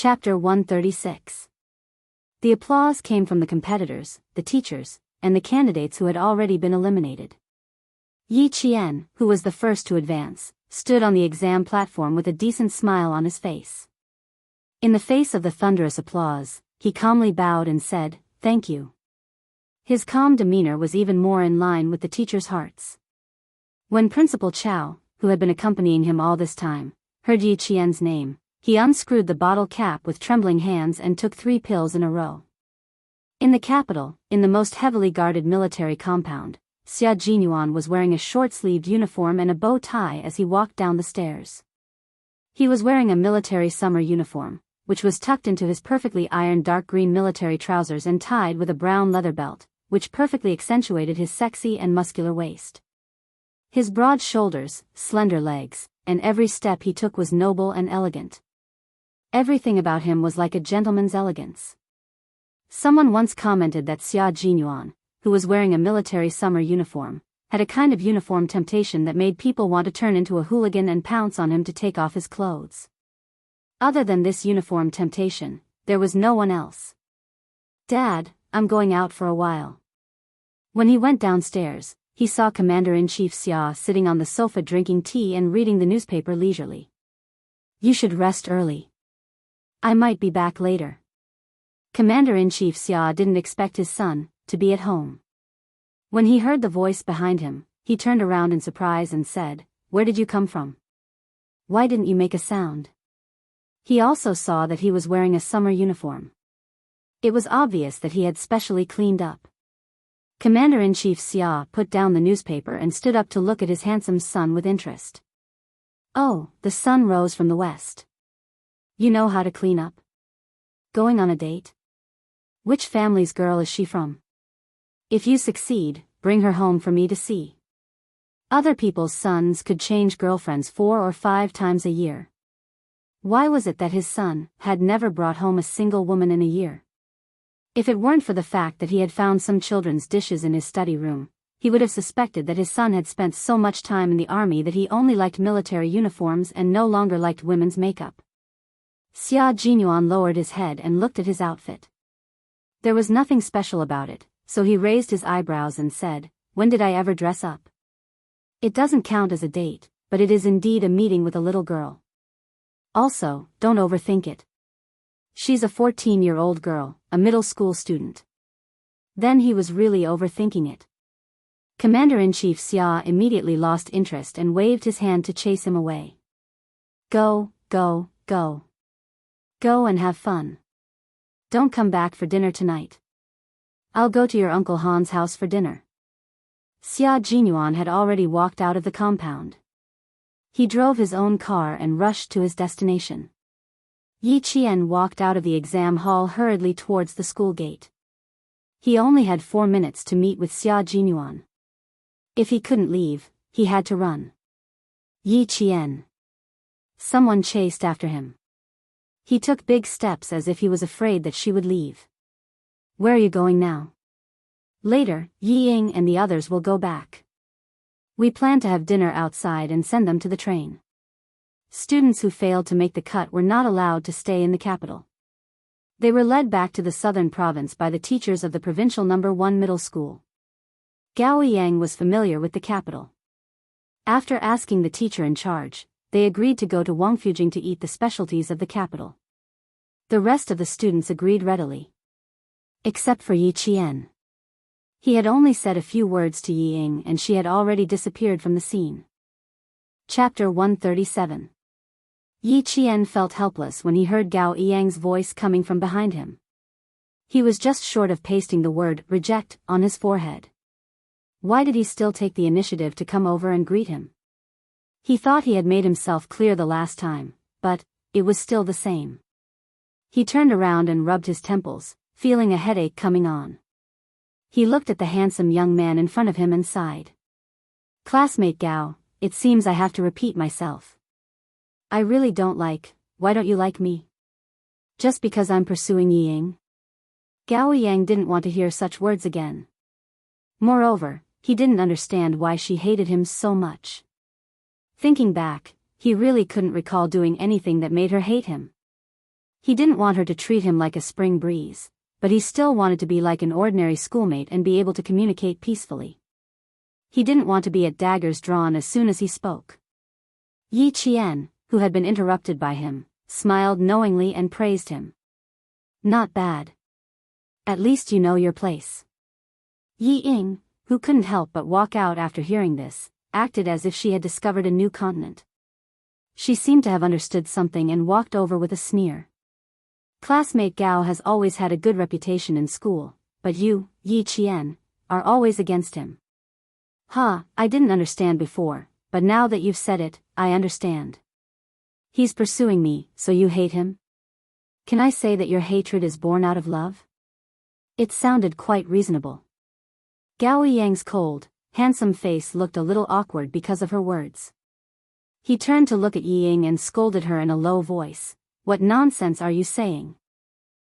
Chapter 136. The applause came from the competitors, the teachers, and the candidates who had already been eliminated. Yi Qian, who was the first to advance, stood on the exam platform with a decent smile on his face. In the face of the thunderous applause, he calmly bowed and said, "Thank you." His calm demeanor was even more in line with the teachers' hearts. When Principal Chao, who had been accompanying him all this time, heard Yi Qian's name, he unscrewed the bottle cap with trembling hands and took 3 pills in a row. In the capital, in the most heavily guarded military compound, Xia Jinyuan was wearing a short-sleeved uniform and a bow tie as he walked down the stairs. He was wearing a military summer uniform, which was tucked into his perfectly ironed dark green military trousers and tied with a brown leather belt, which perfectly accentuated his sexy and muscular waist. His broad shoulders, slender legs, and every step he took was noble and elegant. Everything about him was like a gentleman's elegance. Someone once commented that Xia Jinyuan, who was wearing a military summer uniform, had a kind of uniform temptation that made people want to turn into a hooligan and pounce on him to take off his clothes. Other than this uniform temptation, there was no one else. "Dad, I'm going out for a while." When he went downstairs, he saw Commander-in-Chief Xia sitting on the sofa drinking tea and reading the newspaper leisurely. "You should rest early. I might be back later." Commander-in-Chief Xia didn't expect his son to be at home. When he heard the voice behind him, he turned around in surprise and said, "Where did you come from? Why didn't you make a sound?" He also saw that he was wearing a summer uniform. It was obvious that he had specially cleaned up. Commander-in-Chief Xia put down the newspaper and stood up to look at his handsome son with interest. "Oh, the sun rose from the west. You know how to clean up? Going on a date? Which family's girl is she from? If you succeed, bring her home for me to see." Other people's sons could change girlfriends 4 or 5 times a year. Why was it that his son had never brought home a single woman in a year? If it weren't for the fact that he had found some children's dishes in his study room, he would have suspected that his son had spent so much time in the army that he only liked military uniforms and no longer liked women's makeup. Xia Jinyuan lowered his head and looked at his outfit. There was nothing special about it, so he raised his eyebrows and said, "When did I ever dress up? It doesn't count as a date, but it is indeed a meeting with a little girl. Also, don't overthink it. She's a 14-year-old girl, a middle school student." Then he was really overthinking it. Commander-in-Chief Xia immediately lost interest and waved his hand to chase him away. "Go, go, go. Go and have fun. Don't come back for dinner tonight. I'll go to your Uncle Han's house for dinner." Xia Jinyuan had already walked out of the compound. He drove his own car and rushed to his destination. Yi Qian walked out of the exam hall hurriedly towards the school gate. He only had 4 minutes to meet with Xia Jinyuan. If he couldn't leave, he had to run. Yi Qian. Someone chased after him. He took big steps as if he was afraid that she would leave. "Where are you going now?" "Later, Yi Ying and the others will go back. We plan to have dinner outside and send them to the train." Students who failed to make the cut were not allowed to stay in the capital. They were led back to the southern province by the teachers of the provincial No. 1 middle school. Gao Yang was familiar with the capital. After asking the teacher in charge, they agreed to go to Wangfujing to eat the specialties of the capital. The rest of the students agreed readily. Except for Yi Qian. He had only said a few words to Yi Ying and she had already disappeared from the scene. Chapter 137. Yi Qian felt helpless when he heard Gao Yang's voice coming from behind him. He was just short of pasting the word "reject" on his forehead. Why did he still take the initiative to come over and greet him? He thought he had made himself clear the last time, but it was still the same. He turned around and rubbed his temples, feeling a headache coming on. He looked at the handsome young man in front of him and sighed. "Classmate Gao, it seems I have to repeat myself. I really don't like, why don't you like me? Just because I'm pursuing Yi Ying?" Gao Yang didn't want to hear such words again. Moreover, he didn't understand why she hated him so much. Thinking back, he really couldn't recall doing anything that made her hate him. He didn't want her to treat him like a spring breeze, but he still wanted to be like an ordinary schoolmate and be able to communicate peacefully. He didn't want to be at daggers drawn as soon as he spoke. Yi Qian, who had been interrupted by him, smiled knowingly and praised him. Not bad. At least you know your place. Yi Ying, who couldn't help but walk out after hearing this, acted as if she had discovered a new continent. She seemed to have understood something and walked over with a sneer. Classmate Gao has always had a good reputation in school, but you, Yi Qian, are always against him. I didn't understand before, but now that you've said it, I understand. He's pursuing me, so you hate him? Can I say that your hatred is born out of love? It sounded quite reasonable. Gao Yang's cold, handsome face looked a little awkward because of her words. He turned to look at Yi Ying and scolded her in a low voice. What nonsense are you saying?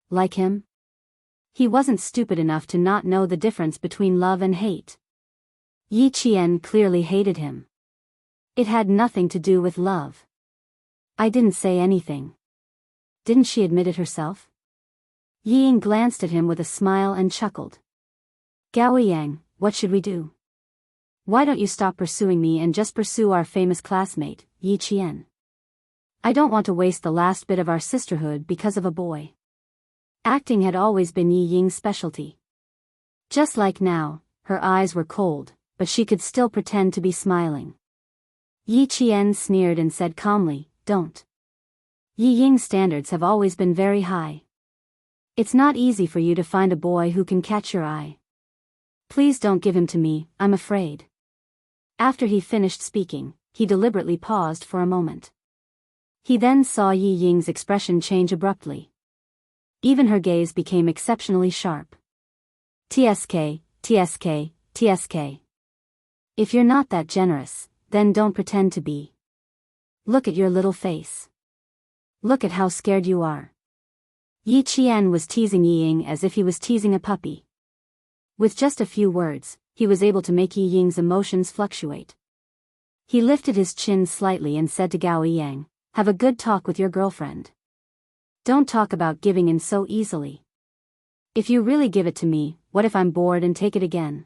Like him? He wasn't stupid enough to not know the difference between love and hate. Yi Qian clearly hated him. It had nothing to do with love. I didn't say anything. Didn't she admit it herself? Yi Ying glanced at him with a smile and chuckled. Gao Yang, what should we do? Why don't you stop pursuing me and just pursue our famous classmate, Yi Qian? I don't want to waste the last bit of our sisterhood because of a boy. Acting had always been Yi Ying's specialty. Just like now, her eyes were cold, but she could still pretend to be smiling. Yi Qian sneered and said calmly, don't. Yi Ying's standards have always been very high. It's not easy for you to find a boy who can catch your eye. Please don't give him to me, I'm afraid. After he finished speaking, he deliberately paused for a moment. He then saw Yi Ying's expression change abruptly. Even her gaze became exceptionally sharp. TSK, TSK, TSK. If you're not that generous, then don't pretend to be. Look at your little face. Look at how scared you are. Yi Qian was teasing Yi Ying as if he was teasing a puppy. With just a few words, he was able to make Yi Ying's emotions fluctuate. He lifted his chin slightly and said to Gao Yang, have a good talk with your girlfriend. Don't talk about giving in so easily. If you really give it to me, what if I'm bored and take it again?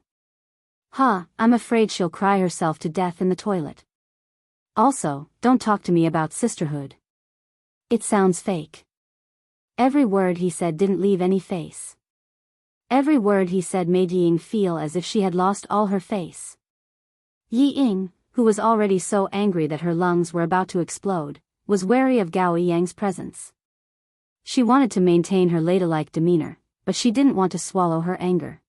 I'm afraid she'll cry herself to death in the toilet. Also, don't talk to me about sisterhood. It sounds fake. Every word he said didn't leave any face. Every word he said made Yi Ying feel as if she had lost all her face. Yi Ying, who was already so angry that her lungs were about to explode, was wary of Gao Yang's presence. She wanted to maintain her ladylike demeanor, but she didn't want to swallow her anger.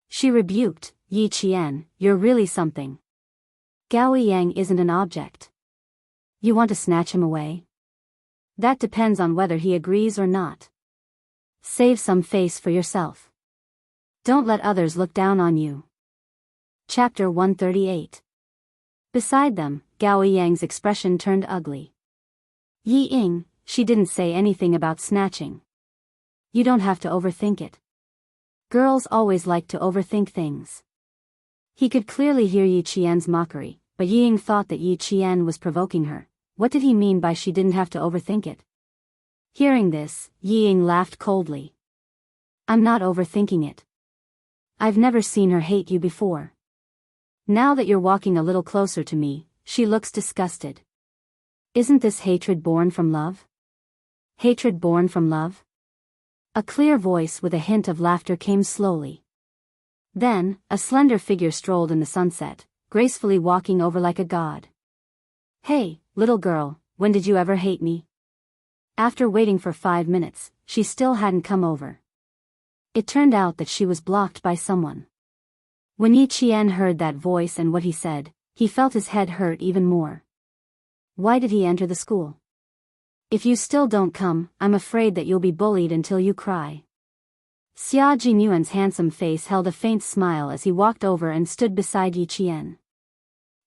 She rebuked, Yi Qian, you're really something. Gao Yang isn't an object. You want to snatch him away? That depends on whether he agrees or not. Save some face for yourself. Don't let others look down on you. Chapter 138. Beside them, Gao Yang's expression turned ugly. Yi Ying, she didn't say anything about snatching. You don't have to overthink it. Girls always like to overthink things. He could clearly hear Yi Qian's mockery, but Yi Ying thought that Yi Qian was provoking her. What did he mean by she didn't have to overthink it? Hearing this, Yi Ying laughed coldly. I'm not overthinking it. I've never seen her hate you before. Now that you're walking a little closer to me, she looks disgusted. Isn't this hatred born from love? Hatred born from love? A clear voice with a hint of laughter came slowly. Then, a slender figure strolled in the sunset, gracefully walking over like a god. Hey, little girl, when did you ever hate me? After waiting for 5 minutes, she still hadn't come over. It turned out that she was blocked by someone. When Yi Qian heard that voice and what he said, he felt his head hurt even more. Why did he enter the school? If you still don't come, I'm afraid that you'll be bullied until you cry. Xia Jinyuan's handsome face held a faint smile as he walked over and stood beside Yi Qian.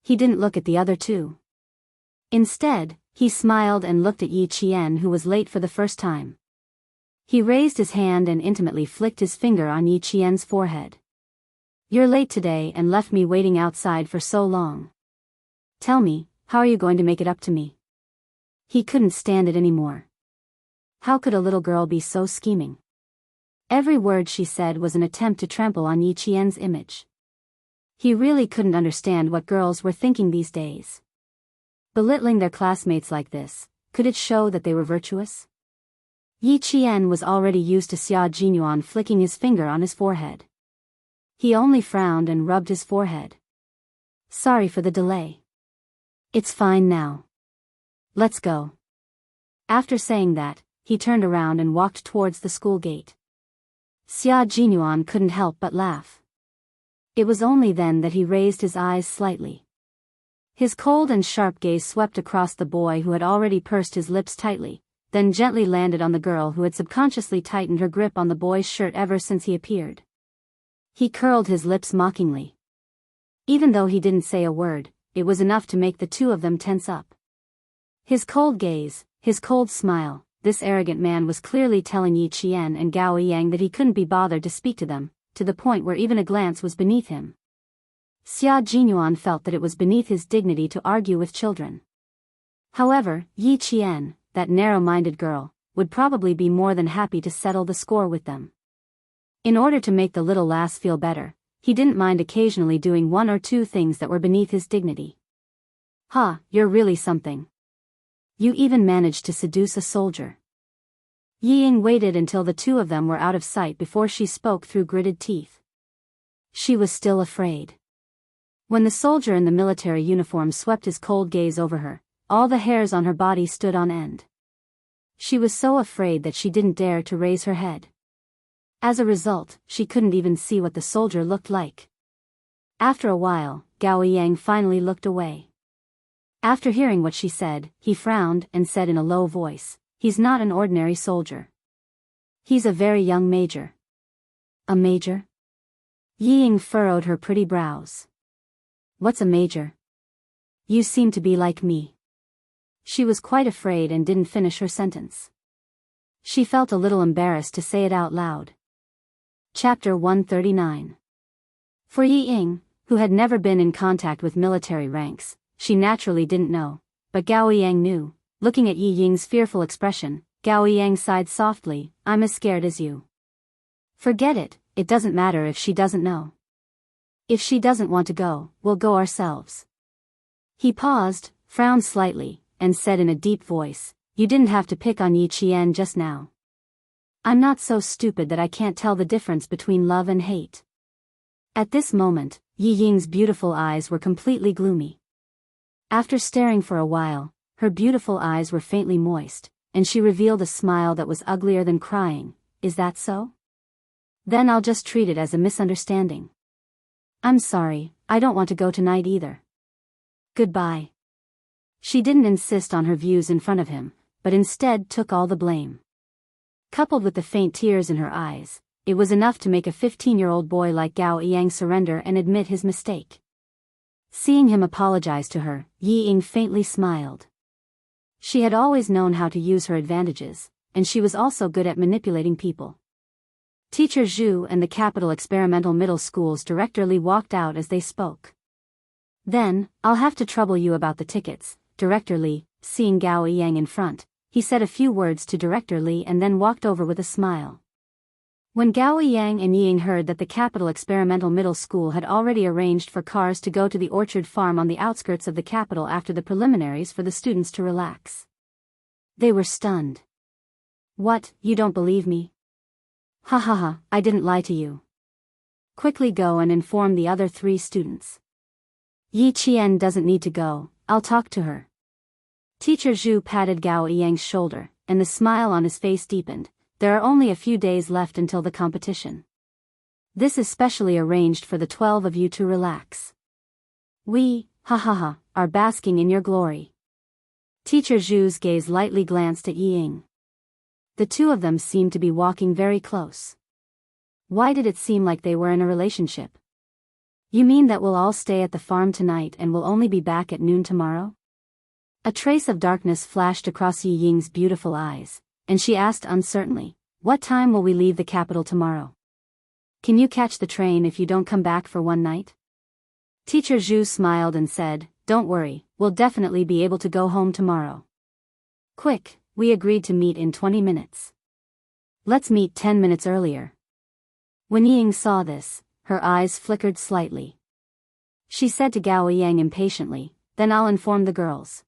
He didn't look at the other two. Instead, he smiled and looked at Yi Qian, who was late for the first time. He raised his hand and intimately flicked his finger on Yi Qian's forehead. You're late today and left me waiting outside for so long. Tell me, how are you going to make it up to me? He couldn't stand it anymore. How could a little girl be so scheming? Every word she said was an attempt to trample on Yi Qian's image. He really couldn't understand what girls were thinking these days. Belittling their classmates like this, could it show that they were virtuous? Yi Qian was already used to Xia Jinyuan flicking his finger on his forehead. He only frowned and rubbed his forehead. Sorry for the delay. It's fine now. Let's go. After saying that, he turned around and walked towards the school gate. Xia Jinyuan couldn't help but laugh. It was only then that he raised his eyes slightly. His cold and sharp gaze swept across the boy who had already pursed his lips tightly, then gently landed on the girl who had subconsciously tightened her grip on the boy's shirt ever since he appeared. He curled his lips mockingly. Even though he didn't say a word, it was enough to make the two of them tense up. His cold gaze, his cold smile, this arrogant man was clearly telling Yi Qian and Gao Yang that he couldn't be bothered to speak to them, to the point where even a glance was beneath him. Xia Jinyuan felt that it was beneath his dignity to argue with children. However, Yi Qian, that narrow-minded girl, would probably be more than happy to settle the score with them. In order to make the little lass feel better, he didn't mind occasionally doing one or two things that were beneath his dignity. "Ha, you're really something. You even managed to seduce a soldier." Yi Ying waited until the two of them were out of sight before she spoke through gritted teeth. She was still afraid. When the soldier in the military uniform swept his cold gaze over her, all the hairs on her body stood on end. She was so afraid that she didn't dare to raise her head. As a result, she couldn't even see what the soldier looked like. After a while, Gao Yang finally looked away. After hearing what she said, he frowned and said in a low voice, "He's not an ordinary soldier. He's a very young major." "A major?" Yi Ying furrowed her pretty brows. "What's a major? You seem to be like me." She was quite afraid and didn't finish her sentence. She felt a little embarrassed to say it out loud. Chapter 139. For Yi Ying, who had never been in contact with military ranks, she naturally didn't know, but Gao Yang knew. Looking at Yi Ying's fearful expression, Gao Yang sighed softly, "I'm as scared as you." "Forget it, it doesn't matter if she doesn't know. If she doesn't want to go, we'll go ourselves." He paused, frowned slightly, and said in a deep voice, "You didn't have to pick on Yi Qian just now. I'm not so stupid that I can't tell the difference between love and hate." At this moment, Yi Ying's beautiful eyes were completely gloomy. After staring for a while, her beautiful eyes were faintly moist, and she revealed a smile that was uglier than crying. "Is that so? Then I'll just treat it as a misunderstanding. I'm sorry, I don't want to go tonight either. Goodbye." She didn't insist on her views in front of him, but instead took all the blame. Coupled with the faint tears in her eyes, it was enough to make a 15-year-old boy like Gao Yang surrender and admit his mistake. Seeing him apologize to her, Yi Ying faintly smiled. She had always known how to use her advantages, and she was also good at manipulating people. Teacher Zhu and the Capital Experimental Middle School's Director Li walked out as they spoke. "Then, I'll have to trouble you about the tickets." Director Li, seeing Gao Yang in front, he said a few words to Director Li and then walked over with a smile. When Gao Yang and Yi Ying heard that the Capital Experimental Middle School had already arranged for cars to go to the orchard farm on the outskirts of the capital after the preliminaries for the students to relax, they were stunned. "What, you don't believe me? Ha ha ha, I didn't lie to you. Quickly go and inform the other 3 students. Yi Qian doesn't need to go, I'll talk to her." Teacher Zhu patted Gao Yang's shoulder, and the smile on his face deepened. "There are only a few days left until the competition. This is specially arranged for the 12 of you to relax. We, ha ha ha, are basking in your glory." Teacher Zhu's gaze lightly glanced at Yi Ying. The two of them seemed to be walking very close. Why did it seem like they were in a relationship? "You mean that we'll all stay at the farm tonight and will only be back at noon tomorrow?" A trace of darkness flashed across Yi Ying's beautiful eyes, and she asked uncertainly, "What time will we leave the capital tomorrow? Can you catch the train if you don't come back for one night?" Teacher Zhu smiled and said, "Don't worry, we'll definitely be able to go home tomorrow." "Quick, we agreed to meet in 20 minutes. Let's meet 10 minutes earlier. When Ying saw this, her eyes flickered slightly. She said to Gao Yang impatiently, then I'll inform the girls.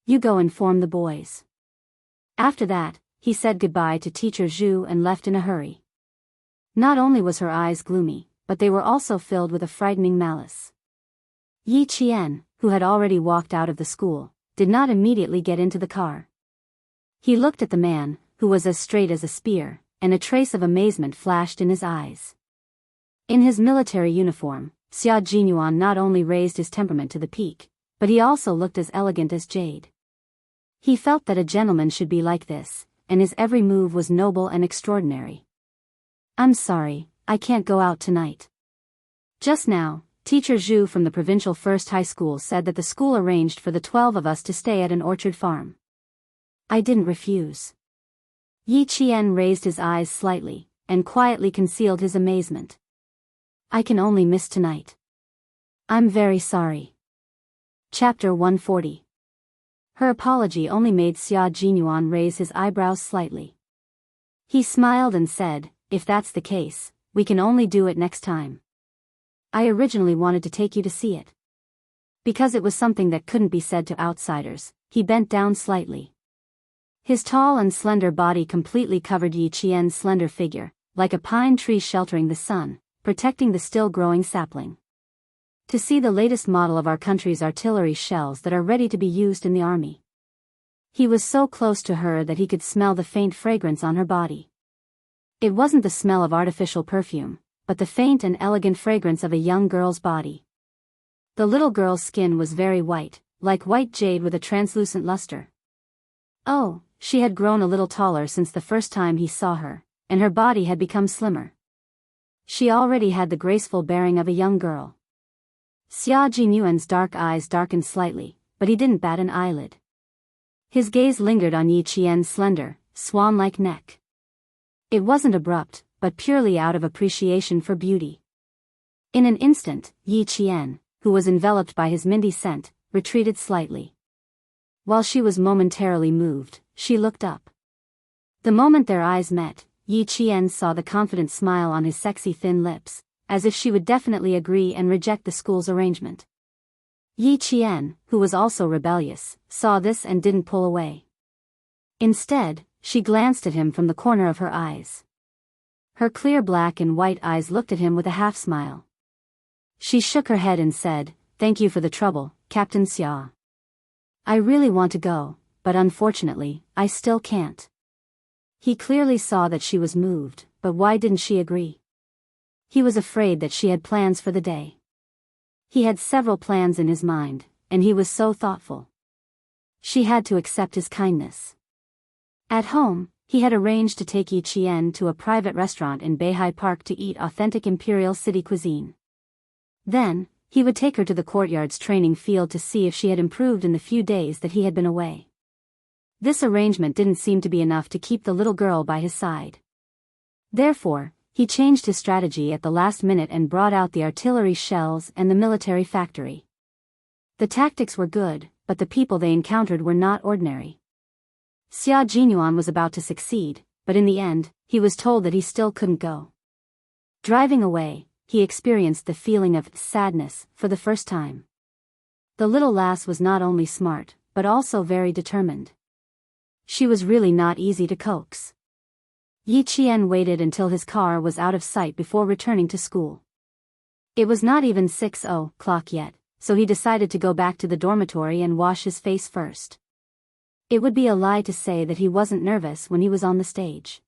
You go inform the boys. After that, he said goodbye to Teacher Zhu and left in a hurry. Not only was her eyes gloomy, but they were also filled with a frightening malice. Yi Qian, who had already walked out of the school, did not immediately get into the car. He looked at the man, who was as straight as a spear, and a trace of amazement flashed in his eyes. In his military uniform, Xia Jinyuan not only raised his temperament to the peak, but he also looked as elegant as jade. He felt that a gentleman should be like this, and his every move was noble and extraordinary. I'm sorry, I can't go out tonight. Just now, Teacher Zhu from the provincial first high school said that the school arranged for the 12 of us to stay at an orchard farm. I didn't refuse. Yi Qian raised his eyes slightly, and quietly concealed his amazement. I can only miss tonight. I'm very sorry. Chapter 140. Her apology only made Xia Jinyuan raise his eyebrows slightly. He smiled and said, if that's the case, we can only do it next time. I originally wanted to take you to see it. Because it was something that couldn't be said to outsiders, he bent down slightly. His tall and slender body completely covered Yi Qian's slender figure, like a pine tree sheltering the sun, protecting the still-growing sapling. To see the latest model of our country's artillery shells that are ready to be used in the army. He was so close to her that he could smell the faint fragrance on her body. It wasn't the smell of artificial perfume, but the faint and elegant fragrance of a young girl's body. The little girl's skin was very white, like white jade with a translucent luster. Oh, she had grown a little taller since the first time he saw her, and her body had become slimmer. She already had the graceful bearing of a young girl. Xia Jinyuan's dark eyes darkened slightly, but he didn't bat an eyelid. His gaze lingered on Yi Qian's slender, swan-like neck. It wasn't abrupt, but purely out of appreciation for beauty. In an instant, Yi Qian, who was enveloped by his minty scent, retreated slightly. While she was momentarily moved, she looked up. The moment their eyes met, Yi Qian saw the confident smile on his sexy thin lips, as if she would definitely agree and reject the school's arrangement. Yi Qian, who was also rebellious, saw this and didn't pull away. Instead, she glanced at him from the corner of her eyes. Her clear black and white eyes looked at him with a half-smile. She shook her head and said, "Thank you for the trouble, Captain Xia. I really want to go, but unfortunately, I still can't." He clearly saw that she was moved, but why didn't she agree? He was afraid that she had plans for the day. He had several plans in his mind, and he was so thoughtful. She had to accept his kindness. At home, he had arranged to take Yi Qian to a private restaurant in Beihai Park to eat authentic imperial city cuisine. Then, he would take her to the courtyard's training field to see if she had improved in the few days that he had been away. This arrangement didn't seem to be enough to keep the little girl by his side. Therefore, he changed his strategy at the last minute and brought out the artillery shells and the military factory. The tactics were good, but the people they encountered were not ordinary. Xia Jinyuan was about to succeed, but in the end, he was told that he still couldn't go. Driving away, he experienced the feeling of sadness for the first time. The little lass was not only smart, but also very determined. She was really not easy to coax. Yi Qian waited until his car was out of sight before returning to school. It was not even 6 o'clock yet, so he decided to go back to the dormitory and wash his face first. It would be a lie to say that he wasn't nervous when he was on the stage.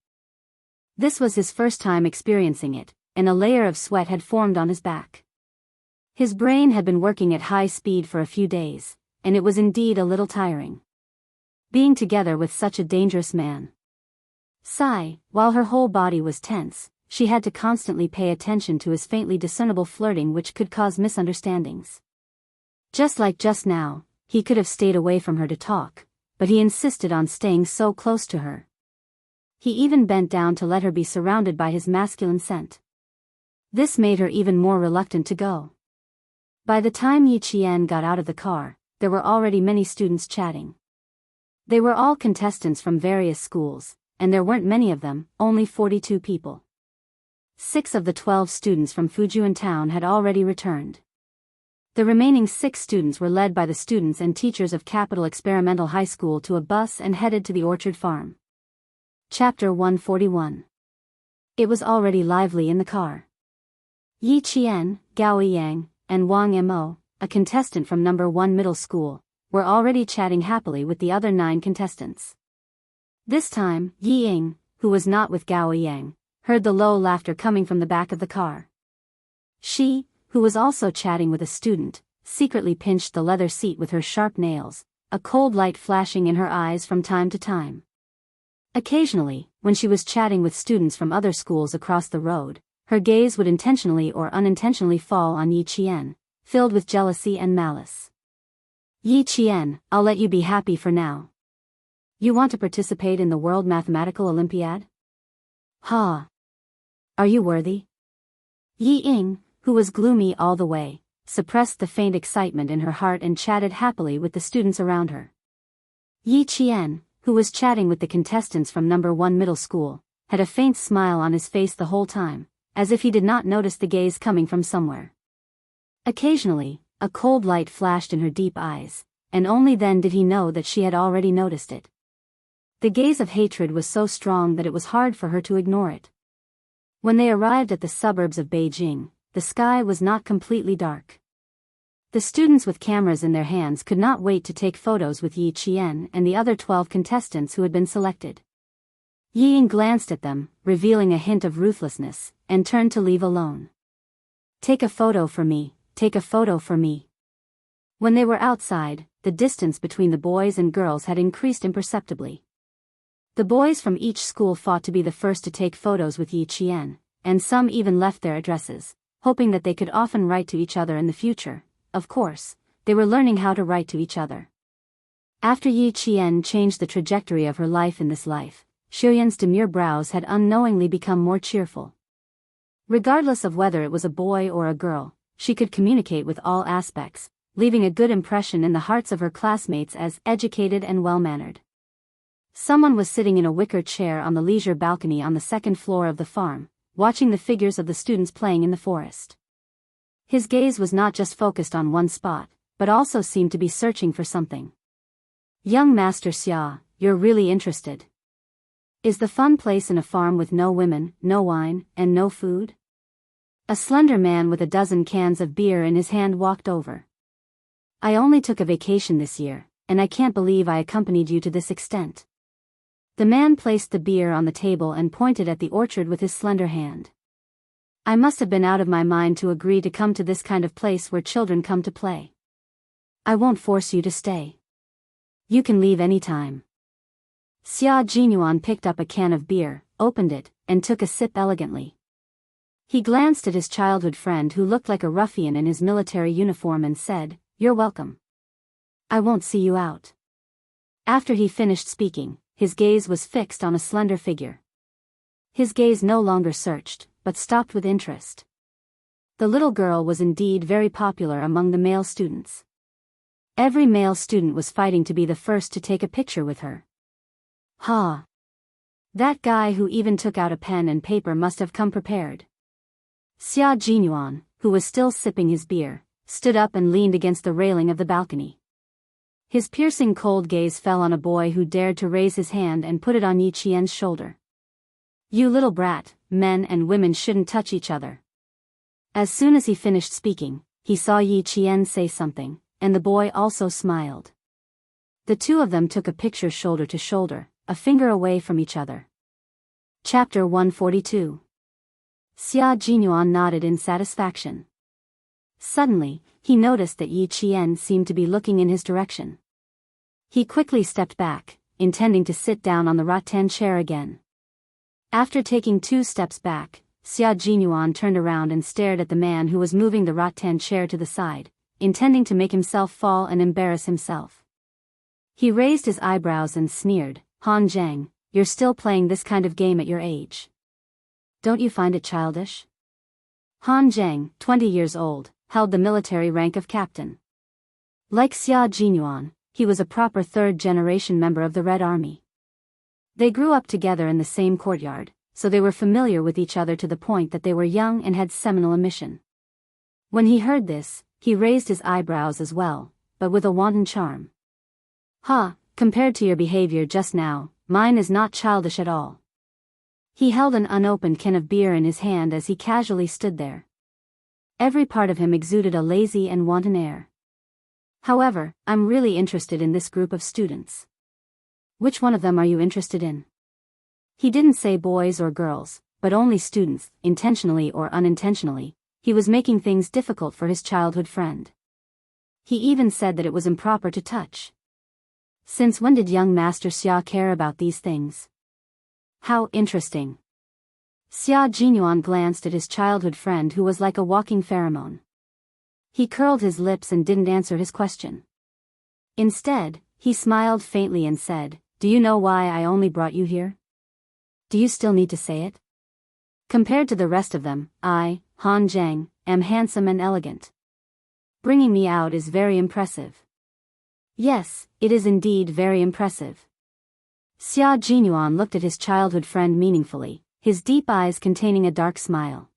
This was his first time experiencing it, and a layer of sweat had formed on his back. His brain had been working at high speed for a few days, and it was indeed a little tiring. Being together with such a dangerous man. While her whole body was tense, she had to constantly pay attention to his faintly discernible flirting which could cause misunderstandings. Just like just now, he could have stayed away from her to talk, but he insisted on staying so close to her. He even bent down to let her be surrounded by his masculine scent. This made her even more reluctant to go. By the time Yi Qian got out of the car, there were already many students chatting. They were all contestants from various schools, and there weren't many of them, only 42 people. 6 of the 12 students from Fujian town had already returned. The remaining 6 students were led by the students and teachers of Capital Experimental High School to a bus and headed to the orchard farm. Chapter 141. It was already lively in the car. Yi Qian, Gao Yang, and Wang Mo, a contestant from number 1 middle school, were already chatting happily with the other 9 contestants. This time, Yi Ying, who was not with Gao Yang, heard the low laughter coming from the back of the car. She, who was also chatting with a student, secretly pinched the leather seat with her sharp nails, a cold light flashing in her eyes from time to time. Occasionally, when she was chatting with students from other schools across the road, her gaze would intentionally or unintentionally fall on Yi Qian, filled with jealousy and malice. Yi Qian, I'll let you be happy for now. You want to participate in the World Mathematical Olympiad? Ha! Are you worthy? Yi Ying, who was gloomy all the way, suppressed the faint excitement in her heart and chatted happily with the students around her. Yi Qian, who was chatting with the contestants from number 1 middle school, had a faint smile on his face the whole time, as if he did not notice the gaze coming from somewhere. Occasionally, a cold light flashed in her deep eyes, and only then did he know that she had already noticed it. The gaze of hatred was so strong that it was hard for her to ignore it. When they arrived at the suburbs of Beijing, the sky was not completely dark. The students with cameras in their hands could not wait to take photos with Yi Qian and the other 12 contestants who had been selected. Yi Ying glanced at them, revealing a hint of ruthlessness, and turned to leave alone. Take a photo for me, take a photo for me. When they were outside, the distance between the boys and girls had increased imperceptibly. The boys from each school fought to be the first to take photos with Yi Qian, and some even left their addresses, hoping that they could often write to each other in the future. Of course, they were learning how to write to each other. After Yi Qian changed the trajectory of her life in this life, Xiuyan's demure brows had unknowingly become more cheerful. Regardless of whether it was a boy or a girl, she could communicate with all aspects, leaving a good impression in the hearts of her classmates as educated and well-mannered. Someone was sitting in a wicker chair on the leisure balcony on the 2nd floor of the farm, watching the figures of the students playing in the forest. His gaze was not just focused on one spot, but also seemed to be searching for something. Young Master Xia, you're really interested. Is the fun place in a farm with no women, no wine, and no food? A slender man with a dozen cans of beer in his hand walked over. I only took a vacation this year, and I can't believe I accompanied you to this extent. The man placed the beer on the table and pointed at the orchard with his slender hand. I must have been out of my mind to agree to come to this kind of place where children come to play. I won't force you to stay. You can leave any time. Xia Jinyuan picked up a can of beer, opened it, and took a sip elegantly. He glanced at his childhood friend who looked like a ruffian in his military uniform and said, You're welcome. I won't see you out. After he finished speaking, his gaze was fixed on a slender figure. His gaze no longer searched, but stopped with interest. The little girl was indeed very popular among the male students. Every male student was fighting to be the first to take a picture with her. Ha! That guy who even took out a pen and paper must have come prepared. Xia Jinyuan, who was still sipping his beer, stood up and leaned against the railing of the balcony. His piercing cold gaze fell on a boy who dared to raise his hand and put it on Yi Qian's shoulder. You little brat, men and women shouldn't touch each other. As soon as he finished speaking, he saw Yi Qian say something, and the boy also smiled. The two of them took a picture shoulder to shoulder, a finger away from each other. Chapter 142. Xia Jinyuan nodded in satisfaction. Suddenly, he noticed that Yi Qian seemed to be looking in his direction. He quickly stepped back, intending to sit down on the rattan chair again. After taking 2 steps back, Xia Jinyuan turned around and stared at the man who was moving the rattan chair to the side, intending to make himself fall and embarrass himself. He raised his eyebrows and sneered, Han Zhang, you're still playing this kind of game at your age. Don't you find it childish? Han Zhang, 20 years old, held the military rank of captain. Like Xia Jinyuan, he was a proper third-generation member of the Red Army. They grew up together in the same courtyard, so they were familiar with each other to the point that they were young and had seminal emission. When he heard this, he raised his eyebrows as well, but with a wanton charm. Compared to your behavior just now, mine is not childish at all. He held an unopened can of beer in his hand as he casually stood there. Every part of him exuded a lazy and wanton air. However, I'm really interested in this group of students. Which one of them are you interested in? He didn't say boys or girls, but only students, intentionally or unintentionally. He was making things difficult for his childhood friend. He even said that it was improper to touch. Since when did young Master Xia care about these things? How interesting. Xia Jinyuan glanced at his childhood friend who was like a walking pheromone. He curled his lips and didn't answer his question. Instead, he smiled faintly and said, "Do you know why I only brought you here? Do you still need to say it? Compared to the rest of them, I, Han Zheng, am handsome and elegant. Bringing me out is very impressive." Yes, it is indeed very impressive. Xia Jinyuan looked at his childhood friend meaningfully, his deep eyes containing a dark smile.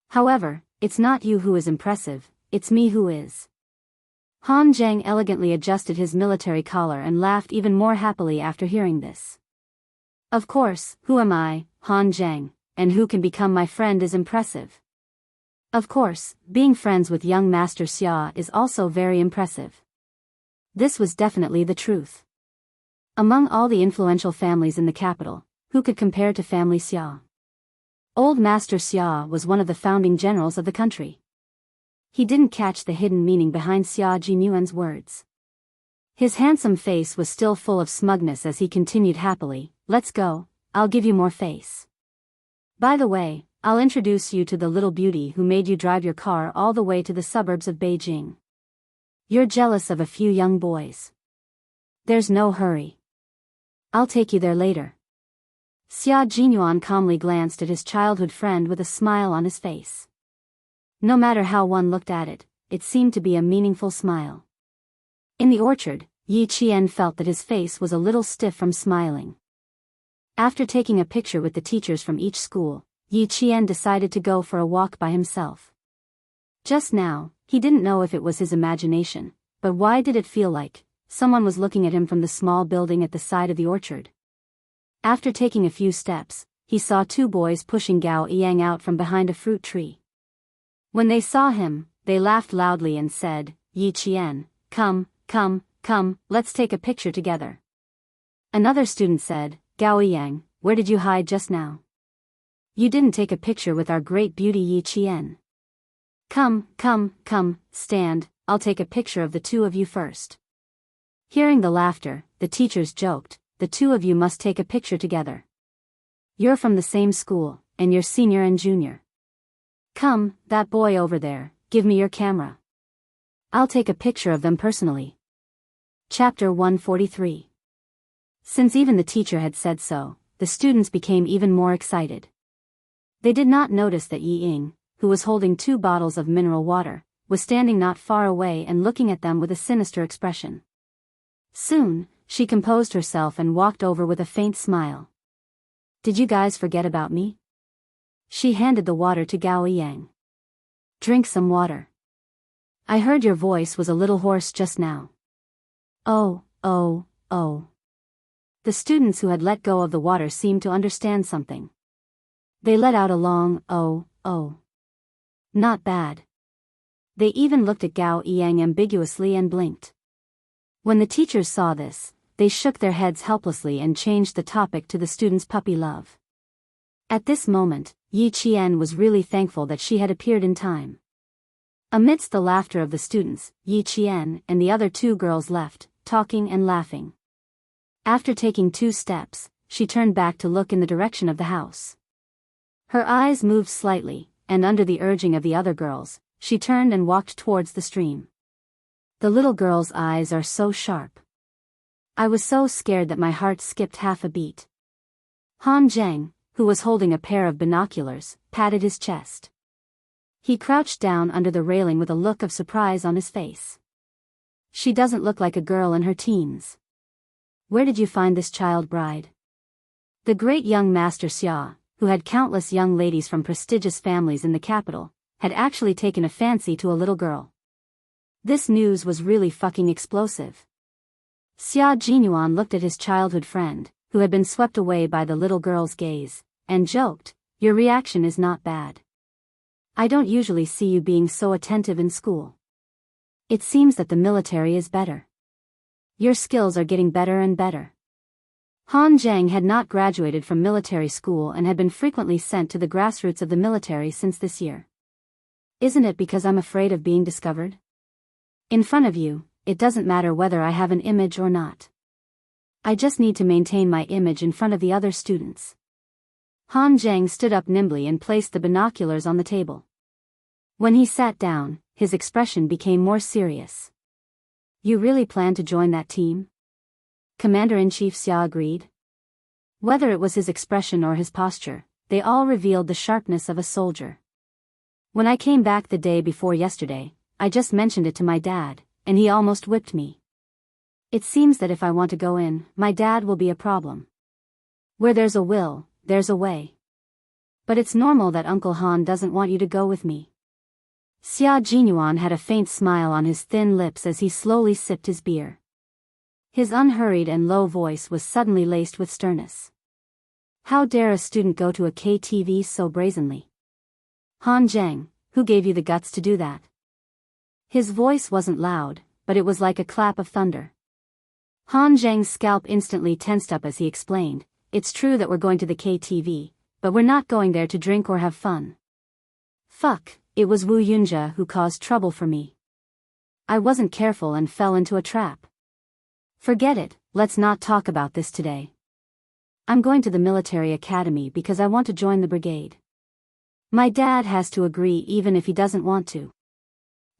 However, it's not you who is impressive, it's me who is. Han Zheng elegantly adjusted his military collar and laughed even more happily after hearing this. Of course, who am I, Han Zheng, and who can become my friend is impressive. Of course, being friends with young Master Xia is also very impressive. This was definitely the truth. Among all the influential families in the capital, who could compare to family Xia? Old Master Xia was one of the founding generals of the country. He didn't catch the hidden meaning behind Xia Jinyuan's words. His handsome face was still full of smugness as he continued happily, "Let's go, I'll give you more face. By the way, I'll introduce you to the little beauty who made you drive your car all the way to the suburbs of Beijing. You're jealous of a few young boys. There's no hurry. I'll take you there later." Xia Jinyuan calmly glanced at his childhood friend with a smile on his face. No matter how one looked at it, it seemed to be a meaningful smile. In the orchard, Yi Qian felt that his face was a little stiff from smiling. After taking a picture with the teachers from each school, Yi Qian decided to go for a walk by himself. Just now, he didn't know if it was his imagination, but why did it feel like someone was looking at him from the small building at the side of the orchard? After taking a few steps, he saw two boys pushing Gao Yang out from behind a fruit tree. When they saw him, they laughed loudly and said, "Yi Qian, come, let's take a picture together." Another student said, "Gao Yang, where did you hide just now? You didn't take a picture with our great beauty Yi Qian. Come, stand, I'll take a picture of the two of you first." Hearing the laughter, the teachers joked, "The two of you must take a picture together. You're from the same school, and you're senior and junior. Come, that boy over there, give me your camera. I'll take a picture of them personally." Chapter 143. Since even the teacher had said so, the students became even more excited. They did not notice that Yi Ying, who was holding 2 bottles of mineral water, was standing not far away and looking at them with a sinister expression. Soon, she composed herself and walked over with a faint smile. "Did you guys forget about me?" She handed the water to Gao Yang. "Drink some water. I heard your voice was a little hoarse just now." Oh. The students who had let go of the water seemed to understand something. They let out a long, oh. Not bad. They even looked at Gao Yang ambiguously and blinked. When the teachers saw this, they shook their heads helplessly and changed the topic to the students' puppy love. At this moment, Yi Qian was really thankful that she had appeared in time. Amidst the laughter of the students, Yi Qian and the other 2 girls left, talking and laughing. After taking 2 steps, she turned back to look in the direction of the house. Her eyes moved slightly, and under the urging of the other girls, she turned and walked towards the stream. The little girl's eyes are so sharp. I was so scared that my heart skipped half a beat. Han Zheng, who was holding a pair of binoculars, patted his chest. He crouched down under the railing with a look of surprise on his face. She doesn't look like a girl in her teens. Where did you find this child bride? The great young Master Xia, who had countless young ladies from prestigious families in the capital, had actually taken a fancy to a little girl. This news was really fucking explosive. Xia Jinyuan looked at his childhood friend, who had been swept away by the little girl's gaze, and joked, "Your reaction is not bad. I don't usually see you being so attentive in school. It seems that the military is better. Your skills are getting better and better." Han Zheng had not graduated from military school and had been frequently sent to the grassroots of the military since this year. Isn't it because I'm afraid of being discovered? In front of you, it doesn't matter whether I have an image or not. I just need to maintain my image in front of the other students. Han Zheng stood up nimbly and placed the binoculars on the table. When he sat down, his expression became more serious. You really plan to join that team? Commander-in-Chief Xia agreed. Whether it was his expression or his posture, they all revealed the sharpness of a soldier. When I came back the day before yesterday, I just mentioned it to my dad, and he almost whipped me. It seems that if I want to go in, my dad will be a problem. Where there's a will, there's a way. But it's normal that Uncle Han doesn't want you to go with me. Xia Jinyuan had a faint smile on his thin lips as he slowly sipped his beer. His unhurried and low voice was suddenly laced with sternness. How dare a student go to a KTV so brazenly? Han Zheng, who gave you the guts to do that? His voice wasn't loud, but it was like a clap of thunder. Han Zheng's scalp instantly tensed up as he explained, "It's true that we're going to the KTV, but we're not going there to drink or have fun. Fuck, it was Wu Yunjia who caused trouble for me. I wasn't careful and fell into a trap. Forget it, let's not talk about this today. I'm going to the military academy because I want to join the brigade. My dad has to agree even if he doesn't want to."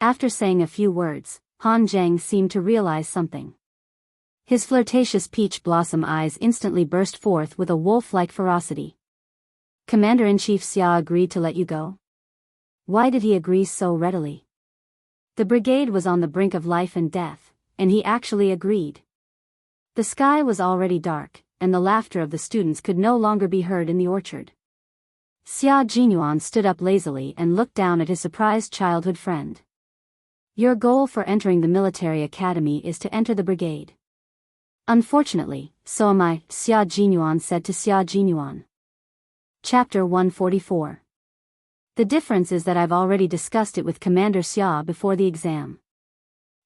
After saying a few words, Han Zheng seemed to realize something. His flirtatious peach blossom eyes instantly burst forth with a wolf-like ferocity. Commander-in-Chief Xia agreed to let you go? Why did he agree so readily? The brigade was on the brink of life and death, and he actually agreed. The sky was already dark, and the laughter of the students could no longer be heard in the orchard. Xia Jinyuan stood up lazily and looked down at his surprised childhood friend. Your goal for entering the military academy is to enter the brigade. Unfortunately, so am I, Xia Jinyuan said to Xia Jinyuan. Chapter 144. The difference is that I've already discussed it with Commander Xia before the exam.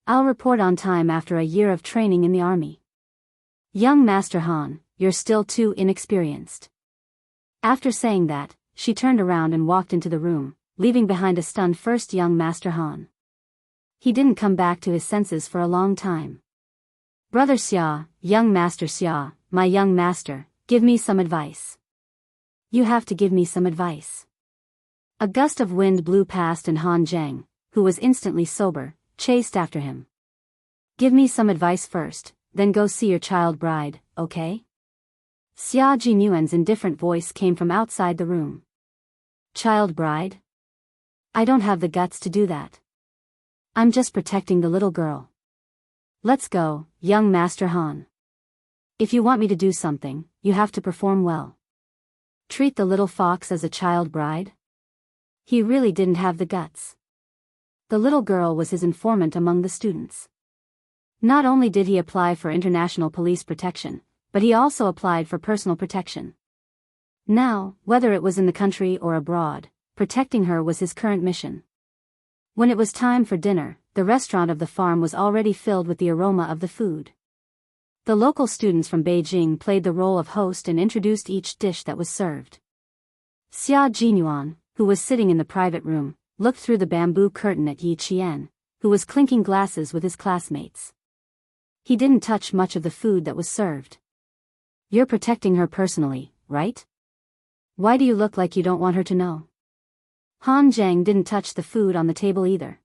I'll report on time after a year of training in the army. Young Master Han, you're still too inexperienced. After saying that, she turned around and walked into the room, leaving behind a stunned first young Master Han. He didn't come back to his senses for a long time. Brother Xia, young Master Xia, my young master, give me some advice. You have to give me some advice. A gust of wind blew past and Han Zheng, who was instantly sober, chased after him. Give me some advice first, then go see your child bride, okay? Xia Jinyuan's indifferent voice came from outside the room. Child bride? I don't have the guts to do that. I'm just protecting the little girl. Let's go, young Master Han. If you want me to do something, you have to perform well. Treat the little fox as a child bride? He really didn't have the guts. The little girl was his informant among the students. Not only did he apply for international police protection, but he also applied for personal protection. Now, whether it was in the country or abroad, protecting her was his current mission. When it was time for dinner, the restaurant of the farm was already filled with the aroma of the food. The local students from Beijing played the role of host and introduced each dish that was served. Xia Jinyuan, who was sitting in the private room, looked through the bamboo curtain at Yi Qian, who was clinking glasses with his classmates. He didn't touch much of the food that was served. You're protecting her personally, right? Why do you look like you don't want her to know? Han Zheng didn't touch the food on the table either.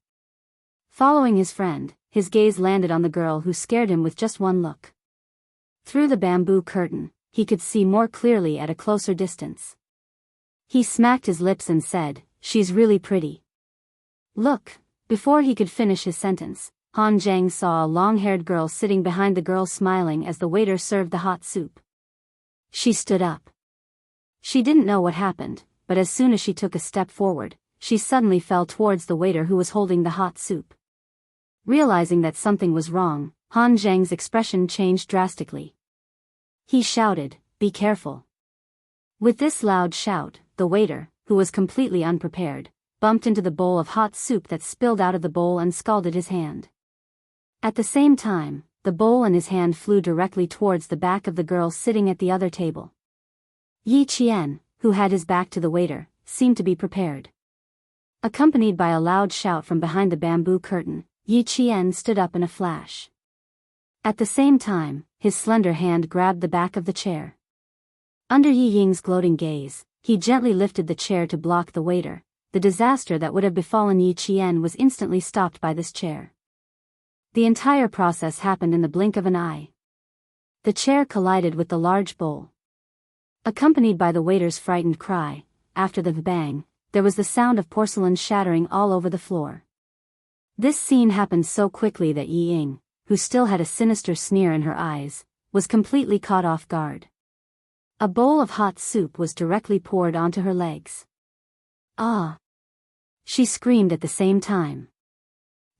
Following his friend, his gaze landed on the girl who scared him with just one look. Through the bamboo curtain, he could see more clearly at a closer distance. He smacked his lips and said, "She's really pretty." Look, before he could finish his sentence, Han Zheng saw a long-haired girl sitting behind the girl smiling as the waiter served the hot soup. She stood up. She didn't know what happened, but as soon as she took a step forward, she suddenly fell towards the waiter who was holding the hot soup. Realizing that something was wrong, Han Zheng's expression changed drastically. He shouted, "Be careful." With this loud shout, the waiter, who was completely unprepared, bumped into the bowl of hot soup that spilled out of the bowl and scalded his hand. At the same time, the bowl in his hand flew directly towards the back of the girl sitting at the other table. Yi Qian, who had his back to the waiter, seemed to be prepared. Accompanied by a loud shout from behind the bamboo curtain, Yi Qian stood up in a flash. At the same time, his slender hand grabbed the back of the chair. Under Yi Ying's gloating gaze, he gently lifted the chair to block the waiter. The disaster that would have befallen Yi Qian was instantly stopped by this chair. The entire process happened in the blink of an eye. The chair collided with the large bowl. Accompanied by the waiter's frightened cry, after the bang, there was the sound of porcelain shattering all over the floor. This scene happened so quickly that Yi Ying, who still had a sinister sneer in her eyes, was completely caught off guard. A bowl of hot soup was directly poured onto her legs. "Ah!" she screamed at the same time.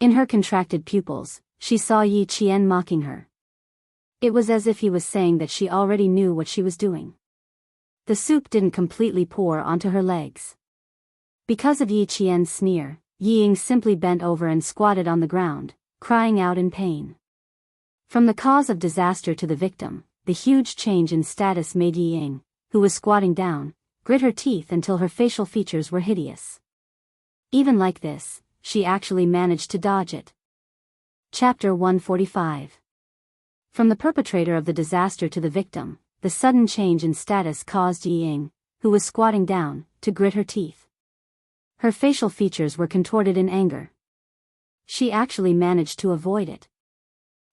In her contracted pupils, she saw Yi Qian mocking her. It was as if he was saying that she already knew what she was doing. The soup didn't completely pour onto her legs. Because of Yi Qian's sneer, Yi Ying simply bent over and squatted on the ground, crying out in pain. From the cause of disaster to the victim, the huge change in status made Yi Ying, who was squatting down, grit her teeth until her facial features were hideous. Even like this, she actually managed to dodge it. Chapter 145. From the perpetrator of the disaster to the victim, the sudden change in status caused Yi Ying, who was squatting down, to grit her teeth. Her facial features were contorted in anger. She actually managed to avoid it.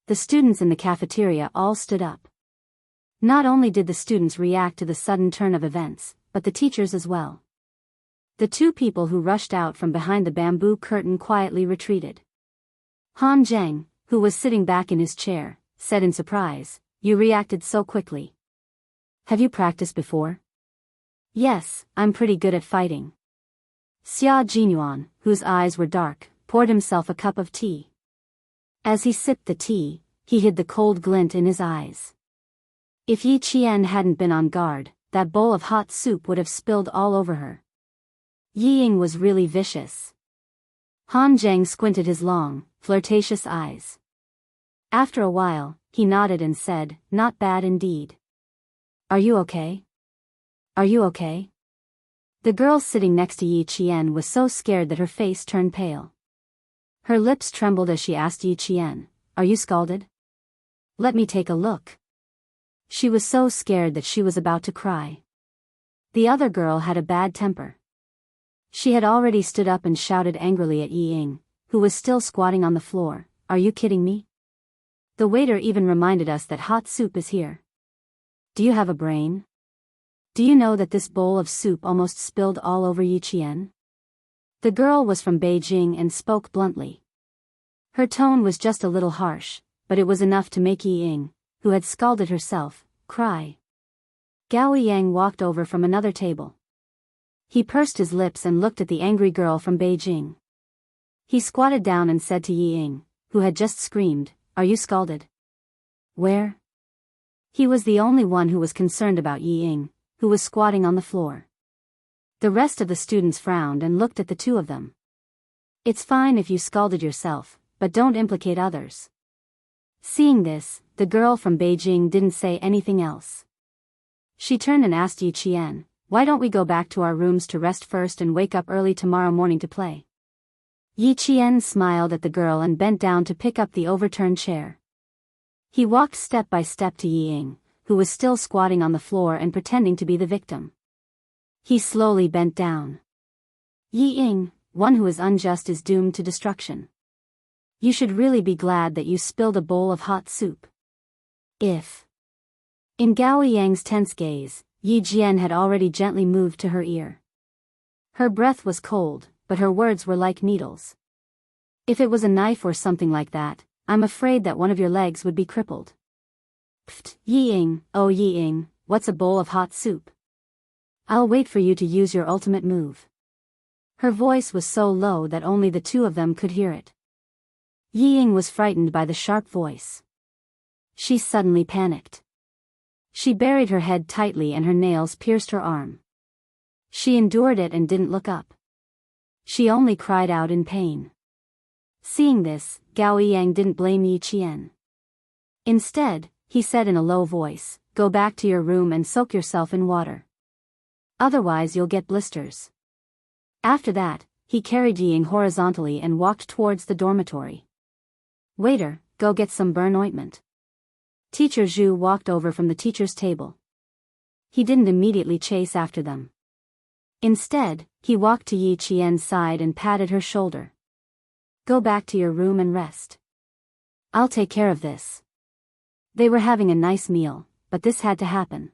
The students in the cafeteria all stood up. Not only did the students react to the sudden turn of events, but the teachers as well. The two people who rushed out from behind the bamboo curtain quietly retreated. Han Zheng, who was sitting back in his chair, said in surprise, "You reacted so quickly. Have you practiced before?" "Yes, I'm pretty good at fighting." Xia Jinyuan, whose eyes were dark, poured himself a cup of tea. As he sipped the tea, he hid the cold glint in his eyes. If Yi Qian hadn't been on guard, that bowl of hot soup would have spilled all over her. Yi Ying was really vicious. Han Zheng squinted his long, flirtatious eyes. After a while, he nodded and said, "Not bad indeed. Are you okay? Are you okay?" The girl sitting next to Yi Qian was so scared that her face turned pale. Her lips trembled as she asked Yi Qian, "Are you scalded? Let me take a look." She was so scared that she was about to cry. The other girl had a bad temper. She had already stood up and shouted angrily at Yi Ying, who was still squatting on the floor, "Are you kidding me? The waiter even reminded us that hot soup is here. Do you have a brain? Do you know that this bowl of soup almost spilled all over Yi Qian?" The girl was from Beijing and spoke bluntly. Her tone was just a little harsh, but it was enough to make Yi Ying, who had scalded herself, cry. Gao Yang walked over from another table. He pursed his lips and looked at the angry girl from Beijing. He squatted down and said to Yi Ying, who had just screamed, "Are you scalded?" "Where?" He was the only one who was concerned about Yi Ying, who was squatting on the floor. The rest of the students frowned and looked at the two of them. "It's fine if you scalded yourself, but don't implicate others." Seeing this, the girl from Beijing didn't say anything else. She turned and asked Yi Qian, "Why don't we go back to our rooms to rest first and wake up early tomorrow morning to play?" Yi Qian smiled at the girl and bent down to pick up the overturned chair. He walked step by step to Yi Ying, who was still squatting on the floor and pretending to be the victim. He slowly bent down. "Yi Ying, one who is unjust is doomed to destruction. You should really be glad that you spilled a bowl of hot soup. If..." In Gao Yang's tense gaze, Yi Jian had already gently moved to her ear. Her breath was cold, but her words were like needles. If it was a knife or something like that, I'm afraid that one of your legs would be crippled. Pfft, Yi-Ying, oh Yi-Ying, what's a bowl of hot soup? I'll wait for you to use your ultimate move. Her voice was so low that only the two of them could hear it. Yi-Ying was frightened by the sharp voice. She suddenly panicked. She buried her head tightly and her nails pierced her arm. She endured it and didn't look up. She only cried out in pain. Seeing this, Gao Yang didn't blame Yi Qian. Instead, he said in a low voice, "Go back to your room and soak yourself in water. Otherwise you'll get blisters." After that, he carried Yi Ying horizontally and walked towards the dormitory. "Waiter, go get some burn ointment." Teacher Zhu walked over from the teacher's table. He didn't immediately chase after them. Instead, he walked to Yi Qian's side and patted her shoulder. "Go back to your room and rest. I'll take care of this." They were having a nice meal, but this had to happen.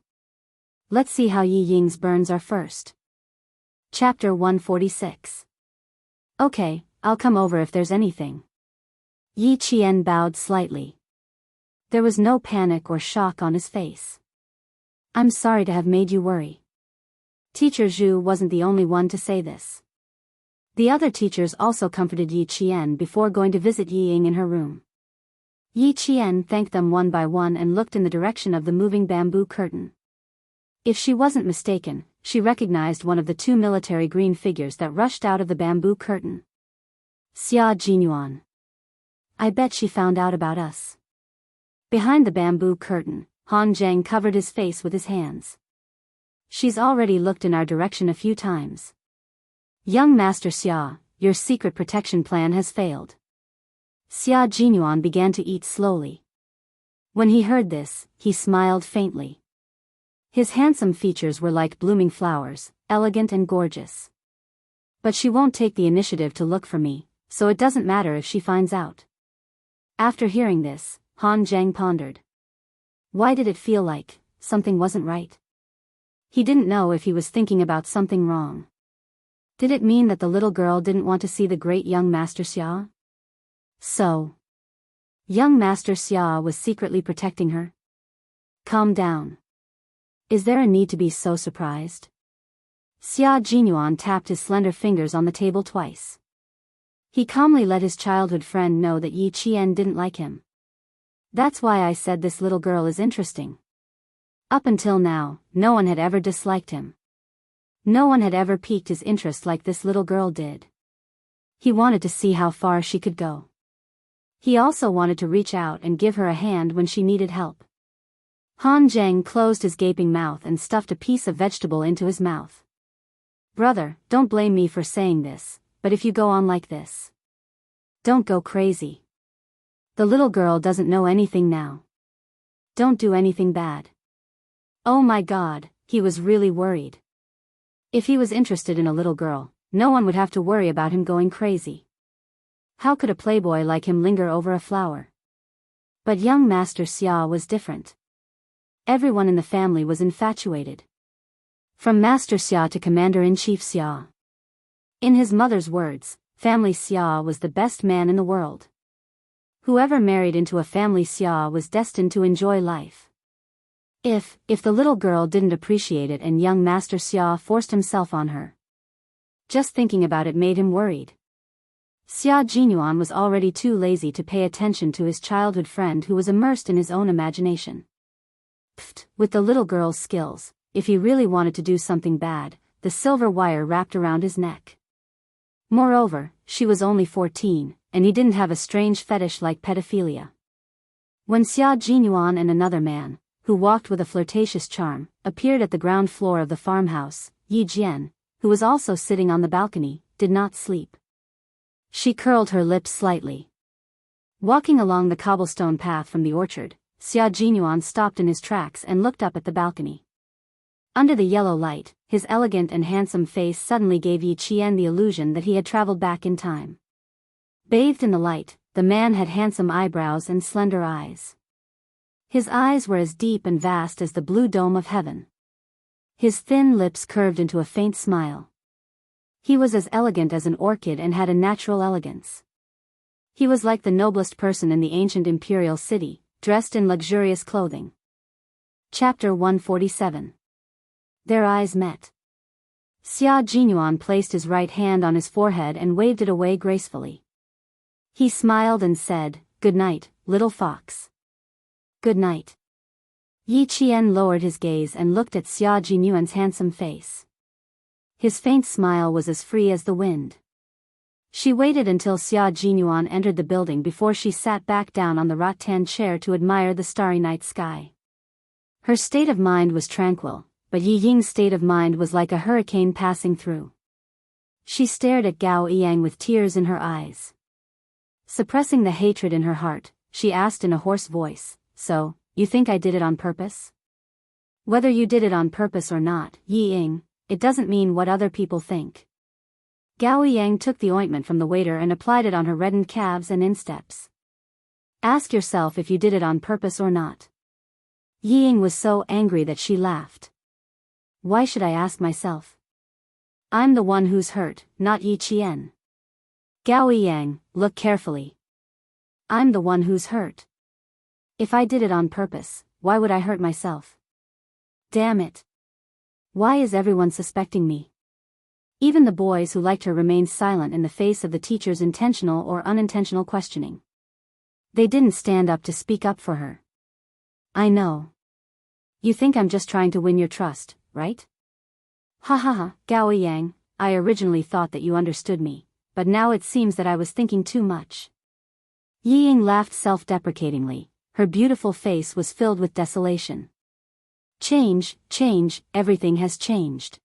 Let's see how Yi Ying's burns are first. Chapter 146. Okay, I'll come over if there's anything. Yi Qian bowed slightly. There was no panic or shock on his face. "I'm sorry to have made you worry." Teacher Zhu wasn't the only one to say this. The other teachers also comforted Yi Qian before going to visit Yi Ying in her room. Yi Qian thanked them one by one and looked in the direction of the moving bamboo curtain. If she wasn't mistaken, she recognized one of the two military green figures that rushed out of the bamboo curtain. Xia Jinyuan. I bet she found out about us. Behind the bamboo curtain, Han Zheng covered his face with his hands. She's already looked in our direction a few times. Young Master Xia, your secret protection plan has failed. Xia Jinyuan began to eat slowly. When he heard this, he smiled faintly. His handsome features were like blooming flowers, elegant and gorgeous. But she won't take the initiative to look for me, so it doesn't matter if she finds out. After hearing this, Han Zheng pondered. Why did it feel like something wasn't right? He didn't know if he was thinking about something wrong. Did it mean that the little girl didn't want to see the great young Master Xia? So, young Master Xia was secretly protecting her? Calm down. Is there a need to be so surprised? Xia Jinyuan tapped his slender fingers on the table twice. He calmly let his childhood friend know that Yi Qian didn't like him. That's why I said this little girl is interesting. Up until now, no one had ever disliked him. No one had ever piqued his interest like this little girl did. He wanted to see how far she could go. He also wanted to reach out and give her a hand when she needed help. Han Zheng closed his gaping mouth and stuffed a piece of vegetable into his mouth. Brother, don't blame me for saying this, but if you go on like this, don't go crazy. The little girl doesn't know anything now. Don't do anything bad. Oh my God, he was really worried. If he was interested in a little girl, no one would have to worry about him going crazy. How could a playboy like him linger over a flower? But young Master Xia was different. Everyone in the family was infatuated. From Master Xia to Commander-in-Chief Xia. In his mother's words, Family Xia was the best man in the world. Whoever married into a family Xia was destined to enjoy life. If the little girl didn't appreciate it and young Master Xia forced himself on her. Just thinking about it made him worried. Xia Jinyuan was already too lazy to pay attention to his childhood friend who was immersed in his own imagination. Pfft, with the little girl's skills, if he really wanted to do something bad, the silver wire wrapped around his neck. Moreover, she was only 14, and he didn't have a strange fetish like pedophilia. When Xia Jinyuan and another man, who walked with a flirtatious charm, appeared at the ground floor of the farmhouse, Yi Jian, who was also sitting on the balcony, did not sleep. She curled her lips slightly. Walking along the cobblestone path from the orchard, Xia Jinyuan stopped in his tracks and looked up at the balcony. Under the yellow light, his elegant and handsome face suddenly gave Yi Qian the illusion that he had traveled back in time. Bathed in the light, the man had handsome eyebrows and slender eyes. His eyes were as deep and vast as the blue dome of heaven. His thin lips curved into a faint smile. He was as elegant as an orchid and had a natural elegance. He was like the noblest person in the ancient imperial city, dressed in luxurious clothing. Chapter 147. Their eyes met. Xia Jinyuan placed his right hand on his forehead and waved it away gracefully. He smiled and said, "Good night, little fox." "Good night." Yi Qian lowered his gaze and looked at Xia Jinyuan's handsome face. His faint smile was as free as the wind. She waited until Xia Jinyuan entered the building before she sat back down on the rattan chair to admire the starry night sky. Her state of mind was tranquil, but Yi Ying's state of mind was like a hurricane passing through. She stared at Gao Yang with tears in her eyes. Suppressing the hatred in her heart, she asked in a hoarse voice, "So, you think I did it on purpose?" "Whether you did it on purpose or not, Yi Ying, it doesn't mean what other people think." Gao Yang took the ointment from the waiter and applied it on her reddened calves and insteps. "Ask yourself if you did it on purpose or not." Yi Ying was so angry that she laughed. "Why should I ask myself? I'm the one who's hurt, not Yi Qian." "Gao Yang, look carefully. I'm the one who's hurt. If I did it on purpose, why would I hurt myself? Damn it. Why is everyone suspecting me?" Even the boys who liked her remained silent in the face of the teacher's intentional or unintentional questioning. They didn't stand up to speak up for her. "I know. You think I'm just trying to win your trust, right?" "Ha ha ha, Gao Yang, I originally thought that you understood me, but now it seems that I was thinking too much." Yi Ying laughed self-deprecatingly. Her beautiful face was filled with desolation. Change, everything has changed.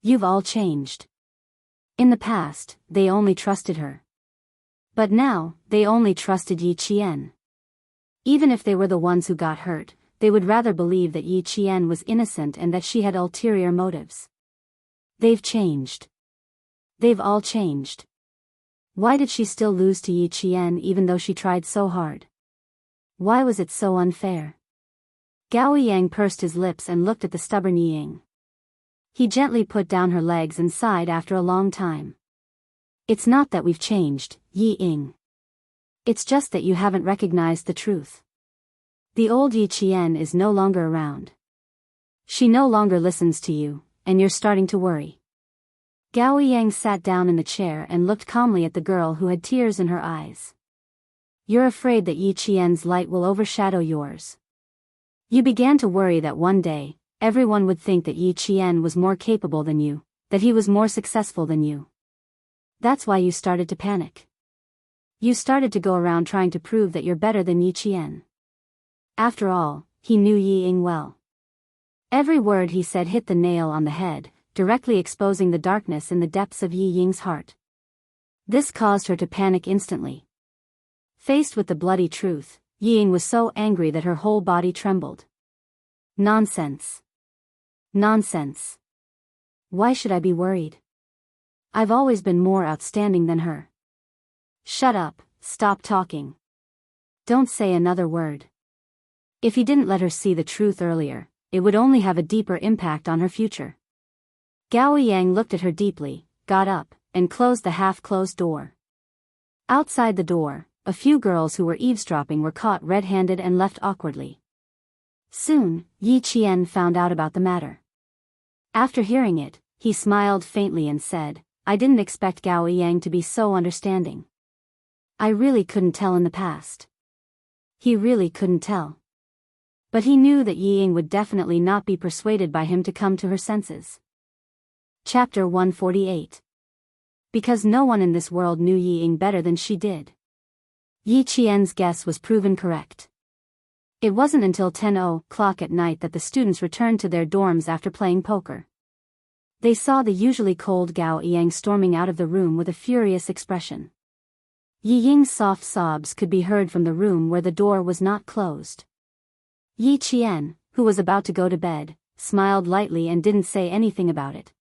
You've all changed. In the past, they only trusted her. But now, they only trusted Yi Qian. Even if they were the ones who got hurt, they would rather believe that Yi Qian was innocent and that she had ulterior motives. They've changed. They've all changed. Why did she still lose to Yi Qian even though she tried so hard? Why was it so unfair? Gao Yang pursed his lips and looked at the stubborn Yi Ying. He gently put down her legs and sighed after a long time. "It's not that we've changed, Yi Ying. It's just that you haven't recognized the truth. The old Yi Qian is no longer around. She no longer listens to you, and you're starting to worry." Gao Yang sat down in the chair and looked calmly at the girl who had tears in her eyes. "You're afraid that Yi Qian's light will overshadow yours. You began to worry that one day, everyone would think that Yi Qian was more capable than you, that he was more successful than you. That's why you started to panic. You started to go around trying to prove that you're better than Yi Qian." After all, he knew Yi Ying well. Every word he said hit the nail on the head, directly exposing the darkness in the depths of Yi Ying's heart. This caused her to panic instantly. Faced with the bloody truth, Yi Ying was so angry that her whole body trembled. Nonsense. Nonsense. Why should I be worried? I've always been more outstanding than her. Shut up, stop talking. Don't say another word. If he didn't let her see the truth earlier, it would only have a deeper impact on her future. Gao Yang looked at her deeply, got up, and closed the half-closed door. Outside the door, a few girls who were eavesdropping were caught red-handed and left awkwardly. Soon, Yi Qian found out about the matter. After hearing it, he smiled faintly and said, "I didn't expect Gao Yang to be so understanding. I really couldn't tell in the past." He really couldn't tell. But he knew that Yi Ying would definitely not be persuaded by him to come to her senses. Chapter 148. Because no one in this world knew Yi Ying better than she did. Yi Qian's guess was proven correct. It wasn't until 10:00 at night that the students returned to their dorms after playing poker. They saw the usually cold Gao Yang storming out of the room with a furious expression. Yi Ying's soft sobs could be heard from the room where the door was not closed. Yi Qian, who was about to go to bed, smiled lightly and didn't say anything about it.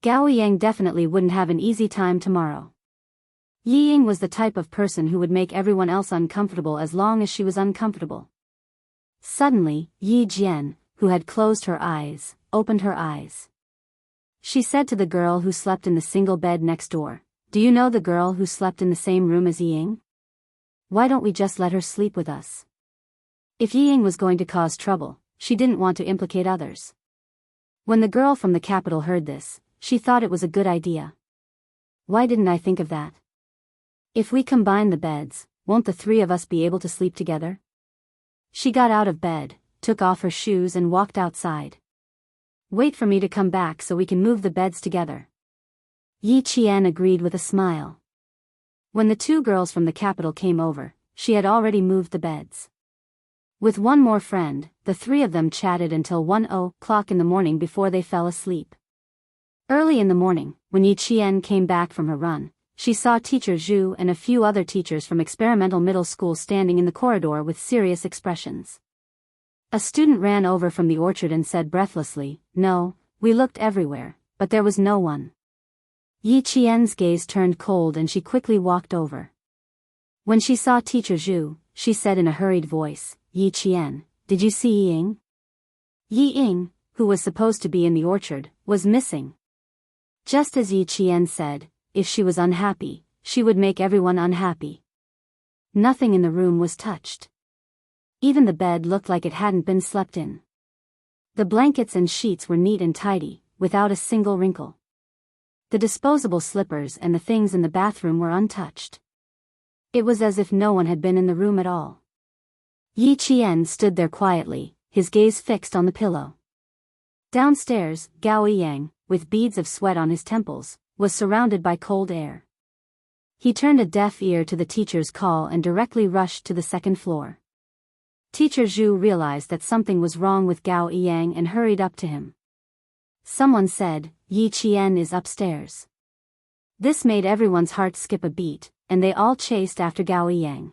Gao Yang definitely wouldn't have an easy time tomorrow. Yi Ying was the type of person who would make everyone else uncomfortable as long as she was uncomfortable. Suddenly, Yi Jian, who had closed her eyes, opened her eyes. She said to the girl who slept in the single bed next door, do you know the girl who slept in the same room as Ying? Why don't we just let her sleep with us? If Ying was going to cause trouble, she didn't want to implicate others. When the girl from the capital heard this, she thought it was a good idea. Why didn't I think of that? If we combine the beds, won't the three of us be able to sleep together? She got out of bed, took off her shoes and walked outside. Wait for me to come back so we can move the beds together. Yi Qian agreed with a smile. When the two girls from the capital came over, she had already moved the beds. With one more friend, the three of them chatted until 1:00 in the morning before they fell asleep. Early in the morning, when Yi Qian came back from her run, she saw Teacher Zhu and a few other teachers from experimental middle school standing in the corridor with serious expressions. A student ran over from the orchard and said breathlessly, "No, we looked everywhere, but there was no one." Yi Qian's gaze turned cold and she quickly walked over. When she saw Teacher Zhu, she said in a hurried voice, "Yi Qian, did you see Ying?" Yi Ying, who was supposed to be in the orchard, was missing. Just as Yi Qian said, if she was unhappy, she would make everyone unhappy. Nothing in the room was touched. Even the bed looked like it hadn't been slept in. The blankets and sheets were neat and tidy, without a single wrinkle. The disposable slippers and the things in the bathroom were untouched. It was as if no one had been in the room at all. Yi Qian stood there quietly, his gaze fixed on the pillow. Downstairs, Gao Yang, with beads of sweat on his temples, was surrounded by cold air. He turned a deaf ear to the teacher's call and directly rushed to the second floor. Teacher Zhu realized that something was wrong with Gao Yang and hurried up to him. Someone said, "Yi Qian is upstairs." This made everyone's heart skip a beat, and they all chased after Gao Yang.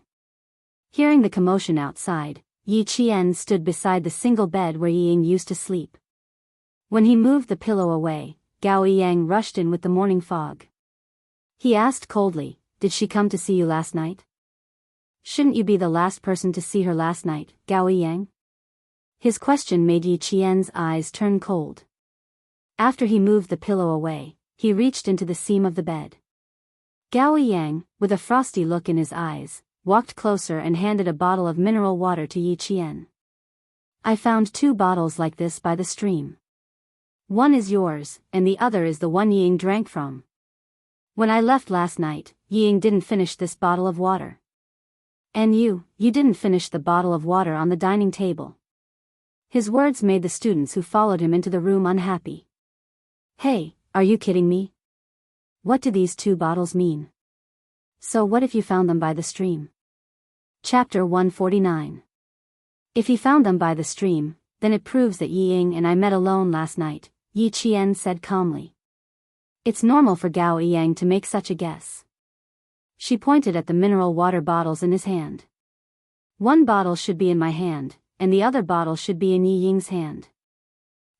Hearing the commotion outside, Yi Qian stood beside the single bed where Ying used to sleep. When he moved the pillow away, Gao Yang rushed in with the morning fog. He asked coldly, "Did she come to see you last night?" "Shouldn't you be the last person to see her last night, Gao Yang?" His question made Yi Qian's eyes turn cold. After he moved the pillow away, he reached into the seam of the bed. Gao Yang, with a frosty look in his eyes, walked closer and handed a bottle of mineral water to Yi Qian. "I found 2 bottles like this by the stream. One is yours, and the other is the one Ying drank from. When I left last night, Ying didn't finish this bottle of water. And you didn't finish the bottle of water on the dining table." His words made the students who followed him into the room unhappy. "Hey, are you kidding me? What do these 2 bottles mean? So what if you found them by the stream?" Chapter 149. If he found them by the stream, then it proves that Yi Ying and I met alone last night, Yi Qian said calmly. It's normal for Gao Yang to make such a guess. She pointed at the mineral water bottles in his hand. "One bottle should be in my hand, and the other bottle should be in Yi Ying's hand.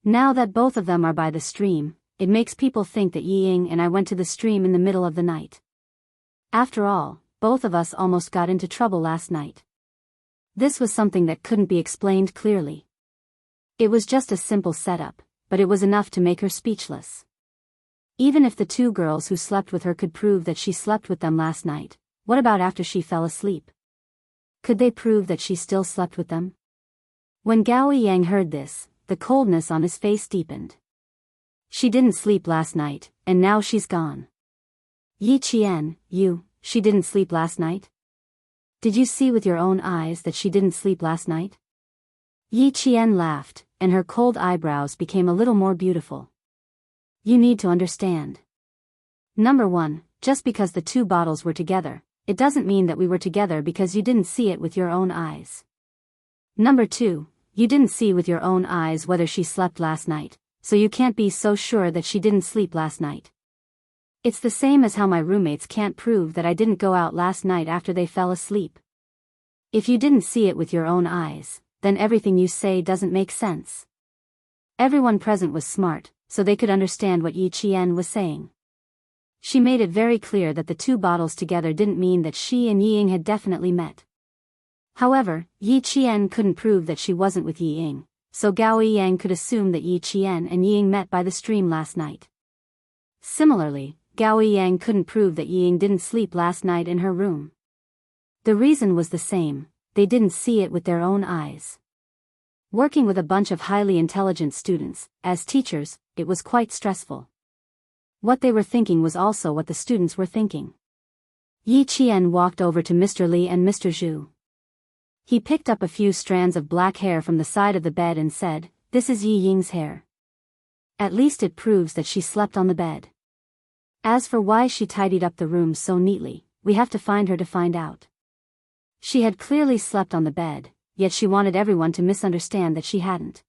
Now that both of them are by the stream, it makes people think that Yi Ying and I went to the stream in the middle of the night. After all, both of us almost got into trouble last night." This was something that couldn't be explained clearly. It was just a simple setup, but it was enough to make her speechless. Even if the 2 girls who slept with her could prove that she slept with them last night, what about after she fell asleep? Could they prove that she still slept with them? When Gao Yang heard this, the coldness on his face deepened. "She didn't sleep last night, and now she's gone." "Yi Qian, she didn't sleep last night? Did you see with your own eyes that she didn't sleep last night?" Yi Qian laughed, and her cold eyebrows became a little more beautiful. "You need to understand. Number 1, just because the 2 bottles were together, it doesn't mean that we were together because you didn't see it with your own eyes. Number 2, you didn't see with your own eyes whether she slept last night, so you can't be so sure that she didn't sleep last night. It's the same as how my roommates can't prove that I didn't go out last night after they fell asleep. If you didn't see it with your own eyes, then everything you say doesn't make sense." Everyone present was smart, so they could understand what Yi Qian was saying. She made it very clear that the 2 bottles together didn't mean that she and Yi Ying had definitely met. However, Yi Qian couldn't prove that she wasn't with Yi Ying, so Gao Yang could assume that Yi Qian and Yi Ying met by the stream last night. Similarly, Gao Yang couldn't prove that Ying didn't sleep last night in her room. The reason was the same, they didn't see it with their own eyes. Working with a bunch of highly intelligent students, as teachers, it was quite stressful. What they were thinking was also what the students were thinking. Yi Qian walked over to Mr. Li and Mr. Zhu. He picked up a few strands of black hair from the side of the bed and said, "This is Yi Ying's hair. At least it proves that she slept on the bed. As for why she tidied up the room so neatly, we have to find her to find out." She had clearly slept on the bed, yet she wanted everyone to misunderstand that she hadn't.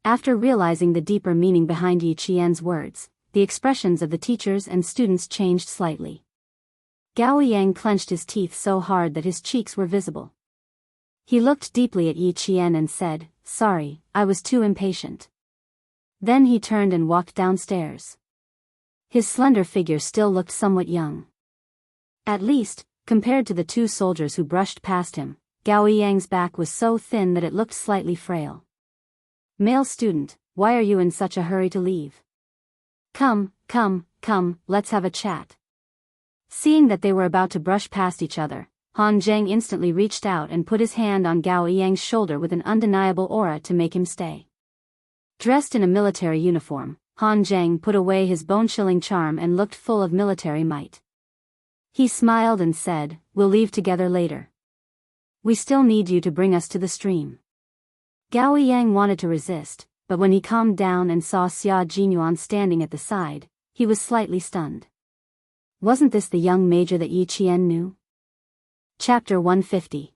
After realizing the deeper meaning behind Yi Qian's words, the expressions of the teachers and students changed slightly. Gao Yang clenched his teeth so hard that his cheeks were visible. He looked deeply at Yi Qian and said, "Sorry, I was too impatient." Then he turned and walked downstairs. His slender figure still looked somewhat young. At least, compared to the two soldiers who brushed past him, Gao Yang's back was so thin that it looked slightly frail. "Male student, why are you in such a hurry to leave? Come, let's have a chat." Seeing that they were about to brush past each other, Han Zheng instantly reached out and put his hand on Gao Yang's shoulder with an undeniable aura to make him stay. Dressed in a military uniform, Han Zheng put away his bone-chilling charm and looked full of military might. He smiled and said, "We'll leave together later. We still need you to bring us to the stream." Gao Yang wanted to resist, but when he calmed down and saw Xia Jinyuan standing at the side, he was slightly stunned. Wasn't this the young major that Yi Qian knew? Chapter 150.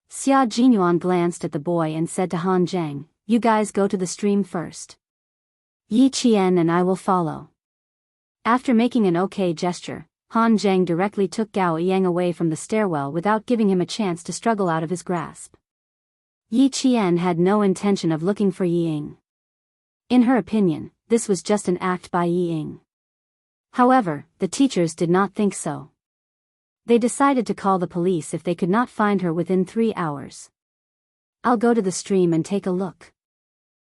Xia Jinyuan glanced at the boy and said to Han Zheng, "You guys go to the stream first. Yi Qian and I will follow." After making an okay gesture, Han Zheng directly took Gao Yang away from the stairwell without giving him a chance to struggle out of his grasp. Yi Qian had no intention of looking for Yi Ying. In her opinion, this was just an act by Yi Ying. However, the teachers did not think so. They decided to call the police if they could not find her within 3 hours. "I'll go to the stream and take a look.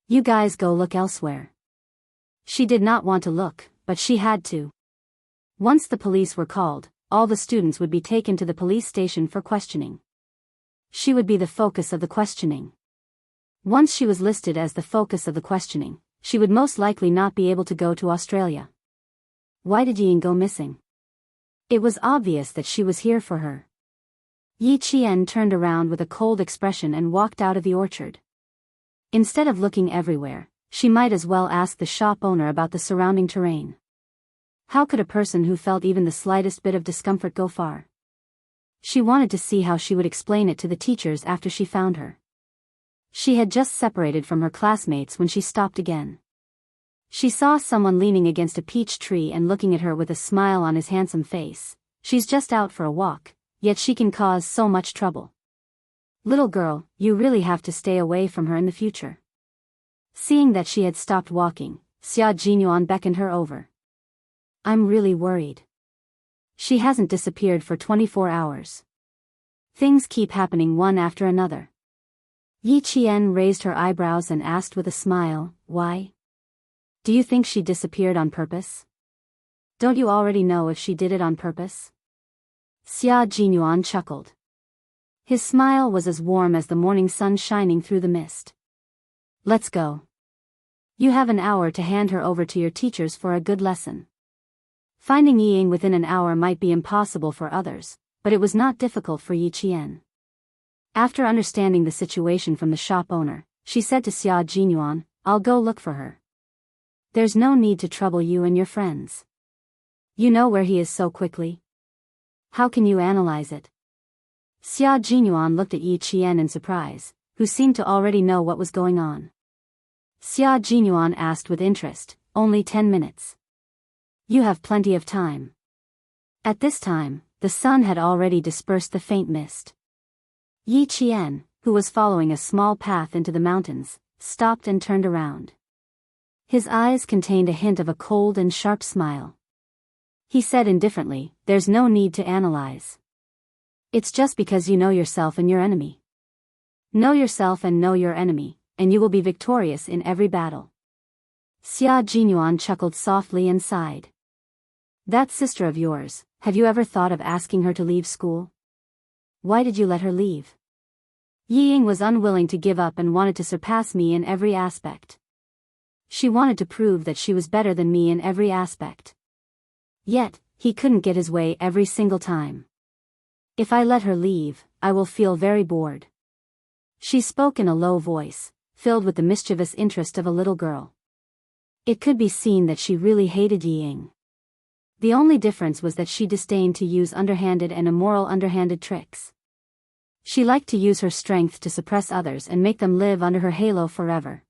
You guys go look elsewhere." She did not want to look, but she had to. Once the police were called, all the students would be taken to the police station for questioning. She would be the focus of the questioning. Once she was listed as the focus of the questioning, she would most likely not be able to go to Australia. Why did Ying go missing? It was obvious that she was here for her. Yi Qian turned around with a cold expression and walked out of the orchard. Instead of looking everywhere, she might as well ask the shop owner about the surrounding terrain. How could a person who felt even the slightest bit of discomfort go far? She wanted to see how she would explain it to the teachers after she found her. She had just separated from her classmates when she stopped again. She saw someone leaning against a peach tree and looking at her with a smile on his handsome face. She's just out for a walk, yet she can cause so much trouble. Little girl, you really have to stay away from her in the future. Seeing that she had stopped walking, Xia Jinyuan beckoned her over. I'm really worried. She hasn't disappeared for 24 hours. Things keep happening one after another. Yi Qian raised her eyebrows and asked with a smile, why? Do you think she disappeared on purpose? Don't you already know if she did it on purpose? Xia Jinyuan chuckled. His smile was as warm as the morning sun shining through the mist. Let's go. You have an hour to hand her over to your teachers for a good lesson. Finding Yi Ying within an hour might be impossible for others, but it was not difficult for Yi Qian. After understanding the situation from the shop owner, she said to Xia Jinyuan, I'll go look for her. There's no need to trouble you and your friends. You know where he is so quickly. How can you analyze it? Xia Jinyuan looked at Yi Qian in surprise, who seemed to already know what was going on. Xia Jinyuan asked with interest, only 10 minutes. You have plenty of time. At this time, the sun had already dispersed the faint mist. Yi Qian, who was following a small path into the mountains, stopped and turned around. His eyes contained a hint of a cold and sharp smile. He said indifferently, there's no need to analyze. It's just because you know yourself and your enemy. Know yourself and know your enemy, and you will be victorious in every battle. Xia Jinyuan chuckled softly and sighed. That sister of yours, have you ever thought of asking her to leave school? Why did you let her leave? Yi Ying was unwilling to give up and wanted to surpass me in every aspect. She wanted to prove that she was better than me in every aspect. Yet, he couldn't get his way every single time. If I let her leave, I will feel very bored. She spoke in a low voice, filled with the mischievous interest of a little girl. It could be seen that she really hated Yi Ying. The only difference was that she disdained to use underhanded and immoral underhanded tricks. She liked to use her strength to suppress others and make them live under her halo forever.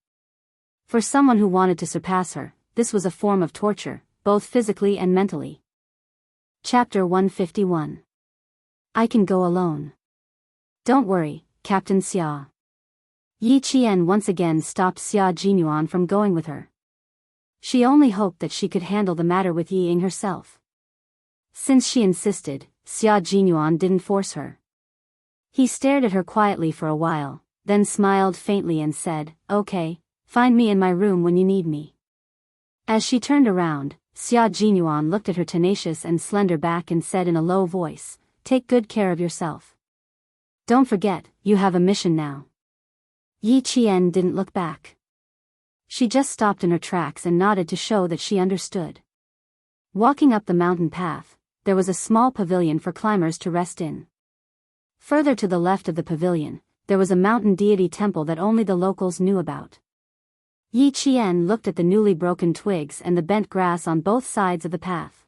For someone who wanted to surpass her, this was a form of torture, both physically and mentally. Chapter 151. I can go alone. Don't worry, Captain Xia. Yi Qian once again stopped Xia Jinyuan from going with her. She only hoped that she could handle the matter with Yi Ying herself. Since she insisted, Xia Jinyuan didn't force her. He stared at her quietly for a while, then smiled faintly and said, "Okay, find me in my room when you need me." As she turned around, Xia Jinyuan looked at her tenacious and slender back and said in a low voice, "Take good care of yourself. Don't forget, you have a mission now." Yi Qian didn't look back. She just stopped in her tracks and nodded to show that she understood. Walking up the mountain path, there was a small pavilion for climbers to rest in. Further to the left of the pavilion, there was a mountain deity temple that only the locals knew about. Yi Qian looked at the newly broken twigs and the bent grass on both sides of the path.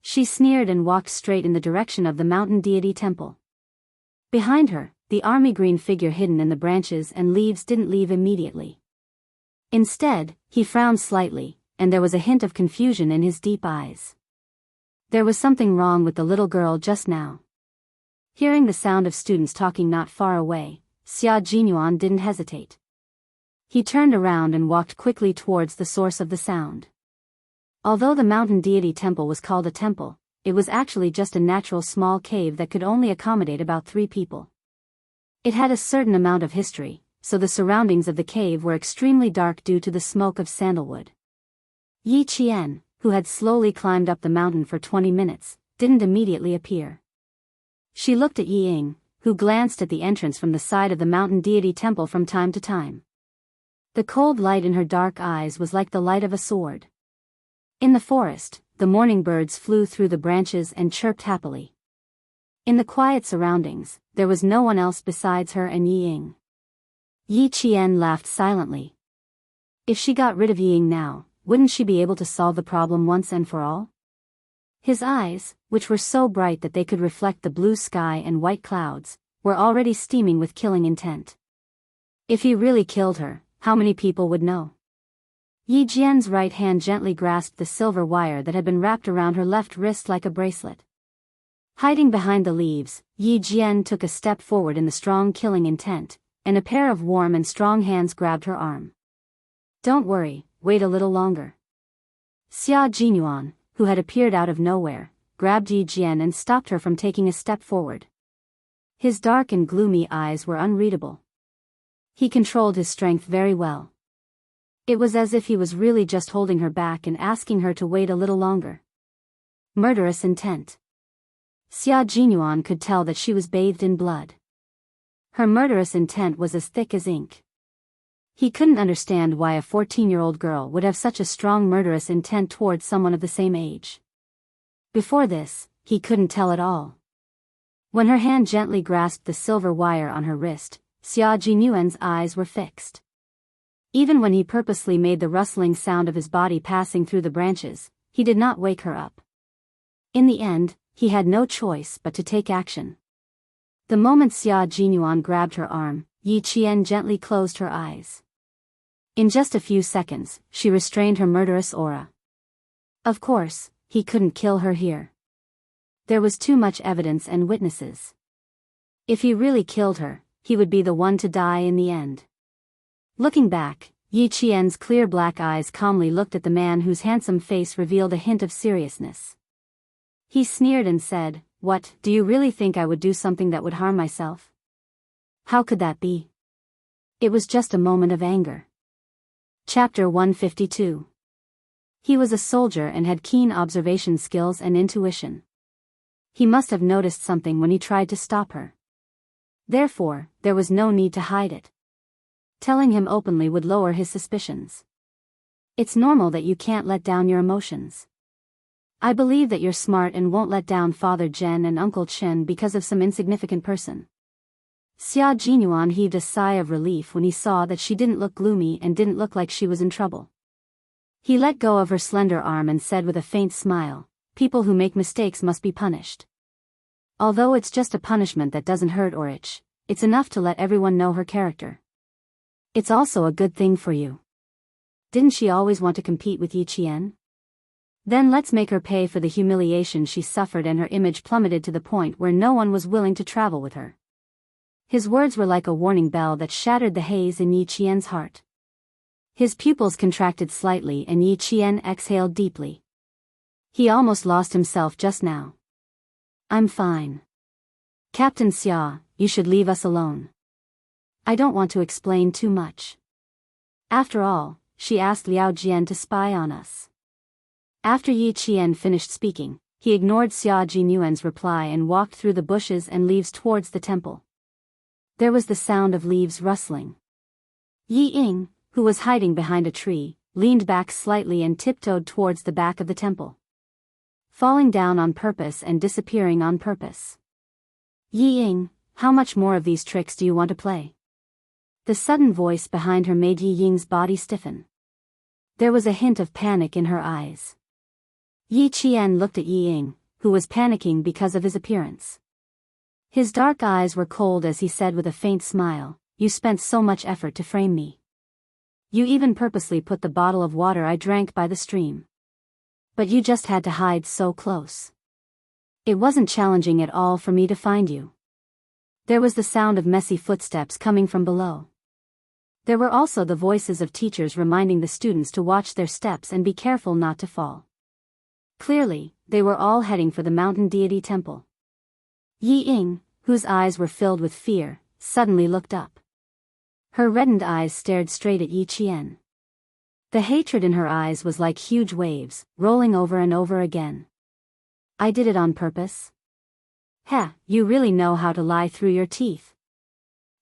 She sneered and walked straight in the direction of the mountain deity temple. Behind her, the army green figure hidden in the branches and leaves didn't leave immediately. Instead, he frowned slightly, and there was a hint of confusion in his deep eyes. There was something wrong with the little girl just now. Hearing the sound of students talking not far away, Xia Jinyuan didn't hesitate. He turned around and walked quickly towards the source of the sound. Although the mountain deity temple was called a temple, it was actually just a natural small cave that could only accommodate about 3 people. It had a certain amount of history, so the surroundings of the cave were extremely dark due to the smoke of sandalwood. Yi Qian, who had slowly climbed up the mountain for 20 minutes, didn't immediately appear. She looked at Yi Ying, who glanced at the entrance from the side of the mountain deity temple from time to time. The cold light in her dark eyes was like the light of a sword. In the forest, the morning birds flew through the branches and chirped happily. In the quiet surroundings, there was no one else besides her and Yi Ying. Yi Qian laughed silently. If she got rid of Yi Ying now, wouldn't she be able to solve the problem once and for all? His eyes, which were so bright that they could reflect the blue sky and white clouds, were already steaming with killing intent. If he really killed her, how many people would know? Yi Jian's right hand gently grasped the silver wire that had been wrapped around her left wrist like a bracelet. Hiding behind the leaves, Yi Jian took a step forward in the strong killing intent, and a pair of warm and strong hands grabbed her arm. "Don't worry, wait a little longer." Xia Jinyuan, who had appeared out of nowhere, grabbed Yi Jian and stopped her from taking a step forward. His dark and gloomy eyes were unreadable. He controlled his strength very well. It was as if he was really just holding her back and asking her to wait a little longer. Murderous intent. Xia Jinyuan could tell that she was bathed in blood. Her murderous intent was as thick as ink. He couldn't understand why a 14-year-old girl would have such a strong murderous intent towards someone of the same age. Before this, he couldn't tell at all. When her hand gently grasped the silver wire on her wrist, Xia Jinyuan's eyes were fixed. Even when he purposely made the rustling sound of his body passing through the branches, he did not wake her up. In the end, he had no choice but to take action. The moment Xia Jinyuan grabbed her arm, Yi Qian gently closed her eyes. In just a few seconds, she restrained her murderous aura. Of course, he couldn't kill her here. There was too much evidence and witnesses. If he really killed her, he would be the one to die in the end. Looking back, Yi Qian's clear black eyes calmly looked at the man whose handsome face revealed a hint of seriousness. He sneered and said, "What, do you really think I would do something that would harm myself? How could that be? It was just a moment of anger." Chapter 152. He was a soldier and had keen observation skills and intuition. He must have noticed something when he tried to stop her. Therefore, there was no need to hide it. Telling him openly would lower his suspicions. It's normal that you can't let down your emotions. I believe that you're smart and won't let down Father Jen and Uncle Chen because of some insignificant person. Xia Jinyuan heaved a sigh of relief when he saw that she didn't look gloomy and didn't look like she was in trouble. He let go of her slender arm and said with a faint smile, "People who make mistakes must be punished. Although it's just a punishment that doesn't hurt or itch, it's enough to let everyone know her character. It's also a good thing for you. Didn't she always want to compete with Yi Qian? Then let's make her pay for the humiliation she suffered, and her image plummeted to the point where no one was willing to travel with her." His words were like a warning bell that shattered the haze in Yi Qian's heart. His pupils contracted slightly and Yi Qian exhaled deeply. He almost lost himself just now. "I'm fine. Captain Xia, you should leave us alone. I don't want to explain too much. After all, she asked Liao Jian to spy on us." After Yi Qian finished speaking, he ignored Xia Jinyuan's reply and walked through the bushes and leaves towards the temple. There was the sound of leaves rustling. Yi Ying, who was hiding behind a tree, leaned back slightly and tiptoed towards the back of the temple. Falling down on purpose and disappearing on purpose. "Yi Ying, how much more of these tricks do you want to play?" The sudden voice behind her made Yi Ying's body stiffen. There was a hint of panic in her eyes. Yi Qian looked at Yi Ying, who was panicking because of his appearance. His dark eyes were cold as he said with a faint smile, "You spent so much effort to frame me. You even purposely put the bottle of water I drank by the stream. But you just had to hide so close. It wasn't challenging at all for me to find you." There was the sound of messy footsteps coming from below. There were also the voices of teachers reminding the students to watch their steps and be careful not to fall. Clearly, they were all heading for the mountain deity temple. Yi Ying, whose eyes were filled with fear, suddenly looked up. Her reddened eyes stared straight at Yi Qian. The hatred in her eyes was like huge waves, rolling over and over again. "I did it on purpose? Heh, you really know how to lie through your teeth."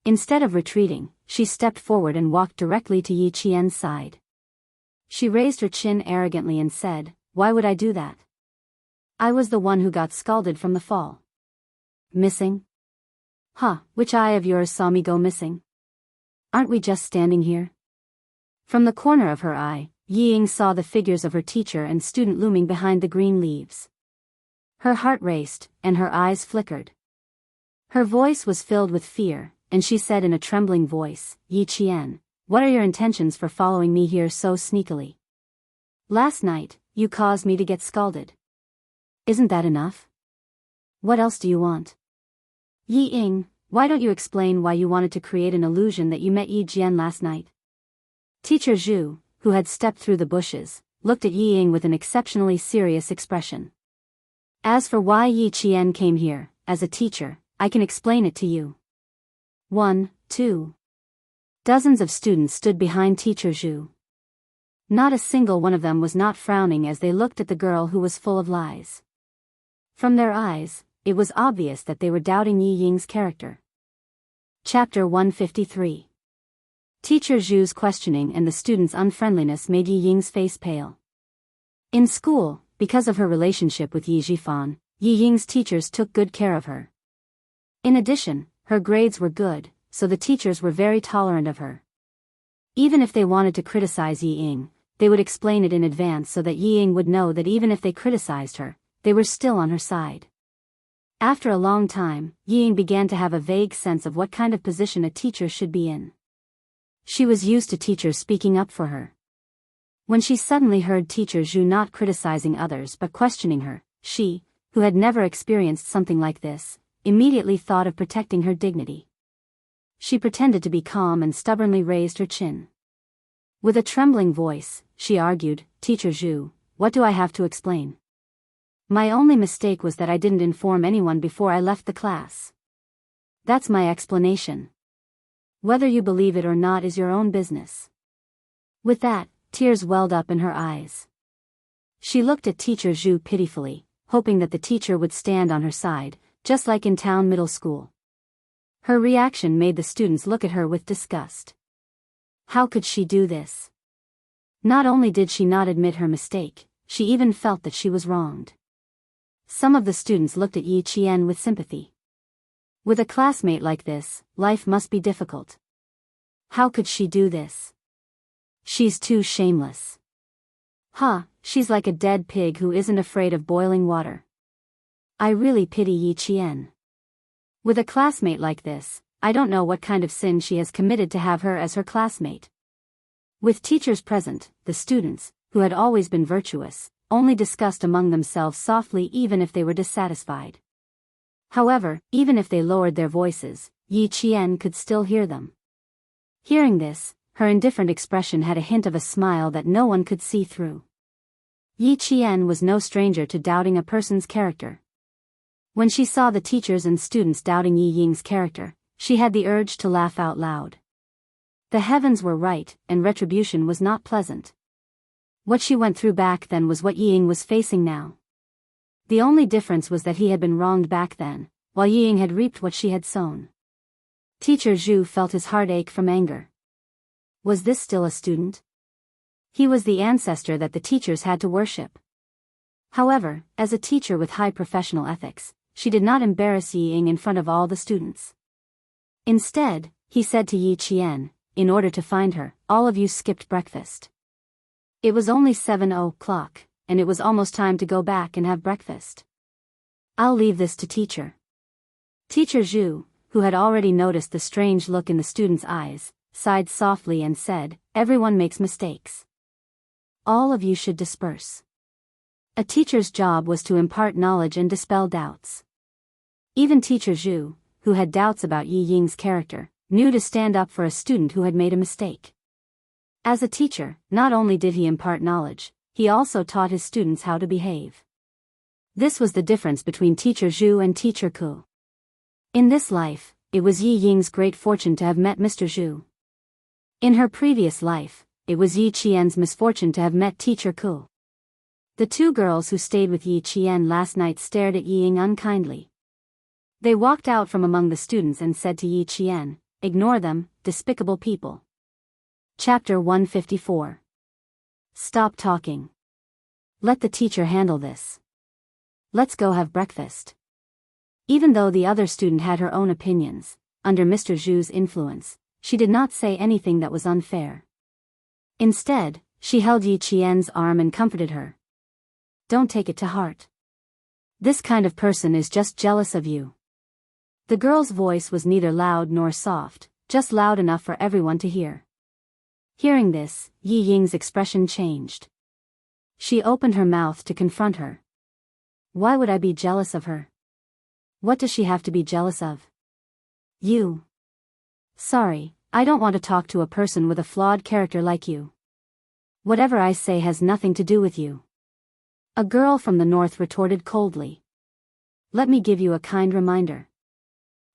Instead of retreating, she stepped forward and walked directly to Yi Qian's side. She raised her chin arrogantly and said, "Why would I do that? I was the one who got scalded from the fall." "Missing? Huh, which eye of yours saw me go missing? Aren't we just standing here?" From the corner of her eye, Yi Ying saw the figures of her teacher and student looming behind the green leaves. Her heart raced, and her eyes flickered. Her voice was filled with fear, and she said in a trembling voice, "Yi Qian, what are your intentions for following me here so sneakily? Last night, you caused me to get scalded. Isn't that enough? What else do you want? Yi Ying, why don't you explain why you wanted to create an illusion that you met Yi Jian last night?" Teacher Zhu, who had stepped through the bushes, looked at Yi Ying with an exceptionally serious expression. "As for why Yi Qian came here, as a teacher, I can explain it to you." 1, 2. Dozens of students stood behind Teacher Zhu. Not a single one of them was not frowning as they looked at the girl who was full of lies. From their eyes, it was obvious that they were doubting Yi Ying's character. Chapter 153. Teacher Zhu's questioning and the students' unfriendliness made Yi Ying's face pale. In school, because of her relationship with Yi Zhifan, Yi Ying's teachers took good care of her. In addition, her grades were good, so the teachers were very tolerant of her. Even if they wanted to criticize Yi Ying, they would explain it in advance so that Yi Ying would know that even if they criticized her, they were still on her side. After a long time, Yi Ying began to have a vague sense of what kind of position a teacher should be in. She was used to teachers speaking up for her. When she suddenly heard Teacher Zhu not criticizing others but questioning her, she, who had never experienced something like this, immediately thought of protecting her dignity. She pretended to be calm and stubbornly raised her chin. With a trembling voice, she argued, "Teacher Zhu, what do I have to explain? My only mistake was that I didn't inform anyone before I left the class. That's my explanation. Whether you believe it or not is your own business." With that, tears welled up in her eyes. She looked at Teacher Zhu pitifully, hoping that the teacher would stand on her side, just like in town middle school. Her reaction made the students look at her with disgust. How could she do this? Not only did she not admit her mistake, she even felt that she was wronged. Some of the students looked at Yi Qian with sympathy. With a classmate like this, life must be difficult. How could she do this? She's too shameless. Huh, she's like a dead pig who isn't afraid of boiling water. I really pity Yi Qian. With a classmate like this, I don't know what kind of sin she has committed to have her as her classmate. With teachers present, the students, who had always been virtuous, only discussed among themselves softly even if they were dissatisfied. However, even if they lowered their voices, Yi Qian could still hear them. Hearing this, her indifferent expression had a hint of a smile that no one could see through. Yi Qian was no stranger to doubting a person's character. When she saw the teachers and students doubting Yi Ying's character, she had the urge to laugh out loud. The heavens were right, and retribution was not pleasant. What she went through back then was what Yi Ying was facing now. The only difference was that he had been wronged back then, while Yi Ying had reaped what she had sown. Teacher Zhu felt his heart ache from anger. Was this still a student? He was the ancestor that the teachers had to worship. However, as a teacher with high professional ethics, she did not embarrass Yi Ying in front of all the students. Instead, he said to Yi Qian, in order to find her, all of you skipped breakfast. It was only 7 o'clock, and it was almost time to go back and have breakfast. I'll leave this to teacher. Teacher Zhu, who had already noticed the strange look in the students' eyes, sighed softly and said, everyone makes mistakes. All of you should disperse. A teacher's job was to impart knowledge and dispel doubts. Even Teacher Zhu, who had doubts about Yi Ying's character, knew to stand up for a student who had made a mistake. As a teacher, not only did he impart knowledge, he also taught his students how to behave. This was the difference between Teacher Zhu and Teacher Ku. In this life, it was Yi Ying's great fortune to have met Mr. Zhu. In her previous life, it was Yi Qian's misfortune to have met Teacher Ku. The two girls who stayed with Yi Qian last night stared at Yi Ying unkindly. They walked out from among the students and said to Yi Qian, ignore them, despicable people. Chapter 154. Stop talking. Let the teacher handle this. Let's go have breakfast. Even though the other student had her own opinions, under Mr. Zhu's influence, she did not say anything that was unfair. Instead, she held Yi Qian's arm and comforted her. Don't take it to heart. This kind of person is just jealous of you. The girl's voice was neither loud nor soft, just loud enough for everyone to hear. Hearing this, Yi Ying's expression changed. She opened her mouth to confront her. Why would I be jealous of her? What does she have to be jealous of? You. Sorry, I don't want to talk to a person with a flawed character like you. Whatever I say has nothing to do with you. A girl from the north retorted coldly. Let me give you a kind reminder.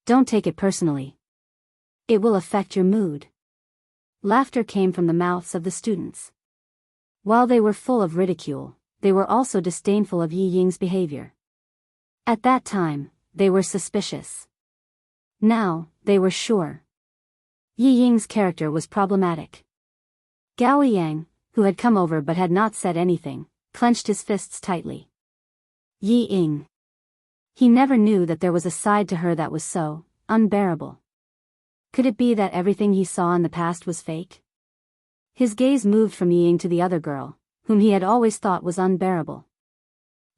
Don't take it personally. It will affect your mood. Laughter came from the mouths of the students. While they were full of ridicule, they were also disdainful of Yi Ying's behavior. At that time, they were suspicious. Now, they were sure. Yi Ying's character was problematic. Gao Yang, who had come over but had not said anything, clenched his fists tightly. Yi Ying. He never knew that there was a side to her that was so unbearable. Could it be that everything he saw in the past was fake? His gaze moved from Yi Ying to the other girl, whom he had always thought was unbearable.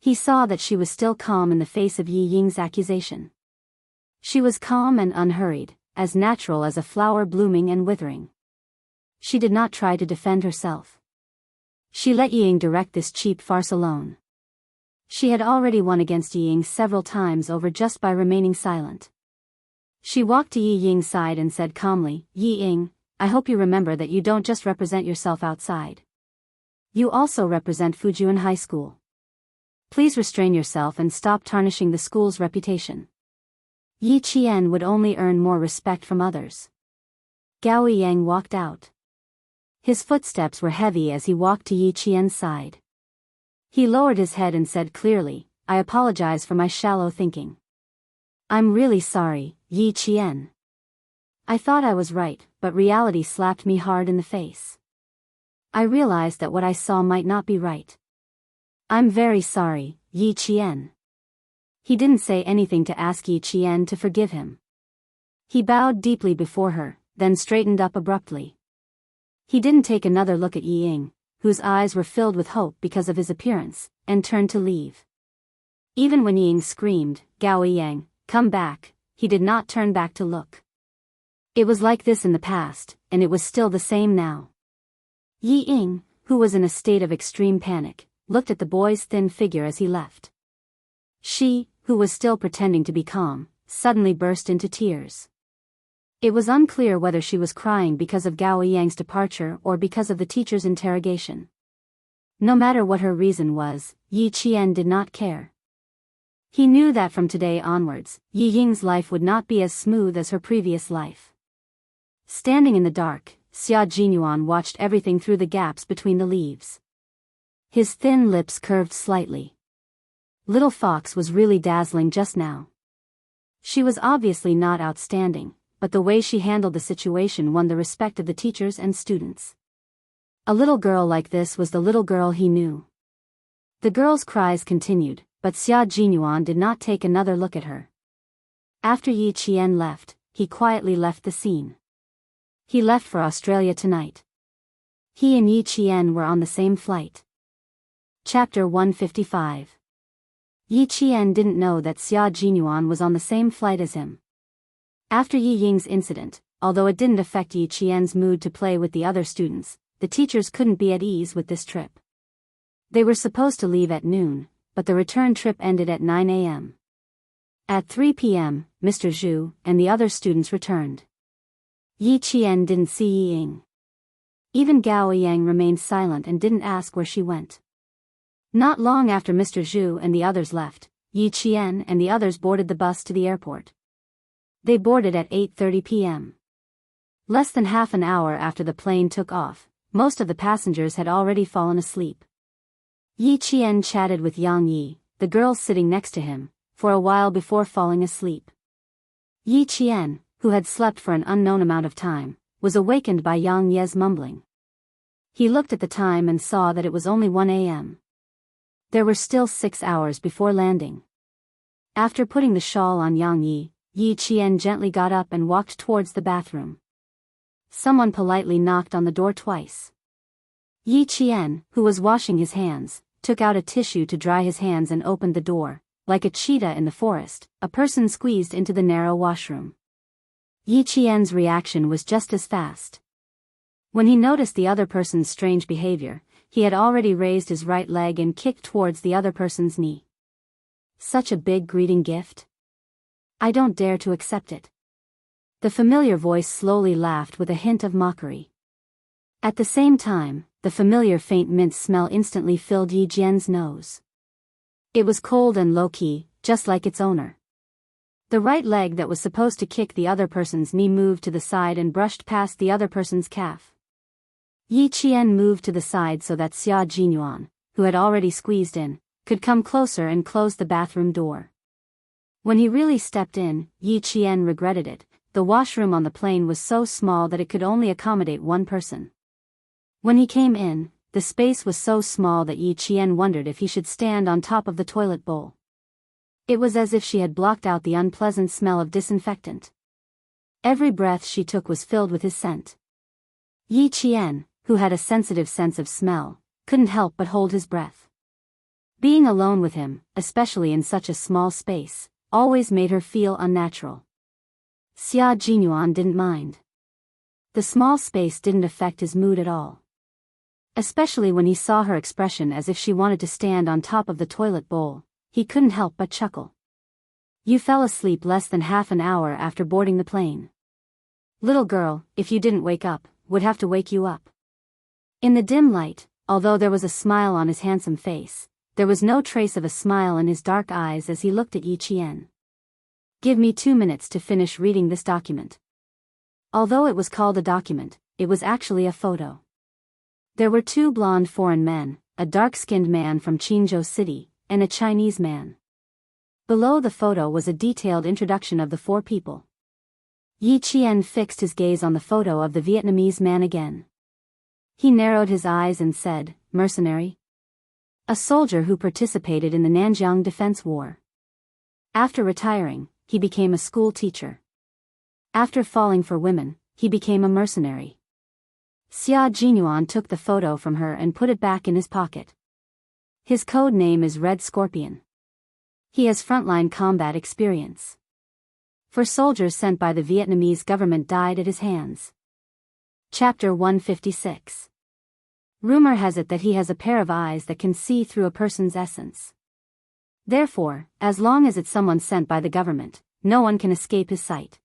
He saw that she was still calm in the face of Yi Ying's accusation. She was calm and unhurried, as natural as a flower blooming and withering. She did not try to defend herself. She let Yi Ying direct this cheap farce alone. She had already won against Yi Ying several times over just by remaining silent. She walked to Yi Ying's side and said calmly, Yi Ying, I hope you remember that you don't just represent yourself outside. You also represent Fujian High School. Please restrain yourself and stop tarnishing the school's reputation. Yi Qian would only earn more respect from others. Gao Yang walked out. His footsteps were heavy as he walked to Yi Qian's side. He lowered his head and said clearly, "I apologize for my shallow thinking. I'm really sorry, Yi Qian. I thought I was right, but reality slapped me hard in the face. I realized that what I saw might not be right. I'm very sorry, Yi Qian." He didn't say anything to ask Yi Qian to forgive him. He bowed deeply before her, then straightened up abruptly. He didn't take another look at Yi Ying, whose eyes were filled with hope because of his appearance, and turned to leave. Even when Yi Ying screamed, "Gao Yang, come back," he did not turn back to look. It was like this in the past, and it was still the same now. Yi Ying, who was in a state of extreme panic, looked at the boy's thin figure as he left. She, who was still pretending to be calm, suddenly burst into tears. It was unclear whether she was crying because of Gao Yang's departure or because of the teacher's interrogation. No matter what her reason was, Yi Qian did not care. He knew that from today onwards, Yi Ying's life would not be as smooth as her previous life. Standing in the dark, Xia Jinyuan watched everything through the gaps between the leaves. His thin lips curved slightly. Little Fox was really dazzling just now. She was obviously not outstanding, but the way she handled the situation won the respect of the teachers and students. A little girl like this was the little girl he knew. The girl's cries continued, but Xia Jinyuan did not take another look at her. After Yi Qian left, he quietly left the scene. He left for Australia tonight. He and Yi Qian were on the same flight. Chapter 155. Yi Qian didn't know that Xia Jinyuan was on the same flight as him. After Yi Ying's incident, although it didn't affect Yi Qian's mood to play with the other students, the teachers couldn't be at ease with this trip. They were supposed to leave at noon, but the return trip ended at 9 a.m. At 3 p.m., Mr. Zhu and the other students returned. Yi Qian didn't see Yi Ying. Even Gao Yang remained silent and didn't ask where she went. Not long after Mr. Zhu and the others left, Yi Qian and the others boarded the bus to the airport. They boarded at 8:30 p.m. Less than half an hour after the plane took off, most of the passengers had already fallen asleep. Yi Qian chatted with Yang Yi, the girl sitting next to him, for a while before falling asleep. Yi Qian, who had slept for an unknown amount of time, was awakened by Yang Ye's mumbling. He looked at the time and saw that it was only 1 a.m. There were still 6 hours before landing. After putting the shawl on Yang Yi, Yi Qian gently got up and walked towards the bathroom. Someone politely knocked on the door twice. Yi Qian, who was washing his hands, took out a tissue to dry his hands and opened the door. Like a cheetah in the forest, a person squeezed into the narrow washroom. Yi Qian's reaction was just as fast. When he noticed the other person's strange behavior, he had already raised his right leg and kicked towards the other person's knee. Such a big greeting gift? I don't dare to accept it. The familiar voice slowly laughed with a hint of mockery. At the same time, the familiar faint mint smell instantly filled Yi Qian's nose. It was cold and low-key, just like its owner. The right leg that was supposed to kick the other person's knee moved to the side and brushed past the other person's calf. Yi Qian moved to the side so that Xia Jinyuan, who had already squeezed in, could come closer and close the bathroom door. When he really stepped in, Yi Qian regretted it. The washroom on the plane was so small that it could only accommodate one person. When he came in, the space was so small that Yi Qian wondered if he should stand on top of the toilet bowl. It was as if she had blocked out the unpleasant smell of disinfectant. Every breath she took was filled with his scent. Yi Qian, who had a sensitive sense of smell, couldn't help but hold his breath. Being alone with him, especially in such a small space, always made her feel unnatural. Xia Jinyuan didn't mind. The small space didn't affect his mood at all. Especially when he saw her expression as if she wanted to stand on top of the toilet bowl, he couldn't help but chuckle. You fell asleep less than half an hour after boarding the plane. Little girl, if you didn't wake up, would have to wake you up. In the dim light, although there was a smile on his handsome face, there was no trace of a smile in his dark eyes as he looked at Yi Qian. Give me 2 minutes to finish reading this document. Although it was called a document, it was actually a photo. There were 2 blonde foreign men, a dark-skinned man from Qinzhou City, and a Chinese man. Below the photo was a detailed introduction of the four people. Yi Qian fixed his gaze on the photo of the Vietnamese man again. He narrowed his eyes and said, "Mercenary? A soldier who participated in the Nanjiang Defense War. After retiring, he became a school teacher. After falling for women, he became a mercenary." Xia Jinyuan took the photo from her and put it back in his pocket. His code name is Red Scorpion. He has frontline combat experience. 4 soldiers sent by the Vietnamese government died at his hands. Chapter 156. Rumor has it that he has a pair of eyes that can see through a person's essence. Therefore, as long as it's someone sent by the government, no one can escape his sight.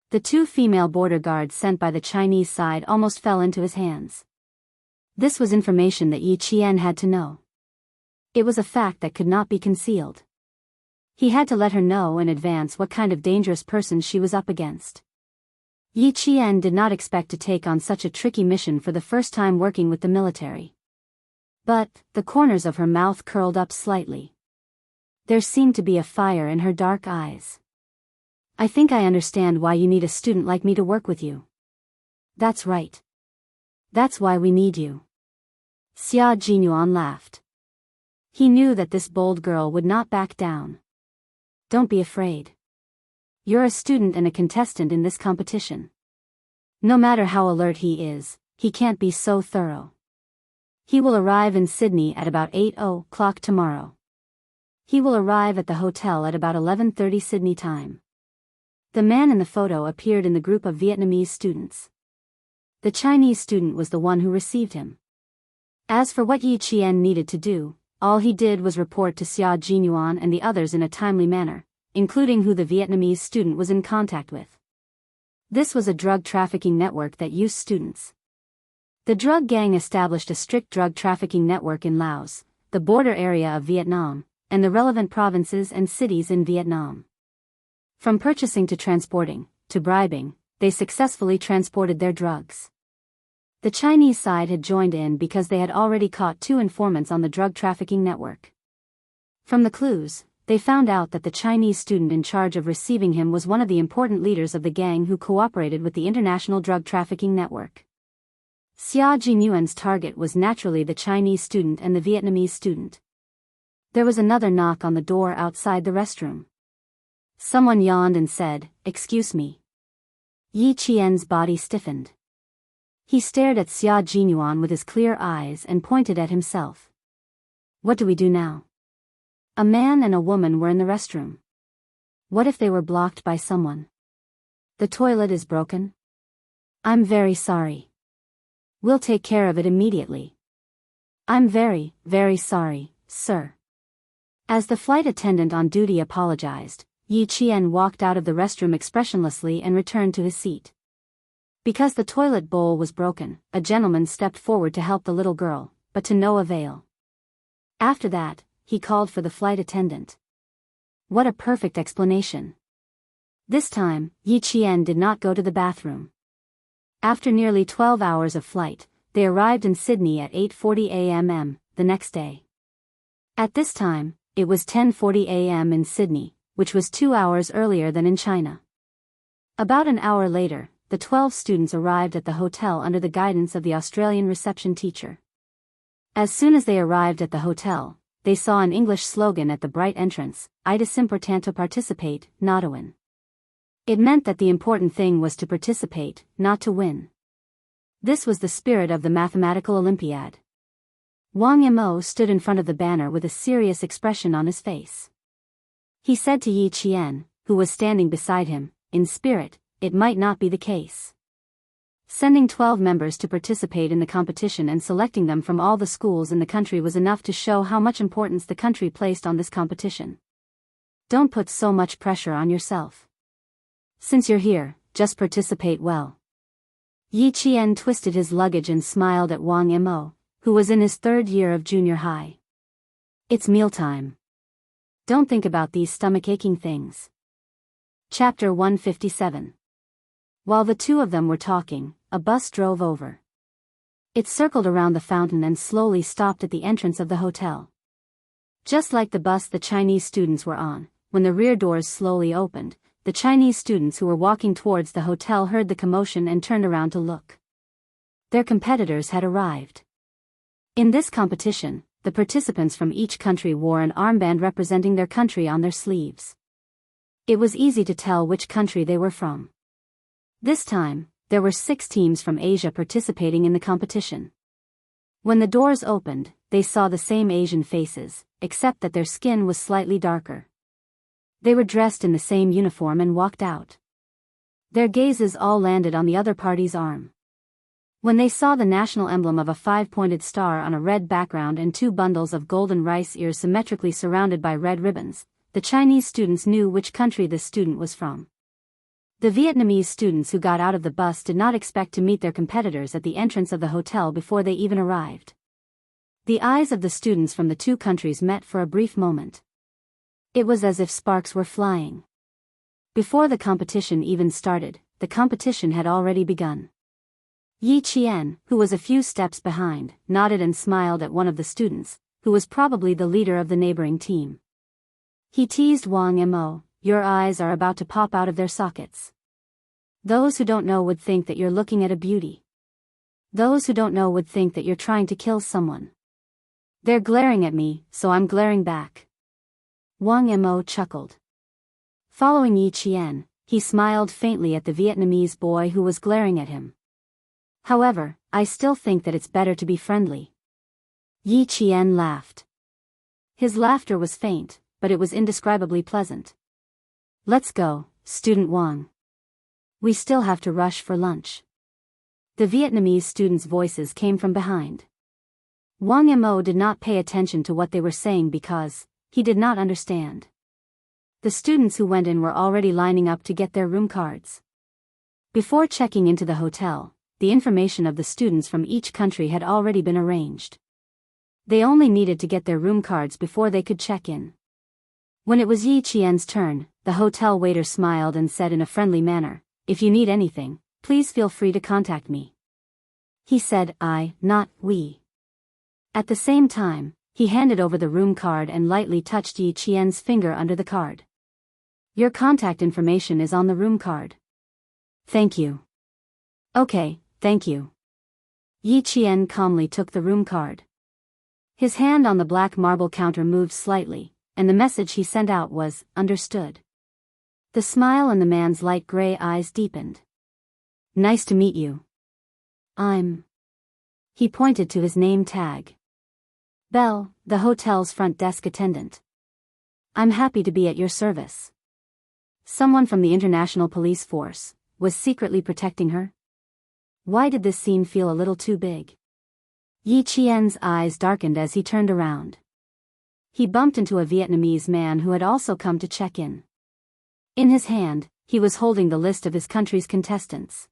The 2 female border guards sent by the Chinese side almost fell into his hands. This was information that Yi Qian had to know. It was a fact that could not be concealed. He had to let her know in advance what kind of dangerous person she was up against. Yi Qian did not expect to take on such a tricky mission for the first time working with the military. But, the corners of her mouth curled up slightly. There seemed to be a fire in her dark eyes. "I think I understand why you need a student like me to work with you." "That's right. That's why we need you." Xia Jinyuan laughed. He knew that this bold girl would not back down. "Don't be afraid. You're a student and a contestant in this competition. No matter how alert he is, he can't be so thorough. He will arrive in Sydney at about 8:00 tomorrow. He will arrive at the hotel at about 11:30 Sydney time." The man in the photo appeared in the group of Vietnamese students. The Chinese student was the one who received him. As for what Yi Qian needed to do, all he did was report to Xia Jinyuan and the others in a timely manner, including who the Vietnamese student was in contact with. This was a drug trafficking network that used students. The drug gang established a strict drug trafficking network in Laos, the border area of Vietnam, and the relevant provinces and cities in Vietnam. From purchasing to transporting, to bribing, they successfully transported their drugs. The Chinese side had joined in because they had already caught 2 informants on the drug trafficking network. From the clues, they found out that the Chinese student in charge of receiving him was one of the important leaders of the gang who cooperated with the international drug trafficking network. Xia Jinyuan's target was naturally the Chinese student and the Vietnamese student. There was another knock on the door outside the restroom. Someone yawned and said, "Excuse me." Yi Qian's body stiffened. He stared at Xia Jinyuan with his clear eyes and pointed at himself. "What do we do now?" A man and a woman were in the restroom. What if they were blocked by someone? "The toilet is broken?" "I'm very sorry. We'll take care of it immediately." "I'm very, very sorry, sir." As the flight attendant on duty apologized, Yi Qian walked out of the restroom expressionlessly and returned to his seat. Because the toilet bowl was broken, a gentleman stepped forward to help the little girl, but to no avail. After that, he called for the flight attendant. What a perfect explanation. This time, Yi Qian did not go to the bathroom. After nearly 12 hours of flight, they arrived in Sydney at 8:40 a.m. the next day. At this time, it was 10:40 a.m. in Sydney, which was 2 hours earlier than in China. About an hour later, the 12 students arrived at the hotel under the guidance of the Australian reception teacher. As soon as they arrived at the hotel, they saw an English slogan at the bright entrance, "It is important to participate, not to win." It meant that the important thing was to participate, not to win. This was the spirit of the mathematical Olympiad. Wang Mo stood in front of the banner with a serious expression on his face. He said to Yi Qian, who was standing beside him, in spirit, it might not be the case. Sending 12 members to participate in the competition and selecting them from all the schools in the country was enough to show how much importance the country placed on this competition. Don't put so much pressure on yourself. Since you're here, just participate well. Yi Qian twisted his luggage and smiled at Wang Mo, who was in his 3rd year of junior high. It's mealtime. Don't think about these stomach-aching things. Chapter 157. While the two of them were talking, a bus drove over. It circled around the fountain and slowly stopped at the entrance of the hotel. Just like the bus the Chinese students were on, when the rear doors slowly opened, the Chinese students who were walking towards the hotel heard the commotion and turned around to look. Their competitors had arrived. In this competition, the participants from each country wore an armband representing their country on their sleeves. It was easy to tell which country they were from. This time, there were 6 teams from Asia participating in the competition. When the doors opened, they saw the same Asian faces, except that their skin was slightly darker. They were dressed in the same uniform and walked out. Their gazes all landed on the other party's arm. When they saw the national emblem of a 5-pointed star on a red background and 2 bundles of golden rice ears symmetrically surrounded by red ribbons, the Chinese students knew which country this student was from. The Vietnamese students who got out of the bus did not expect to meet their competitors at the entrance of the hotel before they even arrived. The eyes of the students from the 2 countries met for a brief moment. It was as if sparks were flying. Before the competition even started, the competition had already begun. Yi Qian, who was a few steps behind, nodded and smiled at one of the students, who was probably the leader of the neighboring team. He teased Wang Mo, "Your eyes are about to pop out of their sockets. Those who don't know would think that you're looking at a beauty. Those who don't know would think that you're trying to kill someone. They're glaring at me, so I'm glaring back." Wang Mo chuckled. Following Yi Qian, he smiled faintly at the Vietnamese boy who was glaring at him. "However, I still think that it's better to be friendly." Yi Qian laughed. His laughter was faint, but it was indescribably pleasant. "Let's go, Student Wang. We still have to rush for lunch." The Vietnamese students' voices came from behind. Wang Mo did not pay attention to what they were saying because he did not understand. The students who went in were already lining up to get their room cards. Before checking into the hotel, the information of the students from each country had already been arranged. They only needed to get their room cards before they could check in. When it was Yi Qian's turn, the hotel waiter smiled and said in a friendly manner, "If you need anything, please feel free to contact me." He said "I," not "we." At the same time, he handed over the room card and lightly touched Yi Qian's finger under the card. "Your contact information is on the room card." "Thank you." "Okay, thank you." Yi Qian calmly took the room card. His hand on the black marble counter moved slightly, and the message he sent out was, "Understood." The smile in the man's light gray eyes deepened. "Nice to meet you. I'm..." He pointed to his name tag. "Bell, the hotel's front desk attendant. I'm happy to be at your service." Someone from the international police force was secretly protecting her? Why did this scene feel a little too big? Yi Qian's eyes darkened as he turned around. He bumped into a Vietnamese man who had also come to check in. In his hand, he was holding the list of his country's contestants.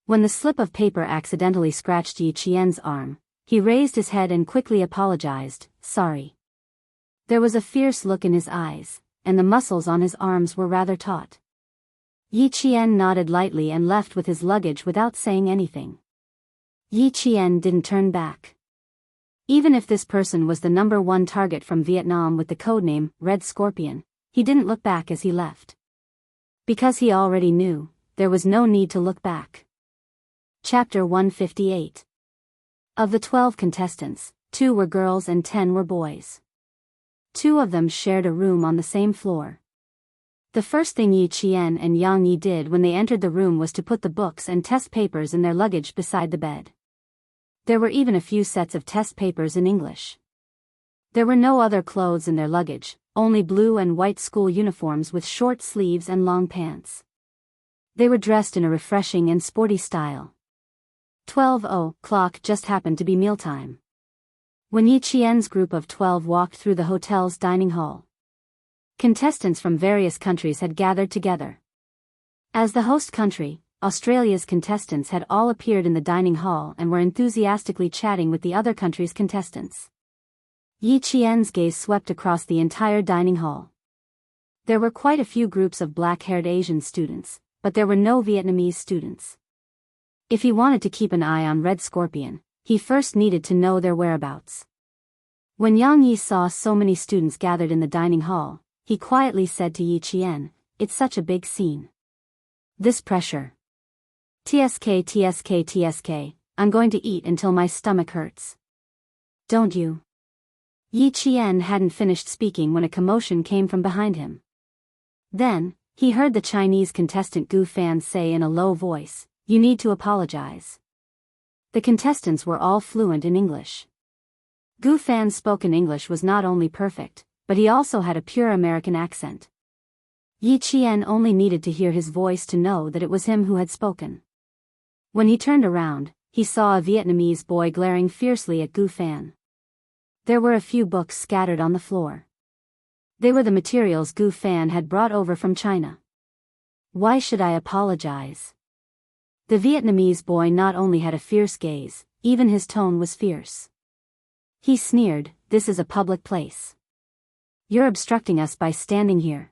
When the slip of paper accidentally scratched Yi Qian's arm, he raised his head and quickly apologized, "Sorry." There was a fierce look in his eyes, and the muscles on his arms were rather taut. Yi Qian nodded lightly and left with his luggage without saying anything. Yi Qian didn't turn back. Even if this person was the number 1 target from Vietnam with the codename Red Scorpion, he didn't look back as he left. Because he already knew, there was no need to look back. Chapter 158. Of the 12 contestants, 2 were girls and 10 were boys. 2 of them shared a room on the same floor. The first thing Yi Qian and Yang Yi did when they entered the room was to put the books and test papers in their luggage beside the bed. There were even a few sets of test papers in English. There were no other clothes in their luggage, only blue and white school uniforms with short sleeves and long pants. They were dressed in a refreshing and sporty style. 12:00 just happened to be mealtime. When Yi Qian's group of 12 walked through the hotel's dining hall, contestants from various countries had gathered together. As the host country, Australia's contestants had all appeared in the dining hall and were enthusiastically chatting with the other country's contestants. Yi Qian's gaze swept across the entire dining hall. There were quite a few groups of black-haired Asian students, but there were no Vietnamese students. If he wanted to keep an eye on Red Scorpion, he first needed to know their whereabouts. When Yang Yi saw so many students gathered in the dining hall, he quietly said to Yi Qian, "It's such a big scene. This pressure. TSK TSK TSK, I'm going to eat until my stomach hurts." "Don't you?" Yi Qian hadn't finished speaking when a commotion came from behind him. Then, he heard the Chinese contestant Gu Fan say in a low voice, "You need to apologize." The contestants were all fluent in English. Gu Fan's spoken English was not only perfect, but he also had a pure American accent. Yi Qian only needed to hear his voice to know that it was him who had spoken. When he turned around, he saw a Vietnamese boy glaring fiercely at Gu Fan. There were a few books scattered on the floor. They were the materials Gu Fan had brought over from China. "Why should I apologize?" The Vietnamese boy not only had a fierce gaze, even his tone was fierce. He sneered, "This is a public place. You're obstructing us by standing here."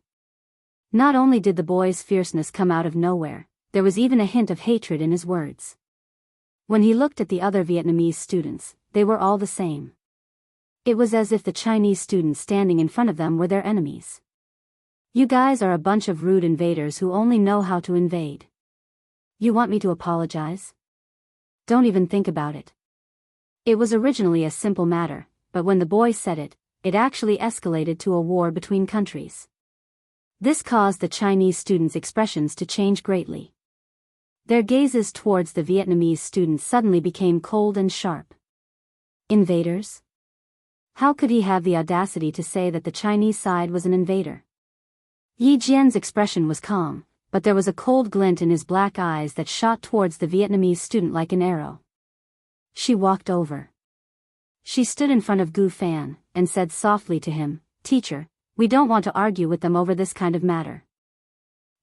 Not only did the boy's fierceness come out of nowhere, there was even a hint of hatred in his words. When he looked at the other Vietnamese students, they were all the same. It was as if the Chinese students standing in front of them were their enemies. "You guys are a bunch of rude invaders who only know how to invade. You want me to apologize? Don't even think about it." It was originally a simple matter, but when the boy said it, it actually escalated to a war between countries. This caused the Chinese students' expressions to change greatly. Their gazes towards the Vietnamese students suddenly became cold and sharp. Invaders? How could he have the audacity to say that the Chinese side was an invader? Yi Jian's expression was calm, but there was a cold glint in his black eyes that shot towards the Vietnamese student like an arrow. She walked over. She stood in front of Gu Fan, and said softly to him, "Teacher, we don't want to argue with them over this kind of matter.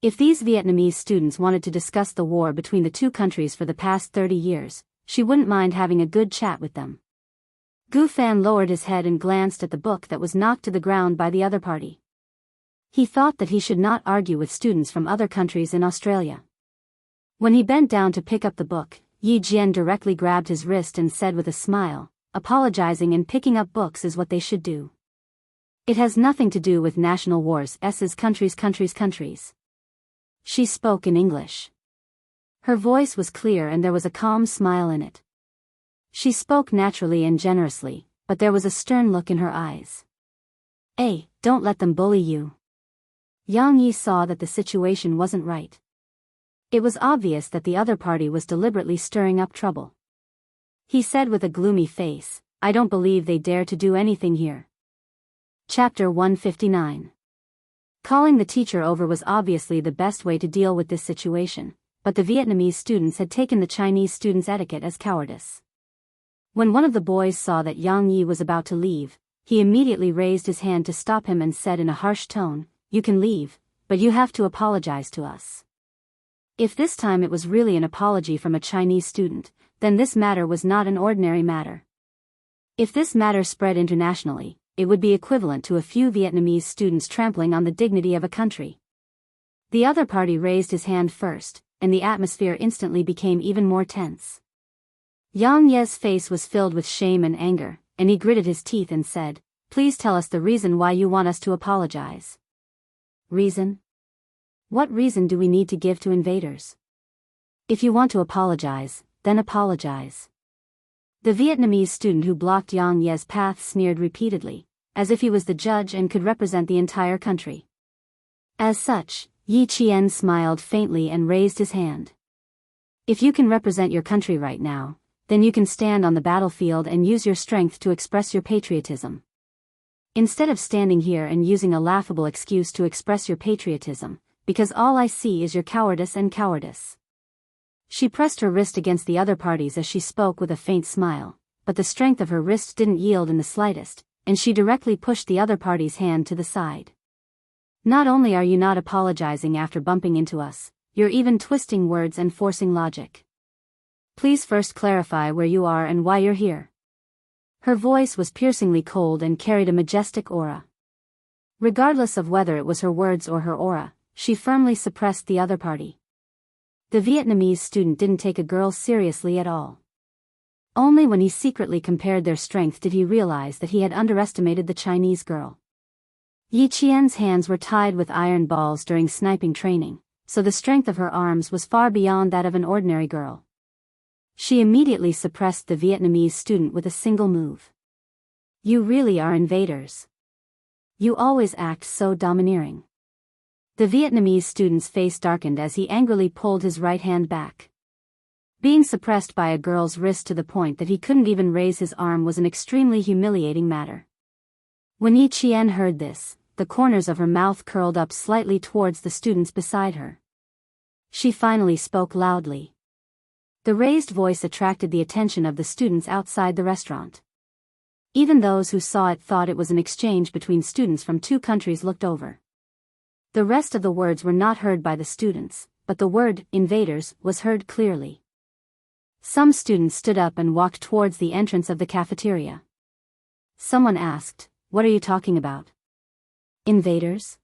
If these Vietnamese students wanted to discuss the war between the two countries for the past 30 years, she wouldn't mind having a good chat with them." Gu Fan lowered his head and glanced at the book that was knocked to the ground by the other party. He thought that he should not argue with students from other countries in Australia. When he bent down to pick up the book, Yi Jian directly grabbed his wrist and said with a smile, "Apologizing and picking up books is what they should do. It has nothing to do with national wars, countries. She spoke in English. Her voice was clear and there was a calm smile in it. She spoke naturally and generously, but there was a stern look in her eyes. "Hey, don't let them bully you." Yang Yi saw that the situation wasn't right. It was obvious that the other party was deliberately stirring up trouble. He said with a gloomy face, "I don't believe they dare to do anything here." Chapter 159. Calling the teacher over was obviously the best way to deal with this situation, but the Vietnamese students had taken the Chinese students' etiquette as cowardice. When one of the boys saw that Yang Yi was about to leave, he immediately raised his hand to stop him and said in a harsh tone, "You can leave, but you have to apologize to us." If this time it was really an apology from a Chinese student, then this matter was not an ordinary matter. If this matter spread internationally, it would be equivalent to a few Vietnamese students trampling on the dignity of a country. The other party raised his hand first, and the atmosphere instantly became even more tense. Yang Ye's face was filled with shame and anger, and he gritted his teeth and said, "Please tell us the reason why you want us to apologize." "Reason? What reason do we need to give to invaders? If you want to apologize, then apologize." The Vietnamese student who blocked Yang Ye's path sneered repeatedly, as if he was the judge and could represent the entire country. As such, Yi Qian smiled faintly and raised his hand. "If you can represent your country right now, then you can stand on the battlefield and use your strength to express your patriotism. Instead of standing here and using a laughable excuse to express your patriotism, because all I see is your cowardice and cowardice." She pressed her wrist against the other party's as she spoke with a faint smile, but the strength of her wrist didn't yield in the slightest, and she directly pushed the other party's hand to the side. "Not only are you not apologizing after bumping into us, you're even twisting words and forcing logic. Please first clarify where you are and why you're here." Her voice was piercingly cold and carried a majestic aura. Regardless of whether it was her words or her aura, she firmly suppressed the other party. The Vietnamese student didn't take a girl seriously at all. Only when he secretly compared their strength did he realize that he had underestimated the Chinese girl. Yi Qian's hands were tied with iron balls during sniping training, so the strength of her arms was far beyond that of an ordinary girl. She immediately suppressed the Vietnamese student with a single move. You really are invaders. You always act so domineering. The Vietnamese student's face darkened as he angrily pulled his right hand back. Being suppressed by a girl's wrist to the point that he couldn't even raise his arm was an extremely humiliating matter. When Yi Qian heard this, the corners of her mouth curled up slightly towards the students beside her. She finally spoke loudly. The raised voice attracted the attention of the students outside the restaurant. Even those who saw it thought it was an exchange between students from two countries looked over. The rest of the words were not heard by the students, but the word, invaders, was heard clearly. Some students stood up and walked towards the entrance of the cafeteria. Someone asked, "What are you talking about? Invaders?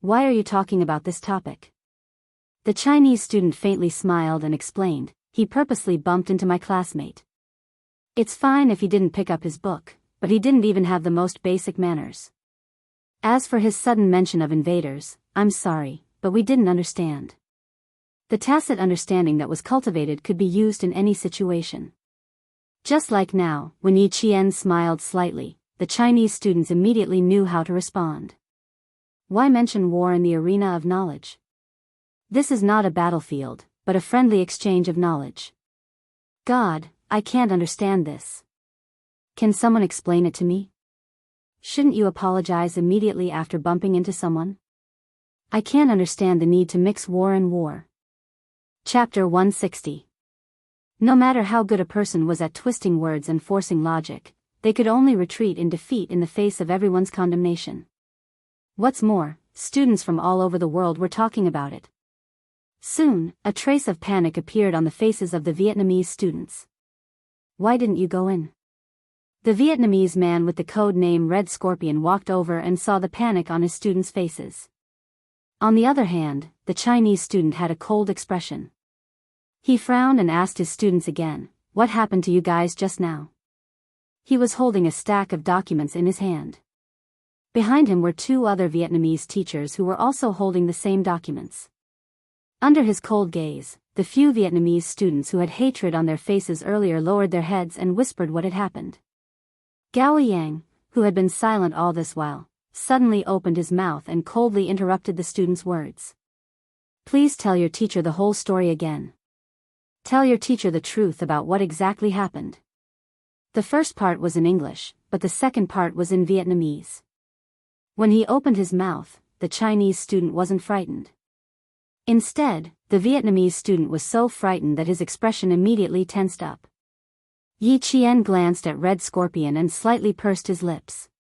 Why are you talking about this topic?" The Chinese student faintly smiled and explained, "He purposely bumped into my classmate. It's fine if he didn't pick up his book, but he didn't even have the most basic manners. As for his sudden mention of invaders, I'm sorry, but we didn't understand." The tacit understanding that was cultivated could be used in any situation. Just like now, when Yi Qian smiled slightly, the Chinese students immediately knew how to respond. Why mention war in the arena of knowledge? This is not a battlefield, but a friendly exchange of knowledge. God, I can't understand this. Can someone explain it to me? Shouldn't you apologize immediately after bumping into someone? I can't understand the need to mix war and war. Chapter 160. No matter how good a person was at twisting words and forcing logic, they could only retreat in defeat in the face of everyone's condemnation. What's more, students from all over the world were talking about it. Soon, a trace of panic appeared on the faces of the Vietnamese students. Why didn't you go in? The Vietnamese man with the code name Red Scorpion walked over and saw the panic on his students' faces. On the other hand, the Chinese student had a cold expression. He frowned and asked his students again, "What happened to you guys just now?" He was holding a stack of documents in his hand. Behind him were two other Vietnamese teachers who were also holding the same documents. Under his cold gaze, the few Vietnamese students who had hatred on their faces earlier lowered their heads and whispered what had happened. Gao Yang, who had been silent all this while, suddenly opened his mouth and coldly interrupted the student's words. "Please tell your teacher the whole story again. Tell your teacher the truth about what exactly happened." The first part was in English, but the second part was in Vietnamese. When he opened his mouth, the Chinese student wasn't frightened. Instead, the Vietnamese student was so frightened that his expression immediately tensed up. Yi Qian glanced at Red Scorpion and slightly pursed his lips.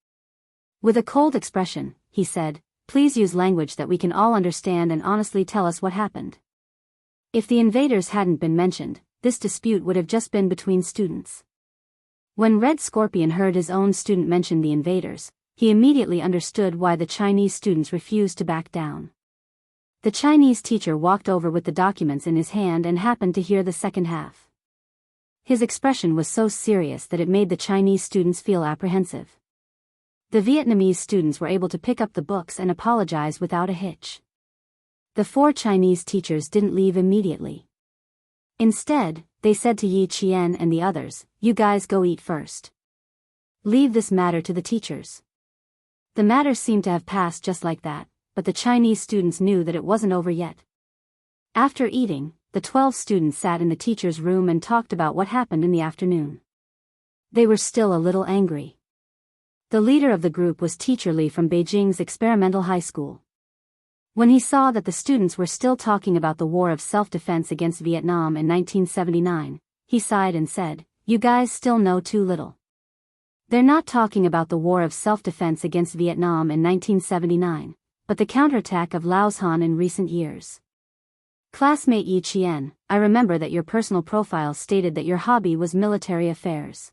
With a cold expression, he said, "Please use language that we can all understand and honestly tell us what happened." If the invaders hadn't been mentioned, this dispute would have just been between students. When Red Scorpion heard his own student mention the invaders, he immediately understood why the Chinese students refused to back down. The Chinese teacher walked over with the documents in his hand and happened to hear the second half. His expression was so serious that it made the Chinese students feel apprehensive. The Vietnamese students were able to pick up the books and apologize without a hitch. The four Chinese teachers didn't leave immediately. Instead, they said to Yi Qian and the others, "You guys go eat first. Leave this matter to the teachers." The matter seemed to have passed just like that, but the Chinese students knew that it wasn't over yet. After eating, the 12 students sat in the teacher's room and talked about what happened in the afternoon. They were still a little angry. The leader of the group was Teacher Li from Beijing's experimental high school. When he saw that the students were still talking about the war of self-defense against Vietnam in 1979, he sighed and said, "You guys still know too little. They're not talking about the war of self-defense against Vietnam in 1979, but the counterattack of Laoshan in recent years. Classmate Yi Qian, I remember that your personal profile stated that your hobby was military affairs.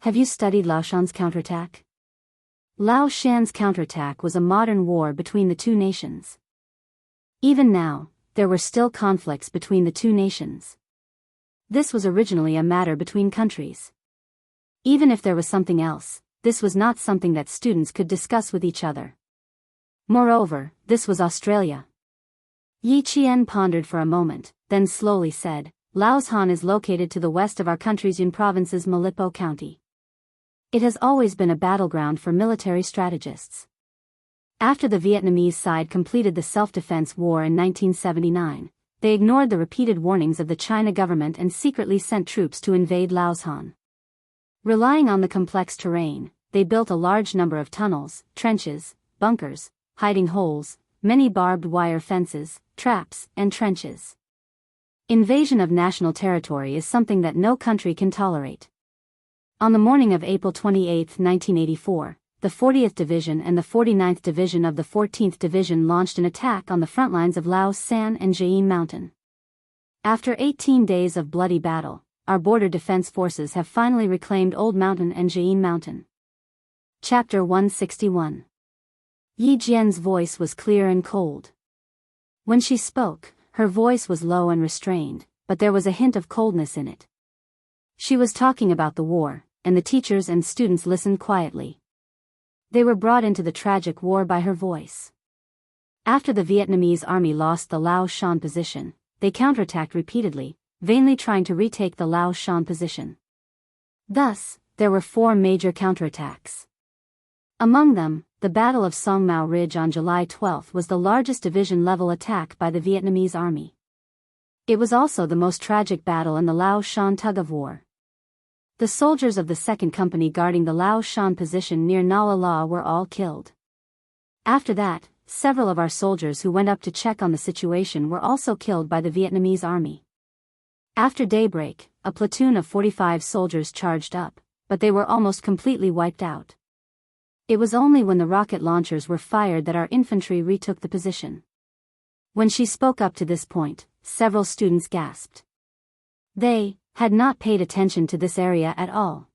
Have you studied Laoshan's counterattack?" Lao Shan's counterattack was a modern war between the two nations. Even now, there were still conflicts between the two nations. This was originally a matter between countries. Even if there was something else, this was not something that students could discuss with each other. Moreover, this was Australia. Yi Qian pondered for a moment, then slowly said, Laoshan is located to the west of our country's Yun province's Malipo County. It has always been a battleground for military strategists. After the Vietnamese side completed the self-defense war in 1979, they ignored the repeated warnings of the China government and secretly sent troops to invade Laoshan. Relying on the complex terrain, they built a large number of tunnels, trenches, bunkers, hiding holes, many barbed wire fences, traps, and trenches. Invasion of national territory is something that no country can tolerate. On the morning of April 28, 1984, the 40th Division and the 49th Division of the 14th Division launched an attack on the front lines of Lao San and Jain Mountain. After 18 days of bloody battle, our border defense forces have finally reclaimed Old Mountain and Jain Mountain. Chapter 161. Yi Jian's voice was clear and cold. When she spoke, her voice was low and restrained, but there was a hint of coldness in it. She was talking about the war, and the teachers and students listened quietly. They were brought into the tragic war by her voice. After the Vietnamese army lost the Lao Shan position, they counterattacked repeatedly, vainly trying to retake the Lao Shan position. Thus, there were 4 major counterattacks. Among them, the Battle of Song Mao Ridge on July 12 was the largest division-level attack by the Vietnamese army. It was also the most tragic battle in the Lao Shan tug-of-war. The soldiers of the 2nd Company guarding the Lao Shan position near Nala La were all killed. After that, several of our soldiers who went up to check on the situation were also killed by the Vietnamese army. After daybreak, a platoon of 45 soldiers charged up, but they were almost completely wiped out. It was only when the rocket launchers were fired that our infantry retook the position. When she spoke up to this point, several students gasped. They had not paid attention to this area at all.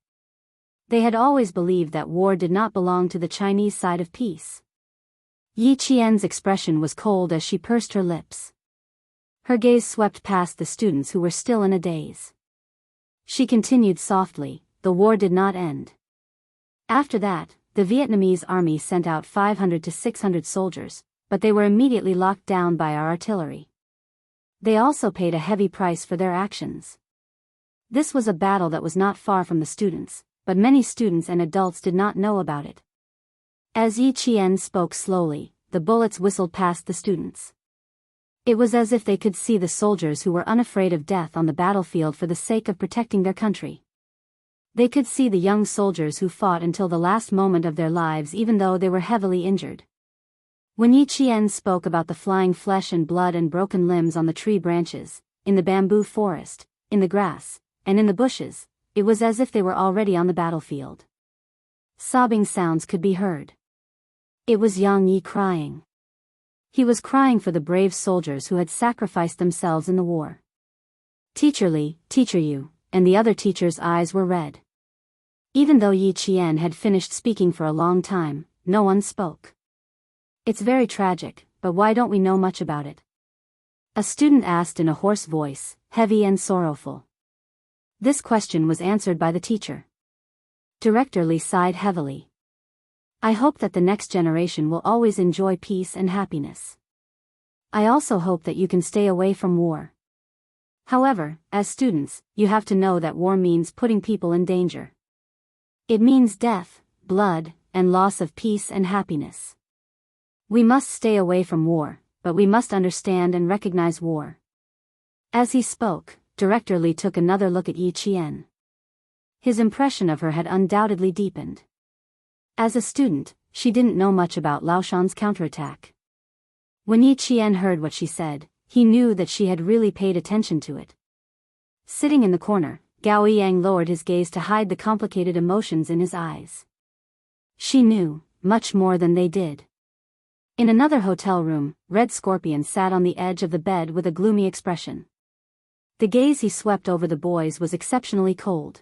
They had always believed that war did not belong to the Chinese side of peace. Yi Qian's expression was cold as she pursed her lips. Her gaze swept past the students who were still in a daze. She continued softly, the war did not end. After that, the Vietnamese army sent out 500 to 600 soldiers, but they were immediately locked down by our artillery. They also paid a heavy price for their actions. This was a battle that was not far from the students, but many students and adults did not know about it. As Yi Qian spoke slowly, the bullets whistled past the students. It was as if they could see the soldiers who were unafraid of death on the battlefield for the sake of protecting their country. They could see the young soldiers who fought until the last moment of their lives even though they were heavily injured. When Yi Qian spoke about the flying flesh and blood and broken limbs on the tree branches, in the bamboo forest, in the grass, and in the bushes, it was as if they were already on the battlefield. Sobbing sounds could be heard. It was Yang Yi crying. He was crying for the brave soldiers who had sacrificed themselves in the war. Teacher Li, Teacher Yu, and the other teachers' eyes were red. Even though Yi Qian had finished speaking for a long time, no one spoke. It's very tragic, but why don't we know much about it? A student asked in a hoarse voice, heavy and sorrowful. This question was answered by the teacher. Director Li sighed heavily. I hope that the next generation will always enjoy peace and happiness. I also hope that you can stay away from war. However, as students, you have to know that war means putting people in danger. It means death, blood, and loss of peace and happiness. We must stay away from war, but we must understand and recognize war. As he spoke, Director Li took another look at Yi Qian. His impression of her had undoubtedly deepened. As a student, she didn't know much about Laoshan's counterattack. When Yi Qian heard what she said, he knew that she had really paid attention to it. Sitting in the corner, Gao Yang lowered his gaze to hide the complicated emotions in his eyes. She knew much more than they did. In another hotel room, Red Scorpion sat on the edge of the bed with a gloomy expression. The gaze he swept over the boys was exceptionally cold.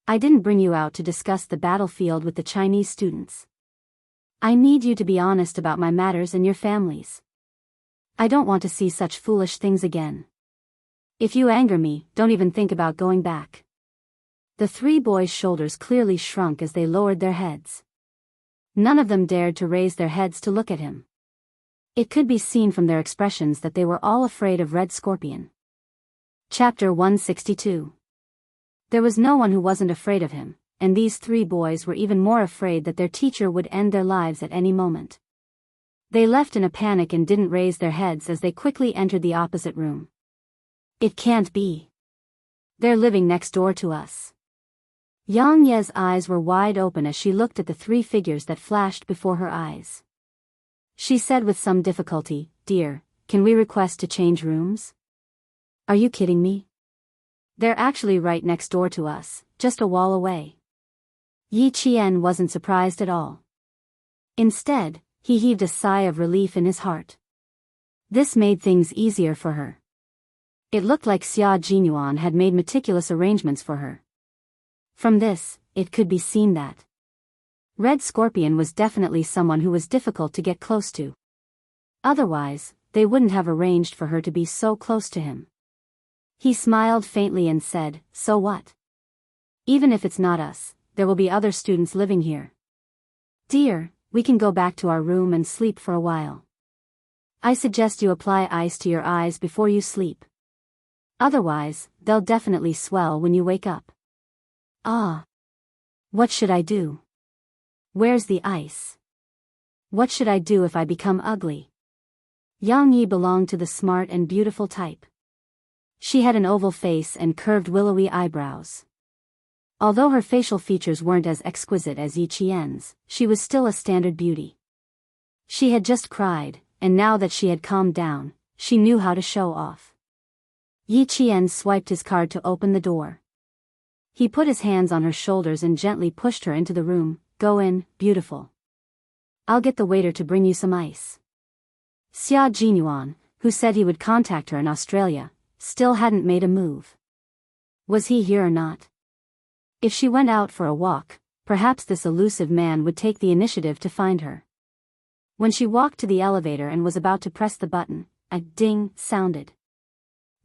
I didn't bring you out to discuss the battlefield with the Chinese students. I need you to be honest about my matters and your families. I don't want to see such foolish things again. If you anger me, don't even think about going back. The three boys' shoulders clearly shrunk as they lowered their heads. None of them dared to raise their heads to look at him. It could be seen from their expressions that they were all afraid of Red Scorpion. Chapter 162. There was no one who wasn't afraid of him, and these three boys were even more afraid that their teacher would end their lives at any moment. They left in a panic and didn't raise their heads as they quickly entered the opposite room. It can't be. They're living next door to us. Yang Ye's eyes were wide open as she looked at the three figures that flashed before her eyes. She said with some difficulty, "Dear, can we request to change rooms?" "Are you kidding me? They're actually right next door to us, just a wall away." Yi Qian wasn't surprised at all. Instead, he heaved a sigh of relief in his heart. This made things easier for her. It looked like Xia Jinyuan had made meticulous arrangements for her. From this, it could be seen that Red Scorpion was definitely someone who was difficult to get close to. Otherwise, they wouldn't have arranged for her to be so close to him. He smiled faintly and said, "So what? Even if it's not us, there will be other students living here. Dear, we can go back to our room and sleep for a while. I suggest you apply ice to your eyes before you sleep. Otherwise, they'll definitely swell when you wake up." "Ah. What should I do? Where's the ice? What should I do if I become ugly?" Yang Yi belonged to the smart and beautiful type. She had an oval face and curved willowy eyebrows. Although her facial features weren't as exquisite as Yi Qian's, she was still a standard beauty. She had just cried, and now that she had calmed down, she knew how to show off. Yi Qian swiped his card to open the door. He put his hands on her shoulders and gently pushed her into the room. "Go in, beautiful. I'll get the waiter to bring you some ice." Xia Jinyuan, who said he would contact her in Australia, still hadn't made a move. Was he here or not? If she went out for a walk, perhaps this elusive man would take the initiative to find her. When she walked to the elevator and was about to press the button, a ding sounded.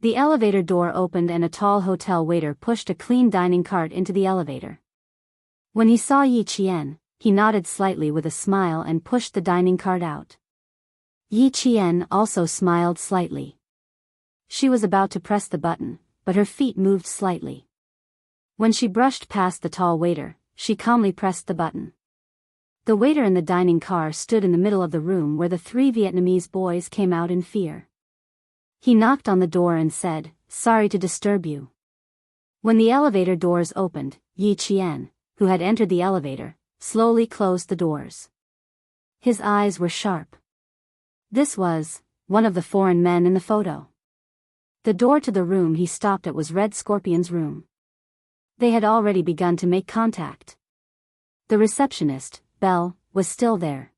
The elevator door opened and a tall hotel waiter pushed a clean dining cart into the elevator. When he saw Yi Qian, he nodded slightly with a smile and pushed the dining cart out. Yi Qian also smiled slightly. She was about to press the button, but her feet moved slightly. When she brushed past the tall waiter, she calmly pressed the button. The waiter in the dining car stood in the middle of the room where the three Vietnamese boys came out in fear. He knocked on the door and said, "Sorry to disturb you." When the elevator doors opened, Yi Qian, who had entered the elevator, slowly closed the doors. His eyes were sharp. This was one of the foreign men in the photo. The door to the room he stopped at was Red Scorpion's room. They had already begun to make contact. The receptionist, Belle, was still there.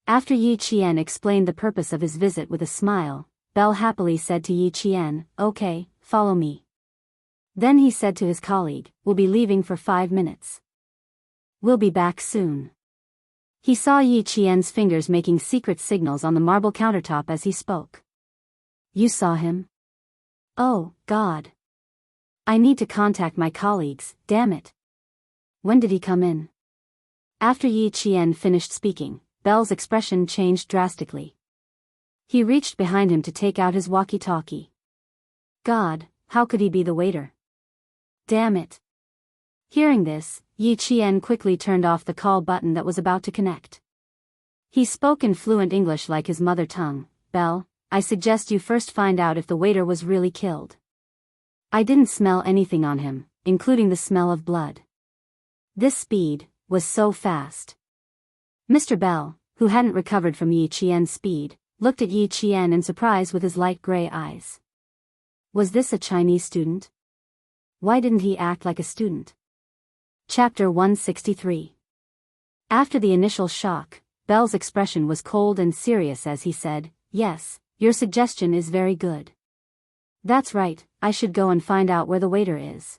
After Yi Qian explained the purpose of his visit with a smile, Belle happily said to Yi Qian, "Okay, follow me." Then he said to his colleague, "We'll be leaving for 5 minutes. We'll be back soon." He saw Yi Qian's fingers making secret signals on the marble countertop as he spoke. "You saw him? Oh, God. I need to contact my colleagues, damn it. When did he come in?" After Yi Qian finished speaking, Belle's expression changed drastically. He reached behind him to take out his walkie-talkie. God, how could he be the waiter? Damn it. Hearing this, Yi Qian quickly turned off the call button that was about to connect. He spoke in fluent English like his mother tongue. "Belle, I suggest you first find out if the waiter was really killed. I didn't smell anything on him, including the smell of blood." This speed was so fast. Mr. Bell, who hadn't recovered from Yi Qian's speed, looked at Yi Qian in surprise with his light gray eyes. Was this a Chinese student? Why didn't he act like a student? Chapter 163. After the initial shock, Bell's expression was cold and serious as he said, "Yes, your suggestion is very good. That's right, I should go and find out where the waiter is.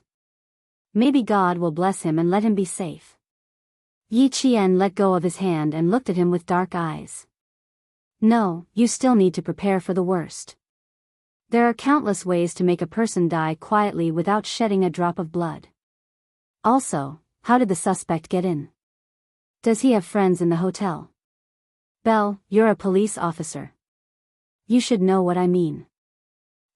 Maybe God will bless him and let him be safe." Yi Qian let go of his hand and looked at him with dark eyes. No, you still need to prepare for the worst. There are countless ways to make a person die quietly without shedding a drop of blood. Also, how did the suspect get in? Does he have friends in the hotel? Belle, you're a police officer. You should know what I mean.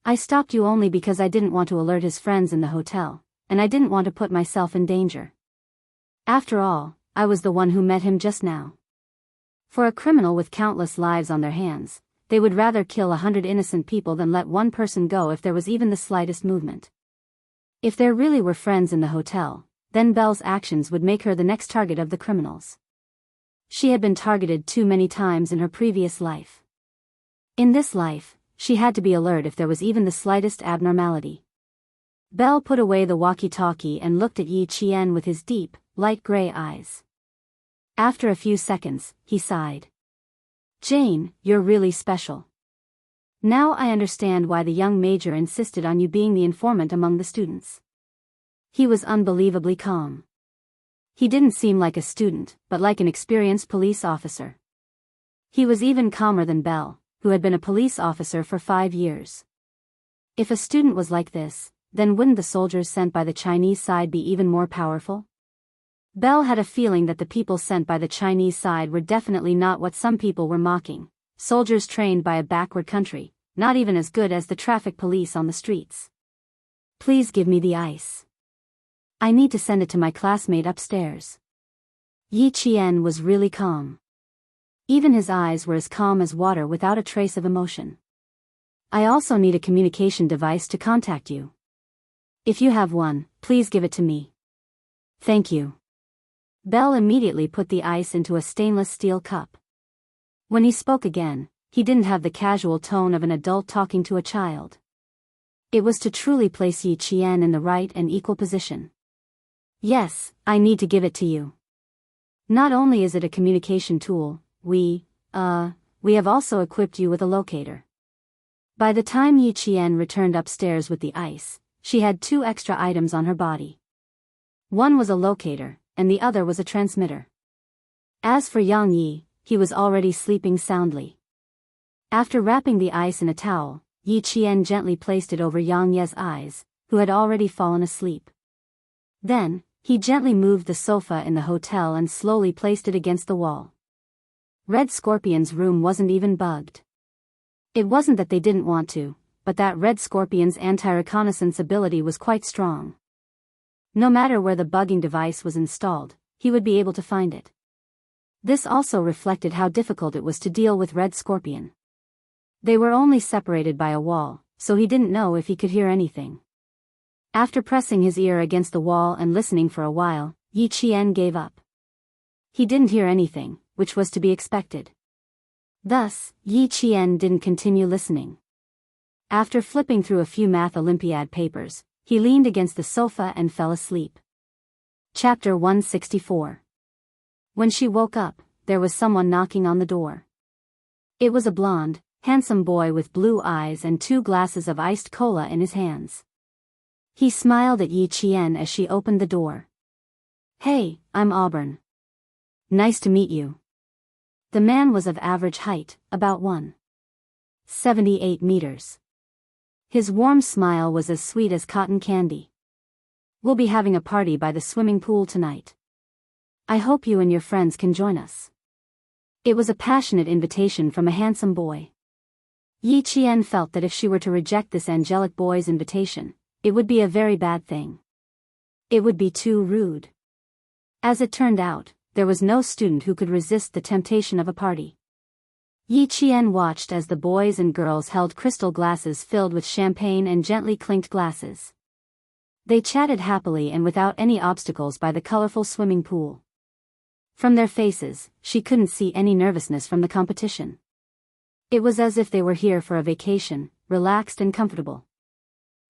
I stopped you only because I didn't want to alert his friends in the hotel, and I didn't want to put myself in danger. After all, I was the one who met him just now. For a criminal with countless lives on their hands, they would rather kill 100 innocent people than let one person go if there was even the slightest movement. If there really were friends in the hotel, then Belle's actions would make her the next target of the criminals. She had been targeted too many times in her previous life. In this life, she had to be alert if there was even the slightest abnormality. Belle put away the walkie-talkie and looked at Yi Qian with his deep, light gray eyes. After a few seconds, he sighed. Jane, you're really special. Now I understand why the young major insisted on you being the informant among the students. He was unbelievably calm. He didn't seem like a student, but like an experienced police officer. He was even calmer than Belle, who had been a police officer for 5 years. If a student was like this, then wouldn't the soldiers sent by the Chinese side be even more powerful? Belle had a feeling that the people sent by the Chinese side were definitely not what some people were mocking, soldiers trained by a backward country, not even as good as the traffic police on the streets. Please give me the ice. I need to send it to my classmate upstairs. Yi Qian was really calm. Even his eyes were as calm as water without a trace of emotion. I also need a communication device to contact you. If you have one, please give it to me. Thank you. Belle immediately put the ice into a stainless steel cup. When he spoke again, he didn't have the casual tone of an adult talking to a child. It was to truly place Yi Qian in the right and equal position. Yes, I need to give it to you. Not only is it a communication tool, we have also equipped you with a locator. By the time Yi Qian returned upstairs with the ice, she had 2 extra items on her body. One was a locator, and the other was a transmitter. As for Yang Yi, he was already sleeping soundly. After wrapping the ice in a towel, Yi Qian gently placed it over Yang Ye's eyes, who had already fallen asleep. Then, he gently moved the sofa in the hotel and slowly placed it against the wall. Red Scorpion's room wasn't even bugged. It wasn't that they didn't want to, but that Red Scorpion's anti-reconnaissance ability was quite strong. No matter where the bugging device was installed, he would be able to find it. This also reflected how difficult it was to deal with Red Scorpion. They were only separated by a wall, so he didn't know if he could hear anything. After pressing his ear against the wall and listening for a while, Yi Qian gave up. He didn't hear anything, which was to be expected. Thus, Yi Qian didn't continue listening. After flipping through a few math Olympiad papers, he leaned against the sofa and fell asleep. Chapter 164. When she woke up, there was someone knocking on the door. It was a blonde, handsome boy with blue eyes and 2 glasses of iced cola in his hands. He smiled at Yi Qian as she opened the door. Hey, I'm Auburn. Nice to meet you. The man was of average height, about 1.78 meters. His warm smile was as sweet as cotton candy. We'll be having a party by the swimming pool tonight. I hope you and your friends can join us. It was a passionate invitation from a handsome boy. Yi Qian felt that if she were to reject this angelic boy's invitation, it would be a very bad thing. It would be too rude. As it turned out, there was no student who could resist the temptation of a party. Yi Qian watched as the boys and girls held crystal glasses filled with champagne and gently clinked glasses. They chatted happily and without any obstacles by the colorful swimming pool. From their faces, she couldn't see any nervousness from the competition. It was as if they were here for a vacation, relaxed and comfortable.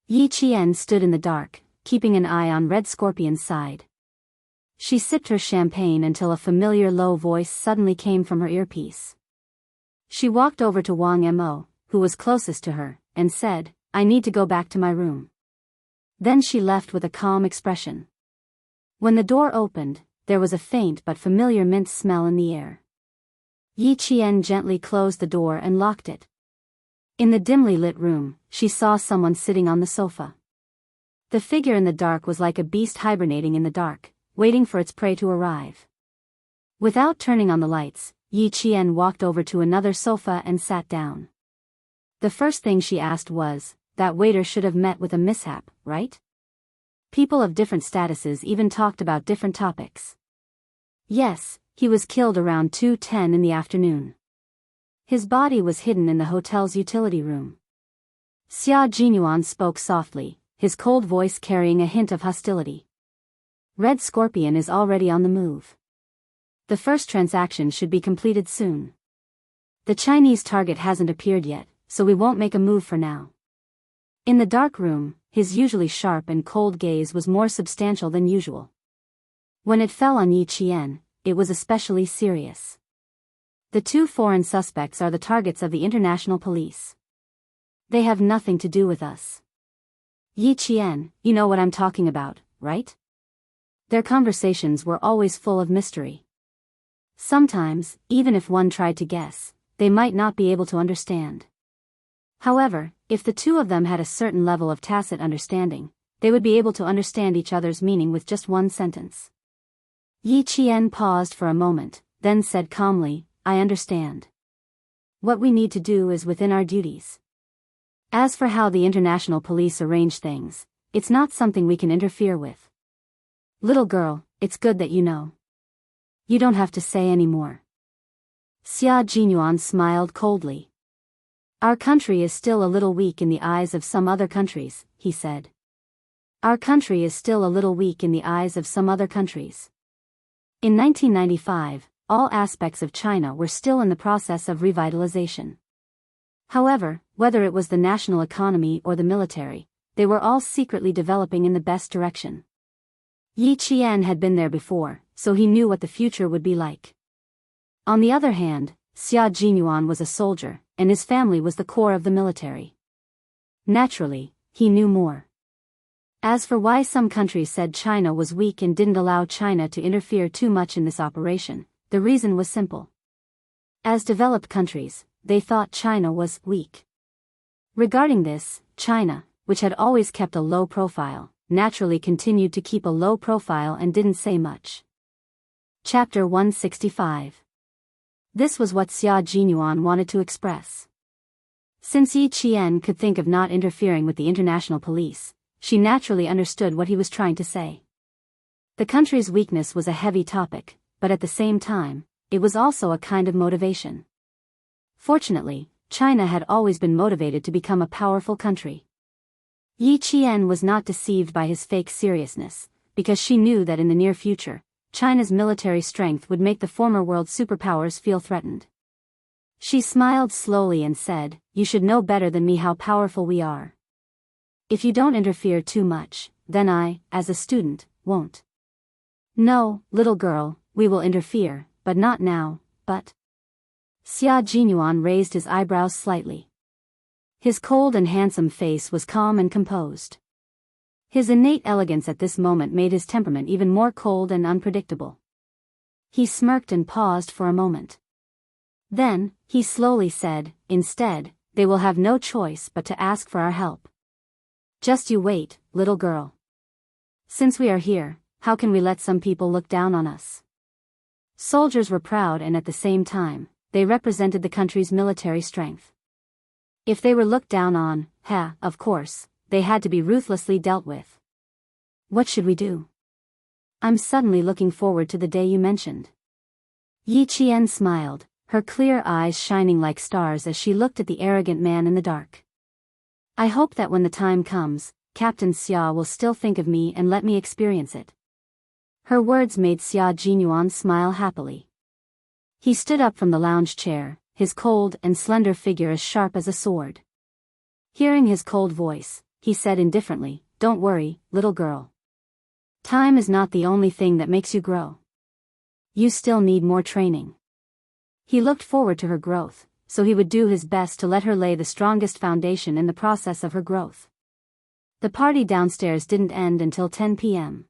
Yi Qian stood in the dark, keeping an eye on Red Scorpion's side. She sipped her champagne until a familiar low voice suddenly came from her earpiece. She walked over to Wang Mo, who was closest to her, and said, "I need to go back to my room." Then she left with a calm expression. When the door opened, there was a faint but familiar mint smell in the air. Yi Qian gently closed the door and locked it. In the dimly lit room, she saw someone sitting on the sofa. The figure in the dark was like a beast hibernating in the dark, waiting for its prey to arrive. Without turning on the lights, Yi Qian walked over to another sofa and sat down. The first thing she asked was, that waiter should have met with a mishap, right? People of different statuses even talked about different topics. Yes, he was killed around 2:10 in the afternoon. His body was hidden in the hotel's utility room. Xia Jinyuan spoke softly, his cold voice carrying a hint of hostility. Red Scorpion is already on the move. The first transaction should be completed soon. The Chinese target hasn't appeared yet, so we won't make a move for now. In the dark room, his usually sharp and cold gaze was more substantial than usual. When it fell on Yi Qian, it was especially serious. The two foreign suspects are the targets of the international police. They have nothing to do with us. Yi Qian, you know what I'm talking about, right? Their conversations were always full of mystery. Sometimes, even if one tried to guess, they might not be able to understand. However, if the two of them had a certain level of tacit understanding, they would be able to understand each other's meaning with just one sentence. Yi Qian paused for a moment, then said calmly, I understand. What we need to do is within our duties. As for how the international police arrange things, it's not something we can interfere with. Little girl, it's good that you know. You don't have to say any more. Xia Jinyuan smiled coldly. Our country is still a little weak in the eyes of some other countries, he said. Our country is still a little weak in the eyes of some other countries. In 1995, all aspects of China were still in the process of revitalization. However, whether it was the national economy or the military, they were all secretly developing in the best direction. Yi Qian had been there before, so he knew what the future would be like. On the other hand, Xia Jinyuan was a soldier, and his family was the core of the military. Naturally, he knew more. As for why some countries said China was weak and didn't allow China to interfere too much in this operation, the reason was simple. As developed countries, they thought China was weak. Regarding this, China, which had always kept a low profile, naturally continued to keep a low profile and didn't say much. Chapter 165. This was what Xia Jinyuan wanted to express. Since Yi Qian could think of not interfering with the international police, she naturally understood what he was trying to say. The country's weakness was a heavy topic, but at the same time, it was also a kind of motivation. Fortunately, China had always been motivated to become a powerful country. Yi Qian was not deceived by his fake seriousness, because she knew that in the near future, China's military strength would make the former world superpowers feel threatened. She smiled slowly and said, You should know better than me how powerful we are. If you don't interfere too much, then I, as a student, won't. No, little girl, we will interfere, but not now, but... Xia Jinyuan raised his eyebrows slightly. His cold and handsome face was calm and composed. His innate elegance at this moment made his temperament even more cold and unpredictable. He smirked and paused for a moment. Then, he slowly said, Instead, they will have no choice but to ask for our help. Just you wait, little girl. Since we are here, how can we let some people look down on us? Soldiers were proud and at the same time, they represented the country's military strength. If they were looked down on, of course, they had to be ruthlessly dealt with. What should we do? I'm suddenly looking forward to the day you mentioned. Yi Qian smiled, her clear eyes shining like stars as she looked at the arrogant man in the dark. I hope that when the time comes, Captain Xia will still think of me and let me experience it. Her words made Xia Jinyuan smile happily. He stood up from the lounge chair, his cold and slender figure as sharp as a sword. Hearing his cold voice, he said indifferently, Don't worry, little girl. Time is not the only thing that makes you grow. You still need more training. He looked forward to her growth, so he would do his best to let her lay the strongest foundation in the process of her growth. The party downstairs didn't end until 10 p.m.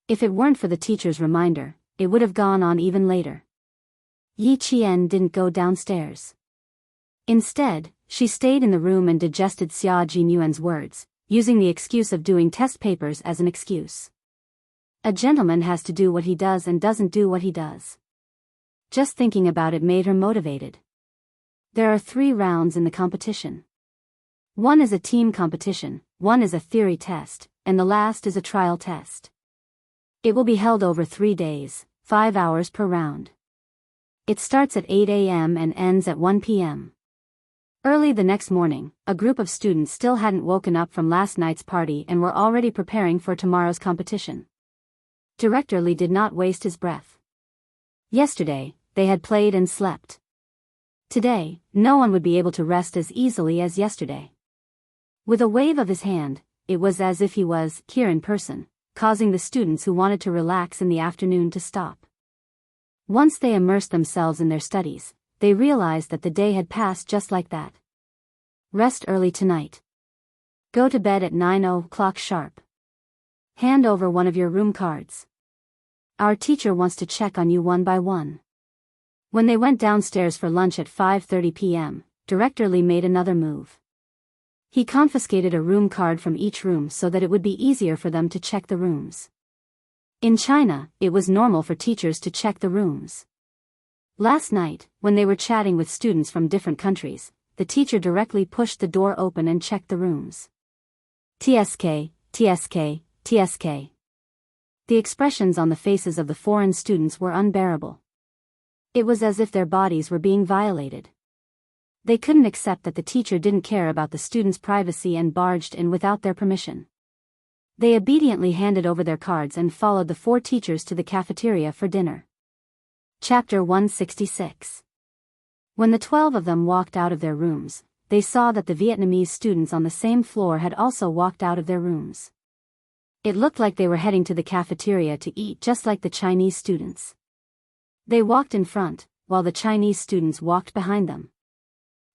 If it weren't for the teacher's reminder, it would have gone on even later. Yi Qian didn't go downstairs. Instead, she stayed in the room and digested Xia Jinyuan's words, using the excuse of doing test papers as an excuse. A gentleman has to do what he does and doesn't do what he does. Just thinking about it made her motivated. There are 3 rounds in the competition. One is a team competition, one is a theory test, and the last is a trial test. It will be held over 3 days, 5 hours per round. It starts at 8 a.m. and ends at 1 p.m. Early the next morning, a group of students still hadn't woken up from last night's party and were already preparing for tomorrow's competition. Director Li did not waste his breath. Yesterday, they had played and slept. Today, no one would be able to rest as easily as yesterday. With a wave of his hand, it was as if he was here in person, causing the students who wanted to relax in the afternoon to stop. Once they immersed themselves in their studies, they realized that the day had passed just like that. Rest early tonight. Go to bed at 9 o'clock sharp. Hand over one of your room cards. Our teacher wants to check on you one by one. When they went downstairs for lunch at 5:30 p.m., Director Li made another move. He confiscated a room card from each room so that it would be easier for them to check the rooms. In China, it was normal for teachers to check the rooms. Last night, when they were chatting with students from different countries, the teacher directly pushed the door open and checked the rooms. TSK, TSK, TSK. The expressions on the faces of the foreign students were unbearable. It was as if their bodies were being violated. They couldn't accept that the teacher didn't care about the students' privacy and barged in without their permission. They obediently handed over their cards and followed the 4 teachers to the cafeteria for dinner. Chapter 166. When the 12 of them walked out of their rooms, they saw that the Vietnamese students on the same floor had also walked out of their rooms. It looked like they were heading to the cafeteria to eat just like the Chinese students. They walked in front, while the Chinese students walked behind them.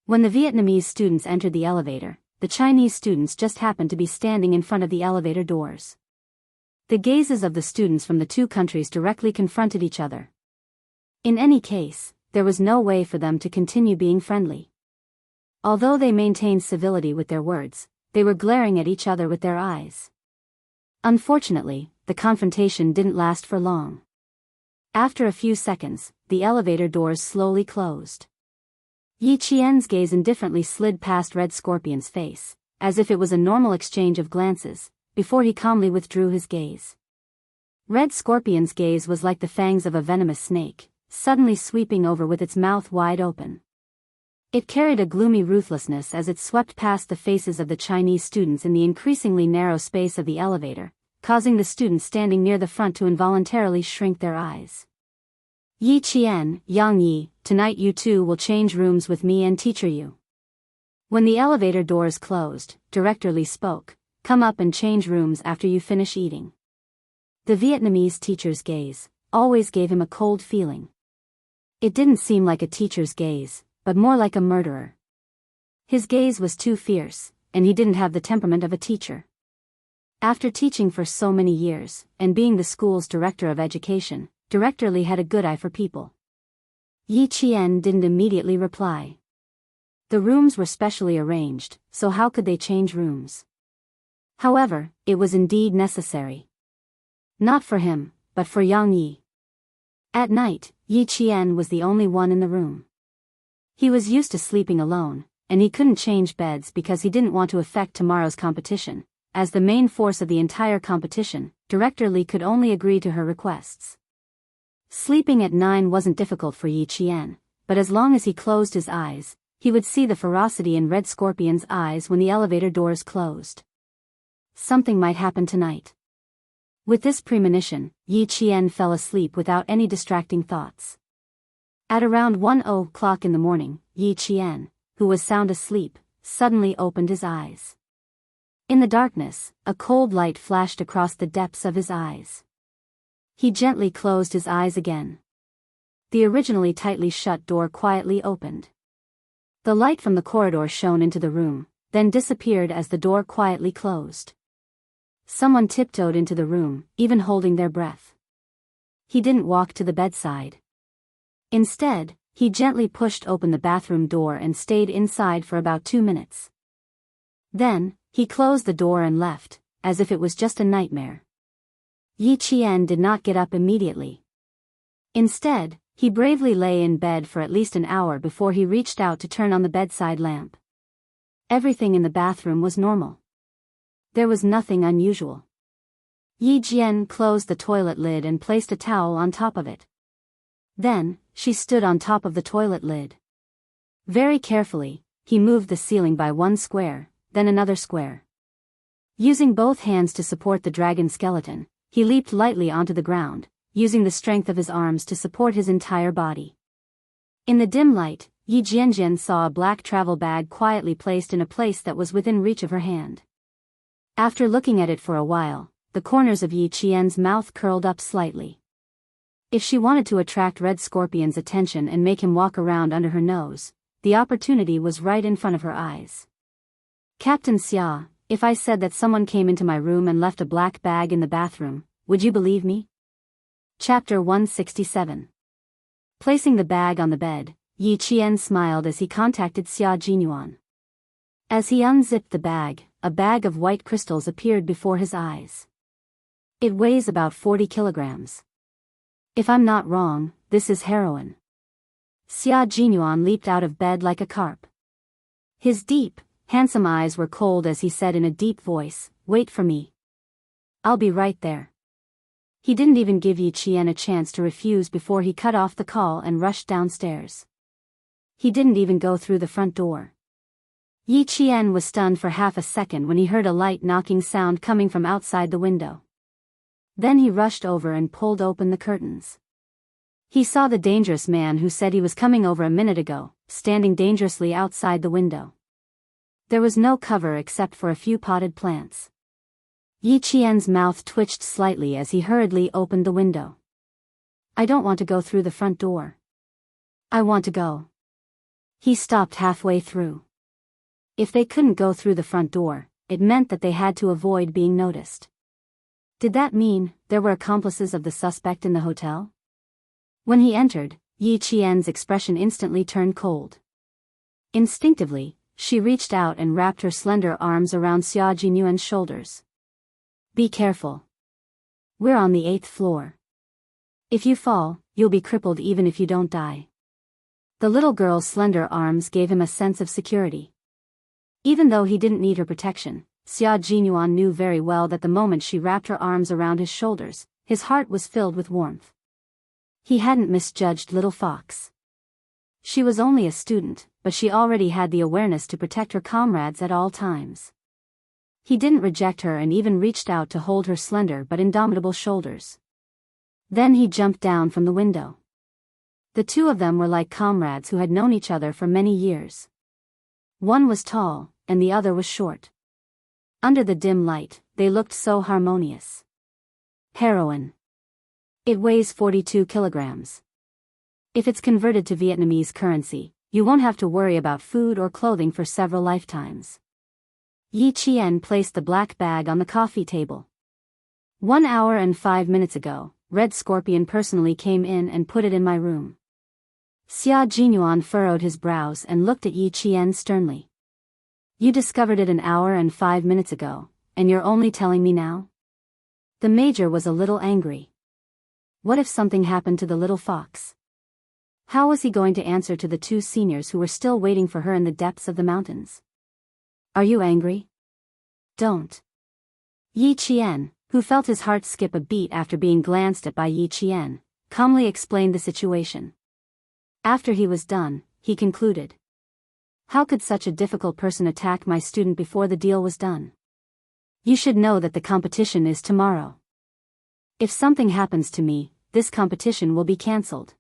When the Vietnamese students entered the elevator, the Chinese students just happened to be standing in front of the elevator doors. The gazes of the students from the 2 countries directly confronted each other. In any case, there was no way for them to continue being friendly. Although they maintained civility with their words, they were glaring at each other with their eyes. Unfortunately, the confrontation didn't last for long. After a few seconds, the elevator doors slowly closed. Yi Qian's gaze indifferently slid past Red Scorpion's face, as if it was a normal exchange of glances, before he calmly withdrew his gaze. Red Scorpion's gaze was like the fangs of a venomous snake, suddenly sweeping over with its mouth wide open. It carried a gloomy ruthlessness as it swept past the faces of the Chinese students in the increasingly narrow space of the elevator, causing the students standing near the front to involuntarily shrink their eyes. Yi Qian, Yang Yi, tonight you 2 will change rooms with me and teacher you. When the elevator doors closed, Director Li spoke, come up and change rooms after you finish eating. The Vietnamese teacher's gaze always gave him a cold feeling. It didn't seem like a teacher's gaze, but more like a murderer. His gaze was too fierce, and he didn't have the temperament of a teacher. After teaching for so many years, and being the school's director of education, Director Li had a good eye for people. Yi Qian didn't immediately reply. The rooms were specially arranged, so how could they change rooms? However, it was indeed necessary. Not for him, but for Yang Yi. At night, Yi Qian was the only one in the room. He was used to sleeping alone, and he couldn't change beds because he didn't want to affect tomorrow's competition. As the main force of the entire competition, Director Li could only agree to her requests. Sleeping at 9 wasn't difficult for Yi Qian, but as long as he closed his eyes, he would see the ferocity in Red Scorpion's eyes when the elevator doors closed. Something might happen tonight. With this premonition, Yi Qian fell asleep without any distracting thoughts. At around 1 o'clock in the morning, Yi Qian, who was sound asleep, suddenly opened his eyes. In the darkness, a cold light flashed across the depths of his eyes. He gently closed his eyes again. The originally tightly shut door quietly opened. The light from the corridor shone into the room, then disappeared as the door quietly closed. Someone tiptoed into the room, even holding their breath. He didn't walk to the bedside. Instead, he gently pushed open the bathroom door and stayed inside for about 2 minutes. Then, he closed the door and left, as if it was just a nightmare. Yi Qian did not get up immediately. Instead, he bravely lay in bed for at least an hour before he reached out to turn on the bedside lamp. Everything in the bathroom was normal. There was nothing unusual. Yi Jian closed the toilet lid and placed a towel on top of it. Then, she stood on top of the toilet lid. Very carefully, he moved the ceiling by one square, then another square. Using both hands to support the dragon skeleton, he leaped lightly onto the ground, using the strength of his arms to support his entire body. In the dim light, Yi Jianjian saw a black travel bag quietly placed in a place that was within reach of her hand. After looking at it for a while, the corners of Yi Qian's mouth curled up slightly. If she wanted to attract Red Scorpion's attention and make him walk around under her nose, the opportunity was right in front of her eyes. "Captain Xia, if I said that someone came into my room and left a black bag in the bathroom, would you believe me?" Chapter 167. Placing the bag on the bed, Yi Qian smiled as he contacted Xia Jinyuan. As he unzipped the bag, a bag of white crystals appeared before his eyes. It weighs about 40 kilograms. "If I'm not wrong, this is heroin." Xia Jinyuan leaped out of bed like a carp. His deep, handsome eyes were cold as he said in a deep voice, "Wait for me. I'll be right there." He didn't even give Yi Qian a chance to refuse before he cut off the call and rushed downstairs. He didn't even go through the front door. Yi Qian was stunned for half a second when he heard a light knocking sound coming from outside the window. Then he rushed over and pulled open the curtains. He saw the dangerous man who said he was coming over a minute ago, standing dangerously outside the window. There was no cover except for a few potted plants. Yi Qian's mouth twitched slightly as he hurriedly opened the window. "I don't want to go through the front door. I want to go." He stopped halfway through. If they couldn't go through the front door, it meant that they had to avoid being noticed. Did that mean there were accomplices of the suspect in the hotel? When he entered, Yi Qian's expression instantly turned cold. Instinctively, she reached out and wrapped her slender arms around Xia Jinyuan's shoulders. "Be careful. We're on the 8th floor. If you fall, you'll be crippled even if you don't die." The little girl's slender arms gave him a sense of security. Even though he didn't need her protection, Xia Jinyuan knew very well that the moment she wrapped her arms around his shoulders, his heart was filled with warmth. He hadn't misjudged little fox. She was only a student, but she already had the awareness to protect her comrades at all times. He didn't reject her and even reached out to hold her slender but indomitable shoulders. Then he jumped down from the window. The two of them were like comrades who had known each other for many years. One was tall, and the other was short. Under the dim light, they looked so harmonious. Heroin. It weighs 42 kilograms. If it's converted to Vietnamese currency, you won't have to worry about food or clothing for several lifetimes. Yi Qian placed the black bag on the coffee table. 1 hour and 5 minutes ago, Red Scorpion personally came in and put it in my room. Xia Jinyuan furrowed his brows and looked at Yi Qian sternly. "You discovered it an hour and 5 minutes ago, and you're only telling me now?" The major was a little angry. What if something happened to the little fox? How was he going to answer to the two seniors who were still waiting for her in the depths of the mountains? "Are you angry?" "Don't." Yi Qian, who felt his heart skip a beat after being glanced at by Yi Qian, calmly explained the situation. After he was done, he concluded. "How could such a difficult person attack my student before the deal was done? You should know that the competition is tomorrow. If something happens to me, this competition will be cancelled.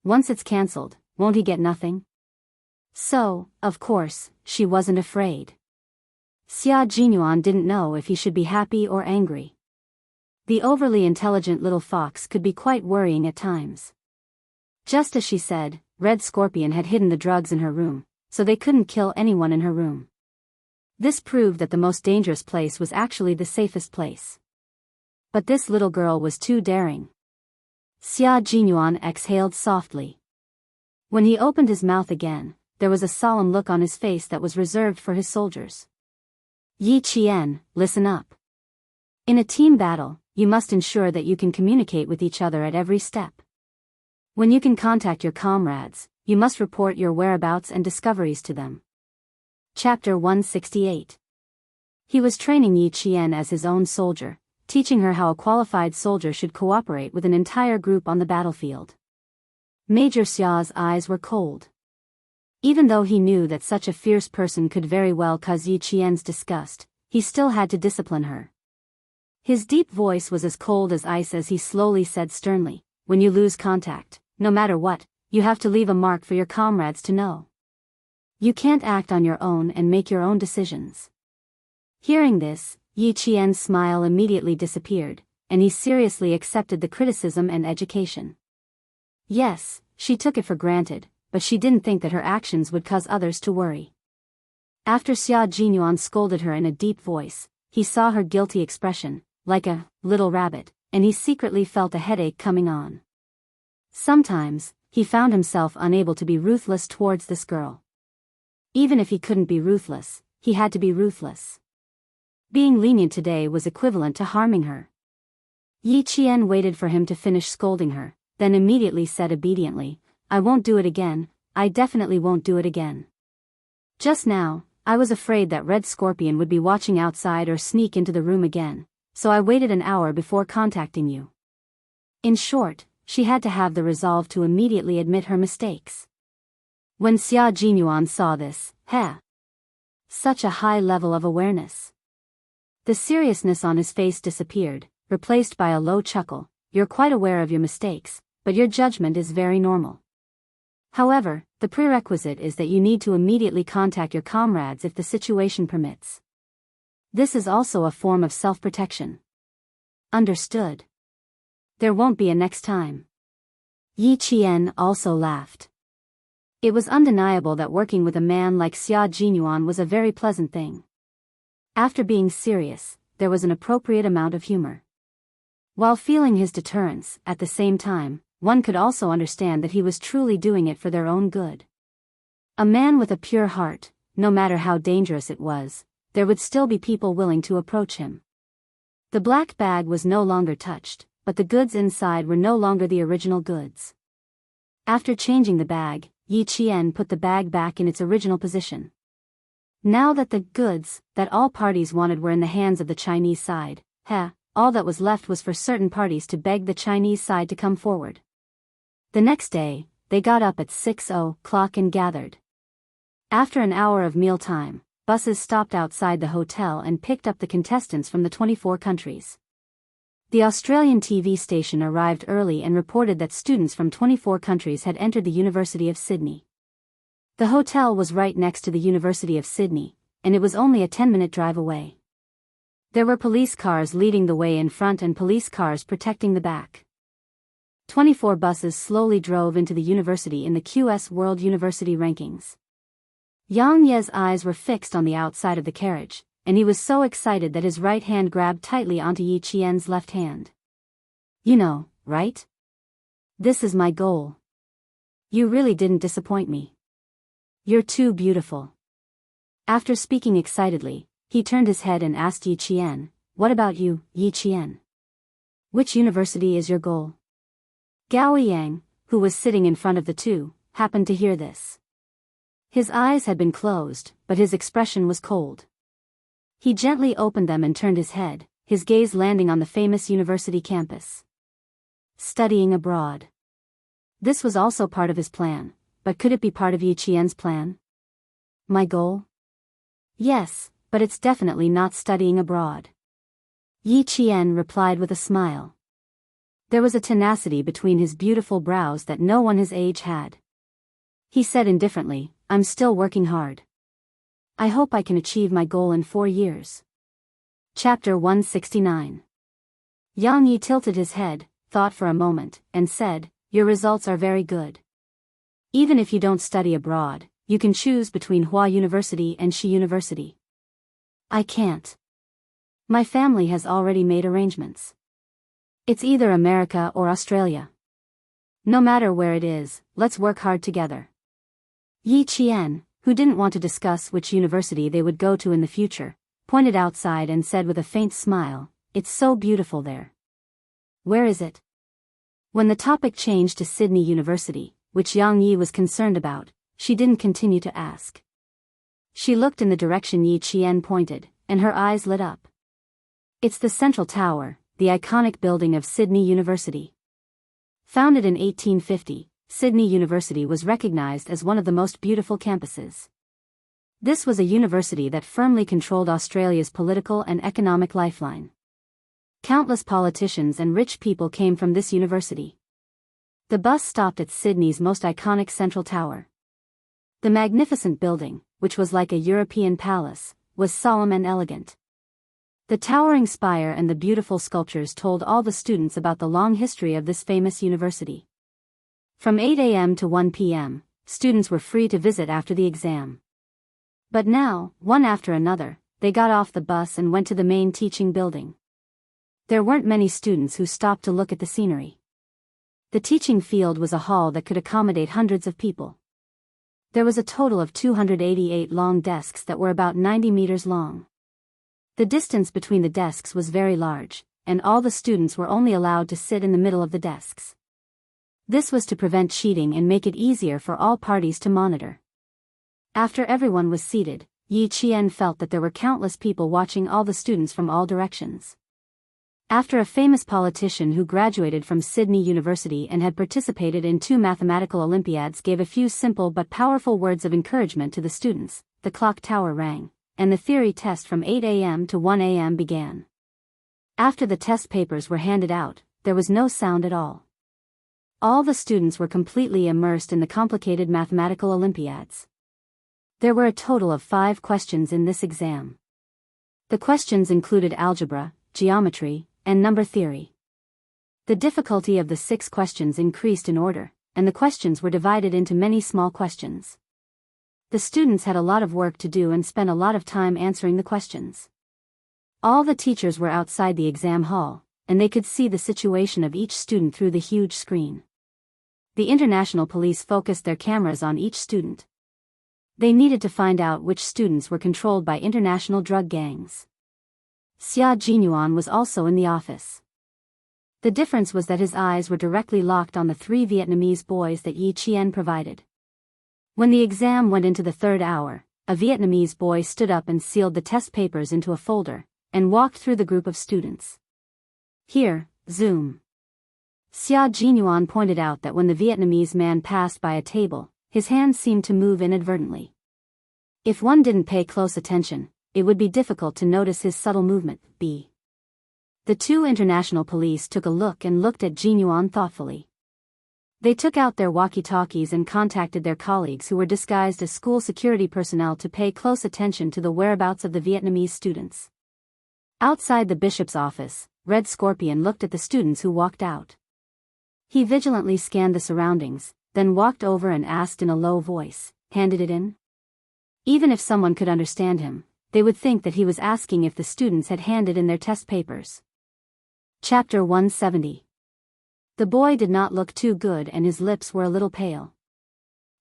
Once it's cancelled, won't he get nothing?" So, of course, she wasn't afraid. Xia Jinyuan didn't know if he should be happy or angry. The overly intelligent little fox could be quite worrying at times. Just as she said, Red Scorpion had hidden the drugs in her room, so they couldn't kill anyone in her room. This proved that the most dangerous place was actually the safest place. But this little girl was too daring. Xia Jinyuan exhaled softly. When he opened his mouth again, there was a solemn look on his face that was reserved for his soldiers. Yi Qian, listen up. In a team battle, you must ensure that you can communicate with each other at every step. When you can contact your comrades, you must report your whereabouts and discoveries to them. Chapter 168. He was training Yi Qian as his own soldier, teaching her how a qualified soldier should cooperate with an entire group on the battlefield. Major Xia's eyes were cold. Even though he knew that such a fierce person could very well cause Yi Qian's disgust, he still had to discipline her. His deep voice was as cold as ice as he slowly said sternly, when you lose contact, no matter what, you have to leave a mark for your comrades to know. You can't act on your own and make your own decisions. Hearing this, Yi Qian's smile immediately disappeared, and he seriously accepted the criticism and education. Yes, she took it for granted, but she didn't think that her actions would cause others to worry. After Xia Jinyuan scolded her in a deep voice, he saw her guilty expression, like a little rabbit, and he secretly felt a headache coming on. Sometimes, he found himself unable to be ruthless towards this girl. Even if he couldn't be ruthless, he had to be ruthless. Being lenient today was equivalent to harming her. Yi Qian waited for him to finish scolding her, then immediately said obediently, I won't do it again, I definitely won't do it again. Just now, I was afraid that Red Scorpion would be watching outside or sneak into the room again, so I waited an hour before contacting you. In short, she had to have the resolve to immediately admit her mistakes. When Xia Jinyuan saw this, such a high level of awareness. The seriousness on his face disappeared, replaced by a low chuckle. You're quite aware of your mistakes, but your judgment is very normal. However, the prerequisite is that you need to immediately contact your comrades if the situation permits. This is also a form of self-protection. Understood. There won't be a next time. Yi Qian also laughed. It was undeniable that working with a man like Xia Jinyuan was a very pleasant thing. After being serious, there was an appropriate amount of humor. While feeling his deterrence, at the same time, one could also understand that he was truly doing it for their own good. A man with a pure heart, no matter how dangerous it was, there would still be people willing to approach him. The black bag was no longer touched, but the goods inside were no longer the original goods. After changing the bag, Yi Qian put the bag back in its original position. Now that the goods that all parties wanted were in the hands of the Chinese side, all that was left was for certain parties to beg the Chinese side to come forward. The next day, they got up at 6:00 and gathered. After an hour of mealtime, buses stopped outside the hotel and picked up the contestants from the 24 countries. The Australian TV station arrived early and reported that students from 24 countries had entered the University of Sydney. The hotel was right next to the University of Sydney, and it was only a 10-minute drive away. There were police cars leading the way in front and police cars protecting the back. 24 buses slowly drove into the university in the QS World University Rankings. Yang Ye's eyes were fixed on the outside of the carriage, and he was so excited that his right hand grabbed tightly onto Yi Qian's left hand. You know, right? This is my goal. You really didn't disappoint me. You're too beautiful. After speaking excitedly, he turned his head and asked Yi Qian, what about you, Yi Qian? Which university is your goal? Gao Yang, who was sitting in front of the two, happened to hear this. His eyes had been closed, but his expression was cold. He gently opened them and turned his head, his gaze landing on the famous university campus. Studying abroad. This was also part of his plan, but could it be part of Yi Qian's plan? My goal? Yes, but it's definitely not studying abroad. Yi Qian replied with a smile. There was a tenacity between his beautiful brows that no one his age had. He said indifferently, I'm still working hard. I hope I can achieve my goal in 4 years. Chapter 169. Yang Yi tilted his head, thought for a moment, and said, your results are very good. Even if you don't study abroad, you can choose between Hua University and Shi University. I can't. My family has already made arrangements. It's either America or Australia. No matter where it is, let's work hard together. Yi Qian, who didn't want to discuss which university they would go to in the future, pointed outside and said with a faint smile, "It's so beautiful there." "Where is it?" When the topic changed to Sydney University, which Yang Yi was concerned about, she didn't continue to ask. She looked in the direction Yi Qian pointed, and her eyes lit up. "It's the Central Tower, the iconic building of Sydney University." Founded in 1850, Sydney University was recognized as one of the most beautiful campuses. This was a university that firmly controlled Australia's political and economic lifeline. Countless politicians and rich people came from this university. The bus stopped at Sydney's most iconic Central Tower. The magnificent building, which was like a European palace, was solemn and elegant. The towering spire and the beautiful sculptures told all the students about the long history of this famous university. From 8 a.m. to 1 p.m., students were free to visit after the exam. But now, one after another, they got off the bus and went to the main teaching building. There weren't many students who stopped to look at the scenery. The teaching field was a hall that could accommodate hundreds of people. There was a total of 288 long desks that were about 90 meters long. The distance between the desks was very large, and all the students were only allowed to sit in the middle of the desks. This was to prevent cheating and make it easier for all parties to monitor. After everyone was seated, Yi Qian felt that there were countless people watching all the students from all directions. After a famous politician who graduated from Sydney University and had participated in 2 mathematical Olympiads gave a few simple but powerful words of encouragement to the students, the clock tower rang, and the theory test from 8 a.m. to 1 a.m. began. After the test papers were handed out, there was no sound at all. All the students were completely immersed in the complicated mathematical Olympiads. There were a total of 5 questions in this exam. The questions included algebra, geometry, and number theory. The difficulty of the 6 questions increased in order, and the questions were divided into many small questions. The students had a lot of work to do and spent a lot of time answering the questions. All the teachers were outside the exam hall, and they could see the situation of each student through the huge screen. The international police focused their cameras on each student. They needed to find out which students were controlled by international drug gangs. Xia Jinyuan was also in the office. The difference was that his eyes were directly locked on the 3 Vietnamese boys that Yi Qian provided. When the exam went into the 3rd hour, a Vietnamese boy stood up and sealed the test papers into a folder, and walked through the group of students. "Here, zoom." Xia Jinyuan pointed out that when the Vietnamese man passed by a table, his hand seemed to move inadvertently. If one didn't pay close attention, it would be difficult to notice his subtle movement. The 2 international police took a look and looked at Jinyuan thoughtfully. They took out their walkie-talkies and contacted their colleagues who were disguised as school security personnel to pay close attention to the whereabouts of the Vietnamese students. Outside the bishop's office, Red Scorpion looked at the students who walked out. He vigilantly scanned the surroundings, then walked over and asked in a low voice, "Handed it in?" Even if someone could understand him, they would think that he was asking if the students had handed in their test papers. Chapter 170. The boy did not look too good and his lips were a little pale.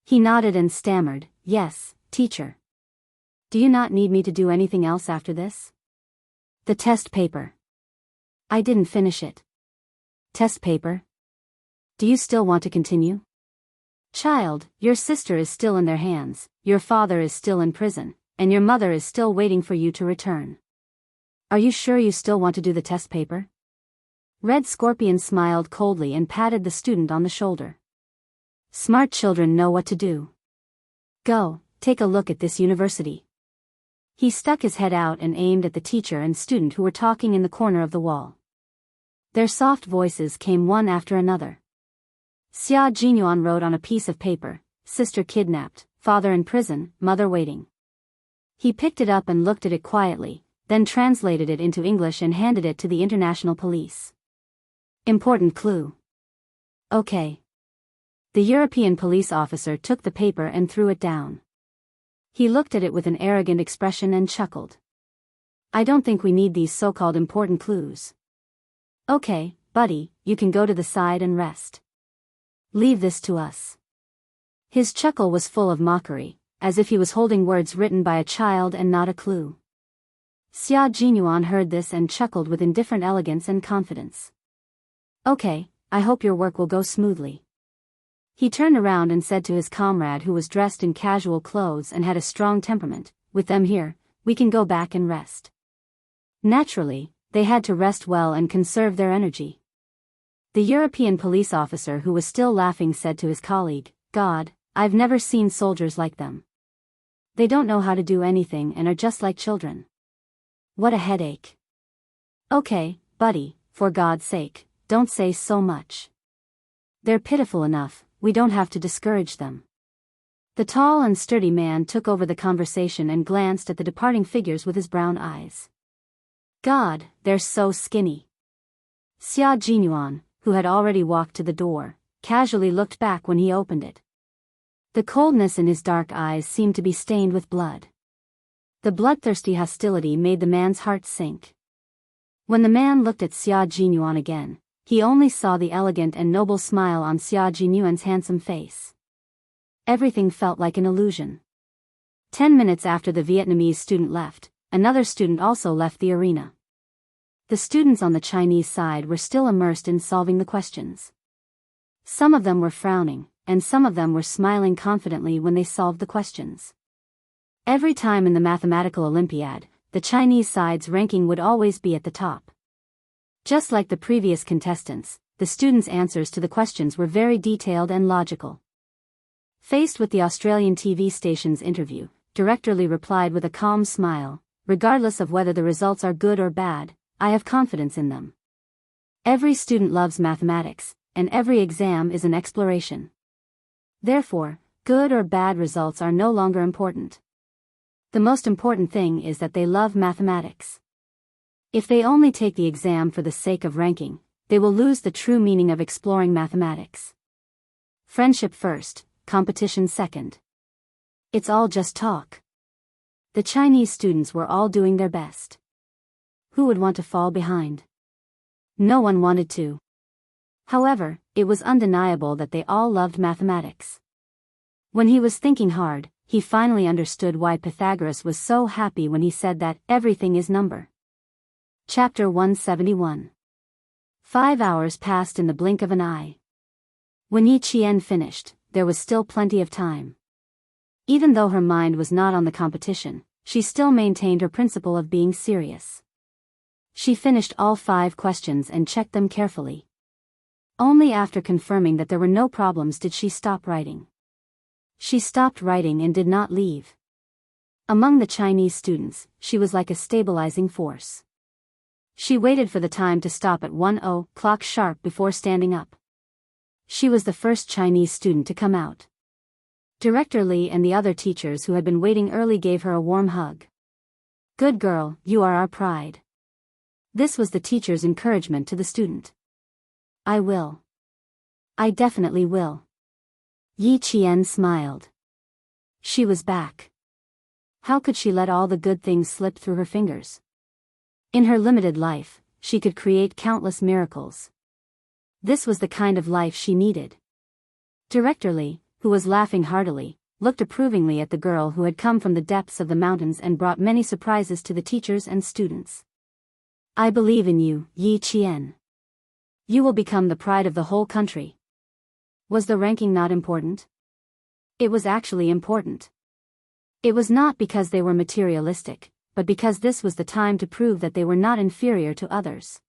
He nodded and stammered, "Yes, teacher." "Do you not need me to do anything else after this?" "The test paper." "I didn't finish it." "Test paper? Do you still want to continue?" "Child, your sister is still in their hands, your father is still in prison, and your mother is still waiting for you to return. Are you sure you still want to do the test paper?" Red Scorpion smiled coldly and patted the student on the shoulder. "Smart children know what to do. Go, take a look at this university." He stuck his head out and aimed at the teacher and student who were talking in the corner of the wall. Their soft voices came one after another. Xia Jinyuan wrote on a piece of paper, "Sister kidnapped, father in prison, mother waiting." He picked it up and looked at it quietly, then translated it into English and handed it to the international police. "Important clue." "Okay." The European police officer took the paper and threw it down. He looked at it with an arrogant expression and chuckled. "I don't think we need these so-called important clues. Okay, buddy, you can go to the side and rest." Leave this to us. His chuckle was full of mockery, as if he was holding words written by a child and not a clue. Xia Jinyuan heard this and chuckled with indifferent elegance and confidence. Okay, I hope your work will go smoothly. He turned around and said to his comrade, who was dressed in casual clothes and had a strong temperament, with them here, we can go back and rest. Naturally, they had to rest well and conserve their energy. The European police officer, who was still laughing, said to his colleague, God, I've never seen soldiers like them. They don't know how to do anything and are just like children. What a headache. Okay, buddy, for God's sake, don't say so much. They're pitiful enough, we don't have to discourage them. The tall and sturdy man took over the conversation and glanced at the departing figures with his brown eyes. God, they're so skinny. Xia Jinyuan, who had already walked to the door, casually looked back when he opened it. The coldness in his dark eyes seemed to be stained with blood. The bloodthirsty hostility made the man's heart sink. When the man looked at Xia Jinyuan again, he only saw the elegant and noble smile on Xia Jinyuan's handsome face. Everything felt like an illusion. 10 minutes after the Vietnamese student left, another student also left the arena. The students on the Chinese side were still immersed in solving the questions. Some of them were frowning, and some of them were smiling confidently when they solved the questions. Every time in the mathematical Olympiad, the Chinese side's ranking would always be at the top. Just like the previous contestants, the students' answers to the questions were very detailed and logical. Faced with the Australian TV station's interview, Director Lee replied with a calm smile, regardless of whether the results are good or bad, I have confidence in them. Every student loves mathematics, and every exam is an exploration. Therefore, good or bad results are no longer important. The most important thing is that they love mathematics. If they only take the exam for the sake of ranking, they will lose the true meaning of exploring mathematics. Friendship first, competition second. It's all just talk. The Chinese students were all doing their best. Who would want to fall behind? No one wanted to. However, it was undeniable that they all loved mathematics. When he was thinking hard, he finally understood why Pythagoras was so happy when he said that everything is number. Chapter 171. 5 hours passed in the blink of an eye. When Yi Qian finished, there was still plenty of time. Even though her mind was not on the competition, she still maintained her principle of being serious. She finished all 5 questions and checked them carefully. Only after confirming that there were no problems did she stop writing. She stopped writing and did not leave. Among the Chinese students, she was like a stabilizing force. She waited for the time to stop at 1:00 sharp before standing up. She was the first Chinese student to come out. Director Lee and the other teachers who had been waiting early gave her a warm hug. Good girl, you are our pride. This was the teacher's encouragement to the student. I will. I definitely will. Yi Qian smiled. She was back. How could she let all the good things slip through her fingers? In her limited life, she could create countless miracles. This was the kind of life she needed. Director Lee, who was laughing heartily, looked approvingly at the girl who had come from the depths of the mountains and brought many surprises to the teachers and students. I believe in you, Yi Qian. You will become the pride of the whole country. Was the ranking not important? It was actually important. It was not because they were materialistic, but because this was the time to prove that they were not inferior to others.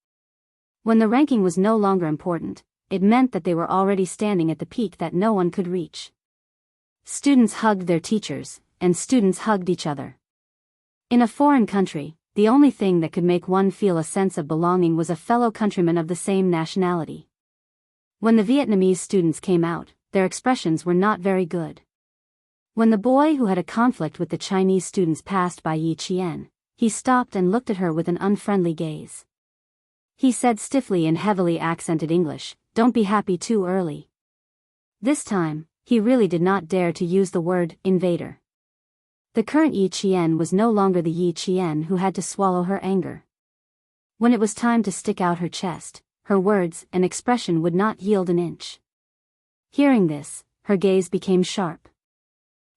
When the ranking was no longer important, it meant that they were already standing at the peak that no one could reach. Students hugged their teachers, and students hugged each other. In a foreign country, the only thing that could make one feel a sense of belonging was a fellow countryman of the same nationality. When the Vietnamese students came out, their expressions were not very good. When the boy who had a conflict with the Chinese students passed by Yi Qian, he stopped and looked at her with an unfriendly gaze. He said stiffly in heavily accented English, "Don't be happy too early." This time, he really did not dare to use the word invader. The current Yi Qian was no longer the Yi Qian who had to swallow her anger. When it was time to stick out her chest, her words and expression would not yield an inch. Hearing this, her gaze became sharp.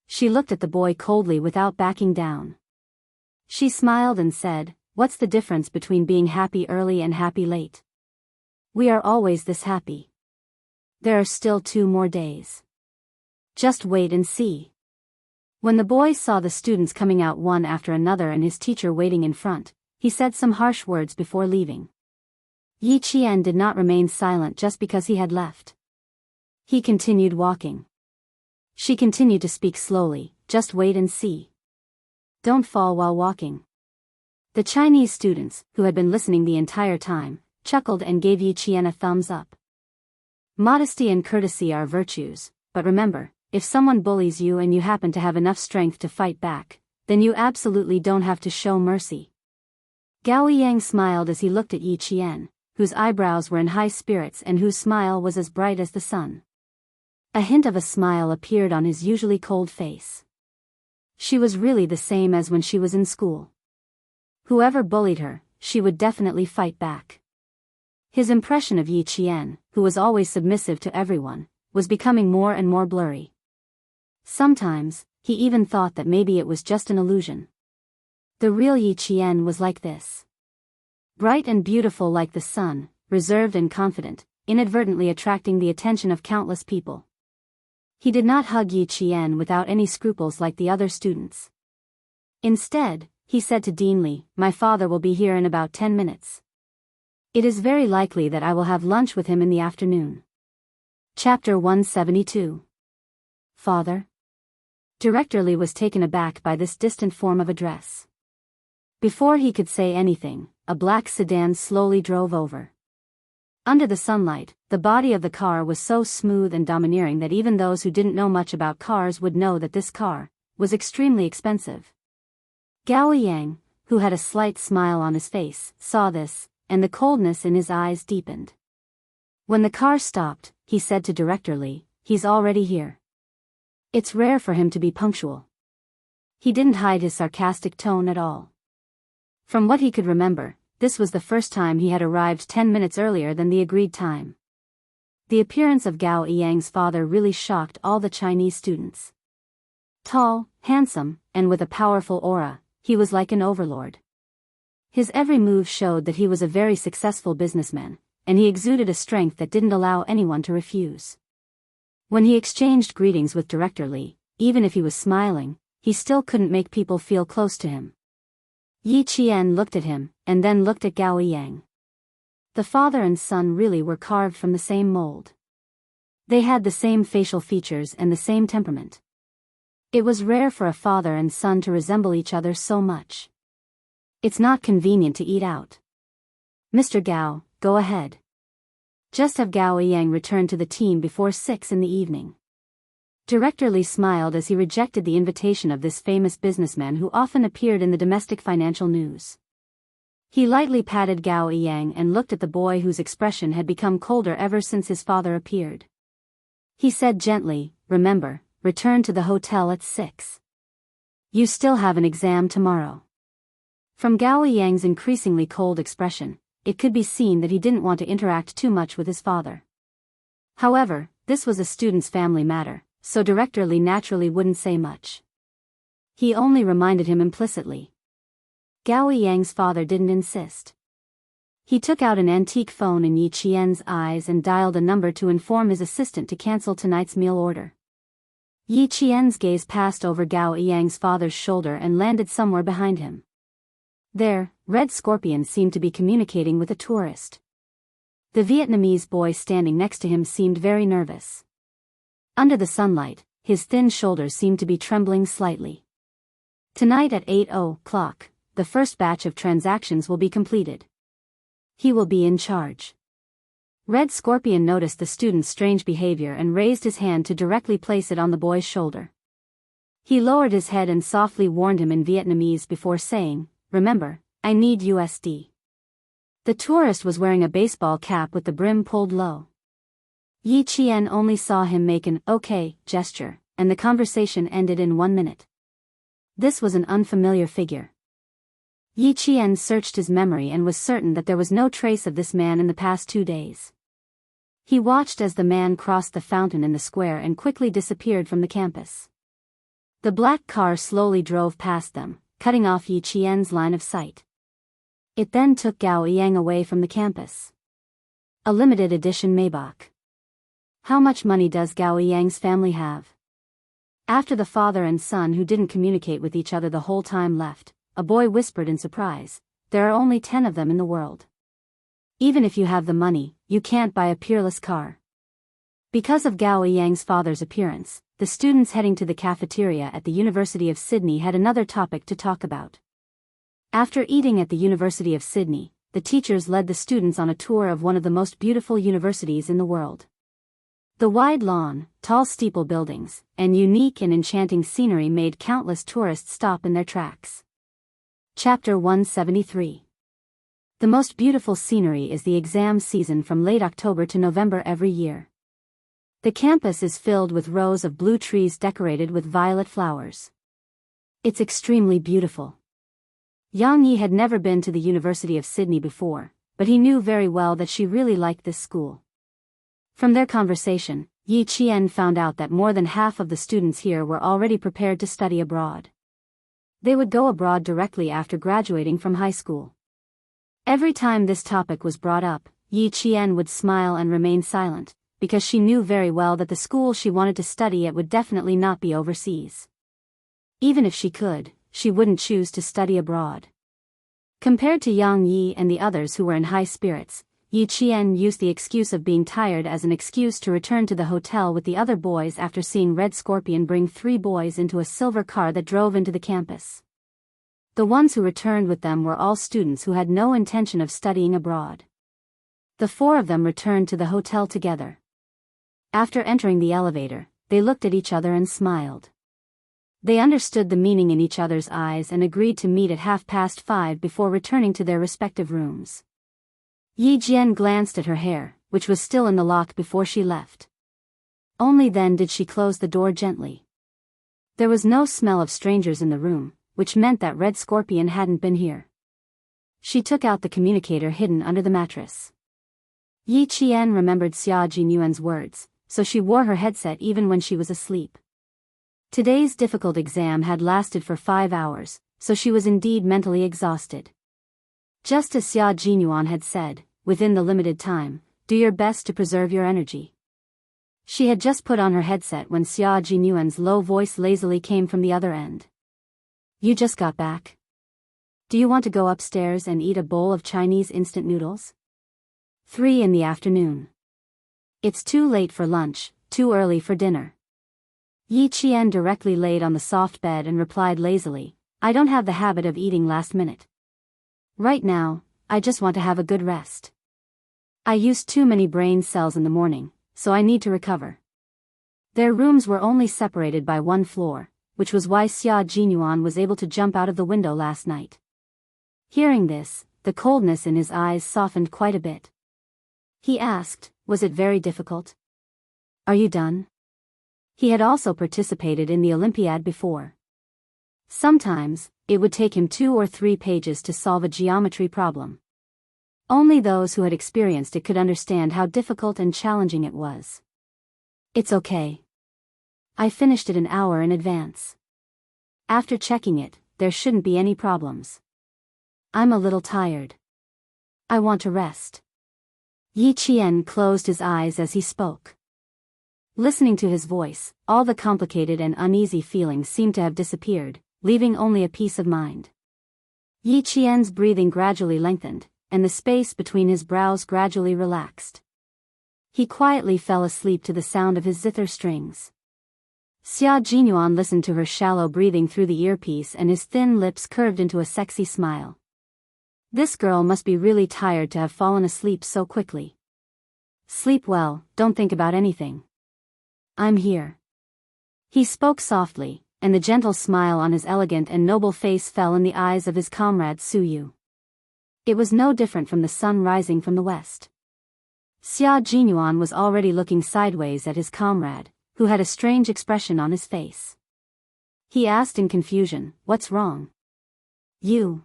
She looked at the boy coldly without backing down. She smiled and said, "What's the difference between being happy early and happy late? We are always this happy. There are still 2 more days. Just wait and see." When the boy saw the students coming out one after another and his teacher waiting in front, he said some harsh words before leaving. Yi Qian did not remain silent just because he had left. He continued walking. She continued to speak slowly, "Just wait and see. Don't fall while walking." The Chinese students, who had been listening the entire time, chuckled and gave Yi Qian a thumbs up. Modesty and courtesy are virtues, but remember, if someone bullies you and you happen to have enough strength to fight back, then you absolutely don't have to show mercy. Gao Yang smiled as he looked at Yi Qian, whose eyebrows were in high spirits and whose smile was as bright as the sun. A hint of a smile appeared on his usually cold face. She was really the same as when she was in school. Whoever bullied her, she would definitely fight back. His impression of Yi Qian, who was always submissive to everyone, was becoming more and more blurry. Sometimes, he even thought that maybe it was just an illusion. The real Yi Qian was like this. Bright and beautiful like the sun, reserved and confident, inadvertently attracting the attention of countless people. He did not hug Yi Qian without any scruples like the other students. Instead, he said to Dean Li, "My father will be here in about 10 minutes. It is very likely that I will have lunch with him in the afternoon." Chapter 172. Father? Director Li was taken aback by this distant form of address. Before he could say anything, a black sedan slowly drove over. Under the sunlight, the body of the car was so smooth and domineering that even those who didn't know much about cars would know that this car was extremely expensive. Gao Yang, who had a slight smile on his face, saw this, and the coldness in his eyes deepened. When the car stopped, he said to Director Li, "He's already here." It's rare for him to be punctual. He didn't hide his sarcastic tone at all. From what he could remember, this was the first time he had arrived 10 minutes earlier than the agreed time. The appearance of Gao Yang's father really shocked all the Chinese students. Tall, handsome, and with a powerful aura, he was like an overlord. His every move showed that he was a very successful businessman, and he exuded a strength that didn't allow anyone to refuse. When he exchanged greetings with Director Li, even if he was smiling, he still couldn't make people feel close to him. Yi Qian looked at him, and then looked at Gao Yang. The father and son really were carved from the same mold. They had the same facial features and the same temperament. It was rare for a father and son to resemble each other so much. It's not convenient to eat out. Mr. Gao, go ahead. Just have Gao Yang return to the team before 6 in the evening. Director Li smiled as he rejected the invitation of this famous businessman who often appeared in the domestic financial news. He lightly patted Gao Yang and looked at the boy whose expression had become colder ever since his father appeared. He said gently, "Remember, return to the hotel at 6. You still have an exam tomorrow." From Gao Yang's increasingly cold expression, it could be seen that he didn't want to interact too much with his father. However, this was a student's family matter, so Director Li naturally wouldn't say much. He only reminded him implicitly. Gao Yang's father didn't insist. He took out an antique phone in Yi Qian's eyes and dialed a number to inform his assistant to cancel tonight's meal order. Yi Qian's gaze passed over Gao Yang's father's shoulder and landed somewhere behind him. There, Red Scorpion seemed to be communicating with a tourist. The Vietnamese boy standing next to him seemed very nervous. Under the sunlight, his thin shoulders seemed to be trembling slightly. Tonight at 8:00, the first batch of transactions will be completed. He will be in charge. Red Scorpion noticed the student's strange behavior and raised his hand to directly place it on the boy's shoulder. He lowered his head and softly warned him in Vietnamese before saying, "Remember, I need USD." The tourist was wearing a baseball cap with the brim pulled low. Yi Qian only saw him make an "okay" gesture, and the conversation ended in 1 minute. This was an unfamiliar figure. Yi Qian searched his memory and was certain that there was no trace of this man in the past 2 days. He watched as the man crossed the fountain in the square and quickly disappeared from the campus. The black car slowly drove past them, cutting off Yi Qian's line of sight. It then took Gao Yang away from the campus. A limited edition Maybach. How much money does Gao Yang's family have? After the father and son who didn't communicate with each other the whole time left, a boy whispered in surprise, "There are only 10 of them in the world. Even if you have the money, you can't buy a peerless car." Because of Gao Yang's father's appearance, the students heading to the cafeteria at the University of Sydney had another topic to talk about. After eating at the University of Sydney, the teachers led the students on a tour of one of the most beautiful universities in the world. The wide lawn, tall steeple buildings, and unique and enchanting scenery made countless tourists stop in their tracks. Chapter 173. The most beautiful scenery is the exam season from late October to November every year. The campus is filled with rows of blue trees decorated with violet flowers. It's extremely beautiful. Yang Yi had never been to the University of Sydney before, but he knew very well that she really liked this school. From their conversation, Yi Qian found out that more than half of the students here were already prepared to study abroad. They would go abroad directly after graduating from high school. Every time this topic was brought up, Yi Qian would smile and remain silent, because she knew very well that the school she wanted to study at would definitely not be overseas. Even if she could, she wouldn't choose to study abroad. Compared to Yang Yi and the others who were in high spirits, Yi Qian used the excuse of being tired as an excuse to return to the hotel with the other boys after seeing Red Scorpion bring 3 boys into a silver car that drove into the campus. The ones who returned with them were all students who had no intention of studying abroad. The 4 of them returned to the hotel together. After entering the elevator, they looked at each other and smiled. They understood the meaning in each other's eyes and agreed to meet at 5:30 before returning to their respective rooms. Yi Jian glanced at her hair, which was still in the lock before she left. Only then did she close the door gently. There was no smell of strangers in the room, which meant that Red Scorpion hadn't been here. She took out the communicator hidden under the mattress. Yi Qian remembered Xia Jinyuan's words, so she wore her headset even when she was asleep. Today's difficult exam had lasted for 5 hours, so she was indeed mentally exhausted. Just as Xia Jinyuan had said, within the limited time, do your best to preserve your energy. She had just put on her headset when Xia Jinyuan's low voice lazily came from the other end. You just got back. Do you want to go upstairs and eat a bowl of Chinese instant noodles? 3 in the afternoon. It's too late for lunch, too early for dinner. Yi Qian directly laid on the soft bed and replied lazily, I don't have the habit of eating last minute. Right now, I just want to have a good rest. I used too many brain cells in the morning, so I need to recover. Their rooms were only separated by 1 floor, which was why Xia Jinyuan was able to jump out of the window last night. Hearing this, the coldness in his eyes softened quite a bit. He asked, was it very difficult? Are you done? He had also participated in the Olympiad before. Sometimes, it would take him 2 or 3 pages to solve a geometry problem. Only those who had experienced it could understand how difficult and challenging it was. It's okay. I finished it an hour in advance. After checking it, there shouldn't be any problems. I'm a little tired. I want to rest. Yi Qian closed his eyes as he spoke. Listening to his voice, all the complicated and uneasy feelings seemed to have disappeared, leaving only a peace of mind. Yi Qian's breathing gradually lengthened, and the space between his brows gradually relaxed. He quietly fell asleep to the sound of his zither strings. Xia Jinyuan listened to her shallow breathing through the earpiece and his thin lips curved into a sexy smile. This girl must be really tired to have fallen asleep so quickly. Sleep well, don't think about anything. I'm here. He spoke softly, and the gentle smile on his elegant and noble face fell in the eyes of his comrade Su Yu. It was no different from the sun rising from the west. Xia Jinyuan was already looking sideways at his comrade, who had a strange expression on his face. He asked in confusion, what's wrong? You.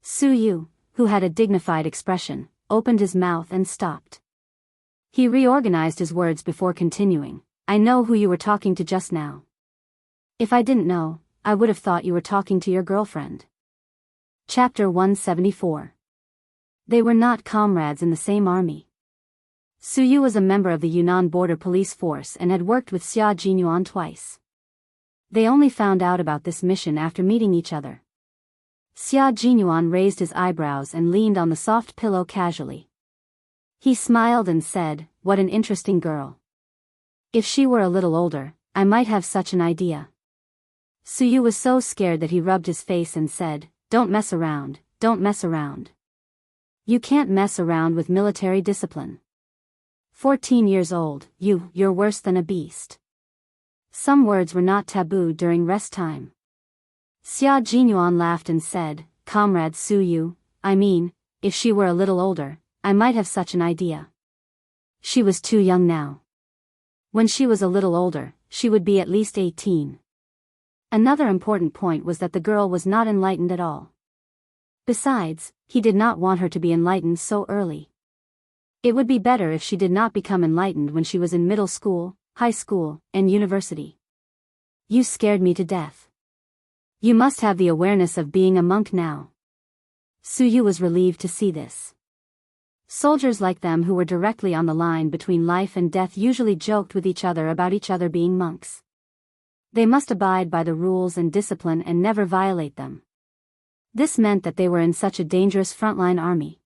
Su Yu, who had a dignified expression, opened his mouth and stopped. He reorganized his words before continuing. I know who you were talking to just now. If I didn't know, I would have thought you were talking to your girlfriend. Chapter 174. They were not comrades in the same army. Su Yu was a member of the Yunnan Border Police Force and had worked with Xia Jinyuan twice. They only found out about this mission after meeting each other. Xia Jinyuan raised his eyebrows and leaned on the soft pillow casually. He smiled and said, "What an interesting girl. If she were a little older, I might have such an idea." Su Yu was so scared that he rubbed his face and said, "Don't mess around, don't mess around. You can't mess around with military discipline. 14 years old, you're worse than a beast." Some words were not taboo during rest time. Xia Jinyuan laughed and said, "Comrade Su Yu, I mean, if she were a little older, I might have such an idea. She was too young now. When she was a little older, she would be at least 18. Another important point was that the girl was not enlightened at all. Besides, he did not want her to be enlightened so early. It would be better if she did not become enlightened when she was in middle school, high school, and university. You scared me to death. You must have the awareness of being a monk now. Su Yu was relieved to see this. Soldiers like them who were directly on the line between life and death usually joked with each other about each other being monks. They must abide by the rules and discipline and never violate them. This meant that they were in such a dangerous frontline army.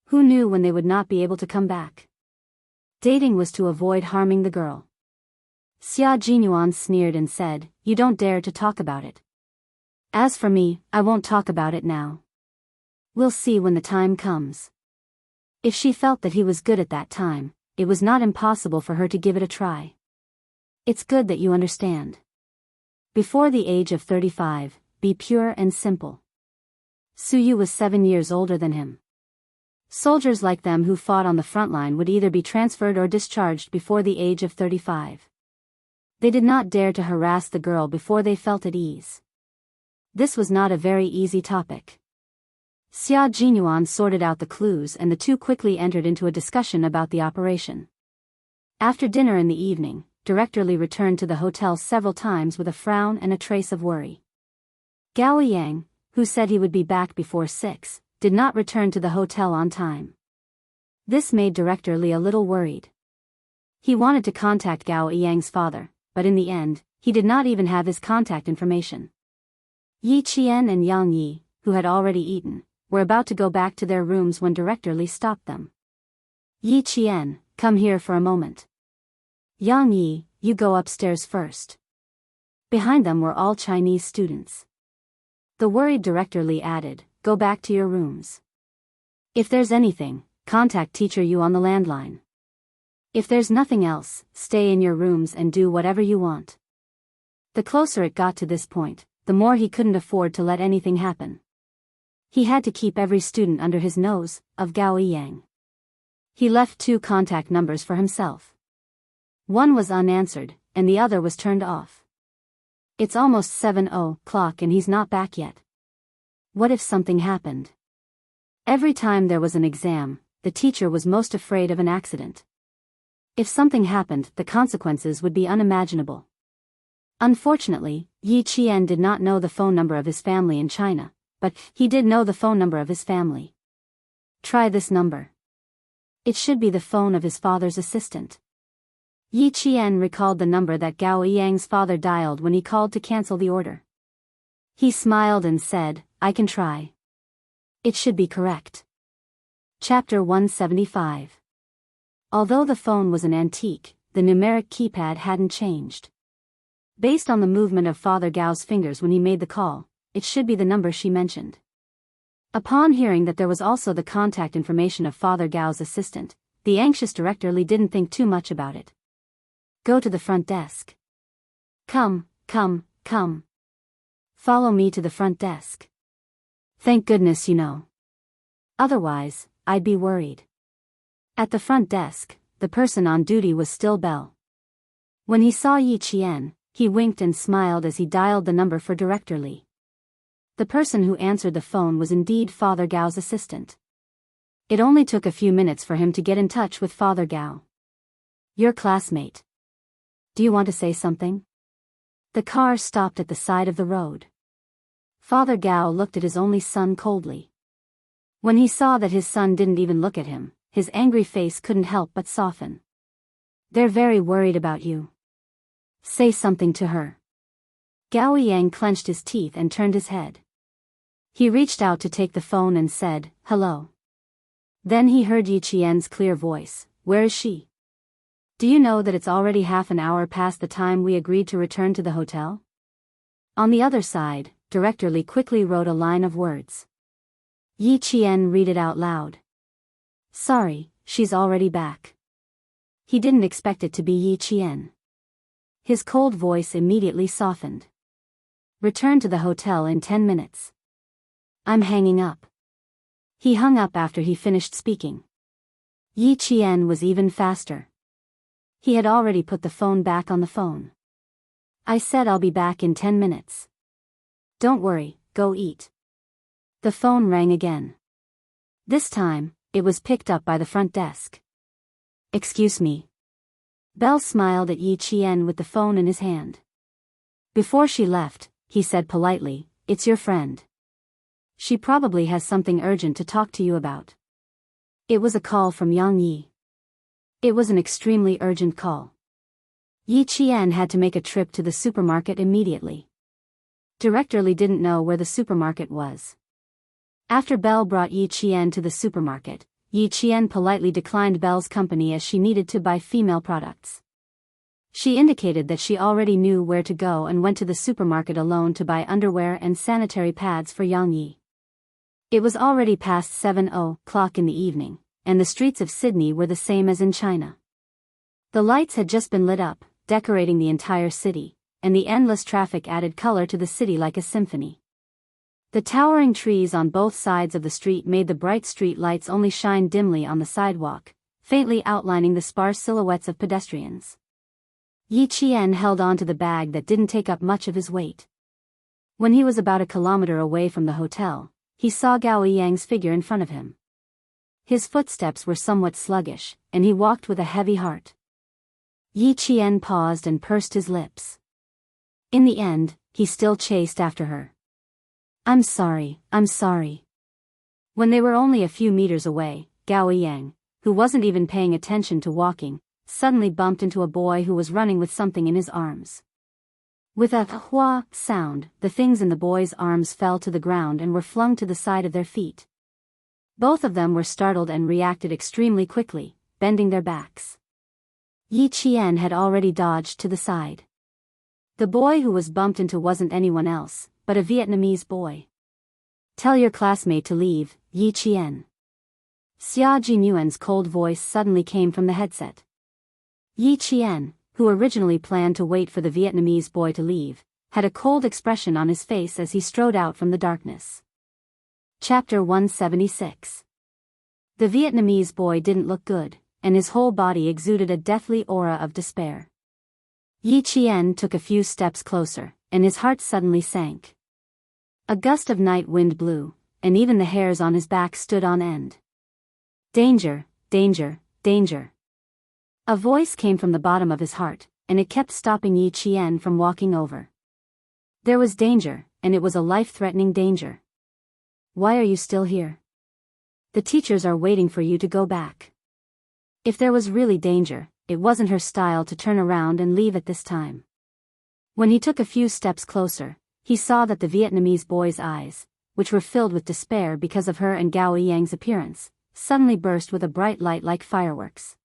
Who knew when they would not be able to come back? Dating was to avoid harming the girl. Xia Jinyuan sneered and said, "You don't dare to talk about it. As for me, I won't talk about it now. We'll see when the time comes." If she felt that he was good at that time, it was not impossible for her to give it a try. It's good that you understand. Before the age of 35, be pure and simple. Su Yu was 7 years older than him. Soldiers like them who fought on the front line would either be transferred or discharged before the age of 35. They did not dare to harass the girl before they felt at ease. This was not a very easy topic. Xia Jinyuan sorted out the clues and the two quickly entered into a discussion about the operation. After dinner in the evening, Director Li returned to the hotel several times with a frown and a trace of worry. Gao Yang, who said he would be back before 6, did not return to the hotel on time. This made Director Li a little worried. He wanted to contact Gao Yang's father, but in the end, he did not even have his contact information. Yi Qian and Yang Yi, who had already eaten, were about to go back to their rooms when Director Li stopped them. "Yi Qian, come here for a moment. Yang Yi, you go upstairs first." Behind them were all Chinese students. The worried Director Li added, "Go back to your rooms. If there's anything, contact Teacher Yu on the landline. If there's nothing else, stay in your rooms and do whatever you want." The closer it got to this point, the more he couldn't afford to let anything happen. He had to keep every student under his nose, of Gao Yang. He left 2 contact numbers for himself. One was unanswered, and the other was turned off. It's almost 7:00 and he's not back yet. What if something happened? Every time there was an exam, the teacher was most afraid of an accident. If something happened, the consequences would be unimaginable. Unfortunately, Yi Qian did not know the phone number of his family in China, but he did know the phone number of his family. Try this number. It should be the phone of his father's assistant. Yi Qian recalled the number that Gao Yang's father dialed when he called to cancel the order. He smiled and said, "I can try. It should be correct." Chapter 175. Although the phone was an antique, the numeric keypad hadn't changed. Based on the movement of Father Gao's fingers when he made the call, it should be the number she mentioned. Upon hearing that there was also the contact information of Father Gao's assistant, the anxious Director Li didn't think too much about it. "Go to the front desk. Come. Follow me to the front desk. Thank goodness you know. Otherwise, I'd be worried." At the front desk, the person on duty was still Bell. When he saw Yi Qian, he winked and smiled as he dialed the number for Director Li. The person who answered the phone was indeed Father Gao's assistant. It only took a few minutes for him to get in touch with Father Gao. Your classmate. Do you want to say something? The car stopped at the side of the road. Father Gao looked at his only son coldly. When he saw that his son didn't even look at him, his angry face couldn't help but soften. They're very worried about you. Say something to her. Gao Yang clenched his teeth and turned his head. He reached out to take the phone and said, "Hello." Then he heard Yi Qian's clear voice, "Where is she? Do you know that it's already half an hour past the time we agreed to return to the hotel?" On the other side, Director Li quickly wrote a line of words. Yi Qian read it out loud. "Sorry, she's already back." He didn't expect it to be Yi Qian. His cold voice immediately softened. "Return to the hotel in 10 minutes. I'm hanging up." He hung up after he finished speaking. Yi Qian was even faster. He had already put the phone back on the phone. "I said I'll be back in 10 minutes. Don't worry, go eat." The phone rang again. This time, it was picked up by the front desk. "Excuse me." Bell smiled at Yi Qian with the phone in his hand. Before she left, he said politely, "It's your friend. She probably has something urgent to talk to you about." It was a call from Yang Yi. It was an extremely urgent call. Yi Qian had to make a trip to the supermarket immediately. Director Li didn't know where the supermarket was. After Bell brought Yi Qian to the supermarket, Yi Qian politely declined Bell's company as she needed to buy female products. She indicated that she already knew where to go and went to the supermarket alone to buy underwear and sanitary pads for Yang Yi. It was already past 7:00 in the evening, and the streets of Sydney were the same as in China. The lights had just been lit up, decorating the entire city, and the endless traffic added color to the city like a symphony. The towering trees on both sides of the street made the bright street lights only shine dimly on the sidewalk, faintly outlining the sparse silhouettes of pedestrians. Yi Qian held on to the bag that didn't take up much of his weight. When he was about a kilometer away from the hotel, he saw Gao Yang's figure in front of him. His footsteps were somewhat sluggish, and he walked with a heavy heart. Yi Qian paused and pursed his lips. In the end, he still chased after her. I'm sorry." When they were only a few meters away, Gao Yang, who wasn't even paying attention to walking, suddenly bumped into a boy who was running with something in his arms. With a "hua" sound, the things in the boy's arms fell to the ground and were flung to the side of their feet. Both of them were startled and reacted extremely quickly, bending their backs. Yi Qian had already dodged to the side. The boy who was bumped into wasn't anyone else, but a Vietnamese boy. "Tell your classmate to leave, Yi Qian." Xia Jinyuan's cold voice suddenly came from the headset. Yi Qian, who originally planned to wait for the Vietnamese boy to leave, had a cold expression on his face as he strode out from the darkness. Chapter 176. The Vietnamese boy didn't look good, and his whole body exuded a deathly aura of despair. Yi Qian took a few steps closer, and his heart suddenly sank. A gust of night wind blew, and even the hairs on his back stood on end. "Danger, danger, danger." A voice came from the bottom of his heart, and it kept stopping Yi Qian from walking over. There was danger, and it was a life-threatening danger. "Why are you still here? The teachers are waiting for you to go back." If there was really danger, it wasn't her style to turn around and leave at this time. When he took a few steps closer, he saw that the Vietnamese boy's eyes, which were filled with despair because of her and Gao Yang's appearance, suddenly burst with a bright light like fireworks.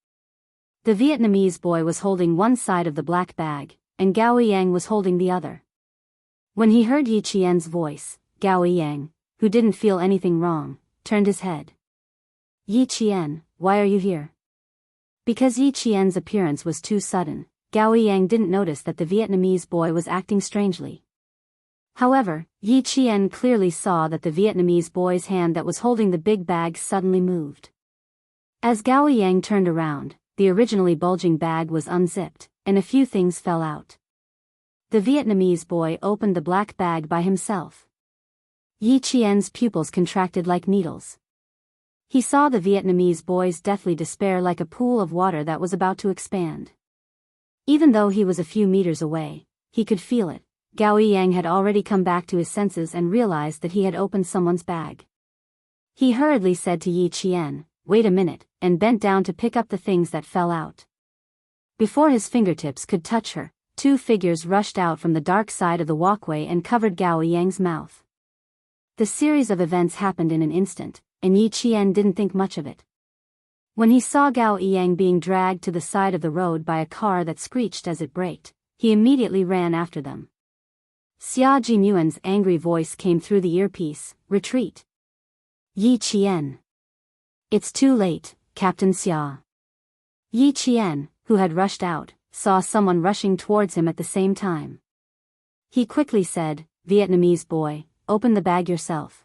The Vietnamese boy was holding one side of the black bag, and Gao Yang was holding the other. When he heard Yi Qian's voice, Gao Yang, who didn't feel anything wrong, turned his head. "Yi Qian, why are you here?" Because Yi Qian's appearance was too sudden, Gao Yang didn't notice that the Vietnamese boy was acting strangely. However, Yi Qian clearly saw that the Vietnamese boy's hand that was holding the big bag suddenly moved. As Gao Yang turned around, the originally bulging bag was unzipped, and a few things fell out. The Vietnamese boy opened the black bag by himself. Yi Qian's pupils contracted like needles. He saw the Vietnamese boy's deathly despair like a pool of water that was about to expand. Even though he was a few meters away, he could feel it. Gao Yang had already come back to his senses and realized that he had opened someone's bag. He hurriedly said to Yi Qian, "Wait a minute," and bent down to pick up the things that fell out. Before his fingertips could touch her, two figures rushed out from the dark side of the walkway and covered Gao Yang's mouth. The series of events happened in an instant, and Yi Qian didn't think much of it. When he saw Gao Yang being dragged to the side of the road by a car that screeched as it braked, he immediately ran after them. Xia Jinyuan's angry voice came through the earpiece, "Retreat. Yi Qian. It's too late, Captain Xia." Yi Qian, who had rushed out, saw someone rushing towards him at the same time. He quickly said, "Vietnamese boy, open the bag yourself.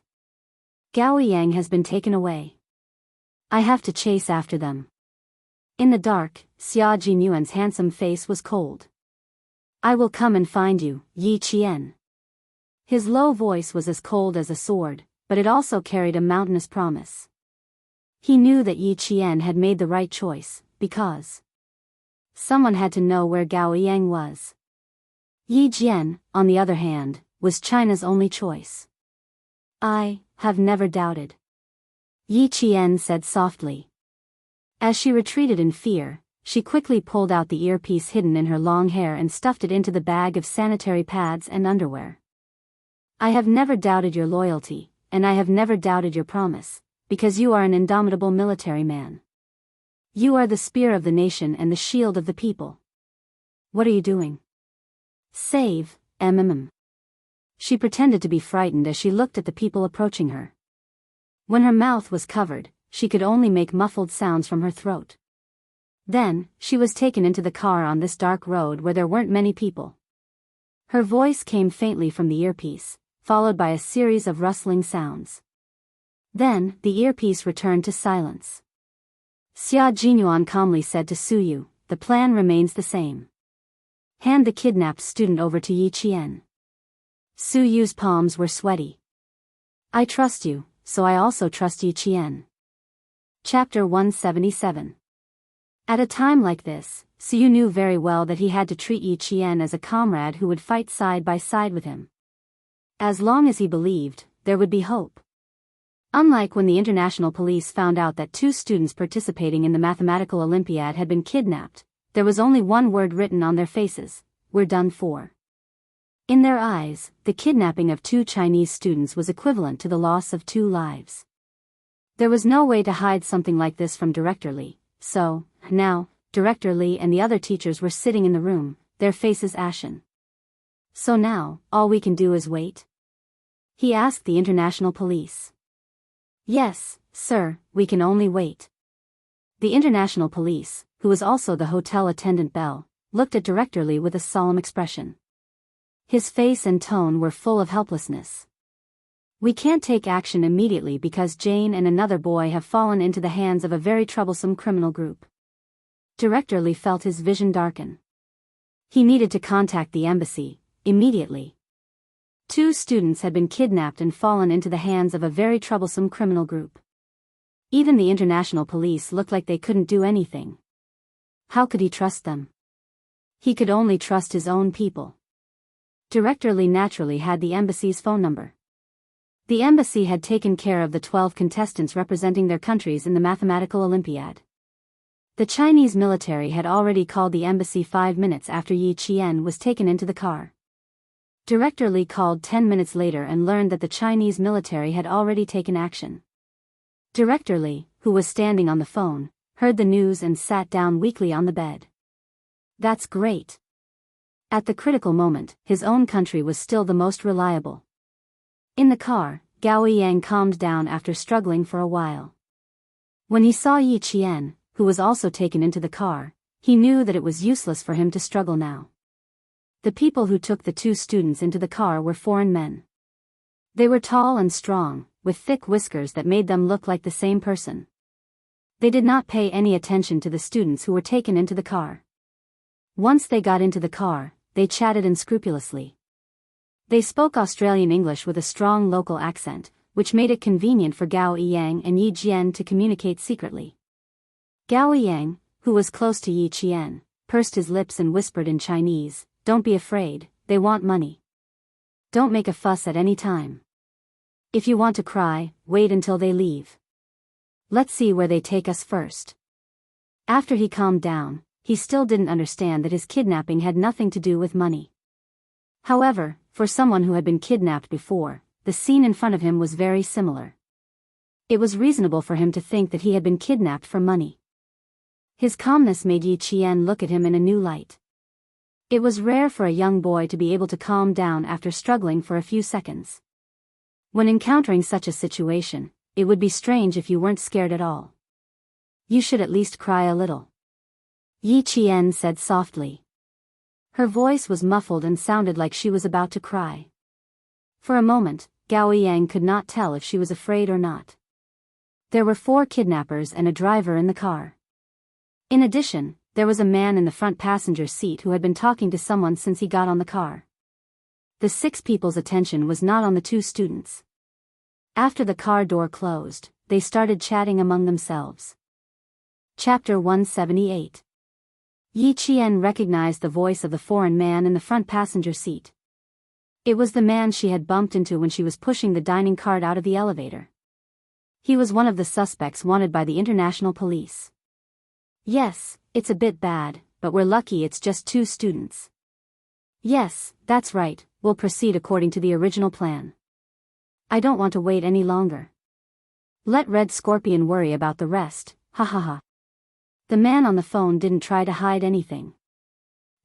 Gao Yang has been taken away. I have to chase after them." In the dark, Xia Jinyuan's handsome face was cold. "I will come and find you, Yi Qian." His low voice was as cold as a sword, but it also carried a mountainous promise. He knew that Yi Qian had made the right choice, because someone had to know where Gao Yang was. Yi Jian, on the other hand, was China's only choice. "I have never doubted," Yi Qian said softly. As she retreated in fear, she quickly pulled out the earpiece hidden in her long hair and stuffed it into the bag of sanitary pads and underwear. "I have never doubted your loyalty, and I have never doubted your promise, because you are an indomitable military man. You are the spear of the nation and the shield of the people. What are you doing?" "Save, She pretended to be frightened as she looked at the people approaching her. When her mouth was covered, she could only make muffled sounds from her throat. Then, she was taken into the car on this dark road where there weren't many people. Her voice came faintly from the earpiece, followed by a series of rustling sounds. Then, the earpiece returned to silence. Xia Jinyuan calmly said to Su Yu, "The plan remains the same. Hand the kidnapped student over to Yi Qian." Su Yu's palms were sweaty. "I trust you, so I also trust Yi Qian." Chapter 177. At a time like this, Su Yu knew very well that he had to treat Yi Qian as a comrade who would fight side by side with him. As long as he believed, there would be hope. Unlike when the international police found out that two students participating in the mathematical Olympiad had been kidnapped, there was only one word written on their faces: "We're done for." In their eyes, the kidnapping of two Chinese students was equivalent to the loss of two lives. There was no way to hide something like this from Director Li, so, now, Director Li and the other teachers were sitting in the room, their faces ashen. "So now, all we can do is wait?" he asked the international police. "Yes, sir, we can only wait." The international police, who was also the hotel attendant Bell, looked at Director Li with a solemn expression. His face and tone were full of helplessness. "We can't take action immediately because Jane and another boy have fallen into the hands of a very troublesome criminal group." Director Li felt his vision darken. He needed to contact the embassy, immediately. Two students had been kidnapped and fallen into the hands of a very troublesome criminal group. Even the international police looked like they couldn't do anything. How could he trust them? He could only trust his own people. Director Li naturally had the embassy's phone number. The embassy had taken care of the 12 contestants representing their countries in the mathematical Olympiad. The Chinese military had already called the embassy 5 minutes after Yi Qian was taken into the car. Director Li called 10 minutes later and learned that the Chinese military had already taken action. Director Li, who was standing on the phone, heard the news and sat down weakly on the bed. "That's great." At the critical moment, his own country was still the most reliable. In the car, Gao Yang calmed down after struggling for a while. When he saw Yi Qian, who was also taken into the car, he knew that it was useless for him to struggle now. The people who took the two students into the car were foreign men. They were tall and strong, with thick whiskers that made them look like the same person. They did not pay any attention to the students who were taken into the car. Once they got into the car, they chatted unscrupulously. They spoke Australian English with a strong local accent, which made it convenient for Gao Yang and Yi Jian to communicate secretly. Gao Yang, who was close to Yi Qian, pursed his lips and whispered in Chinese, "Don't be afraid, they want money. Don't make a fuss at any time. If you want to cry, wait until they leave. Let's see where they take us first." After he calmed down, he still didn't understand that his kidnapping had nothing to do with money. However, for someone who had been kidnapped before, the scene in front of him was very similar. It was reasonable for him to think that he had been kidnapped for money. His calmness made Yi Qian look at him in a new light. It was rare for a young boy to be able to calm down after struggling for a few seconds. When encountering such a situation, it would be strange if you weren't scared at all. "You should at least cry a little," Yi Qian said softly. Her voice was muffled and sounded like she was about to cry. For a moment, Gao Yang could not tell if she was afraid or not. There were 4 kidnappers and a driver in the car. In addition, there was a man in the front passenger seat who had been talking to someone since he got on the car. The 6 people's attention was not on the 2 students. After the car door closed, they started chatting among themselves. Chapter 178. Yi Qian recognized the voice of the foreign man in the front passenger seat. It was the man she had bumped into when she was pushing the dining cart out of the elevator. He was one of the suspects wanted by the international police. "Yes, it's a bit bad, but we're lucky it's just 2 students." "Yes, that's right, we'll proceed according to the original plan. I don't want to wait any longer. Let Red Scorpion worry about the rest, ha ha ha." The man on the phone didn't try to hide anything.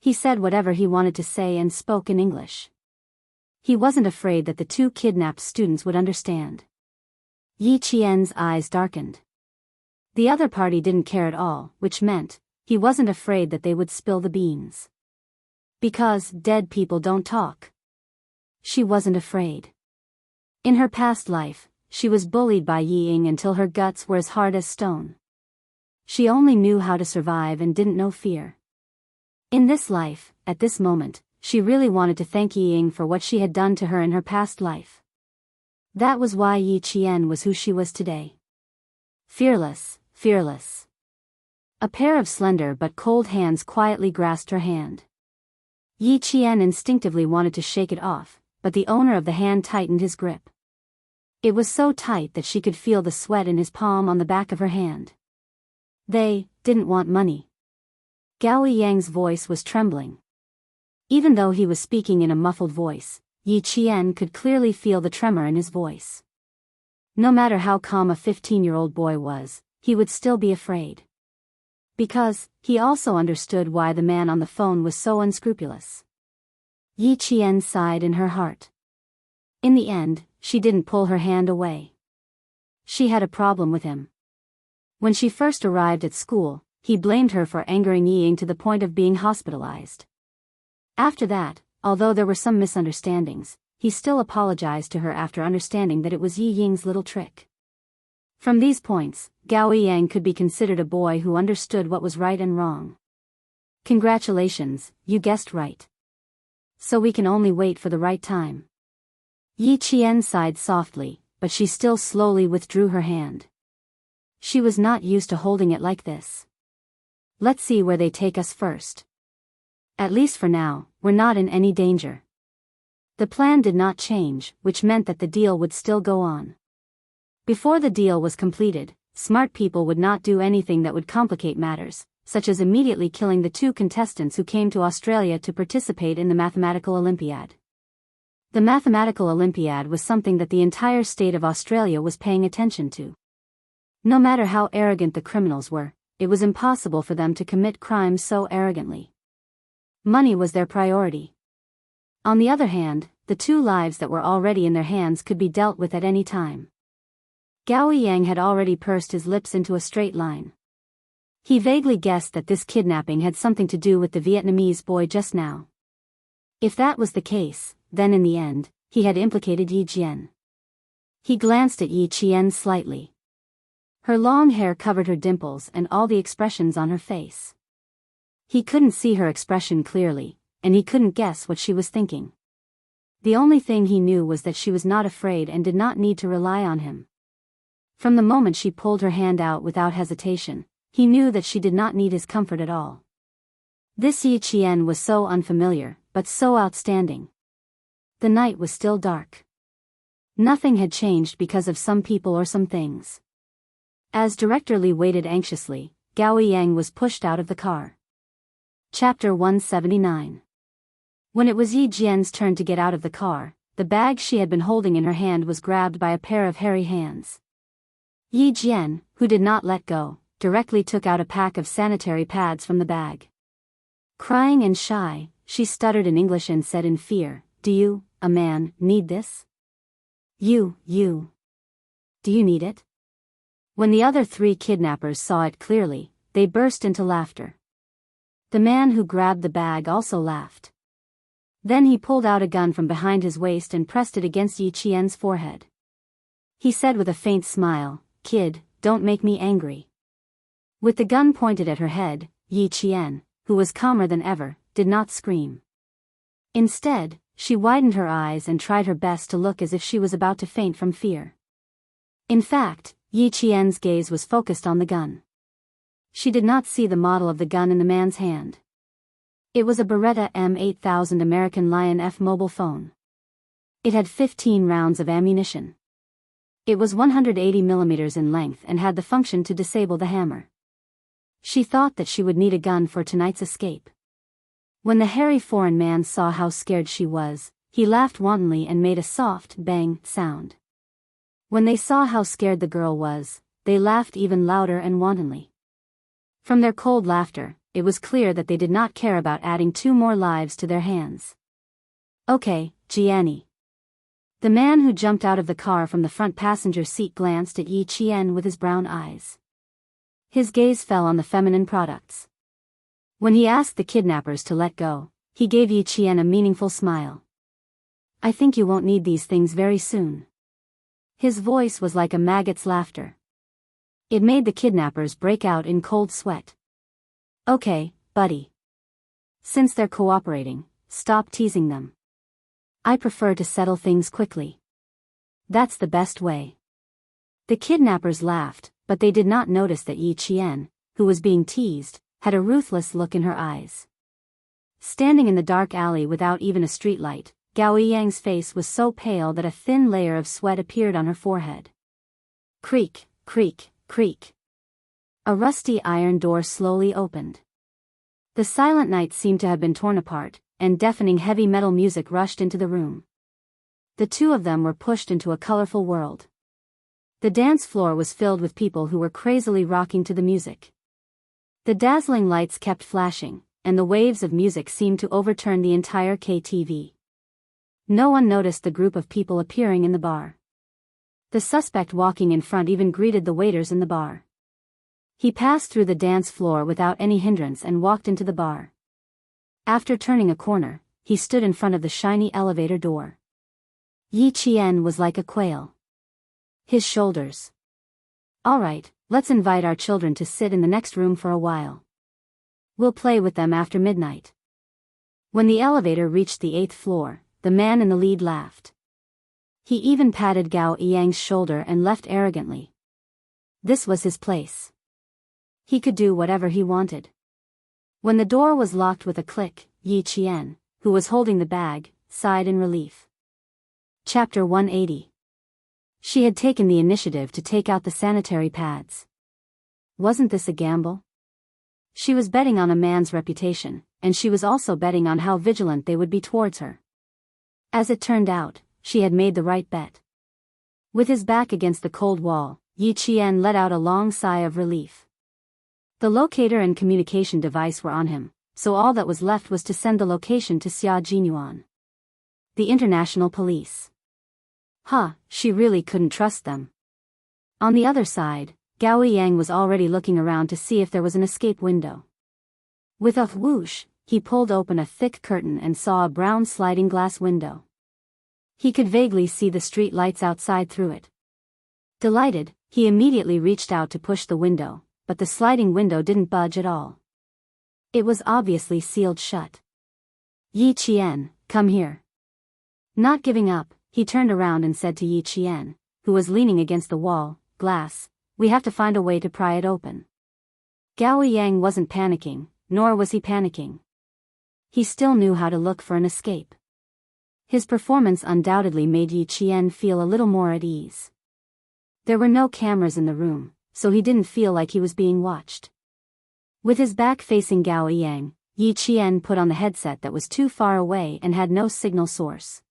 He said whatever he wanted to say and spoke in English. He wasn't afraid that the 2 kidnapped students would understand. Yi Qian's eyes darkened. The other party didn't care at all, which meant he wasn't afraid that they would spill the beans. Because dead people don't talk. She wasn't afraid. In her past life, she was bullied by Yi Ying until her guts were as hard as stone. She only knew how to survive and didn't know fear. In this life, at this moment, she really wanted to thank Yi Ying for what she had done to her in her past life. That was why Yi Qian was who she was today. Fearless, fearless. A pair of slender but cold hands quietly grasped her hand. Yi Qian instinctively wanted to shake it off, but the owner of the hand tightened his grip. It was so tight that she could feel the sweat in his palm on the back of her hand. They didn't want money. Gao Yang's voice was trembling. Even though he was speaking in a muffled voice, Yi Qian could clearly feel the tremor in his voice. No matter how calm a 15-year-old boy was, he would still be afraid. Because he also understood why the man on the phone was so unscrupulous. Yi Qian sighed in her heart. In the end, she didn't pull her hand away. She had a problem with him. When she first arrived at school, he blamed her for angering Yi Ying to the point of being hospitalized. After that, although there were some misunderstandings, he still apologized to her after understanding that it was Yi Ying's little trick. From these points, Gao Yang could be considered a boy who understood what was right and wrong. Congratulations, you guessed right. So we can only wait for the right time. Yi Qian sighed softly, but she still slowly withdrew her hand. She was not used to holding it like this. Let's see where they take us first. At least for now, we're not in any danger. The plan did not change, which meant that the deal would still go on. Before the deal was completed, smart people would not do anything that would complicate matters, such as immediately killing the 2 contestants who came to Australia to participate in the Mathematical Olympiad. The Mathematical Olympiad was something that the entire state of Australia was paying attention to. No matter how arrogant the criminals were, it was impossible for them to commit crimes so arrogantly. Money was their priority. On the other hand, the 2 lives that were already in their hands could be dealt with at any time. Gao Yang had already pursed his lips into a straight line. He vaguely guessed that this kidnapping had something to do with the Vietnamese boy just now. If that was the case, then in the end, he had implicated Yi Jian. He glanced at Yi Qian slightly. Her long hair covered her dimples and all the expressions on her face. He couldn't see her expression clearly, and he couldn't guess what she was thinking. The only thing he knew was that she was not afraid and did not need to rely on him. From the moment she pulled her hand out without hesitation, he knew that she did not need his comfort at all. This Yi Qian was so unfamiliar, but so outstanding. The night was still dark. Nothing had changed because of some people or some things. As Director Li waited anxiously, Gao Yang was pushed out of the car. Chapter 179. When it was Yi Jian's turn to get out of the car, the bag she had been holding in her hand was grabbed by a pair of hairy hands. Yi Jian, who did not let go, directly took out a pack of sanitary pads from the bag. Crying and shy, she stuttered in English and said in fear, "Do you, a man, need this? You. Do you need it?" When the other 3 kidnappers saw it clearly, they burst into laughter. The man who grabbed the bag also laughed. Then he pulled out a gun from behind his waist and pressed it against Yi Qian's forehead. He said with a faint smile, "Kid, don't make me angry." With the gun pointed at her head, Yi Qian, who was calmer than ever, did not scream. Instead, she widened her eyes and tried her best to look as if she was about to faint from fear. In fact, Yi Qian's gaze was focused on the gun. She did not see the model of the gun in the man's hand. It was a Beretta M8000 American Lion F mobile phone. It had 15 rounds of ammunition. It was 180 millimeters in length and had the function to disable the hammer. She thought that she would need a gun for tonight's escape. When the hairy foreign man saw how scared she was, he laughed wantonly and made a soft bang sound. When they saw how scared the girl was, they laughed even louder and wantonly. From their cold laughter, it was clear that they did not care about adding 2 more lives to their hands. "Okay, Jiani." The man who jumped out of the car from the front passenger seat glanced at Yi Qian with his brown eyes. His gaze fell on the feminine products. When he asked the kidnappers to let go, he gave Yi Qian a meaningful smile. "I think you won't need these things very soon." His voice was like a maggot's laughter. It made the kidnappers break out in cold sweat. "Okay, buddy. Since they're cooperating, stop teasing them. I prefer to settle things quickly. That's the best way." The kidnappers laughed, but they did not notice that Yi Qian, who was being teased, had a ruthless look in her eyes. Standing in the dark alley without even a streetlight, Gao Yang's face was so pale that a thin layer of sweat appeared on her forehead. Creak, creak, creak. A rusty iron door slowly opened. The silent night seemed to have been torn apart, and deafening heavy metal music rushed into the room. The 2 of them were pushed into a colorful world. The dance floor was filled with people who were crazily rocking to the music. The dazzling lights kept flashing, and the waves of music seemed to overturn the entire KTV. No one noticed the group of people appearing in the bar. The suspect walking in front even greeted the waiters in the bar. He passed through the dance floor without any hindrance and walked into the bar. After turning a corner, he stood in front of the shiny elevator door. Yi Qian was like a quail. His shoulders. "All right, let's invite our children to sit in the next room for a while. We'll play with them after midnight." When the elevator reached the 8th floor, the man in the lead laughed. He even patted Gao Yang's shoulder and left arrogantly. This was his place. He could do whatever he wanted. When the door was locked with a click, Yi Qian, who was holding the bag, sighed in relief. Chapter 180. She had taken the initiative to take out the sanitary pads. Wasn't this a gamble? She was betting on a man's reputation, and she was also betting on how vigilant they would be towards her. As it turned out, she had made the right bet. With his back against the cold wall, Yi Qian let out a long sigh of relief. The locator and communication device were on him, so all that was left was to send the location to Xia Jinyuan. The international police. She really couldn't trust them. On the other side, Gao Yang was already looking around to see if there was an escape window. With a whoosh, he pulled open a thick curtain and saw a brown sliding glass window. He could vaguely see the street lights outside through it. Delighted, he immediately reached out to push the window, but the sliding window didn't budge at all. It was obviously sealed shut. "Yi Qian, come here." Not giving up, he turned around and said to Yi Qian, who was leaning against the wall, "Glass, we have to find a way to pry it open." Gao Yang wasn't panicking, nor was he panicking. He still knew how to look for an escape. His performance undoubtedly made Yi Qian feel a little more at ease. There were no cameras in the room, so he didn't feel like he was being watched. With his back facing Gao Yang, Yi Qian put on the headset that was too far away and had no signal source.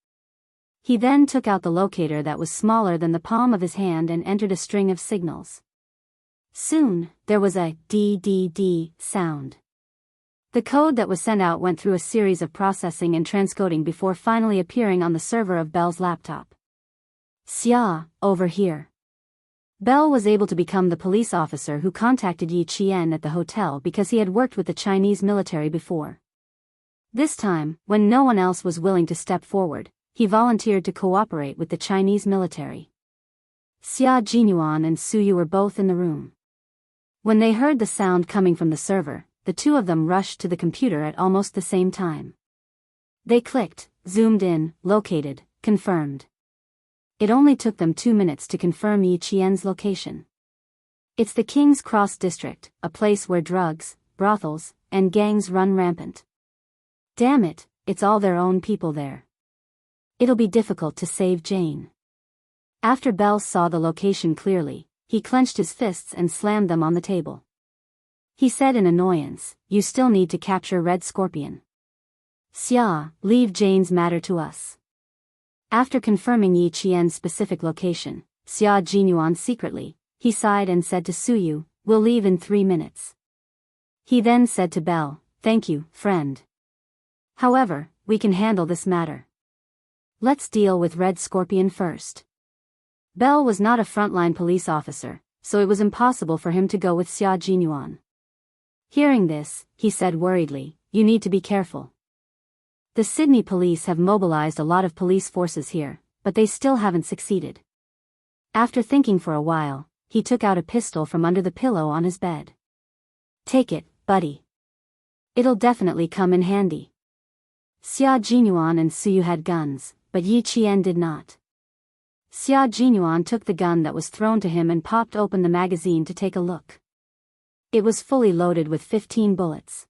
He then took out the locator that was smaller than the palm of his hand and entered a string of signals. Soon, there was a DDD sound. The code that was sent out went through a series of processing and transcoding before finally appearing on the server of Bell's laptop. "Xia, over here." Bell was able to become the police officer who contacted Yi Qian at the hotel because he had worked with the Chinese military before. This time, when no one else was willing to step forward, he volunteered to cooperate with the Chinese military. Xia Jinyuan and Su Yu were both in the room. When they heard the sound coming from the server, the two of them rushed to the computer at almost the same time. They clicked, zoomed in, located, confirmed. It only took them 2 minutes to confirm Yi Qian's location. It's the King's Cross district, a place where drugs, brothels, and gangs run rampant. Damn it, it's all their own people there. It'll be difficult to save Jane. After Bell saw the location clearly, he clenched his fists and slammed them on the table. He said in annoyance, "You still need to capture Red Scorpion. Xia, leave Jane's matter to us." After confirming Yi Qian's specific location, Xia Jinyuan secretly, he sighed and said to Su Yu, "We'll leave in 3 minutes." He then said to Bell, "Thank you, friend. However, we can handle this matter. Let's deal with Red Scorpion first." Bell was not a frontline police officer, so it was impossible for him to go with Xia Jinyuan. Hearing this, he said worriedly, "You need to be careful. The Sydney police have mobilized a lot of police forces here, but they still haven't succeeded." After thinking for a while, he took out a pistol from under the pillow on his bed. "Take it, buddy. It'll definitely come in handy." Xia Jinyuan and Su Yu had guns, but Yi Qian did not. Xia Jinyuan took the gun that was thrown to him and popped open the magazine to take a look. It was fully loaded with 15 bullets.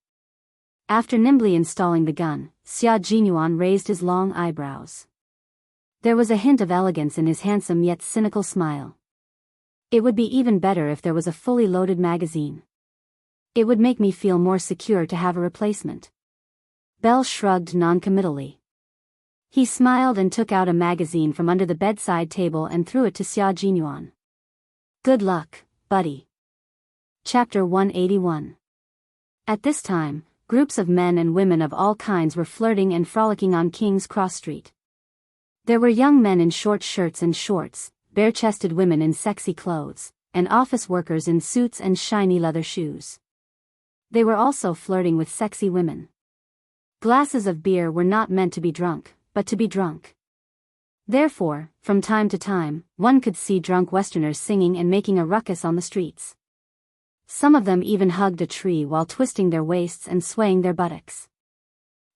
After nimbly installing the gun, Xia Jinyuan raised his long eyebrows. There was a hint of elegance in his handsome yet cynical smile. "It would be even better if there was a fully loaded magazine. It would make me feel more secure to have a replacement." Bell shrugged noncommittally. He smiled and took out a magazine from under the bedside table and threw it to Xia Jinyuan. "Good luck, buddy." Chapter 181. At this time, groups of men and women of all kinds were flirting and frolicking on King's Cross Street. There were young men in short shirts and shorts, bare-chested women in sexy clothes, and office workers in suits and shiny leather shoes. They were also flirting with sexy women. Glasses of beer were not meant to be drunk, but to be drunk. Therefore, from time to time, one could see drunk Westerners singing and making a ruckus on the streets. Some of them even hugged a tree while twisting their waists and swaying their buttocks.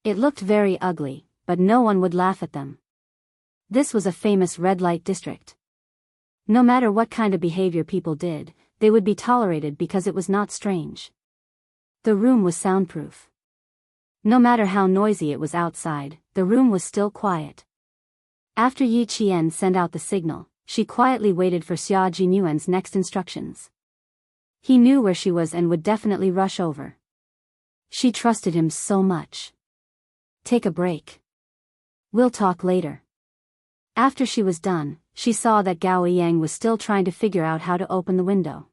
It looked very ugly, but no one would laugh at them. This was a famous red light district. No matter what kind of behavior people did, they would be tolerated because it was not strange. The room was soundproof. No matter how noisy it was outside, the room was still quiet. After Yi Qian sent out the signal, she quietly waited for Xia Jinyuan's next instructions. He knew where she was and would definitely rush over. She trusted him so much. "Take a break. We'll talk later." After she was done, she saw that Gao Yang was still trying to figure out how to open the window.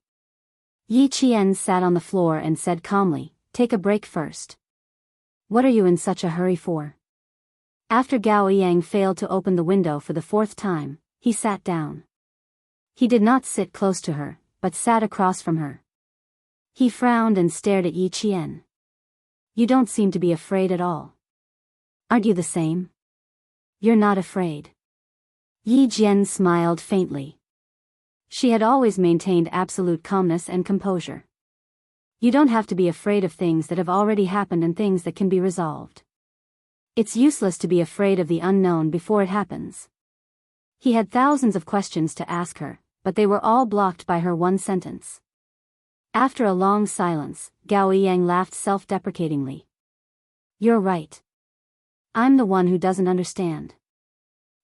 Yi Qian sat on the floor and said calmly, "Take a break first. What are you in such a hurry for?" After Gao Yang failed to open the window for the 4th time, he sat down. He did not sit close to her, but sat across from her. He frowned and stared at Yi Qian. "You don't seem to be afraid at all. Aren't you the same?" "You're not afraid." Yi Jian smiled faintly. She had always maintained absolute calmness and composure. You don't have to be afraid of things that have already happened and things that can be resolved. It's useless to be afraid of the unknown before it happens. He had thousands of questions to ask her, but they were all blocked by her one sentence. After a long silence, Gao Yang laughed self-deprecatingly. You're right. I'm the one who doesn't understand.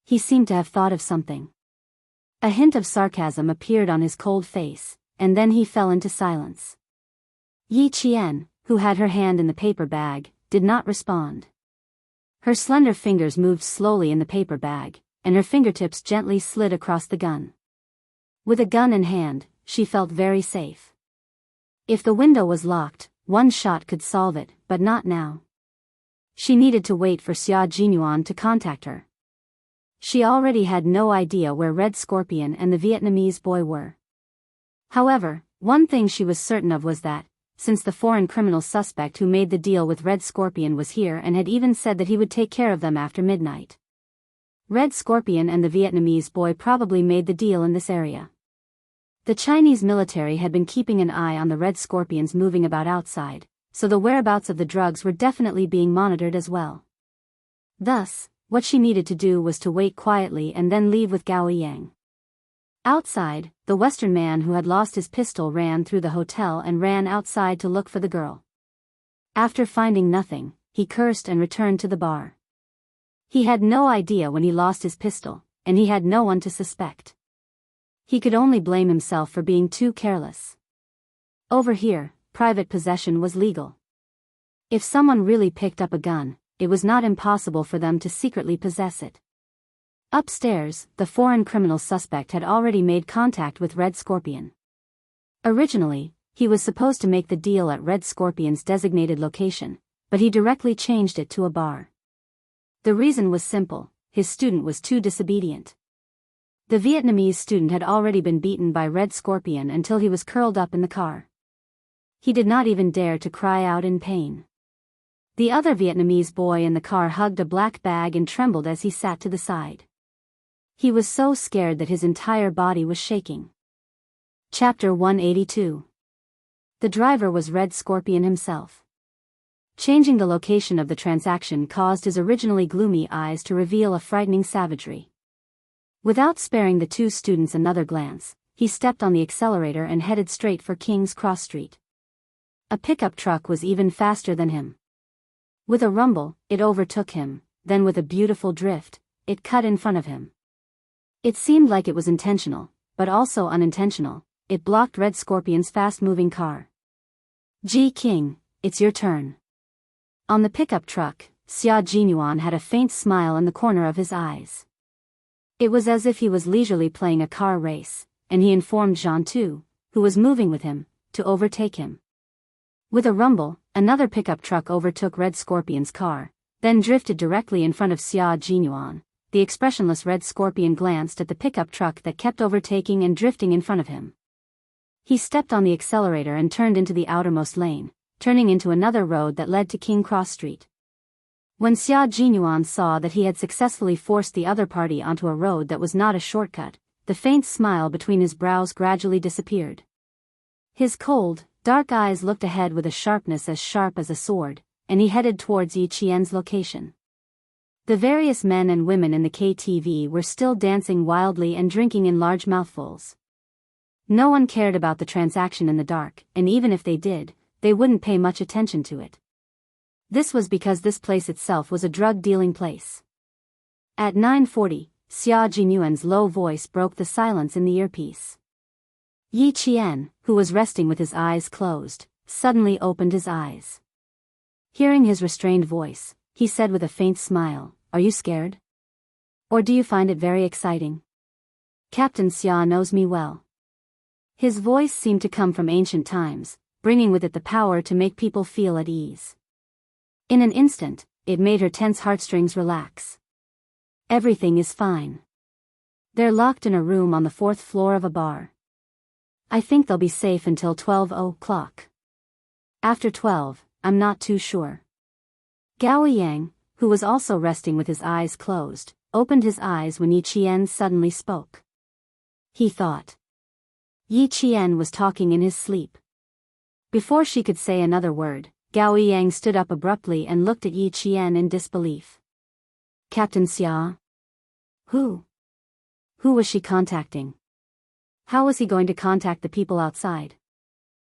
He seemed to have thought of something. A hint of sarcasm appeared on his cold face, and then he fell into silence. Yi Qian, who had her hand in the paper bag, did not respond. Her slender fingers moved slowly in the paper bag, and her fingertips gently slid across the gun. With a gun in hand, she felt very safe. If the window was locked, one shot could solve it, but not now. She needed to wait for Xia Jinyuan to contact her. She already had no idea where Red Scorpion and the Vietnamese boy were. However, one thing she was certain of was that, since the foreign criminal suspect who made the deal with Red Scorpion was here and had even said that he would take care of them after midnight. Red Scorpion and the Vietnamese boy probably made the deal in this area. The Chinese military had been keeping an eye on the Red Scorpions moving about outside, so the whereabouts of the drugs were definitely being monitored as well. Thus, what she needed to do was to wait quietly and then leave with Gao Yang. Outside, the Western man who had lost his pistol ran through the hotel and ran outside to look for the girl. After finding nothing, he cursed and returned to the bar. He had no idea when he lost his pistol, and he had no one to suspect. He could only blame himself for being too careless. Over here, private possession was legal. If someone really picked up a gun, it was not impossible for them to secretly possess it. Upstairs, the foreign criminal suspect had already made contact with Red Scorpion. Originally, he was supposed to make the deal at Red Scorpion's designated location, but he directly changed it to a bar. The reason was simple: his student was too disobedient. The Vietnamese student had already been beaten by Red Scorpion until he was curled up in the car. He did not even dare to cry out in pain. The other Vietnamese boy in the car hugged a black bag and trembled as he sat to the side. He was so scared that his entire body was shaking. Chapter 182. The driver was Red Scorpion himself. Changing the location of the transaction caused his originally gloomy eyes to reveal a frightening savagery. Without sparing the two students another glance, he stepped on the accelerator and headed straight for King's Cross Street. A pickup truck was even faster than him. With a rumble, it overtook him, then with a beautiful drift, it cut in front of him. It seemed like it was intentional, but also unintentional. It blocked Red Scorpion's fast-moving car. Ji King, it's your turn. On the pickup truck, Xia Jinyuan had a faint smile in the corner of his eyes. It was as if he was leisurely playing a car race, and he informed Zhang Tu, who was moving with him, to overtake him. With a rumble, another pickup truck overtook Red Scorpion's car, then drifted directly in front of Xia Jinyuan. The expressionless Red Scorpion glanced at the pickup truck that kept overtaking and drifting in front of him. He stepped on the accelerator and turned into the outermost lane, turning into another road that led to King Cross Street. When Xia Jinyuan saw that he had successfully forced the other party onto a road that was not a shortcut, the faint smile between his brows gradually disappeared. His cold, dark eyes looked ahead with a sharpness as sharp as a sword, and he headed towards Yi Qian's location. The various men and women in the KTV were still dancing wildly and drinking in large mouthfuls. No one cared about the transaction in the dark, and even if they did, they wouldn't pay much attention to it. This was because this place itself was a drug-dealing place. At 9:40, Xia Jinyuan's low voice broke the silence in the earpiece. Yi Qian, who was resting with his eyes closed, suddenly opened his eyes. Hearing his restrained voice, he said with a faint smile, "Are you scared? Or do you find it very exciting? Captain Xia knows me well." His voice seemed to come from ancient times, bringing with it the power to make people feel at ease. In an instant, it made her tense heartstrings relax. "Everything is fine. They're locked in a room on the 4th floor of a bar. I think they'll be safe until 12 o'clock. After 12, I'm not too sure." Gao Yang, who was also resting with his eyes closed, opened his eyes when Yi Qian suddenly spoke. He thought. Yi Qian was talking in his sleep. Before she could say another word, Gao Yang stood up abruptly and looked at Yi Qian in disbelief. Captain Xia? Who? Who was she contacting? How was he going to contact the people outside?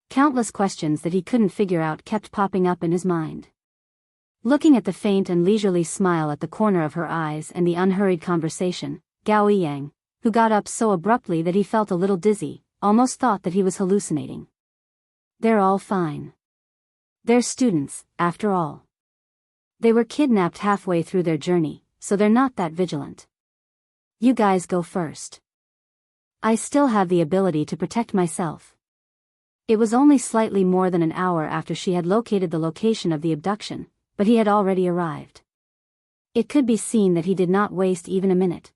Countless questions that he couldn't figure out kept popping up in his mind. Looking at the faint and leisurely smile at the corner of her eyes and the unhurried conversation, Gao Yang, who got up so abruptly that he felt a little dizzy, almost thought that he was hallucinating. They're all fine. They're students, after all. They were kidnapped halfway through their journey, so they're not that vigilant. You guys go first. I still have the ability to protect myself. It was only slightly more than an hour after she had located the location of the abduction, but he had already arrived. It could be seen that he did not waste even a minute.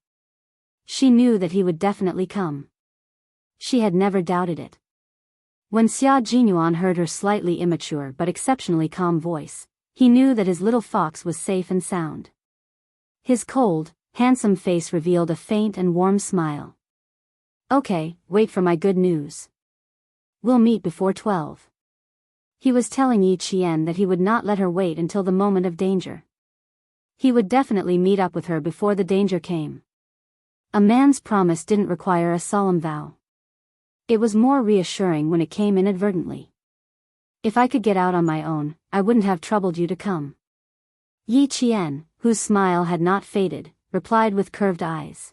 She knew that he would definitely come. She had never doubted it. When Xia Jinyuan heard her slightly immature but exceptionally calm voice, he knew that his little fox was safe and sound. His cold, handsome face revealed a faint and warm smile. Okay, wait for my good news. We'll meet before 12. He was telling Yi Qian that he would not let her wait until the moment of danger. He would definitely meet up with her before the danger came. A man's promise didn't require a solemn vow. It was more reassuring when it came inadvertently. If I could get out on my own, I wouldn't have troubled you to come. Yi Qian, whose smile had not faded, replied with curved eyes.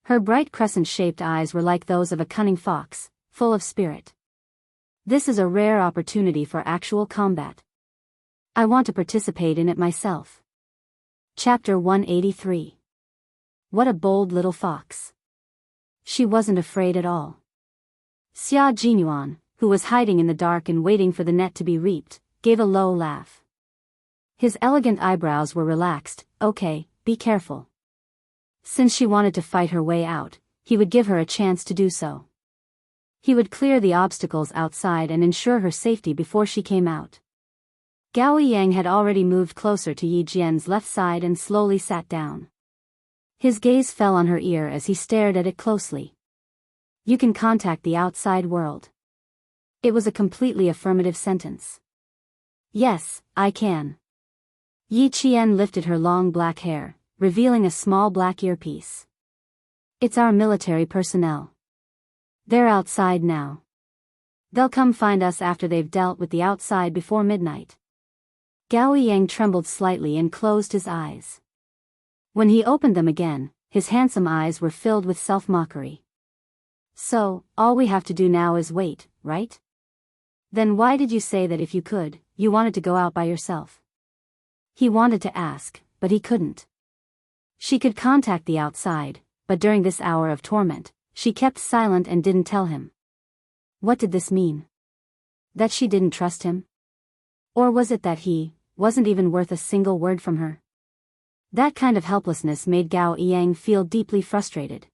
Her bright crescent-shaped eyes were like those of a cunning fox, full of spirit. This is a rare opportunity for actual combat. I want to participate in it myself. Chapter 183. What a bold little fox. She wasn't afraid at all. Xia Jinyuan, who was hiding in the dark and waiting for the net to be reaped, gave a low laugh. His elegant eyebrows were relaxed. Okay, be careful. Since she wanted to fight her way out, he would give her a chance to do so. He would clear the obstacles outside and ensure her safety before she came out. Gao Yang had already moved closer to Yi Jian's left side and slowly sat down. His gaze fell on her ear as he stared at it closely. You can contact the outside world. It was a completely affirmative sentence. Yes, I can. Yi Qian lifted her long black hair, revealing a small black earpiece. It's our military personnel. They're outside now. They'll come find us after they've dealt with the outside before midnight. Gao Yang trembled slightly and closed his eyes. When he opened them again, his handsome eyes were filled with self-mockery. So, all we have to do now is wait, right? Then why did you say that if you could, you wanted to go out by yourself? He wanted to ask, but he couldn't. She could contact the outside, but during this hour of torment, she kept silent and didn't tell him. What did this mean? That she didn't trust him? Or was it that he wasn't even worth a single word from her? That kind of helplessness made Gao Yang feel deeply frustrated.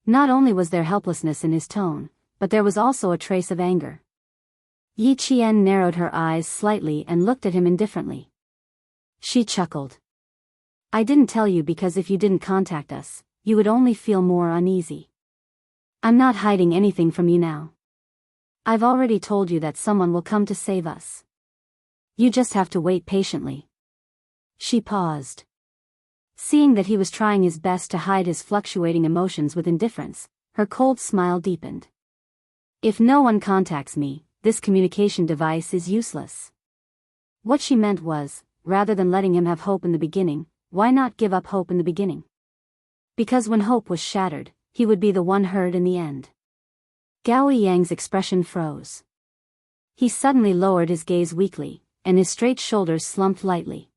Not only was there helplessness in his tone, but there was also a trace of anger. Yi Qian narrowed her eyes slightly and looked at him indifferently. She chuckled. I didn't tell you because if you didn't contact us, you would only feel more uneasy. I'm not hiding anything from you now. I've already told you that someone will come to save us. You just have to wait patiently. She paused. Seeing that he was trying his best to hide his fluctuating emotions with indifference, her cold smile deepened. If no one contacts me, this communication device is useless. What she meant was, rather than letting him have hope in the beginning, why not give up hope in the beginning? Because when hope was shattered, he would be the one hurt in the end. Gao Yang's expression froze. He suddenly lowered his gaze weakly, and his straight shoulders slumped lightly.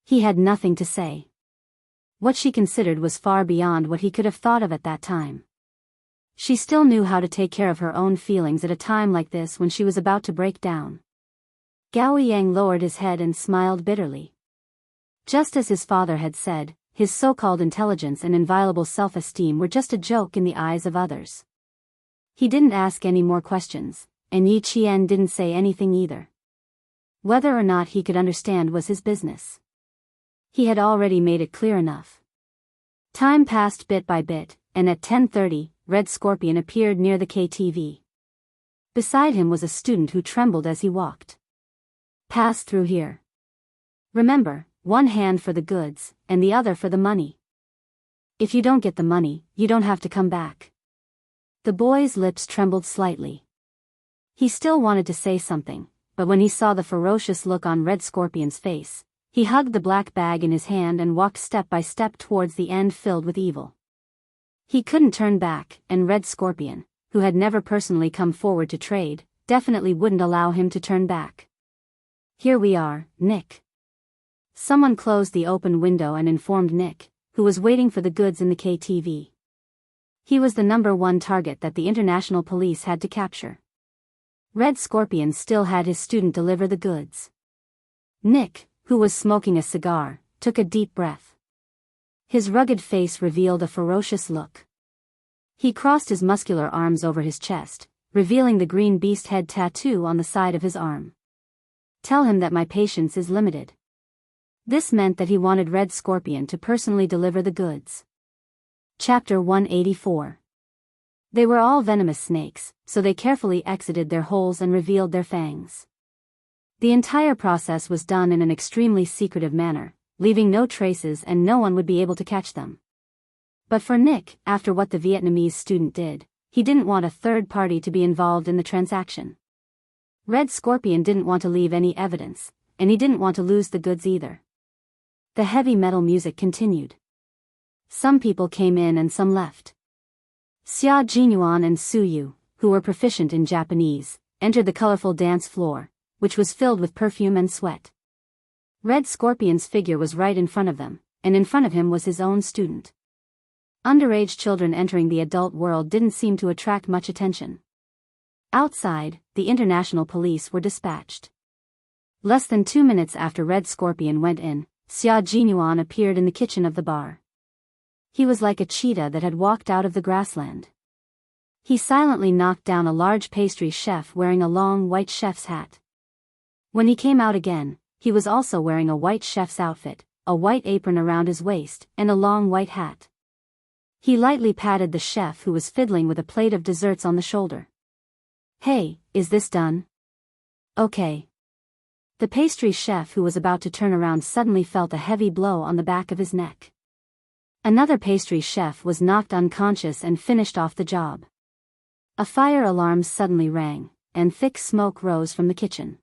He had nothing to say. What she considered was far beyond what he could have thought of at that time. She still knew how to take care of her own feelings at a time like this when she was about to break down. Gao Yang lowered his head and smiled bitterly. Just as his father had said, his so-called intelligence and inviolable self-esteem were just a joke in the eyes of others. He didn't ask any more questions, and Yi Qian didn't say anything either. Whether or not he could understand was his business. He had already made it clear enough. Time passed bit by bit, and at 10:30, Red Scorpion appeared near the KTV. Beside him was a student who trembled as he walked. Pass through here. Remember, one hand for the goods, and the other for the money. If you don't get the money, you don't have to come back. The boy's lips trembled slightly. He still wanted to say something, but when he saw the ferocious look on Red Scorpion's face, he hugged the black bag in his hand and walked step by step towards the end filled with evil. He couldn't turn back, and Red Scorpion, who had never personally come forward to trade, definitely wouldn't allow him to turn back. "Here we are, Nick." Someone closed the open window and informed Nick, who was waiting for the goods in the KTV. He was the #1 target that the international police had to capture. Red Scorpion still had his student deliver the goods. Nick, who was smoking a cigar, took a deep breath. His rugged face revealed a ferocious look. He crossed his muscular arms over his chest, revealing the green beast head tattoo on the side of his arm. "Tell him that my patience is limited." This meant that he wanted Red Scorpion to personally deliver the goods. Chapter 184. They were all venomous snakes, so they carefully exited their holes and revealed their fangs. The entire process was done in an extremely secretive manner, leaving no traces and no one would be able to catch them. But for Nick, after what the Vietnamese student did, he didn't want a third party to be involved in the transaction. Red Scorpion didn't want to leave any evidence, and he didn't want to lose the goods either. The heavy metal music continued. Some people came in and some left. Xia Jinyuan and Su Yu, who were proficient in Japanese, entered the colorful dance floor, which was filled with perfume and sweat. Red Scorpion's figure was right in front of them, and in front of him was his own student. Underage children entering the adult world didn't seem to attract much attention. Outside, the international police were dispatched. Less than 2 minutes after Red Scorpion went in, Xia Jinyuan appeared in the kitchen of the bar. He was like a cheetah that had walked out of the grassland. He silently knocked down a large pastry chef wearing a long white chef's hat. When he came out again, he was also wearing a white chef's outfit, a white apron around his waist, and a long white hat. He lightly patted the chef who was fiddling with a plate of desserts on the shoulder. "Hey, is this done?" "Okay." The pastry chef who was about to turn around suddenly felt a heavy blow on the back of his neck. Another pastry chef was knocked unconscious and finished off the job. A fire alarm suddenly rang, and thick smoke rose from the kitchen.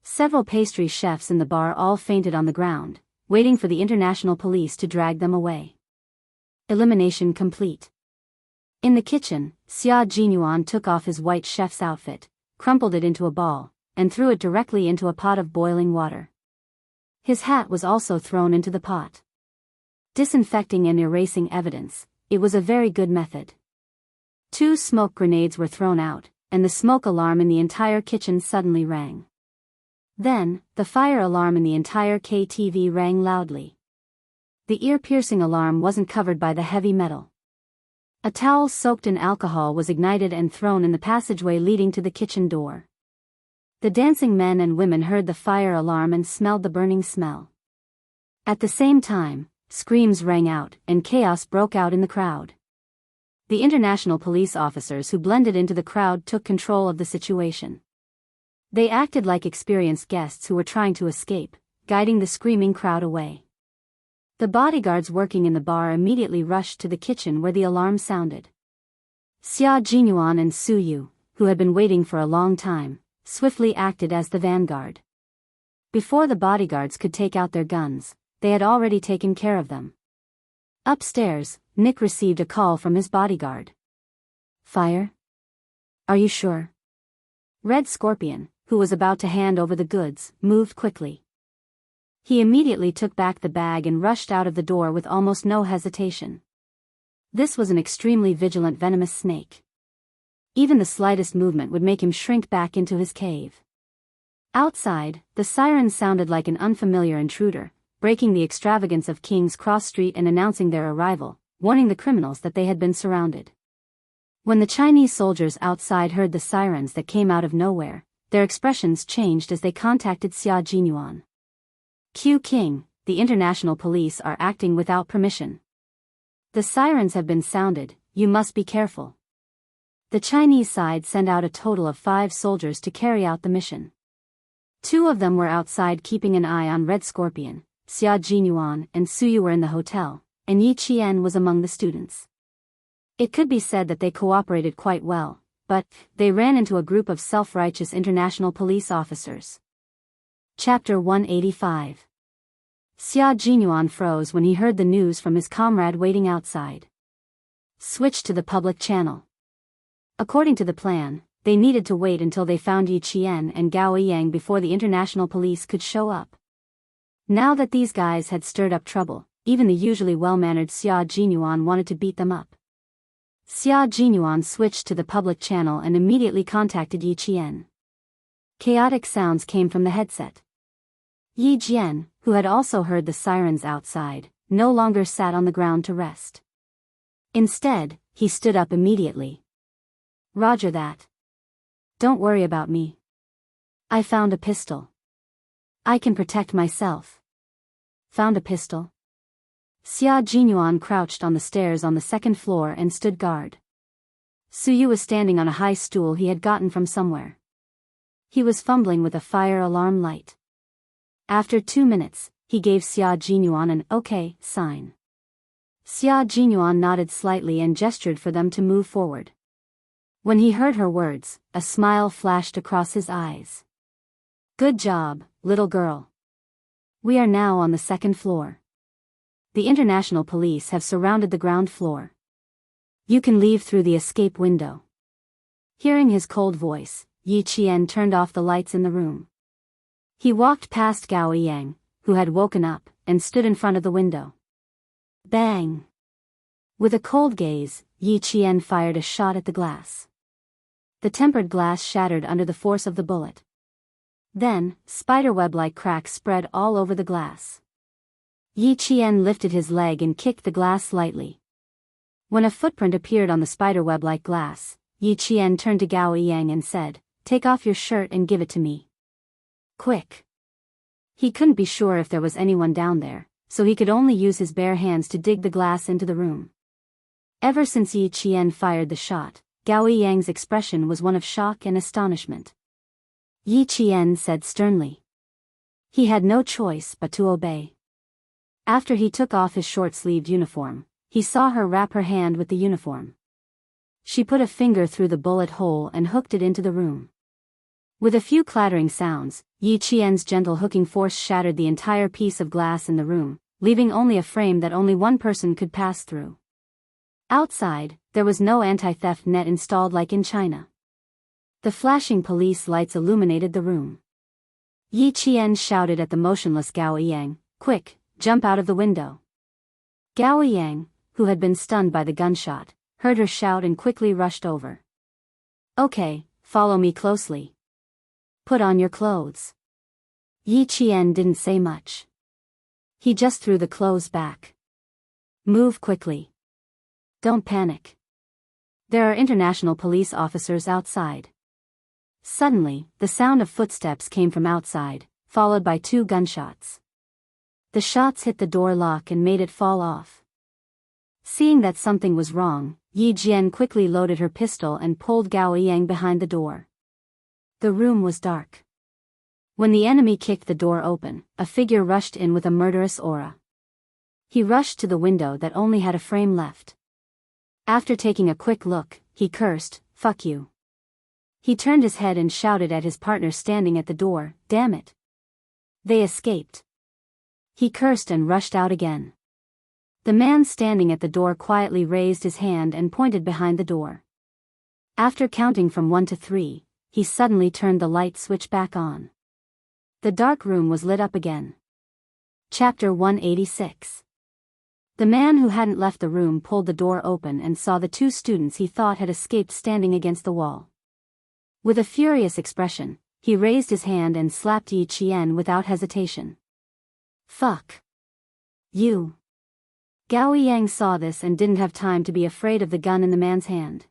Several pastry chefs in the bar all fainted on the ground, waiting for the international police to drag them away. Elimination complete. In the kitchen, Xia Jinyuan took off his white chef's outfit, crumpled it into a ball, and threw it directly into a pot of boiling water. His hat was also thrown into the pot. Disinfecting and erasing evidence, it was a very good method. 2 smoke grenades were thrown out, and the smoke alarm in the entire kitchen suddenly rang. Then, the fire alarm in the entire KTV rang loudly. The ear-piercing alarm wasn't covered by the heavy metal. A towel soaked in alcohol was ignited and thrown in the passageway leading to the kitchen door. The dancing men and women heard the fire alarm and smelled the burning smell. At the same time, screams rang out, and chaos broke out in the crowd. The international police officers who blended into the crowd took control of the situation. They acted like experienced guests who were trying to escape, guiding the screaming crowd away. The bodyguards working in the bar immediately rushed to the kitchen where the alarm sounded. Xia Jinyuan and Su Yu, who had been waiting for a long time, swiftly acted as the vanguard. Before the bodyguards could take out their guns, they had already taken care of them. Upstairs, Nick received a call from his bodyguard. "Fire? Are you sure?" Red Scorpion, who was about to hand over the goods, moved quickly. He immediately took back the bag and rushed out of the door with almost no hesitation. This was an extremely vigilant venomous snake. Even the slightest movement would make him shrink back into his cave. Outside, the siren sounded like an unfamiliar intruder, breaking the extravagance of King's Cross Street and announcing their arrival, warning the criminals that they had been surrounded. When the Chinese soldiers outside heard the sirens that came out of nowhere, their expressions changed as they contacted Xia Jinyuan. "Q King, the international police are acting without permission. The sirens have been sounded, you must be careful." The Chinese side sent out a total of 5 soldiers to carry out the mission. 2 of them were outside keeping an eye on Red Scorpion, Xia Jinyuan and Suyu were in the hotel, and Yi Qian was among the students. It could be said that they cooperated quite well, but they ran into a group of self-righteous international police officers. Chapter 185. Xia Jinyuan froze when he heard the news from his comrade waiting outside. Switch to the public channel. According to the plan, they needed to wait until they found Yi Qian and Gao Yang before the international police could show up. Now that these guys had stirred up trouble, even the usually well-mannered Xia Jinyuan wanted to beat them up. Xia Jinyuan switched to the public channel and immediately contacted Yi Qian. Chaotic sounds came from the headset. Yi Jian, who had also heard the sirens outside, no longer sat on the ground to rest. Instead, he stood up immediately. Roger that. Don't worry about me. I found a pistol. I can protect myself. Found a pistol? Xia Jinyuan crouched on the stairs on the second floor and stood guard. Suyu was standing on a high stool he had gotten from somewhere. He was fumbling with a fire alarm light. After 2 minutes, he gave Xia Jinyuan an okay sign. Xia Jinyuan nodded slightly and gestured for them to move forward. When he heard her words, a smile flashed across his eyes. Good job, little girl. We are now on the second floor. The international police have surrounded the ground floor. You can leave through the escape window. Hearing his cold voice, Yi Qian turned off the lights in the room. He walked past Gao Yang, who had woken up, and stood in front of the window. Bang! With a cold gaze, Yi Qian fired a shot at the glass. The tempered glass shattered under the force of the bullet. Then, spiderweb-like cracks spread all over the glass. Yi Qian lifted his leg and kicked the glass lightly. When a footprint appeared on the spiderweb-like glass, Yi Qian turned to Gao Yang and said, "Take off your shirt and give it to me. Quick." He couldn't be sure if there was anyone down there, so he could only use his bare hands to dig the glass into the room. Ever since Yi Qian fired the shot, Gao Yang's expression was one of shock and astonishment. Yi Qian said sternly. He had no choice but to obey. After he took off his short-sleeved uniform, he saw her wrap her hand with the uniform. She put a finger through the bullet hole and hooked it into the room. With a few clattering sounds, Yi Qian's gentle hooking force shattered the entire piece of glass in the room, leaving only a frame that only one person could pass through. Outside, there was no anti-theft net installed like in China. The flashing police lights illuminated the room. Yi Qian shouted at the motionless Gao Yang, "Quick, jump out of the window." Gao Yang, who had been stunned by the gunshot, heard her shout and quickly rushed over. "Okay, follow me closely. Put on your clothes." Yi Qian didn't say much. He just threw the clothes back. "Move quickly. Don't panic. There are international police officers outside." Suddenly, the sound of footsteps came from outside, followed by 2 gunshots. The shots hit the door lock and made it fall off. Seeing that something was wrong, Yi Jian quickly loaded her pistol and pulled Gao Yang behind the door. The room was dark. When the enemy kicked the door open, a figure rushed in with a murderous aura. He rushed to the window that only had a frame left. After taking a quick look, he cursed, "Fuck you." He turned his head and shouted at his partner standing at the door, "Damn it. They escaped." He cursed and rushed out again. The man standing at the door quietly raised his hand and pointed behind the door. After counting from 1 to 3, he suddenly turned the light switch back on. The dark room was lit up again. Chapter 186. The man who hadn't left the room pulled the door open and saw the 2 students he thought had escaped standing against the wall. With a furious expression, he raised his hand and slapped Yi Qian without hesitation. "Fuck you." Gao Yang saw this and didn't have time to be afraid of the gun in the man's hand.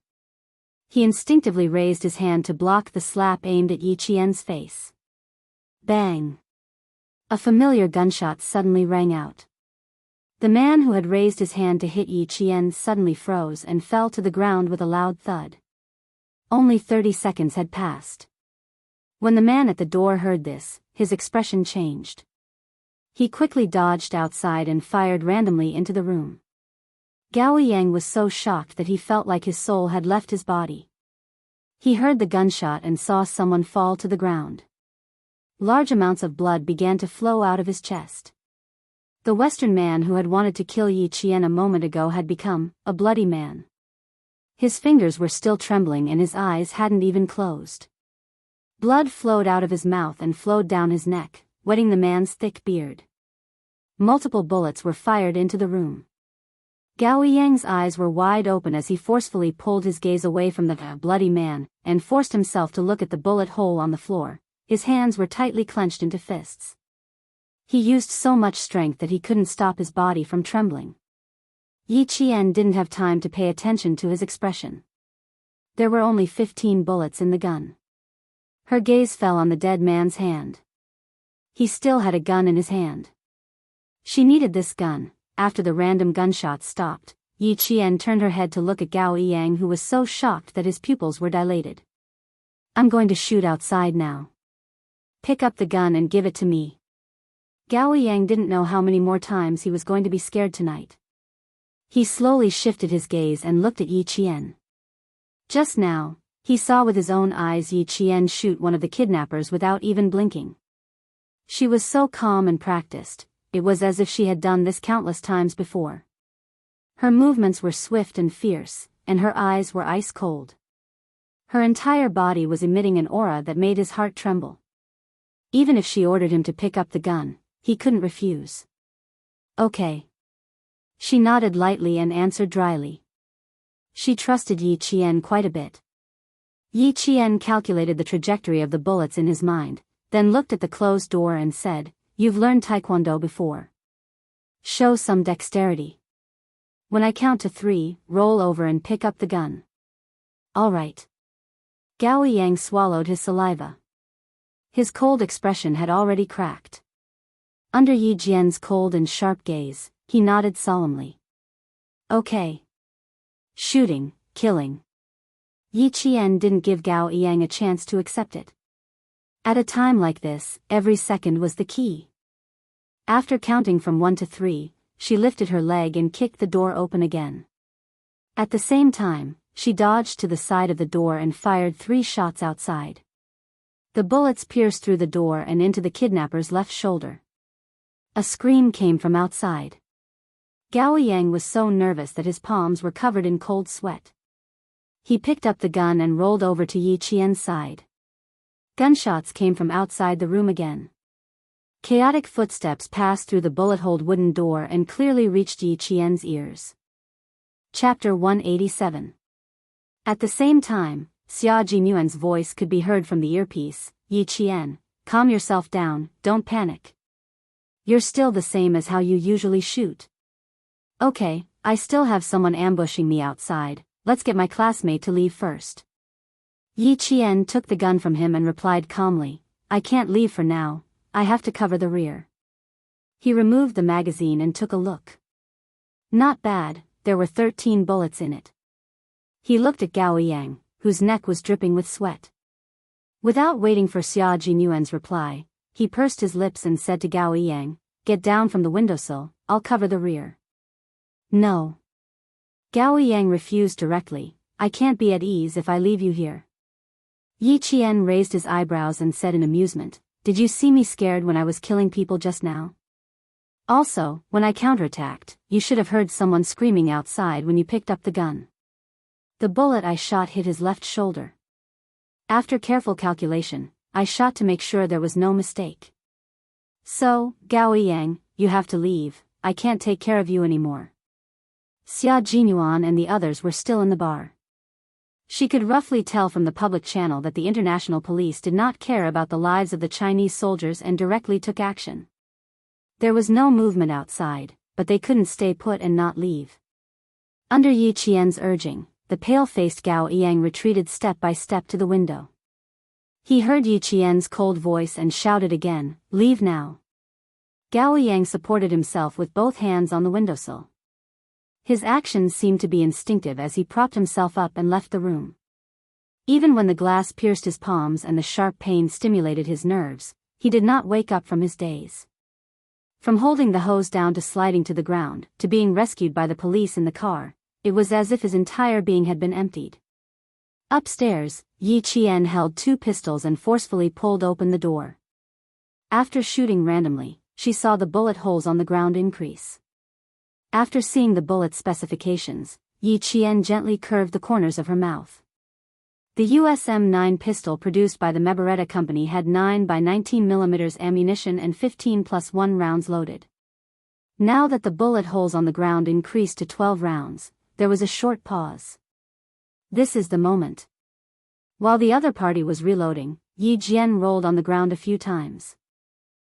He instinctively raised his hand to block the slap aimed at Yi Qian's face. Bang! A familiar gunshot suddenly rang out. The man who had raised his hand to hit Yi Qian suddenly froze and fell to the ground with a loud thud. Only 30 seconds had passed. When the man at the door heard this, his expression changed. He quickly dodged outside and fired randomly into the room. Gao Yang was so shocked that he felt like his soul had left his body. He heard the gunshot and saw someone fall to the ground. Large amounts of blood began to flow out of his chest. The Western man who had wanted to kill Yi Qian a moment ago had become a bloody man. His fingers were still trembling and his eyes hadn't even closed. Blood flowed out of his mouth and flowed down his neck, wetting the man's thick beard. Multiple bullets were fired into the room. Gao Yang's eyes were wide open as he forcefully pulled his gaze away from the bloody man, and forced himself to look at the bullet hole on the floor. His hands were tightly clenched into fists. He used so much strength that he couldn't stop his body from trembling. Yi Qian didn't have time to pay attention to his expression. There were only 15 bullets in the gun. Her gaze fell on the dead man's hand. He still had a gun in his hand. She needed this gun. After the random gunshots stopped, Yi Qian turned her head to look at Gao Yang, who was so shocked that his pupils were dilated. "I'm going to shoot outside now. Pick up the gun and give it to me." Gao Yang didn't know how many more times he was going to be scared tonight. He slowly shifted his gaze and looked at Yi Qian. Just now, he saw with his own eyes Yi Qian shoot one of the kidnappers without even blinking. She was so calm and practiced. It was as if she had done this countless times before. Her movements were swift and fierce, and her eyes were ice cold. Her entire body was emitting an aura that made his heart tremble. Even if she ordered him to pick up the gun, he couldn't refuse. "Okay." She nodded lightly and answered dryly. She trusted Yi Qian quite a bit. Yi Qian calculated the trajectory of the bullets in his mind, then looked at the closed door and said, "You've learned Taekwondo before. Show some dexterity. When I count to 3, roll over and pick up the gun." "All right." Gao Yang swallowed his saliva. His cold expression had already cracked. Under Yi Jian's cold and sharp gaze, he nodded solemnly. "Okay." Shooting, killing. Yi Qian didn't give Gao Yang a chance to accept it. At a time like this, every second was the key. After counting from 1 to 3, she lifted her leg and kicked the door open again. At the same time, she dodged to the side of the door and fired 3 shots outside. The bullets pierced through the door and into the kidnapper's left shoulder. A scream came from outside. Gao Yang was so nervous that his palms were covered in cold sweat. He picked up the gun and rolled over to Yi Qian's side. Gunshots came from outside the room again. Chaotic footsteps passed through the bullet-holed wooden door and clearly reached Yi Qian's ears. Chapter 187. At the same time, Xia Jinyuan's voice could be heard from the earpiece. "Yi Qian, calm yourself down, don't panic. You're still the same as how you usually shoot. Okay, I still have someone ambushing me outside, let's get my classmate to leave first." Yi Qian took the gun from him and replied calmly, "I can't leave for now, I have to cover the rear." He removed the magazine and took a look. Not bad, there were 13 bullets in it. He looked at Gao Yang, whose neck was dripping with sweat. Without waiting for Xia Jinyuan's reply, he pursed his lips and said to Gao Yang, "Get down from the windowsill, I'll cover the rear." "No." Gao Yang refused directly, "I can't be at ease if I leave you here." Yi Qian raised his eyebrows and said in amusement, "Did you see me scared when I was killing people just now? Also, when I counterattacked, you should have heard someone screaming outside when you picked up the gun." "The bullet I shot hit his left shoulder. After careful calculation, I shot to make sure there was no mistake. So, Gao Yang, you have to leave, I can't take care of you anymore." Xia Jinyuan and the others were still in the bar. She could roughly tell from the public channel that the international police did not care about the lives of the Chinese soldiers and directly took action. There was no movement outside, but they couldn't stay put and not leave. Under Yi Qian's urging, the pale-faced Gao Yang retreated step by step to the window. He heard Yi Qian's cold voice and shouted again, "Leave now." Gao Yang supported himself with both hands on the windowsill. His actions seemed to be instinctive as he propped himself up and left the room. Even when the glass pierced his palms and the sharp pain stimulated his nerves, he did not wake up from his daze. From holding the hose down to sliding to the ground, to being rescued by the police in the car, it was as if his entire being had been emptied. Upstairs, Yi Qian held 2 pistols and forcefully pulled open the door. After shooting randomly, she saw the bullet holes on the ground increase. After seeing the bullet specifications, Yi Qian gently curved the corners of her mouth. The USM-9 pistol produced by the Meberetta Company had 9 by 19 mm ammunition and 15+1 rounds loaded. Now that the bullet holes on the ground increased to 12 rounds, there was a short pause. This is the moment. While the other party was reloading, Yi Jian rolled on the ground a few times.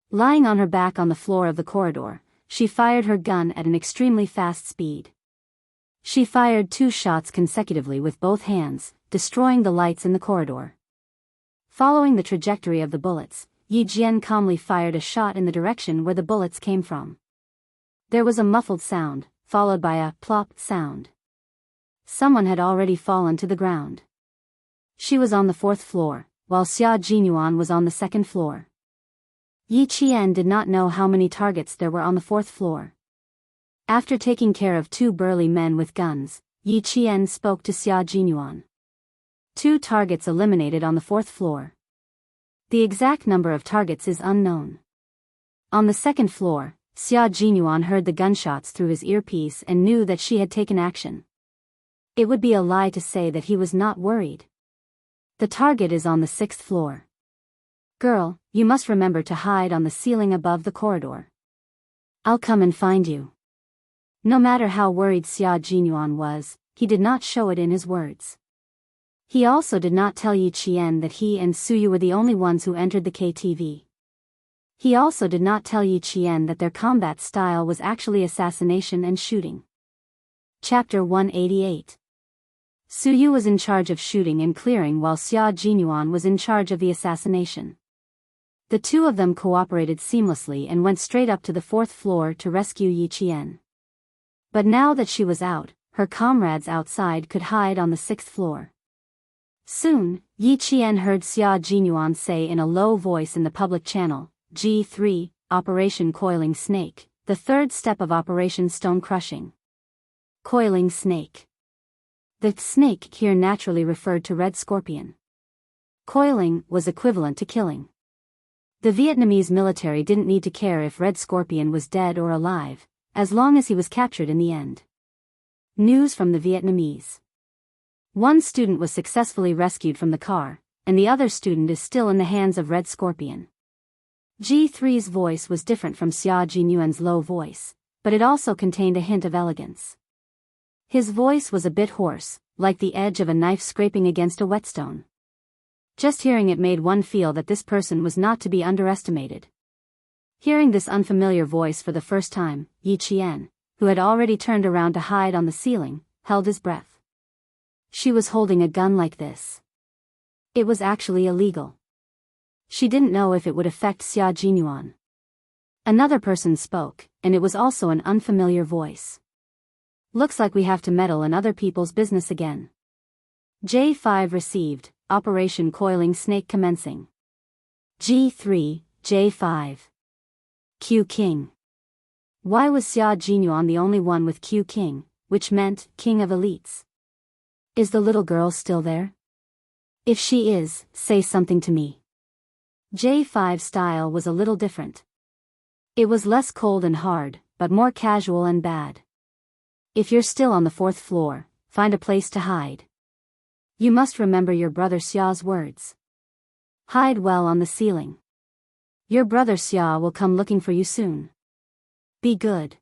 Lying on her back on the floor of the corridor, she fired her gun at an extremely fast speed. She fired 2 shots consecutively with both hands, destroying the lights in the corridor. Following the trajectory of the bullets, Yi Jian calmly fired a shot in the direction where the bullets came from. There was a muffled sound, followed by a plop sound. Someone had already fallen to the ground. She was on the 4th floor, while Xia Jinyuan was on the 2nd floor. Yi Qian did not know how many targets there were on the 4th floor. After taking care of 2 burly men with guns, Yi Qian spoke to Xia Jinyuan. 2 targets eliminated on the 4th floor. The exact number of targets is unknown. On the 2nd floor, Xia Jinyuan heard the gunshots through his earpiece and knew that she had taken action. It would be a lie to say that he was not worried. The target is on the 6th floor. Girl, you must remember to hide on the ceiling above the corridor. I'll come and find you. No matter how worried Xia Jinyuan was, he did not show it in his words. He also did not tell Yi Qian that he and Suyu were the only ones who entered the KTV. He also did not tell Yi Qian that their combat style was actually assassination and shooting. Chapter 188. Suyu was in charge of shooting and clearing while Xia Jinyuan was in charge of the assassination. The 2 of them cooperated seamlessly and went straight up to the 4th floor to rescue Yi Qian. But now that she was out, her comrades outside could hide on the 6th floor. Soon, Yi Qian heard Xia Jinyuan say in a low voice in the public channel, G3, Operation Coiling Snake, the 3rd step of Operation Stone Crushing. Coiling Snake. The snake here naturally referred to Red Scorpion. Coiling was equivalent to killing. The Vietnamese military didn't need to care if Red Scorpion was dead or alive, as long as he was captured in the end. News from the Vietnamese. 1 student was successfully rescued from the car, and the other student is still in the hands of Red Scorpion. G3's voice was different from Xia Jinyuan's low voice, but it also contained a hint of elegance. His voice was a bit hoarse, like the edge of a knife scraping against a whetstone. Just hearing it made one feel that this person was not to be underestimated. Hearing this unfamiliar voice for the first time, Yi Qian, who had already turned around to hide on the ceiling, held his breath. She was holding a gun like this. It was actually illegal. She didn't know if it would affect Xia Jinyuan. Another person spoke, and it was also an unfamiliar voice. Looks like we have to meddle in other people's business again. J5 received, Operation Coiling Snake commencing. G3, J5. Q King. Why was Xia Jinyuan the only one with Q King, which meant King of Elites? Is the little girl still there? If she is, say something to me. J5's style was a little different. It was less cold and hard, but more casual and bad. If you're still on the 4th floor, find a place to hide. You must remember your brother Xia's words. Hide well on the ceiling. Your brother Xia will come looking for you soon. Be good.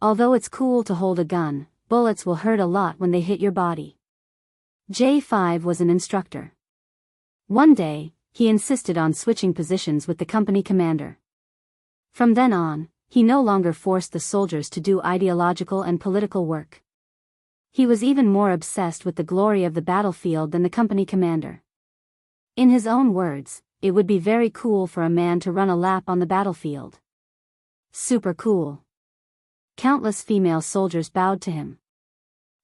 Although it's cool to hold a gun, bullets will hurt a lot when they hit your body. J5 was an instructor. One day, he insisted on switching positions with the company commander. From then on, he no longer forced the soldiers to do ideological and political work. He was even more obsessed with the glory of the battlefield than the company commander. In his own words, it would be very cool for a man to run a lap on the battlefield. Super cool. Countless female soldiers bowed to him.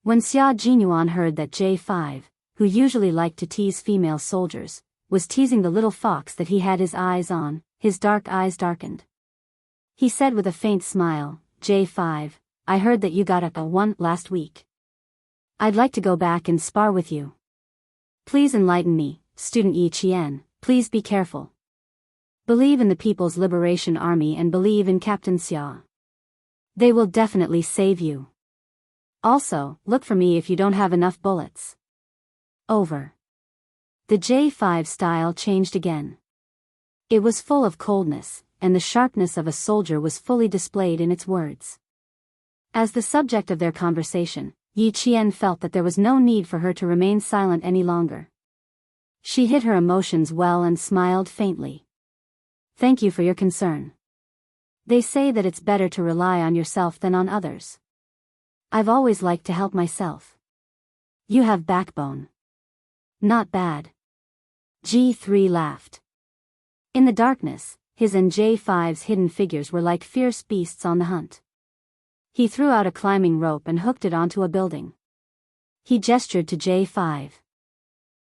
When Xia Jinyuan heard that J5, who usually liked to tease female soldiers, was teasing the little fox that he had his eyes on, his dark eyes darkened. He said with a faint smile, J5, I heard that you got a 1 last week. I'd like to go back and spar with you. Please enlighten me, student Yi Qian, please be careful. Believe in the People's Liberation Army and believe in Captain Xia. They will definitely save you. Also, look for me if you don't have enough bullets. Over. The J5 style changed again. It was full of coldness, and the sharpness of a soldier was fully displayed in its words. As the subject of their conversation, Yi Qian felt that there was no need for her to remain silent any longer. She hid her emotions well and smiled faintly. Thank you for your concern. They say that it's better to rely on yourself than on others. I've always liked to help myself. You have backbone. Not bad. G3 laughed. In the darkness, his and J5's hidden figures were like fierce beasts on the hunt. He threw out a climbing rope and hooked it onto a building. He gestured to J5.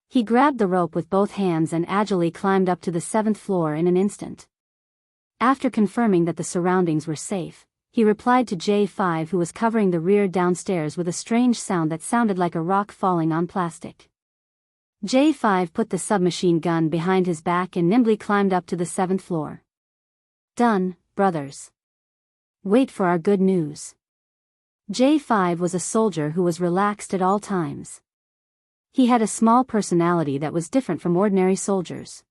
He grabbed the rope with both hands and agilely climbed up to the 7th floor in an instant. After confirming that the surroundings were safe, he replied to J5, who was covering the rear downstairs, with a strange sound that sounded like a rock falling on plastic. J5 put the submachine gun behind his back and nimbly climbed up to the 7th floor. Done, brothers. Wait for our good news. J5 was a soldier who was relaxed at all times. He had a small personality that was different from ordinary soldiers.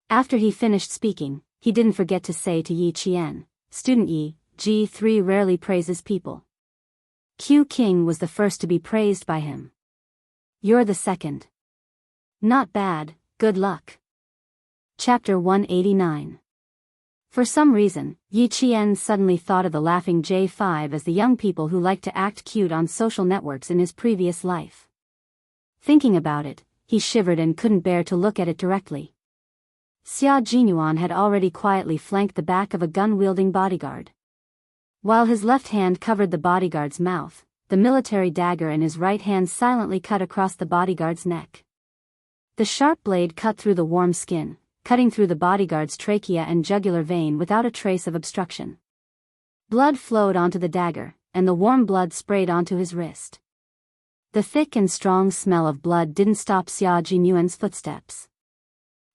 After he finished speaking, he didn't forget to say to Yi Qian, Student Yi, G3 rarely praises people. Q King was the first to be praised by him. You're the second. Not bad, good luck. Chapter 189. For some reason, Yi Qian suddenly thought of the laughing J5 as the young people who liked to act cute on social networks in his previous life. Thinking about it, he shivered and couldn't bear to look at it directly. Xia Jinyuan had already quietly flanked the back of a gun-wielding bodyguard. While his left hand covered the bodyguard's mouth, the military dagger in his right hand silently cut across the bodyguard's neck. The sharp blade cut through the warm skin, cutting through the bodyguard's trachea and jugular vein without a trace of obstruction. Blood flowed onto the dagger, and the warm blood sprayed onto his wrist. The thick and strong smell of blood didn't stop Xia Jinyuan's footsteps.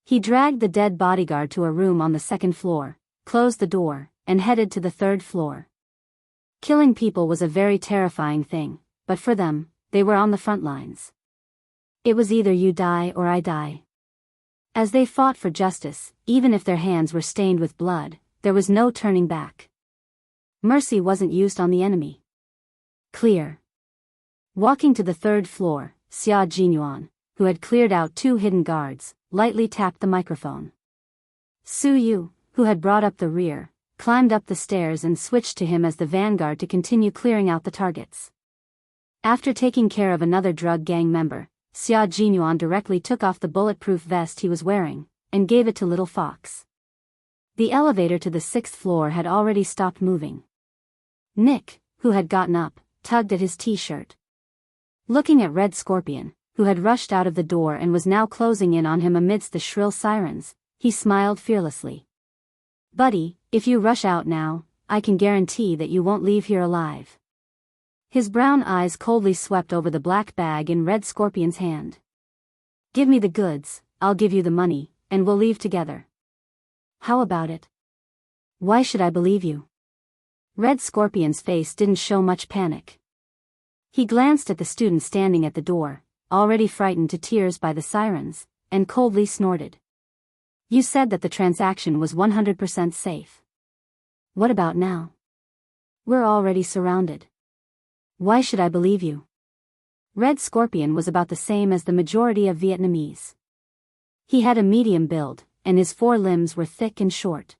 He dragged the dead bodyguard to a room on the 2nd floor, closed the door, and headed to the 3rd floor. Killing people was a very terrifying thing, but for them, they were on the front lines. It was either you die or I die. As they fought for justice, even if their hands were stained with blood, there was no turning back. Mercy wasn't used on the enemy. Clear. Walking to the 3rd floor, Xia Jinyuan, who had cleared out 2 hidden guards, lightly tapped the microphone. Su Yu, who had brought up the rear, climbed up the stairs and switched to him as the vanguard to continue clearing out the targets. After taking care of another drug gang member, Xia Jinyuan directly took off the bulletproof vest he was wearing, and gave it to Little Fox. The elevator to the 6th floor had already stopped moving. Nick, who had gotten up, tugged at his t-shirt. Looking at Red Scorpion, who had rushed out of the door and was now closing in on him amidst the shrill sirens, he smiled fearlessly. Buddy, if you rush out now, I can guarantee that you won't leave here alive. His brown eyes coldly swept over the black bag in Red Scorpion's hand. Give me the goods, I'll give you the money, and we'll leave together. How about it? Why should I believe you? Red Scorpion's face didn't show much panic. He glanced at the student standing at the door, already frightened to tears by the sirens, and coldly snorted. You said that the transaction was 100% safe. What about now? We're already surrounded. Why should I believe you? Red Scorpion was about the same as the majority of Vietnamese. He had a medium build, and his 4 limbs were thick and short.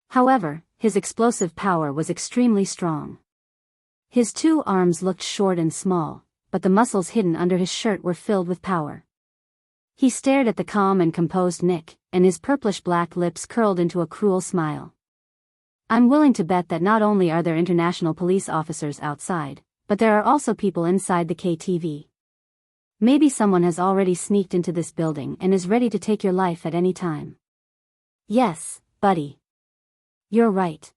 However, his explosive power was extremely strong. His 2 arms looked short and small, but the muscles hidden under his shirt were filled with power. He stared at the calm and composed Nick, and his purplish-black lips curled into a cruel smile. I'm willing to bet that not only are there international police officers outside, but there are also people inside the KTV. Maybe someone has already sneaked into this building and is ready to take your life at any time. Yes, buddy. You're right.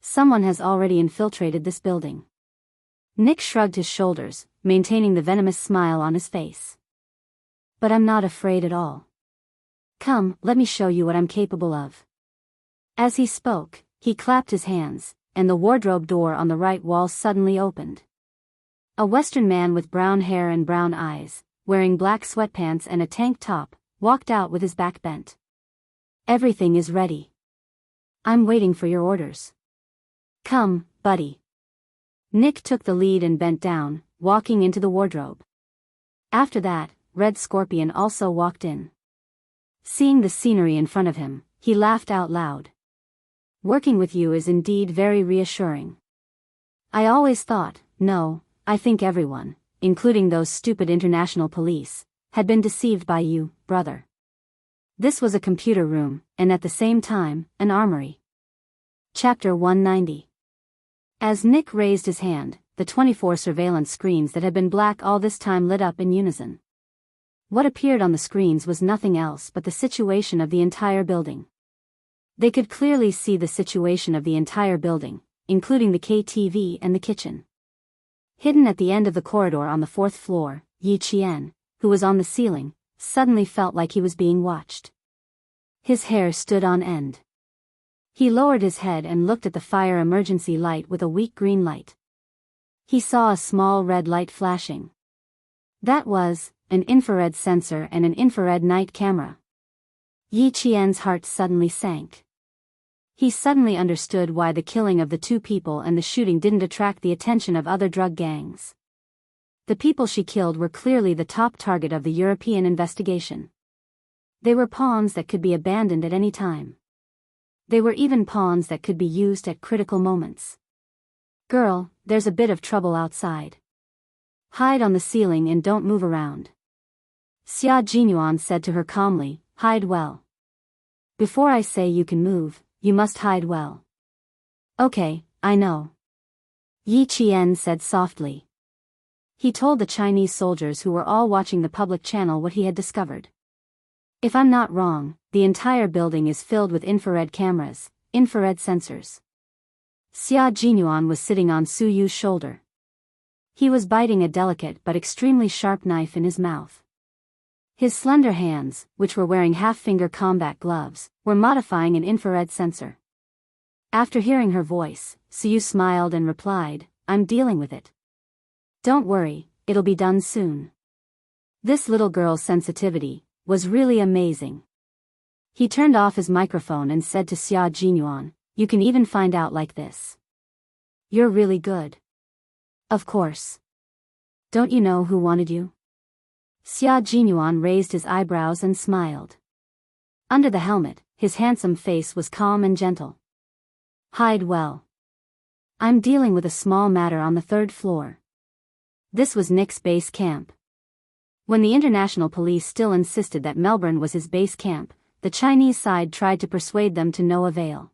Someone has already infiltrated this building. Nick shrugged his shoulders, maintaining the venomous smile on his face. But I'm not afraid at all. Come, let me show you what I'm capable of. As he spoke, he clapped his hands, and the wardrobe door on the right wall suddenly opened. A Western man with brown hair and brown eyes, wearing black sweatpants and a tank top, walked out with his back bent. Everything is ready. I'm waiting for your orders. Come, buddy. Nick took the lead and bent down, walking into the wardrobe. After that, Red Scorpion also walked in. Seeing the scenery in front of him, he laughed out loud. Working with you is indeed very reassuring. I always thought, no, I think everyone, including those stupid international police, had been deceived by you, brother. This was a computer room, and at the same time, an armory. Chapter 190. As Nick raised his hand, the 24 surveillance screens that had been black all this time lit up in unison. What appeared on the screens was nothing else but the situation of the entire building. They could clearly see the situation of the entire building, including the KTV and the kitchen. Hidden at the end of the corridor on the 4th floor, Yi Qian, who was on the ceiling, suddenly felt like he was being watched. His hair stood on end. He lowered his head and looked at the fire emergency light with a weak green light. He saw a small red light flashing. That was an infrared sensor and an infrared night camera. Yi Qian's heart suddenly sank. He suddenly understood why the killing of the 2 people and the shooting didn't attract the attention of other drug gangs. The people she killed were clearly the top target of the European investigation. They were pawns that could be abandoned at any time. They were even pawns that could be used at critical moments. Girl, there's a bit of trouble outside. Hide on the ceiling and don't move around. Xia Jinyuan said to her calmly, hide well. Before I say you can move, you must hide well. Okay, I know. Yi Qian said softly. He told the Chinese soldiers who were all watching the public channel what he had discovered. If I'm not wrong, the entire building is filled with infrared cameras, infrared sensors. Xia Jinyuan was sitting on Su Yu's shoulder. He was biting a delicate but extremely sharp knife in his mouth. His slender hands, which were wearing half-finger combat gloves, were modifying an infrared sensor. After hearing her voice, Su Yu smiled and replied, I'm dealing with it. Don't worry, it'll be done soon. This little girl's sensitivity was really amazing. He turned off his microphone and said to Xia Jinyuan, you can even find out like this. You're really good. Of course. Don't you know who wanted you? Xia Jinyuan raised his eyebrows and smiled. Under the helmet, his handsome face was calm and gentle. Hide well. I'm dealing with a small matter on the 3rd floor. This was Nick's base camp. When the international police still insisted that Melbourne was his base camp, the Chinese side tried to persuade them to no avail.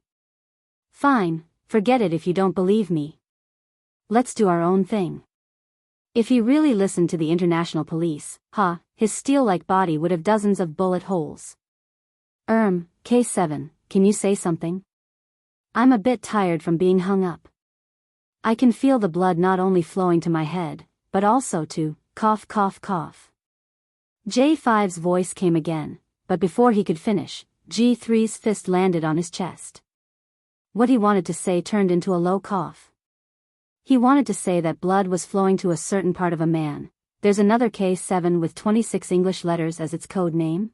Fine, forget it if you don't believe me. Let's do our own thing. If he really listened to the international police, his steel-like body would have dozens of bullet holes. K7, can you say something? I'm a bit tired from being hung up. I can feel the blood not only flowing to my head, but also to cough cough cough. J5's voice came again, but before he could finish, G3's fist landed on his chest. What he wanted to say turned into a low cough. He wanted to say that blood was flowing to a certain part of a man. There's another K7 with 26 English letters as its code name.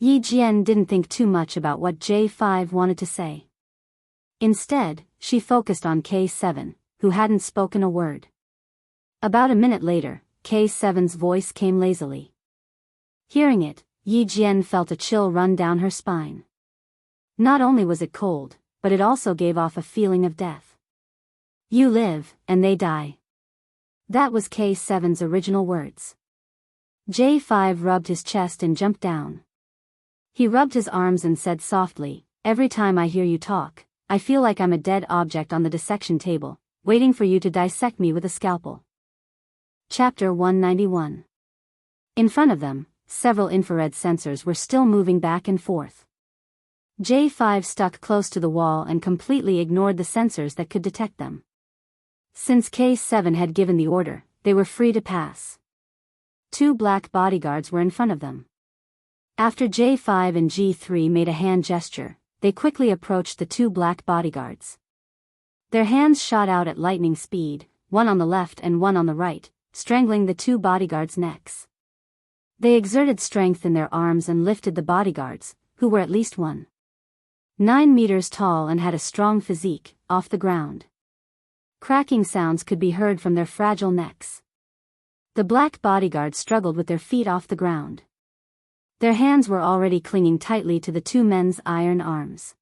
Yi Jian didn't think too much about what J5 wanted to say. Instead, she focused on K7, who hadn't spoken a word. About a minute later, K7's voice came lazily. Hearing it, Yi Jian felt a chill run down her spine. Not only was it cold, but it also gave off a feeling of death. You live, and they die. That was K7's original words. J5 rubbed his chest and jumped down. He rubbed his arms and said softly, every time I hear you talk, I feel like I'm a dead object on the dissection table, waiting for you to dissect me with a scalpel. Chapter 191. In front of them, several infrared sensors were still moving back and forth. J5 stuck close to the wall and completely ignored the sensors that could detect them. Since K7 had given the order, they were free to pass. 2 black bodyguards were in front of them. After J5 and G3 made a hand gesture, they quickly approached the 2 black bodyguards. Their hands shot out at lightning speed, one on the left and one on the right, strangling the 2 bodyguards' necks. They exerted strength in their arms and lifted the bodyguards, who were at least 1.9 meters tall and had a strong physique, off the ground. Cracking sounds could be heard from their fragile necks. The black bodyguards struggled with their feet off the ground. Their hands were already clinging tightly to the 2 men's iron arms.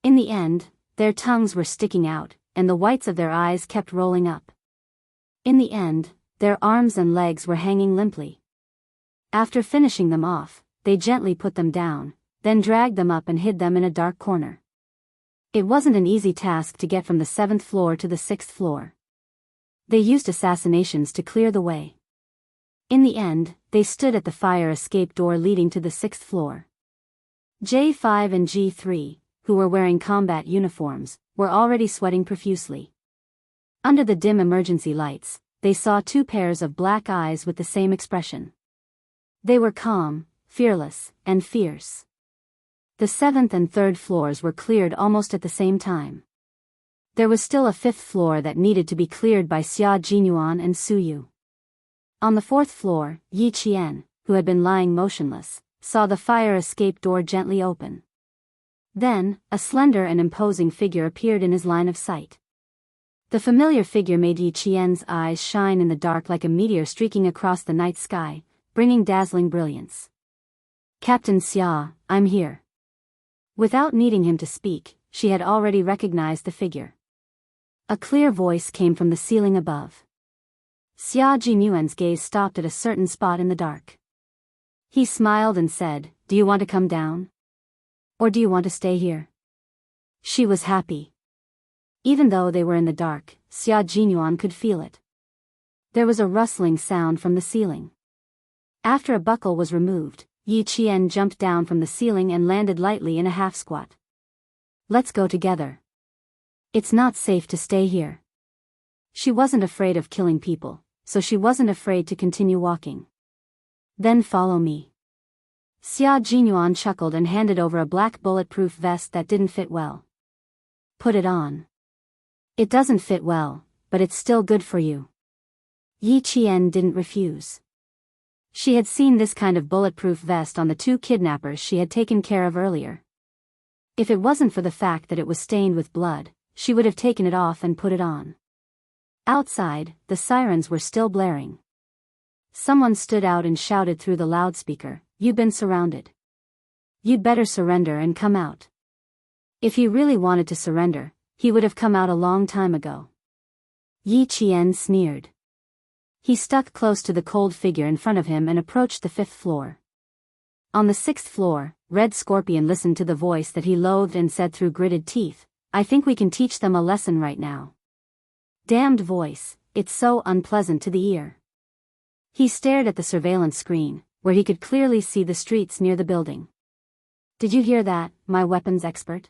In the end, their tongues were sticking out, and the whites of their eyes kept rolling up. In the end, their arms and legs were hanging limply. After finishing them off, they gently put them down, then dragged them up and hid them in a dark corner. It wasn't an easy task to get from the 7th floor to the 6th floor. They used assassinations to clear the way. In the end, they stood at the fire escape door leading to the 6th floor. J5 and G3, who were wearing combat uniforms, were already sweating profusely. Under the dim emergency lights, they saw 2 pairs of black eyes with the same expression. They were calm, fearless, and fierce. The 7th and 3rd floors were cleared almost at the same time. There was still a 5th floor that needed to be cleared by Xia Jinyuan and Su Yu. On the 4th floor, Yi Qian, who had been lying motionless, saw the fire escape door gently open. Then, a slender and imposing figure appeared in his line of sight. The familiar figure made Yi Qian's eyes shine in the dark like a meteor streaking across the night sky, bringing dazzling brilliance. "Captain Xia, I'm here." Without needing him to speak, she had already recognized the figure. A clear voice came from the ceiling above. Xia Jinyuan's gaze stopped at a certain spot in the dark. He smiled and said, "Do you want to come down? Or do you want to stay here?" She was happy. Even though they were in the dark, Xia Jinyuan could feel it. There was a rustling sound from the ceiling. After a buckle was removed, Yi Qian jumped down from the ceiling and landed lightly in a half-squat. "Let's go together. It's not safe to stay here." She wasn't afraid of killing people, so she wasn't afraid to continue walking. "Then follow me." Xia Jinyuan chuckled and handed over a black bulletproof vest that didn't fit well. "Put it on. It doesn't fit well, but it's still good for you." Yi Qian didn't refuse. She had seen this kind of bulletproof vest on the 2 kidnappers she had taken care of earlier. If it wasn't for the fact that it was stained with blood, she would have taken it off and put it on. Outside, the sirens were still blaring. Someone stood out and shouted through the loudspeaker, "You've been surrounded. You'd better surrender and come out." If he really wanted to surrender, he would have come out a long time ago. Yi Qian sneered. He stuck close to the cold figure in front of him and approached the 5th floor. On the 6th floor, Red Scorpion listened to the voice that he loathed and said through gritted teeth, "I think we can teach them a lesson right now." Damned voice, it's so unpleasant to the ear. He stared at the surveillance screen, where he could clearly see the streets near the building. "Did you hear that, my weapons expert?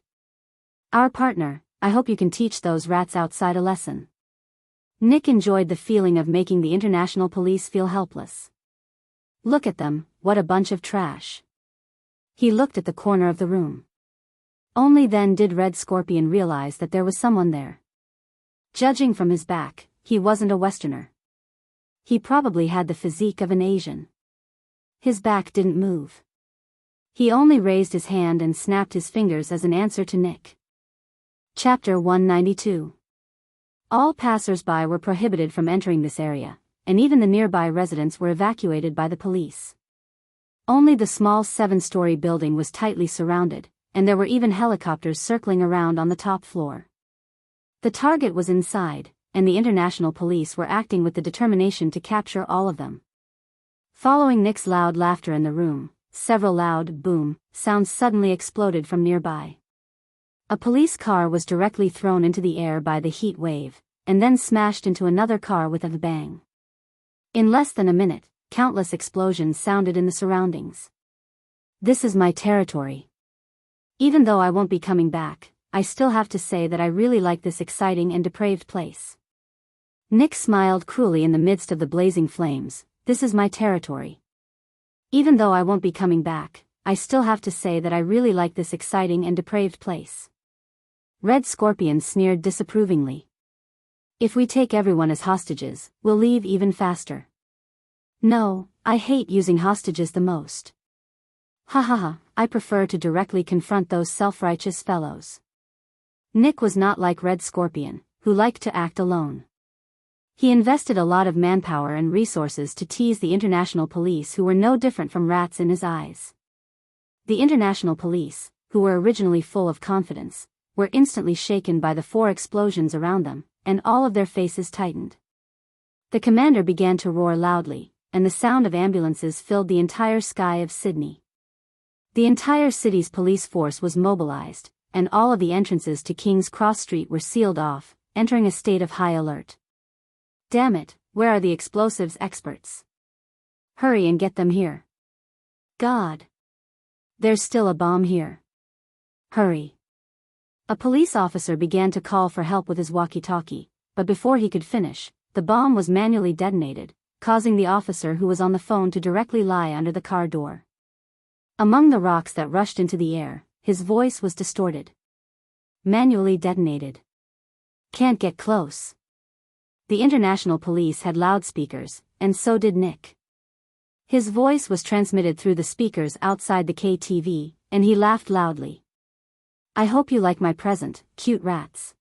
Our partner, I hope you can teach those rats outside a lesson." Nick enjoyed the feeling of making the international police feel helpless. "Look at them, what a bunch of trash." He looked at the corner of the room. Only then did Red Scorpion realize that there was someone there. Judging from his back, he wasn't a Westerner. He probably had the physique of an Asian. His back didn't move. He only raised his hand and snapped his fingers as an answer to Nick. Chapter 192. All passers-by were prohibited from entering this area, and even the nearby residents were evacuated by the police. Only the small 7-story building was tightly surrounded, and there were even helicopters circling around on the top floor. The target was inside, and the international police were acting with the determination to capture all of them. Following Nick's loud laughter in the room, several loud boom sounds suddenly exploded from nearby. A police car was directly thrown into the air by the heat wave, and then smashed into another car with a bang. In less than a minute, countless explosions sounded in the surroundings. "This is my territory. Even though I won't be coming back, I still have to say that I really like this exciting and depraved place. Nick smiled cruelly in the midst of the blazing flames. This is my territory. Even though I won't be coming back, I still have to say that I really like this exciting and depraved place. Red Scorpion sneered disapprovingly. If we take everyone as hostages, we'll leave even faster. No, I hate using hostages the most. Ha ha ha, I prefer to directly confront those self-righteous fellows. Nick was not like Red Scorpion, who liked to act alone. He invested a lot of manpower and resources to tease the international police who were no different from rats in his eyes. The international police, who were originally full of confidence, were instantly shaken by the 4 explosions around them, and all of their faces tightened. The commander began to roar loudly, and the sound of ambulances filled the entire sky of Sydney. The entire city's police force was mobilized, and all of the entrances to King's Cross Street were sealed off, entering a state of high alert. Damn it, where are the explosives experts? Hurry and get them here. God! There's still a bomb here. Hurry. A police officer began to call for help with his walkie-talkie, but before he could finish, the bomb was manually detonated, causing the officer who was on the phone to directly lie under the car door. Among the rocks that rushed into the air, his voice was distorted. Manually detonated. Can't get close. The international police had loudspeakers, and so did Nick. His voice was transmitted through the speakers outside the KTV, and he laughed loudly. I hope you like my present, cute rats.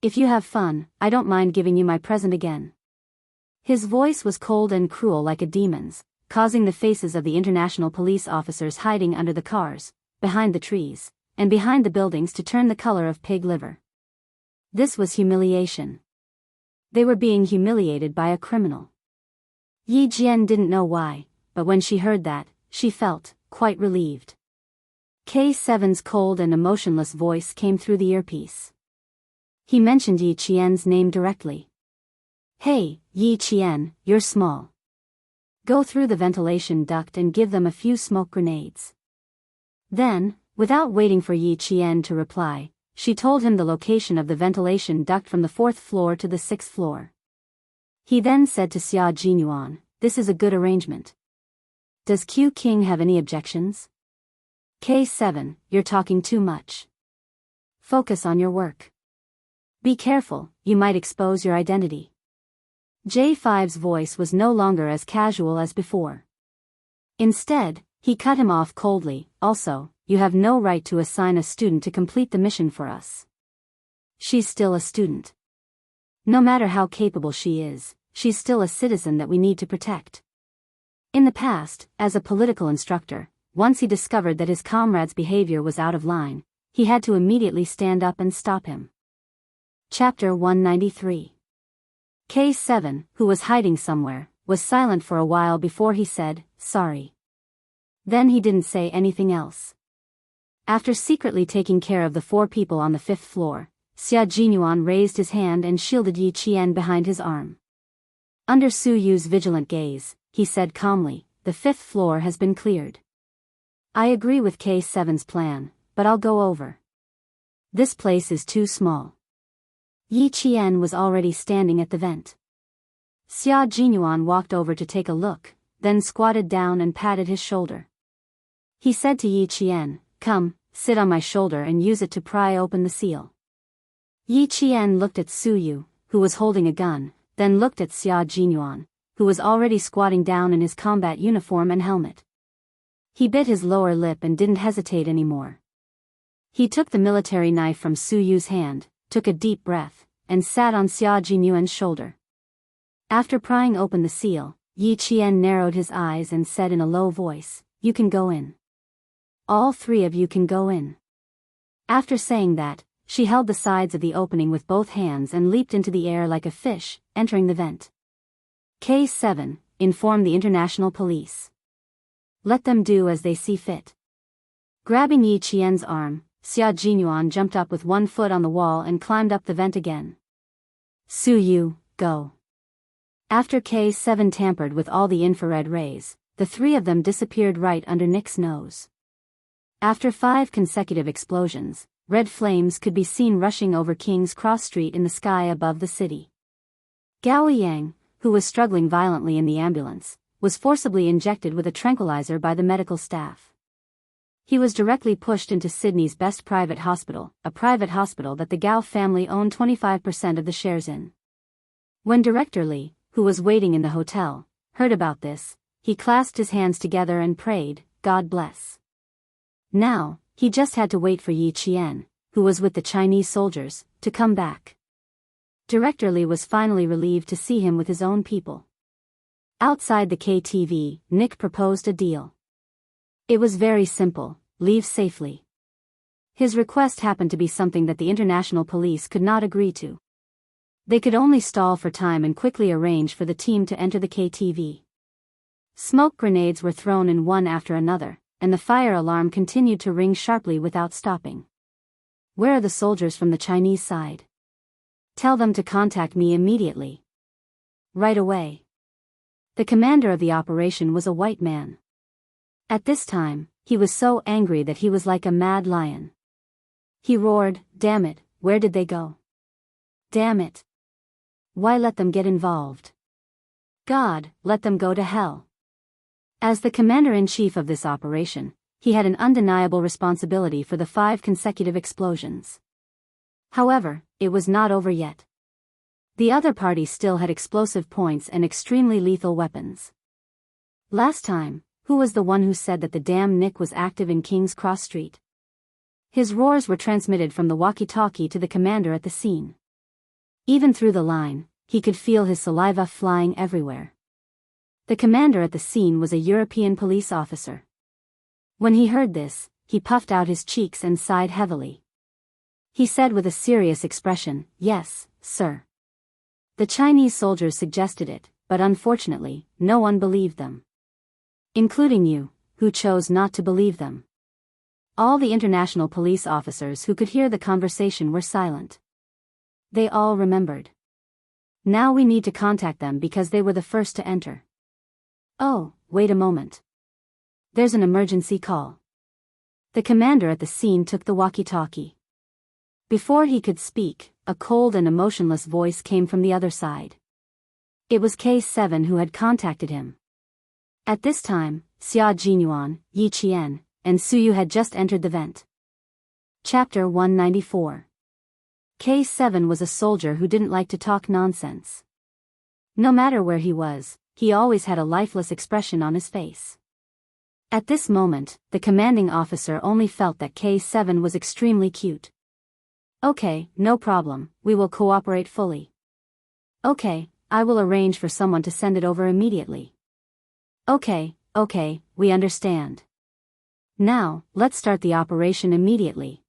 If you have fun, I don't mind giving you my present again. His voice was cold and cruel like a demon's, causing the faces of the international police officers hiding under the cars, behind the trees, and behind the buildings to turn the color of pig liver. This was humiliation. They were being humiliated by a criminal. Yi Jian didn't know why, but when she heard that, she felt quite relieved. K7's cold and emotionless voice came through the earpiece. He mentioned Yi Qian's name directly. Hey, Yi Qian, you're small. Go through the ventilation duct and give them a few smoke grenades. Then, without waiting for Yi Qian to reply, she told him the location of the ventilation duct from the 4th floor to the 6th floor. He then said to Xia Jinyuan, this is a good arrangement. Does Q King have any objections? K7, you're talking too much. Focus on your work. Be careful, you might expose your identity. J5's voice was no longer as casual as before. Instead, he cut him off coldly. Also, you have no right to assign a student to complete the mission for us. She's still a student. No matter how capable she is, she's still a citizen that we need to protect. In the past, as a political instructor, once he discovered that his comrade's behavior was out of line, he had to immediately stand up and stop him. Chapter 193. K7, who was hiding somewhere, was silent for a while before he said, sorry. Then he didn't say anything else. After secretly taking care of the 4 people on the 5th floor, Xia Jinyuan raised his hand and shielded Yi Qian behind his arm. Under Su Yu's vigilant gaze, he said calmly, the 5th floor has been cleared. I agree with K7's plan, but I'll go over. This place is too small. Yi Qian was already standing at the vent. Xia Jinyuan walked over to take a look, then squatted down and patted his shoulder. He said to Yi Qian, come, sit on my shoulder and use it to pry open the seal. Yi Qian looked at Su Yu, who was holding a gun, then looked at Xia Jinyuan, who was already squatting down in his combat uniform and helmet. He bit his lower lip and didn't hesitate anymore. He took the military knife from Su Yu's hand, took a deep breath, and sat on Xia Jinyuan's shoulder. After prying open the seal, Yi Qian narrowed his eyes and said in a low voice, you can go in. All 3 of you can go in. After saying that, she held the sides of the opening with both hands and leaped into the air like a fish, entering the vent. K7, informed the international police. Let them do as they see fit. Grabbing Yi Qian's arm, Xia Jinyuan jumped up with 1 foot on the wall and climbed up the vent again. Su Yu, go. After K7 tampered with all the infrared rays, the 3 of them disappeared right under Nick's nose. After 5 consecutive explosions, red flames could be seen rushing over King's Cross Street in the sky above the city. Gao Yang, who was struggling violently in the ambulance, was forcibly injected with a tranquilizer by the medical staff. He was directly pushed into Sydney's best private hospital, a private hospital that the Gao family owned 25% of the shares in. When Director Li, who was waiting in the hotel, heard about this, he clasped his hands together and prayed, "God bless." Now, he just had to wait for Yi Qian, who was with the Chinese soldiers, to come back. Director Li was finally relieved to see him with his own people. Outside the KTV, Nick proposed a deal. It was very simple: leave safely. His request happened to be something that the international police could not agree to. They could only stall for time and quickly arrange for the team to enter the KTV. Smoke grenades were thrown in one after another, and the fire alarm continued to ring sharply without stopping. "Where are the soldiers from the Chinese side? Tell them to contact me immediately. Right away." The commander of the operation was a white man. At this time, he was so angry that he was like a mad lion. He roared, "Damn it, where did they go? Damn it! Why let them get involved? God, let them go to hell." As the commander-in-chief of this operation, he had an undeniable responsibility for the 5 consecutive explosions. However, it was not over yet. The other party still had explosive points and extremely lethal weapons. Last time, who was the one who said that the damn Nick was active in King's Cross Street? His roars were transmitted from the walkie-talkie to the commander at the scene. Even through the line, he could feel his saliva flying everywhere. The commander at the scene was a European police officer. When he heard this, he puffed out his cheeks and sighed heavily. He said with a serious expression, "Yes, sir." The Chinese soldiers suggested it, but unfortunately, no one believed them. Including you, who chose not to believe them. All the international police officers who could hear the conversation were silent. They all remembered. Now we need to contact them because they were the first to enter. Oh, wait a moment. There's an emergency call. The commander at the scene took the walkie-talkie. Before he could speak, a cold and emotionless voice came from the other side. It was K7 who had contacted him. At this time, Xia Jinyuan, Yi Qian, and Suyu had just entered the vent. Chapter 194. K7 was a soldier who didn't like to talk nonsense. No matter where he was, he always had a lifeless expression on his face. At this moment, the commanding officer only felt that K7 was extremely cute. "Okay, no problem, we will cooperate fully." "Okay, I will arrange for someone to send it over immediately." Okay, we understand. Now, let's start the operation immediately."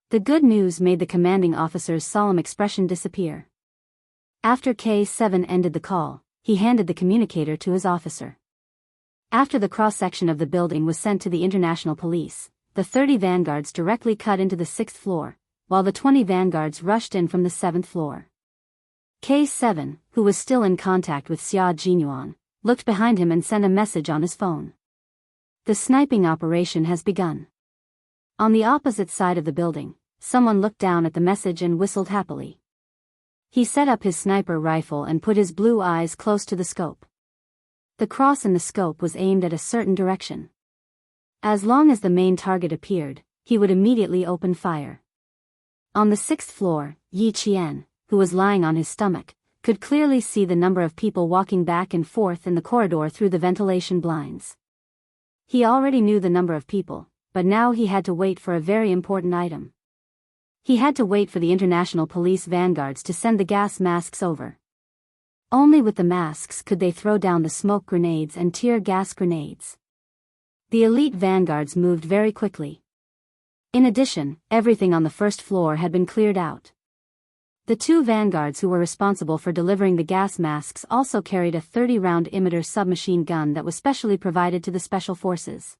The good news made the commanding officer's solemn expression disappear. After K7 ended the call, he handed the communicator to his officer. After the cross-section of the building was sent to the international police, the 30 vanguards directly cut into the 6th floor, while the 20 vanguards rushed in from the 7th floor. K7, who was still in contact with Xia Jinyuan, looked behind him and sent a message on his phone. "The sniping operation has begun." On the opposite side of the building, someone looked down at the message and whistled happily. He set up his sniper rifle and put his blue eyes close to the scope. The cross in the scope was aimed at a certain direction. As long as the main target appeared, he would immediately open fire. On the 6th floor, Yi Qian, who was lying on his stomach, could clearly see the number of people walking back and forth in the corridor through the ventilation blinds. He already knew the number of people, but now he had to wait for a very important item. He had to wait for the international police vanguards to send the gas masks over. Only with the masks could they throw down the smoke grenades and tear gas grenades. The elite vanguards moved very quickly. In addition, everything on the 1st floor had been cleared out. The 2 vanguards who were responsible for delivering the gas masks also carried a 30-round emitter submachine gun that was specially provided to the special forces.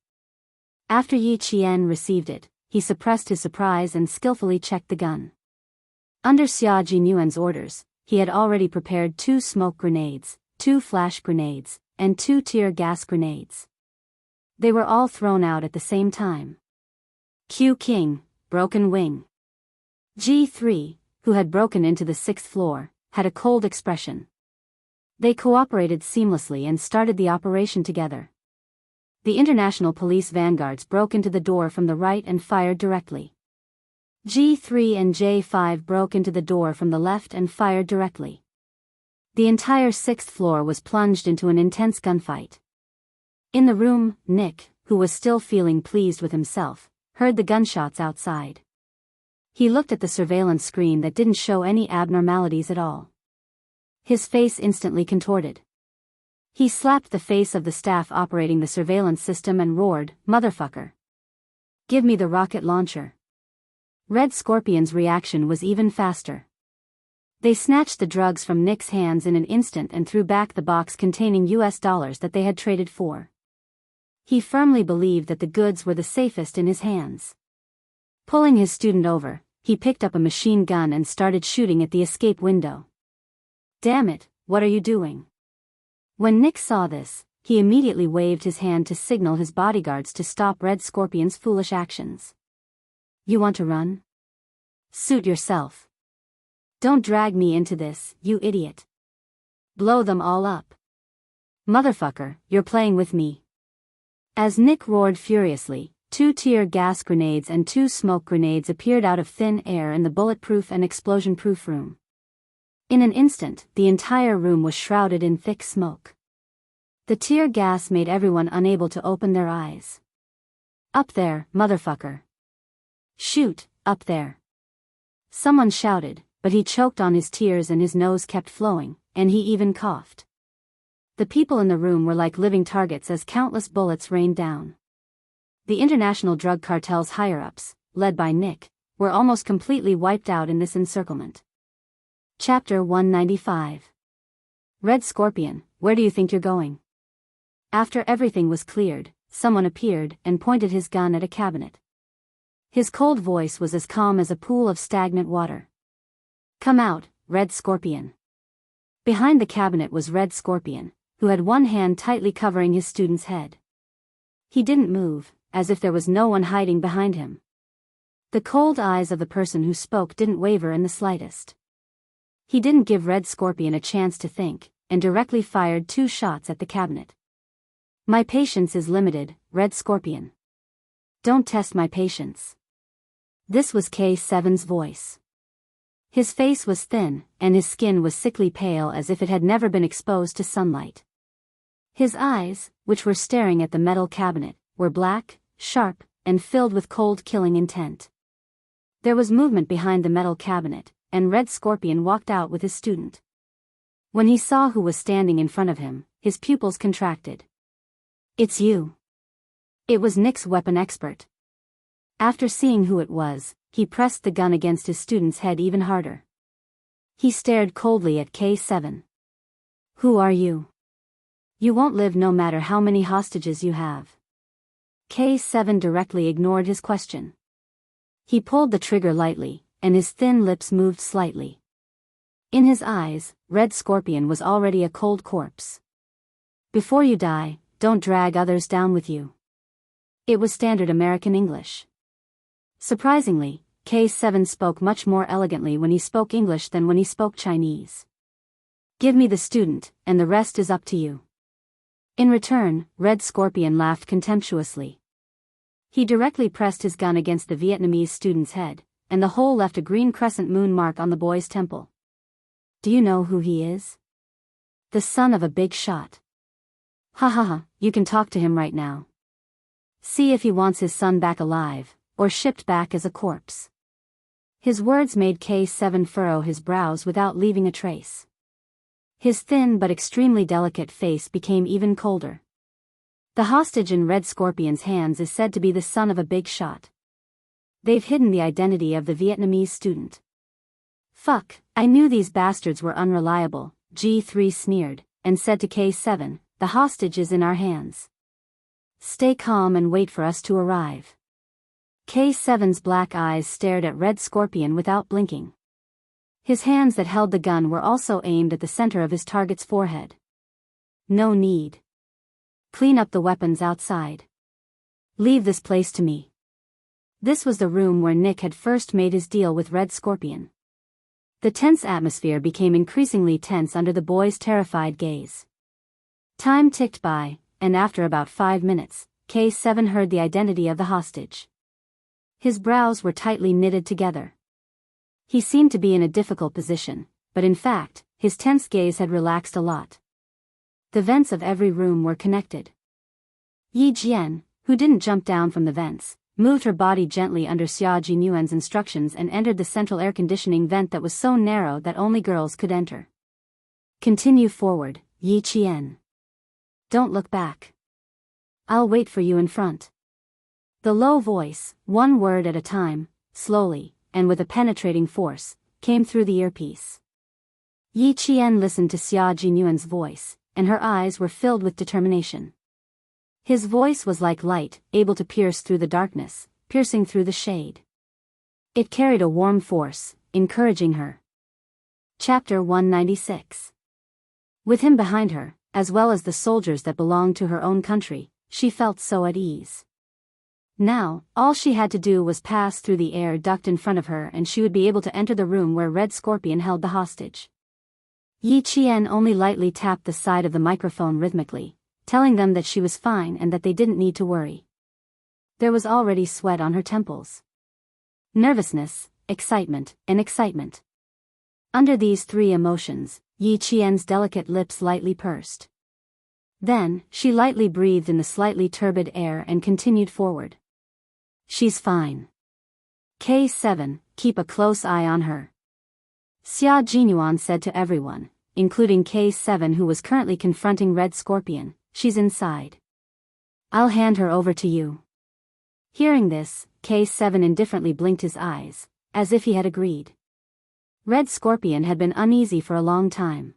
After Yi Qian received it, he suppressed his surprise and skillfully checked the gun. Under Xia Jinyuan's orders, he had already prepared 2 smoke grenades, 2 flash grenades, and 2 tear gas grenades. They were all thrown out at the same time. Q King, broken wing. G3, who had broken into the 6th floor, had a cold expression. They cooperated seamlessly and started the operation together. The international police vanguards broke into the door from the right and fired directly. G3 and J5 broke into the door from the left and fired directly. The entire 6th floor was plunged into an intense gunfight. In the room, Nick, who was still feeling pleased with himself, heard the gunshots outside. He looked at the surveillance screen that didn't show any abnormalities at all. His face instantly contorted. He slapped the face of the staff operating the surveillance system and roared, "Motherfucker! Give me the rocket launcher." Red Scorpion's reaction was even faster. They snatched the drugs from Nick's hands in an instant and threw back the box containing US dollars that they had traded for. He firmly believed that the goods were the safest in his hands. Pulling his student over, he picked up a machine gun and started shooting at the escape window. "Damn it, what are you doing?" When Nick saw this, he immediately waved his hand to signal his bodyguards to stop Red Scorpion's foolish actions. "You want to run? Suit yourself. Don't drag me into this, you idiot. Blow them all up. Motherfucker, you're playing with me." As Nick roared furiously, 2 tear gas grenades and 2 smoke grenades appeared out of thin air in the bulletproof and explosion-proof room. In an instant, the entire room was shrouded in thick smoke. The tear gas made everyone unable to open their eyes. "Up there, motherfucker. Shoot, up there." Someone shouted, but he choked on his tears and his nose kept flowing, and he even coughed. The people in the room were like living targets as countless bullets rained down. The international drug cartel's higher-ups, led by Nick, were almost completely wiped out in this encirclement. Chapter 195. Red Scorpion, where do you think you're going? After everything was cleared, someone appeared and pointed his gun at a cabinet. His cold voice was as calm as a pool of stagnant water. "Come out, Red Scorpion." Behind the cabinet was Red Scorpion, who had one hand tightly covering his student's head. He didn't move, as if there was no one hiding behind him. The cold eyes of the person who spoke didn't waver in the slightest. He didn't give Red Scorpion a chance to think, and directly fired 2 shots at the cabinet. "My patience is limited, Red Scorpion. Don't test my patience." This was K7's voice. His face was thin, and his skin was sickly pale as if it had never been exposed to sunlight. His eyes, which were staring at the metal cabinet, were black, sharp, and filled with cold killing intent. There was movement behind the metal cabinet, and Red Scorpion walked out with his student. When he saw who was standing in front of him, his pupils contracted. "It's you." It was Nick's weapon expert. After seeing who it was, he pressed the gun against his student's head even harder. He stared coldly at K7. "Who are you? You won't live no matter how many hostages you have." K7 directly ignored his question. He pulled the trigger lightly, and his thin lips moved slightly. In his eyes, Red Scorpion was already a cold corpse. "Before you die, don't drag others down with you." It was standard American English. Surprisingly, K7 spoke much more elegantly when he spoke English than when he spoke Chinese. "Give me the student, and the rest is up to you." In return, Red Scorpion laughed contemptuously. He directly pressed his gun against the Vietnamese student's head, and the hole left a green crescent moon mark on the boy's temple. "Do you know who he is? The son of a big shot. Ha ha ha, you can talk to him right now. See if he wants his son back alive, or shipped back as a corpse." His words made K7 furrow his brows without leaving a trace. His thin but extremely delicate face became even colder. The hostage in Red Scorpion's hands is said to be the son of a big shot. They've hidden the identity of the Vietnamese student. "Fuck, I knew these bastards were unreliable," G3 sneered, and said to K7, "The hostage is in our hands. Stay calm and wait for us to arrive." K7's black eyes stared at Red Scorpion without blinking. His hands that held the gun were also aimed at the center of his target's forehead. "No need. Clean up the weapons outside. Leave this place to me." This was the room where Nick had first made his deal with Red Scorpion. The tense atmosphere became increasingly tense under the boy's terrified gaze. Time ticked by, and after about 5 minutes, K7 heard the identity of the hostage. His brows were tightly knitted together. He seemed to be in a difficult position, but in fact, his tense gaze had relaxed a lot. The vents of every room were connected. Yi Jian, who didn't jump down from the vents, moved her body gently under Xia Jinyuan's instructions and entered the central air conditioning vent that was so narrow that only girls could enter. Continue forward, Yi Qian. Don't look back. I'll wait for you in front. The low voice, one word at a time, slowly, and with a penetrating force, came through the earpiece. Yi Qian listened to Xia Jinyuan's voice, and her eyes were filled with determination. His voice was like light, able to pierce through the darkness, piercing through the shade. It carried a warm force, encouraging her. Chapter 196. With him behind her, as well as the soldiers that belonged to her own country, she felt so at ease. Now, all she had to do was pass through the air duct in front of her and she would be able to enter the room where Red Scorpion held the hostage. Yi Qian only lightly tapped the side of the microphone rhythmically, telling them that she was fine and that they didn't need to worry. There was already sweat on her temples. Nervousness, excitement, and excitement. Under these three emotions, Yi Qian's delicate lips lightly pursed. Then, she lightly breathed in the slightly turbid air and continued forward. She's fine. K7, keep a close eye on her. Xia Jinyuan said to everyone, including K7 who was currently confronting Red Scorpion, she's inside. I'll hand her over to you. Hearing this, K7 indifferently blinked his eyes, as if he had agreed. Red Scorpion had been uneasy for a long time.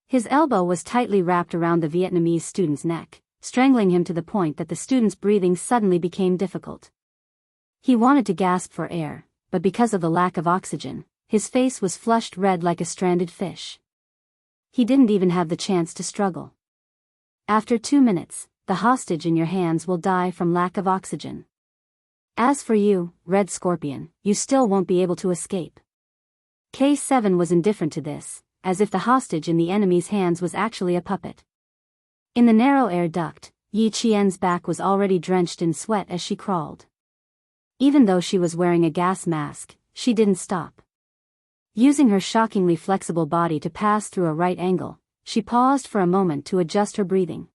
His elbow was tightly wrapped around the Vietnamese student's neck, strangling him to the point that the student's breathing suddenly became difficult. He wanted to gasp for air, but because of the lack of oxygen, his face was flushed red like a stranded fish. He didn't even have the chance to struggle. After 2 minutes, the hostage in your hands will die from lack of oxygen. As for you, Red Scorpion, you still won't be able to escape. K7 was indifferent to this, as if the hostage in the enemy's hands was actually a puppet. In the narrow air duct, Yi Qian's back was already drenched in sweat as she crawled. Even though she was wearing a gas mask, she didn't stop. Using her shockingly flexible body to pass through a right angle, she paused for a moment to adjust her breathing.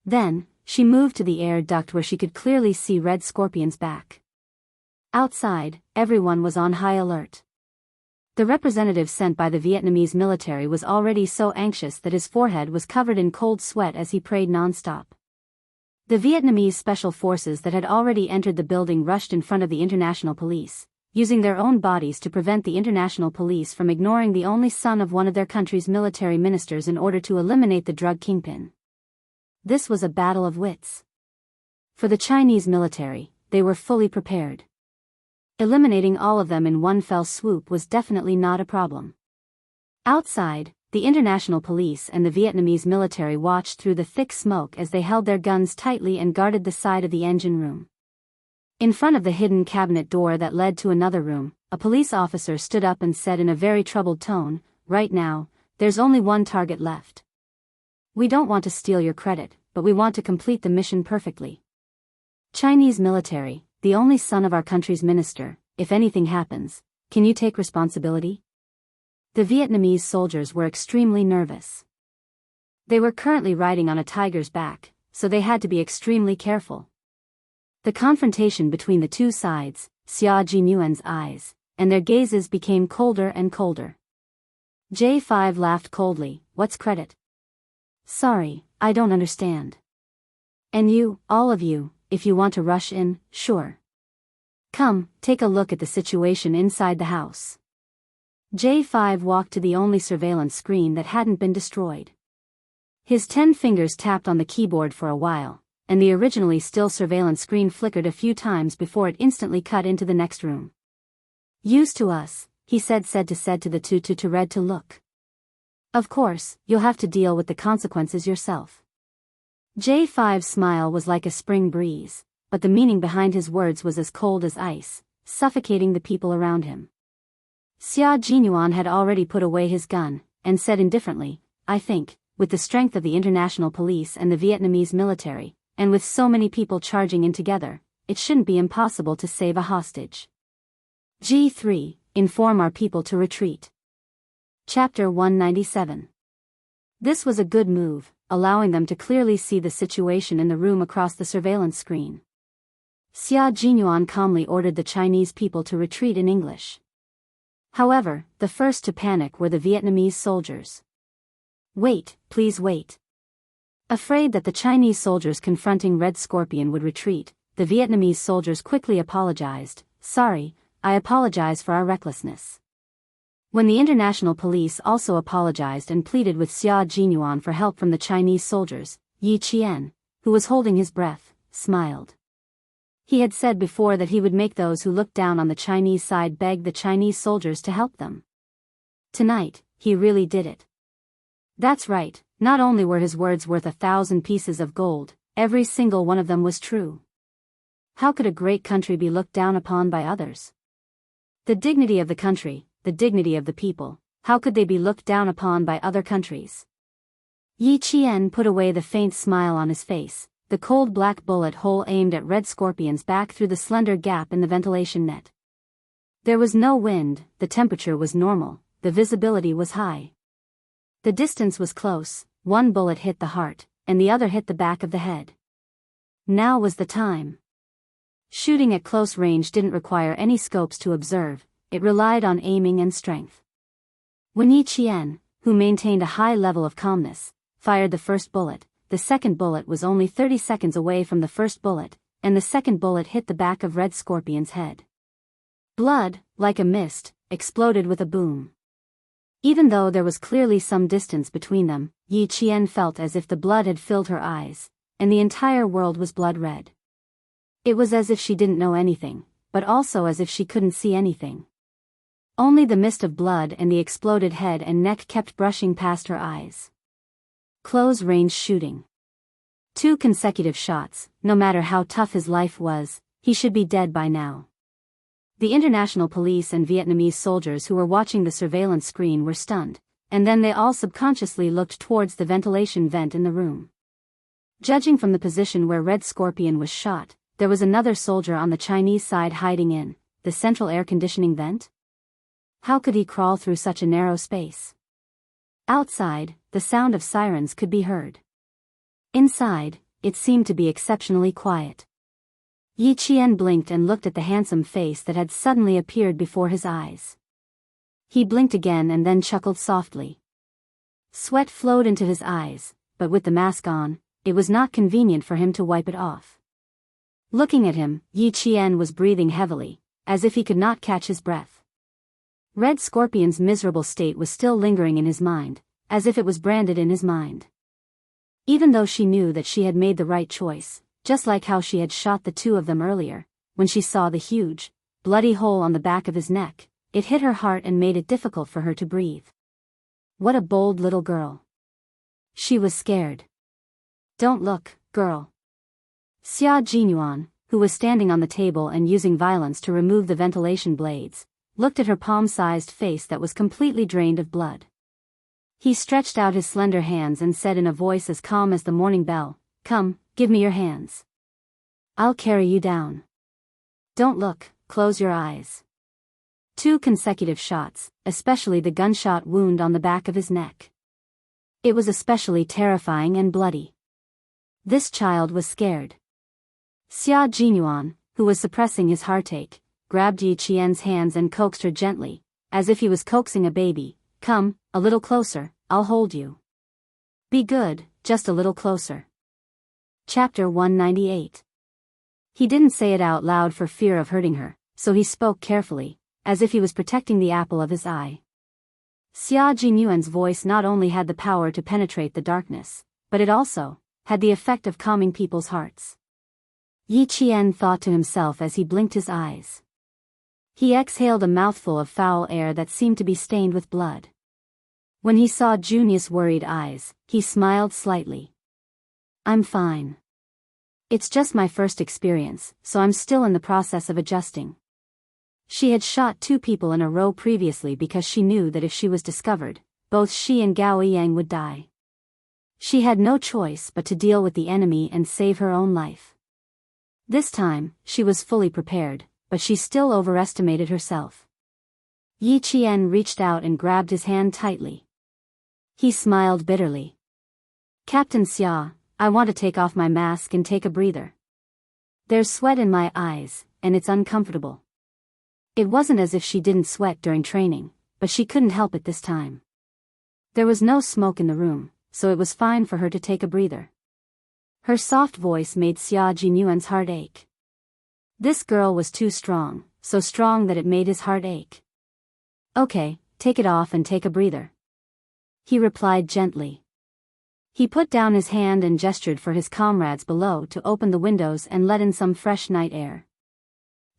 Then, she moved to the air duct where she could clearly see Red Scorpion's back. Outside, everyone was on high alert. The representative sent by the Vietnamese military was already so anxious that his forehead was covered in cold sweat as he prayed non-stop. The Vietnamese special forces that had already entered the building rushed in front of the international police, using their own bodies to prevent the international police from ignoring the only son of one of their country's military ministers in order to eliminate the drug kingpin. This was a battle of wits. For the Chinese military, they were fully prepared. Eliminating all of them in one fell swoop was definitely not a problem. Outside, the international police and the Vietnamese military watched through the thick smoke as they held their guns tightly and guarded the side of the engine room. In front of the hidden cabinet door that led to another room, a police officer stood up and said in a very troubled tone, "Right now, there's only one target left. We don't want to steal your credit, but we want to complete the mission perfectly. Chinese military, the only son of our country's minister, if anything happens, can you take responsibility?" The Vietnamese soldiers were extremely nervous. They were currently riding on a tiger's back, so they had to be extremely careful. The confrontation between the two sides, Xia Jinyuan's eyes, and their gazes became colder and colder. J5 laughed coldly, "What's credit? Sorry, I don't understand. And you, all of you, if you want to rush in, sure. Come, take a look at the situation inside the house." J5 walked to the only surveillance screen that hadn't been destroyed. His 10 fingers tapped on the keyboard for a while, and the originally still surveillance screen flickered a few times before it instantly cut into the next room. "Used to us," he said to the to Red to look. "Of course, you'll have to deal with the consequences yourself." J5's smile was like a spring breeze, but the meaning behind his words was as cold as ice, suffocating the people around him. Xia Jinyuan had already put away his gun, and said indifferently, I think, with the strength of the international police and the Vietnamese military, and with so many people charging in together, it shouldn't be impossible to save a hostage. G3, inform our people to retreat. Chapter 197. This was a good move, allowing them to clearly see the situation in the room across the surveillance screen. Xia Jinyuan calmly ordered the Chinese people to retreat in English. However, the first to panic were the Vietnamese soldiers. Wait, please wait. Afraid that the Chinese soldiers confronting Red Scorpion would retreat, the Vietnamese soldiers quickly apologized. Sorry, I apologize for our recklessness. When the international police also apologized and pleaded with Xia Jinyuan for help from the Chinese soldiers, Yi Qian, who was holding his breath, smiled. He had said before that he would make those who looked down on the Chinese side beg the Chinese soldiers to help them. Tonight, he really did it. That's right, not only were his words worth 1,000 pieces of gold, every single one of them was true. How could a great country be looked down upon by others? The dignity of the country, the dignity of the people, how could they be looked down upon by other countries? Yi Qian put away the faint smile on his face, the cold black bullet hole aimed at Red Scorpion's back through the slender gap in the ventilation net. There was no wind, the temperature was normal, the visibility was high. The distance was close, one bullet hit the heart, and the other hit the back of the head. Now was the time. Shooting at close range didn't require any scopes to observe, it relied on aiming and strength. When Yi Qian, who maintained a high level of calmness, fired the first bullet, the second bullet was only 30 seconds away from the first bullet, and the second bullet hit the back of Red Scorpion's head. Blood, like a mist, exploded with a boom. Even though there was clearly some distance between them, Yi Qian felt as if the blood had filled her eyes, and the entire world was blood red. It was as if she didn't know anything, but also as if she couldn't see anything. Only the mist of blood and the exploded head and neck kept brushing past her eyes. Close-range shooting. 2 consecutive shots, no matter how tough his life was, he should be dead by now. The international police and Vietnamese soldiers who were watching the surveillance screen were stunned, and then they all subconsciously looked towards the ventilation vent in the room. Judging from the position where Red Scorpion was shot, there was another soldier on the Chinese side hiding in the central air conditioning vent. How could he crawl through such a narrow space? Outside, the sound of sirens could be heard. Inside, it seemed to be exceptionally quiet. Yi Qian blinked and looked at the handsome face that had suddenly appeared before his eyes. He blinked again and then chuckled softly. Sweat flowed into his eyes, but with the mask on, it was not convenient for him to wipe it off. Looking at him, Yi Qian was breathing heavily, as if he could not catch his breath. Red Scorpion's miserable state was still lingering in his mind, as if it was branded in his mind. Even though she knew that she had made the right choice, just like how she had shot the 2 of them earlier, when she saw the huge, bloody hole on the back of his neck, it hit her heart and made it difficult for her to breathe. What a bold little girl. She was scared. Don't look, girl. Xia Jinyuan, who was standing on the table and using violence to remove the ventilation blades, looked at her palm-sized face that was completely drained of blood. He stretched out his slender hands and said in a voice as calm as the morning bell, Come, give me your hands. I'll carry you down. Don't look, close your eyes. 2 consecutive shots, especially the gunshot wound on the back of his neck. It was especially terrifying and bloody. This child was scared. Xia Jinyuan, who was suppressing his heartache, grabbed Yi Qian's hands and coaxed her gently, as if he was coaxing a baby. Come, a little closer, I'll hold you. Be good, just a little closer. Chapter 198. He didn't say it out loud for fear of hurting her, so he spoke carefully, as if he was protecting the apple of his eye. Xia Jinyuan's voice not only had the power to penetrate the darkness, but it also had the effect of calming people's hearts. Yi Qian thought to himself as he blinked his eyes. He exhaled a mouthful of foul air that seemed to be stained with blood. When he saw Junius' worried eyes, he smiled slightly. I'm fine. It's just my first experience, so I'm still in the process of adjusting. She had shot 2 people in a row previously because she knew that if she was discovered, both she and Gao Yang would die. She had no choice but to deal with the enemy and save her own life. This time, she was fully prepared, but she still overestimated herself. Yi Qian reached out and grabbed his hand tightly. He smiled bitterly. Captain Xia, I want to take off my mask and take a breather. There's sweat in my eyes, and it's uncomfortable. It wasn't as if she didn't sweat during training, but she couldn't help it this time. There was no smoke in the room, so it was fine for her to take a breather. Her soft voice made Xia Jinyuan's heart ache. This girl was too strong, so strong that it made his heart ache. Okay, take it off and take a breather. He replied gently. He put down his hand and gestured for his comrades below to open the windows and let in some fresh night air.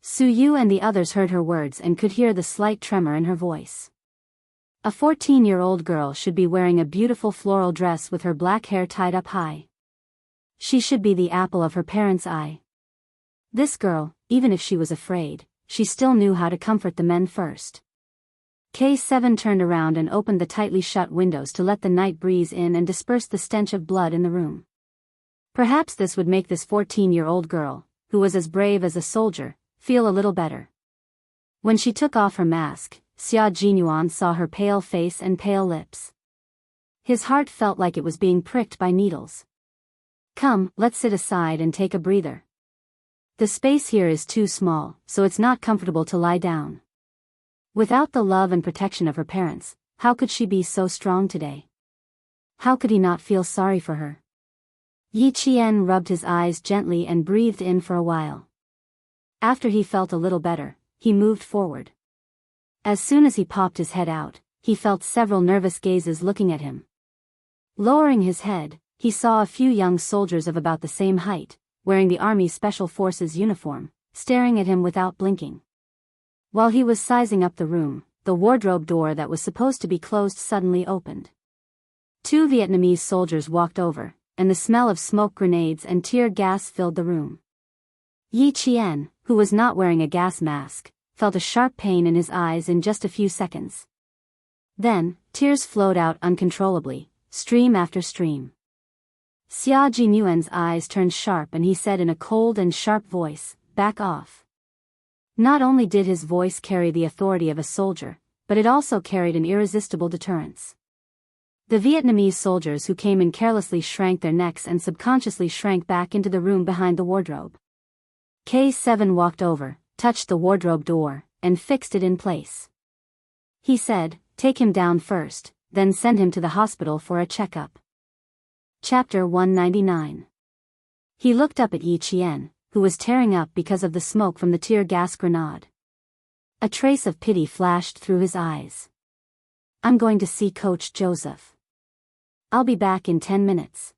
Su Yu and the others heard her words and could hear the slight tremor in her voice. A 14-year-old girl should be wearing a beautiful floral dress with her black hair tied up high. She should be the apple of her parents' eye. This girl, even if she was afraid, she still knew how to comfort the men first. K7 turned around and opened the tightly shut windows to let the night breeze in and disperse the stench of blood in the room. Perhaps this would make this 14-year-old girl, who was as brave as a soldier, feel a little better. When she took off her mask, Xia Jinyuan saw her pale face and pale lips. His heart felt like it was being pricked by needles. Come, let's sit aside and take a breather. The space here is too small, so it's not comfortable to lie down. Without the love and protection of her parents, how could she be so strong today? How could he not feel sorry for her? Yi Qian rubbed his eyes gently and breathed in for a while. After he felt a little better, he moved forward. As soon as he popped his head out, he felt several nervous gazes looking at him. Lowering his head, he saw a few young soldiers of about the same height, wearing the Army Special Forces uniform, staring at him without blinking. While he was sizing up the room, the wardrobe door that was supposed to be closed suddenly opened. 2 Vietnamese soldiers walked over, and the smell of smoke grenades and tear gas filled the room. Yi Qian, who was not wearing a gas mask, felt a sharp pain in his eyes in just a few seconds. Then, tears flowed out uncontrollably, stream after stream. Xia Jinyuan's eyes turned sharp and he said in a cold and sharp voice, "Back off." Not only did his voice carry the authority of a soldier, but it also carried an irresistible deterrence. The Vietnamese soldiers who came in carelessly shrank their necks and subconsciously shrank back into the room behind the wardrobe. K7 walked over, touched the wardrobe door, and fixed it in place. He said, "Take him down first, then send him to the hospital for a checkup." Chapter 199. He looked up at Yi Qian, who was tearing up because of the smoke from the tear gas grenade. A trace of pity flashed through his eyes. "I'm going to see Coach Joseph. I'll be back in 10 minutes.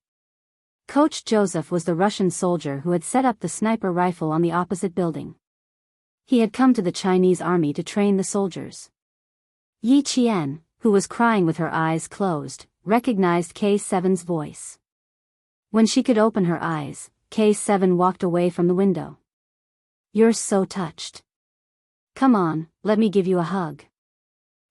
Coach Joseph was the Russian soldier who had set up the sniper rifle on the opposite building. He had come to the Chinese army to train the soldiers. Yi Qian, who was crying with her eyes closed, recognized K7's voice. When she could open her eyes, K7 walked away from the window. "You're so touched. Come on, let me give you a hug."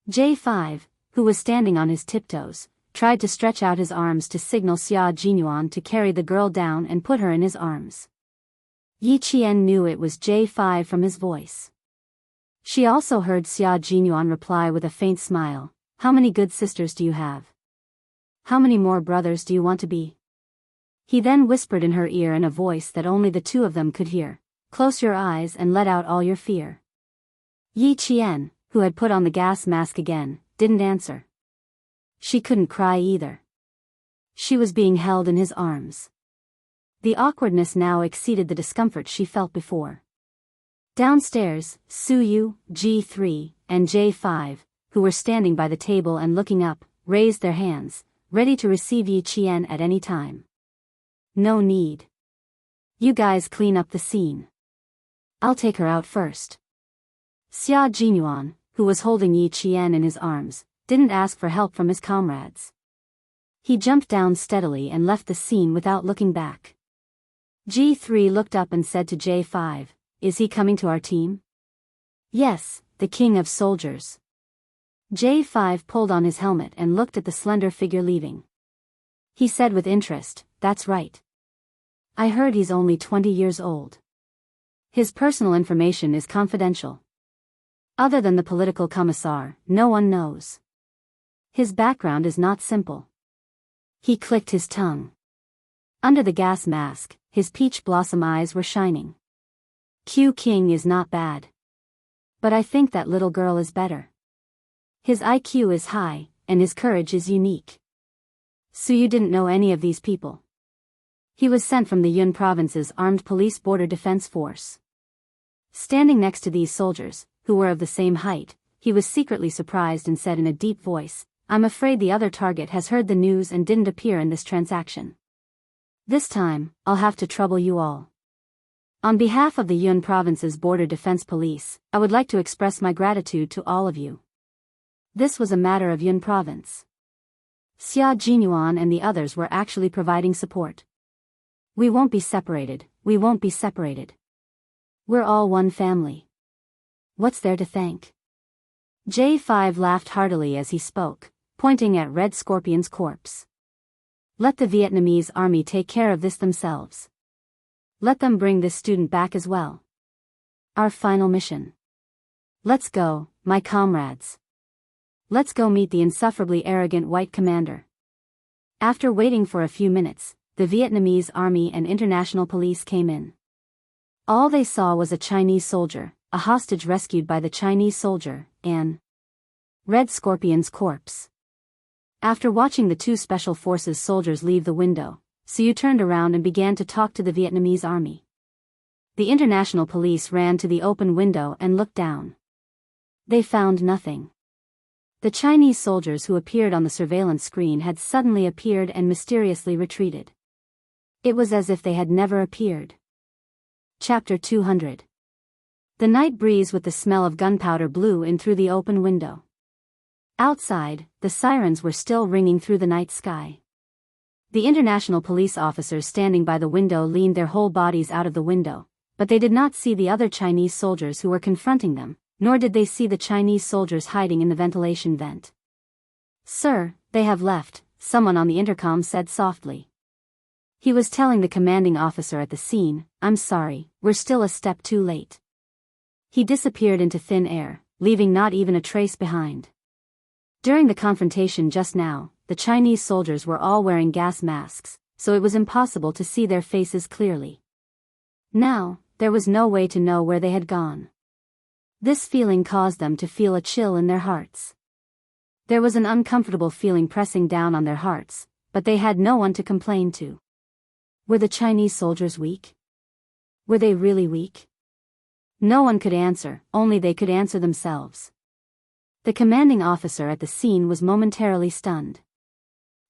J5, who was standing on his tiptoes, tried to stretch out his arms to signal Xia Jinyuan to carry the girl down and put her in his arms. Yi Qian knew it was J5 from his voice. She also heard Xia Jinyuan reply with a faint smile, "How many good sisters do you have? How many more brothers do you want to be?" He then whispered in her ear in a voice that only the 2 of them could hear, "Close your eyes and let out all your fear." Yi Qian, who had put on the gas mask again, didn't answer. She couldn't cry either. She was being held in his arms. The awkwardness now exceeded the discomfort she felt before. Downstairs, Su Yu, G3, and J5, who were standing by the table and looking up, raised their hands, ready to receive Yi Qian at any time. "No need. You guys clean up the scene. I'll take her out first." Xia Jinyuan, who was holding Yi Qian in his arms, didn't ask for help from his comrades. He jumped down steadily and left the scene without looking back. G3 looked up and said to J5, "Is he coming to our team?" "Yes, the king of soldiers." J5 pulled on his helmet and looked at the slender figure leaving. He said with interest, "That's right. I heard he's only 20 years old. His personal information is confidential. Other than the political commissar, no one knows. His background is not simple." He clicked his tongue. Under the gas mask, his peach blossom eyes were shining. "Q King is not bad. But I think that little girl is better. His IQ is high, and his courage is unique." "So you didn't know any of these people?" "He was sent from the Yun province's armed police border defense force." Standing next to these soldiers, who were of the same height, he was secretly surprised and said in a deep voice, "I'm afraid the other target has heard the news and didn't appear in this transaction. This time, I'll have to trouble you all. On behalf of the Yun province's border defense police, I would like to express my gratitude to all of you." This was a matter of Yun province. Xia Jinyuan and the others were actually providing support. "We won't be separated, we won't be separated. We're all one family. What's there to thank?" J5 laughed heartily as he spoke, pointing at Red Scorpion's corpse. "Let the Vietnamese army take care of this themselves. Let them bring this student back as well. Our final mission. Let's go, my comrades. Let's go meet the insufferably arrogant white commander." After waiting for a few minutes, the Vietnamese army and international police came in. All they saw was a Chinese soldier, a hostage rescued by the Chinese soldier, and Red Scorpion's corpse. After watching the two special forces soldiers leave the window, Siu turned around and began to talk to the Vietnamese army. The international police ran to the open window and looked down. They found nothing. The Chinese soldiers who appeared on the surveillance screen had suddenly appeared and mysteriously retreated. It was as if they had never appeared. Chapter 200. The night breeze with the smell of gunpowder blew in through the open window. Outside, the sirens were still ringing through the night sky. The international police officers standing by the window leaned their whole bodies out of the window, but they did not see the other Chinese soldiers who were confronting them, nor did they see the Chinese soldiers hiding in the ventilation vent. "Sir, they have left," someone on the intercom said softly. He was telling the commanding officer at the scene, "I'm sorry, we're still a step too late." He disappeared into thin air, leaving not even a trace behind. During the confrontation just now, the Chinese soldiers were all wearing gas masks, so it was impossible to see their faces clearly. Now, there was no way to know where they had gone. This feeling caused them to feel a chill in their hearts. There was an uncomfortable feeling pressing down on their hearts, but they had no one to complain to. Were the Chinese soldiers weak? Were they really weak? No one could answer, only they could answer themselves. The commanding officer at the scene was momentarily stunned.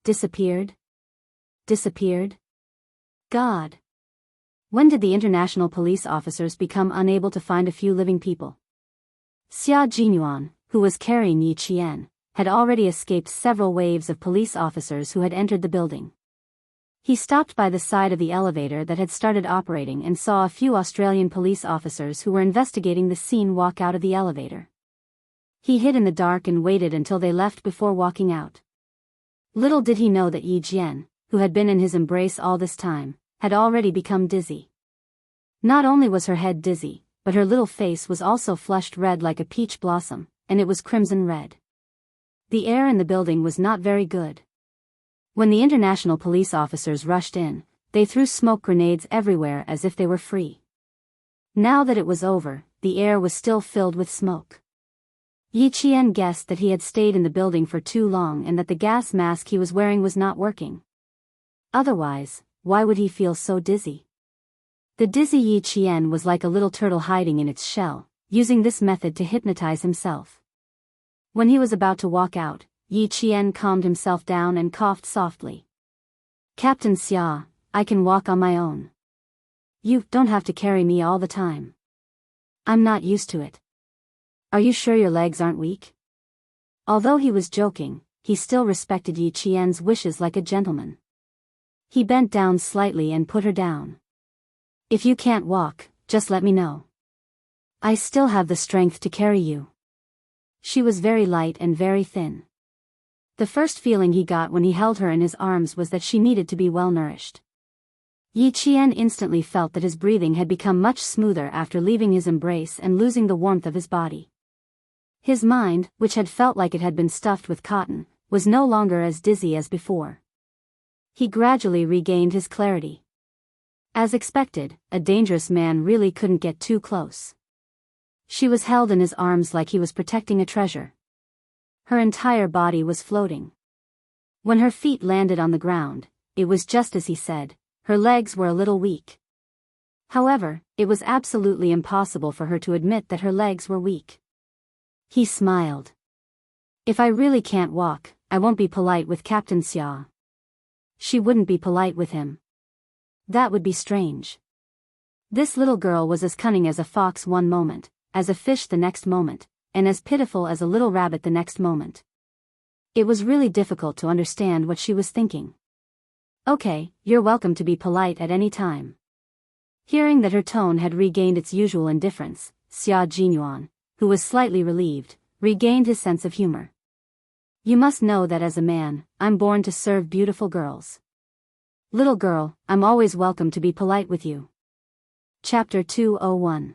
Disappeared? Disappeared? God! When did the international police officers become unable to find a few living people? Xia Jinyuan, who was carrying Yi Qian, had already escaped several waves of police officers who had entered the building. He stopped by the side of the elevator that had started operating and saw a few Australian police officers who were investigating the scene walk out of the elevator. He hid in the dark and waited until they left before walking out. Little did he know that Yi Jian, who had been in his embrace all this time, had already become dizzy. Not only was her head dizzy, but her little face was also flushed red like a peach blossom, and it was crimson red. The air in the building was not very good. When the international police officers rushed in, they threw smoke grenades everywhere as if they were free. Now that it was over, the air was still filled with smoke. Yi Qian guessed that he had stayed in the building for too long and that the gas mask he was wearing was not working. Otherwise, why would he feel so dizzy? The dizzy Yi Qian was like a little turtle hiding in its shell, using this method to hypnotize himself. When he was about to walk out, Yi Qian calmed himself down and coughed softly. "Captain Xia, I can walk on my own. You don't have to carry me all the time. I'm not used to it. Are you sure your legs aren't weak?" Although he was joking, he still respected Yi Qian's wishes like a gentleman. He bent down slightly and put her down. If you can't walk, just let me know. I still have the strength to carry you. She was very light and very thin. The first feeling he got when he held her in his arms was that she needed to be well nourished. Yi Qian instantly felt that his breathing had become much smoother after leaving his embrace and losing the warmth of his body. His mind, which had felt like it had been stuffed with cotton, was no longer as dizzy as before. He gradually regained his clarity. As expected, a dangerous man really couldn't get too close. She was held in his arms like he was protecting a treasure. Her entire body was floating. When her feet landed on the ground, it was just as he said, her legs were a little weak. However, it was absolutely impossible for her to admit that her legs were weak. He smiled. If I really can't walk, I won't be polite with Captain Xia. She wouldn't be polite with him. That would be strange. This little girl was as cunning as a fox one moment, as a fish the next moment, and as pitiful as a little rabbit the next moment. It was really difficult to understand what she was thinking. Okay, you're welcome to be polite at any time. Hearing that her tone had regained its usual indifference, Xia Jinyuan, who was slightly relieved, regained his sense of humor. You must know that as a man, I'm born to serve beautiful girls. Little girl, I'm always welcome to be polite with you. Chapter 201.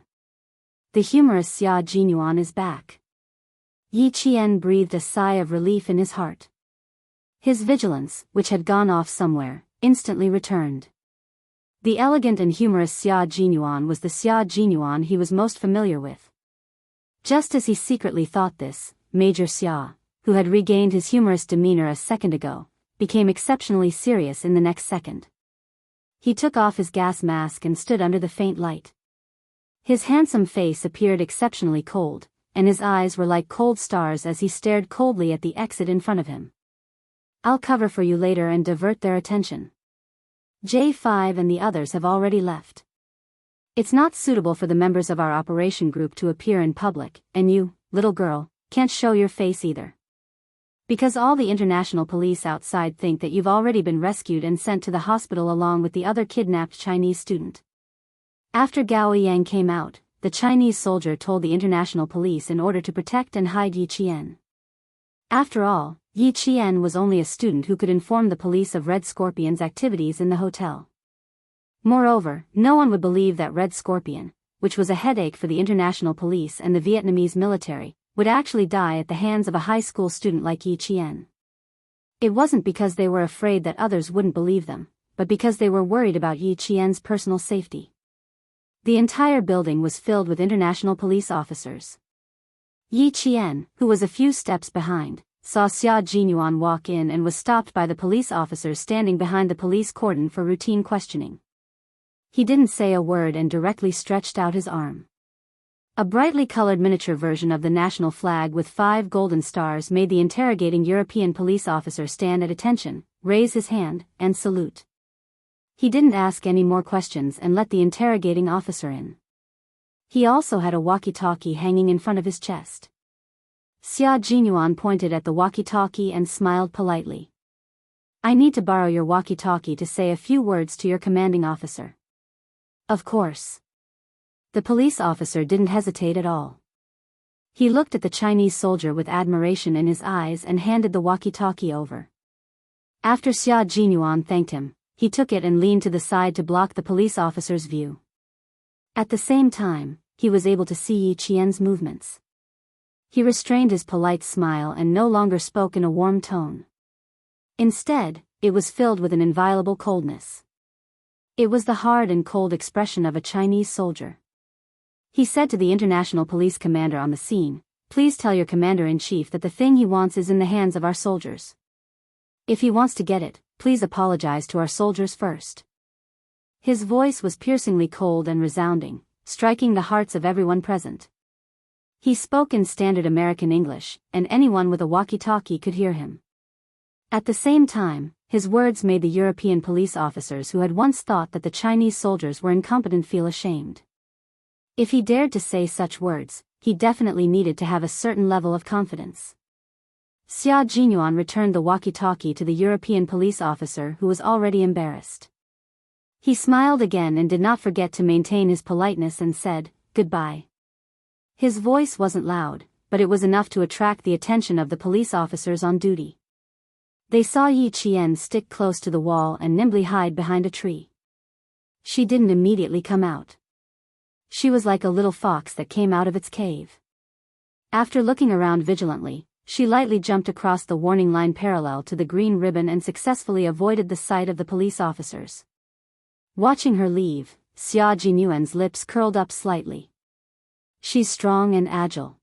The humorous Xia Jinyuan is back. Yi Qian breathed a sigh of relief in his heart. His vigilance, which had gone off somewhere, instantly returned. The elegant and humorous Xia Jinyuan was the Xia Jinyuan he was most familiar with. Just as he secretly thought this, Major Xia, who had regained his humorous demeanor a second ago, became exceptionally serious in the next second. He took off his gas mask and stood under the faint light. His handsome face appeared exceptionally cold, and his eyes were like cold stars as he stared coldly at the exit in front of him. I'll cover for you later and divert their attention. J5 and the others have already left. It's not suitable for the members of our operation group to appear in public, and you, little girl, can't show your face either. Because all the international police outside think that you've already been rescued and sent to the hospital along with the other kidnapped Chinese student. After Gao Yang came out, the Chinese soldier told the international police in order to protect and hide Yi Qian. After all, Yi Qian was only a student who could inform the police of Red Scorpion's activities in the hotel. Moreover, no one would believe that Red Scorpion, which was a headache for the international police and the Vietnamese military, would actually die at the hands of a high school student like Yi Qian. It wasn't because they were afraid that others wouldn't believe them, but because they were worried about Yi Qian's personal safety. The entire building was filled with international police officers. Yi Qian, who was a few steps behind, saw Xia Jinyuan walk in and was stopped by the police officers standing behind the police cordon for routine questioning. He didn't say a word and directly stretched out his arm. A brightly colored miniature version of the national flag with 5 golden stars made the interrogating European police officer stand at attention, raise his hand, and salute. He didn't ask any more questions and let the interrogating officer in. He also had a walkie-talkie hanging in front of his chest. Xia Jinyuan pointed at the walkie-talkie and smiled politely. I need to borrow your walkie-talkie to say a few words to your commanding officer. Of course. The police officer didn't hesitate at all. He looked at the Chinese soldier with admiration in his eyes and handed the walkie-talkie over. After Xia Jinyuan thanked him, he took it and leaned to the side to block the police officer's view. At the same time, he was able to see Yi Qian's movements. He restrained his polite smile and no longer spoke in a warm tone. Instead, it was filled with an inviolable coldness. It was the hard and cold expression of a Chinese soldier. He said to the international police commander on the scene, "Please tell your commander-in-chief that the thing he wants is in the hands of our soldiers. If he wants to get it, please apologize to our soldiers first." His voice was piercingly cold and resounding, striking the hearts of everyone present. He spoke in standard American English, and anyone with a walkie-talkie could hear him. At the same time, his words made the European police officers who had once thought that the Chinese soldiers were incompetent feel ashamed. If he dared to say such words, he definitely needed to have a certain level of confidence. Xia Jinyuan returned the walkie-talkie to the European police officer who was already embarrassed. He smiled again and did not forget to maintain his politeness and said, "Goodbye." His voice wasn't loud, but it was enough to attract the attention of the police officers on duty. They saw Yi Qian stick close to the wall and nimbly hide behind a tree. She didn't immediately come out. She was like a little fox that came out of its cave. After looking around vigilantly, she lightly jumped across the warning line parallel to the green ribbon and successfully avoided the sight of the police officers. Watching her leave, Xia Jinyuan's lips curled up slightly. She's strong and agile.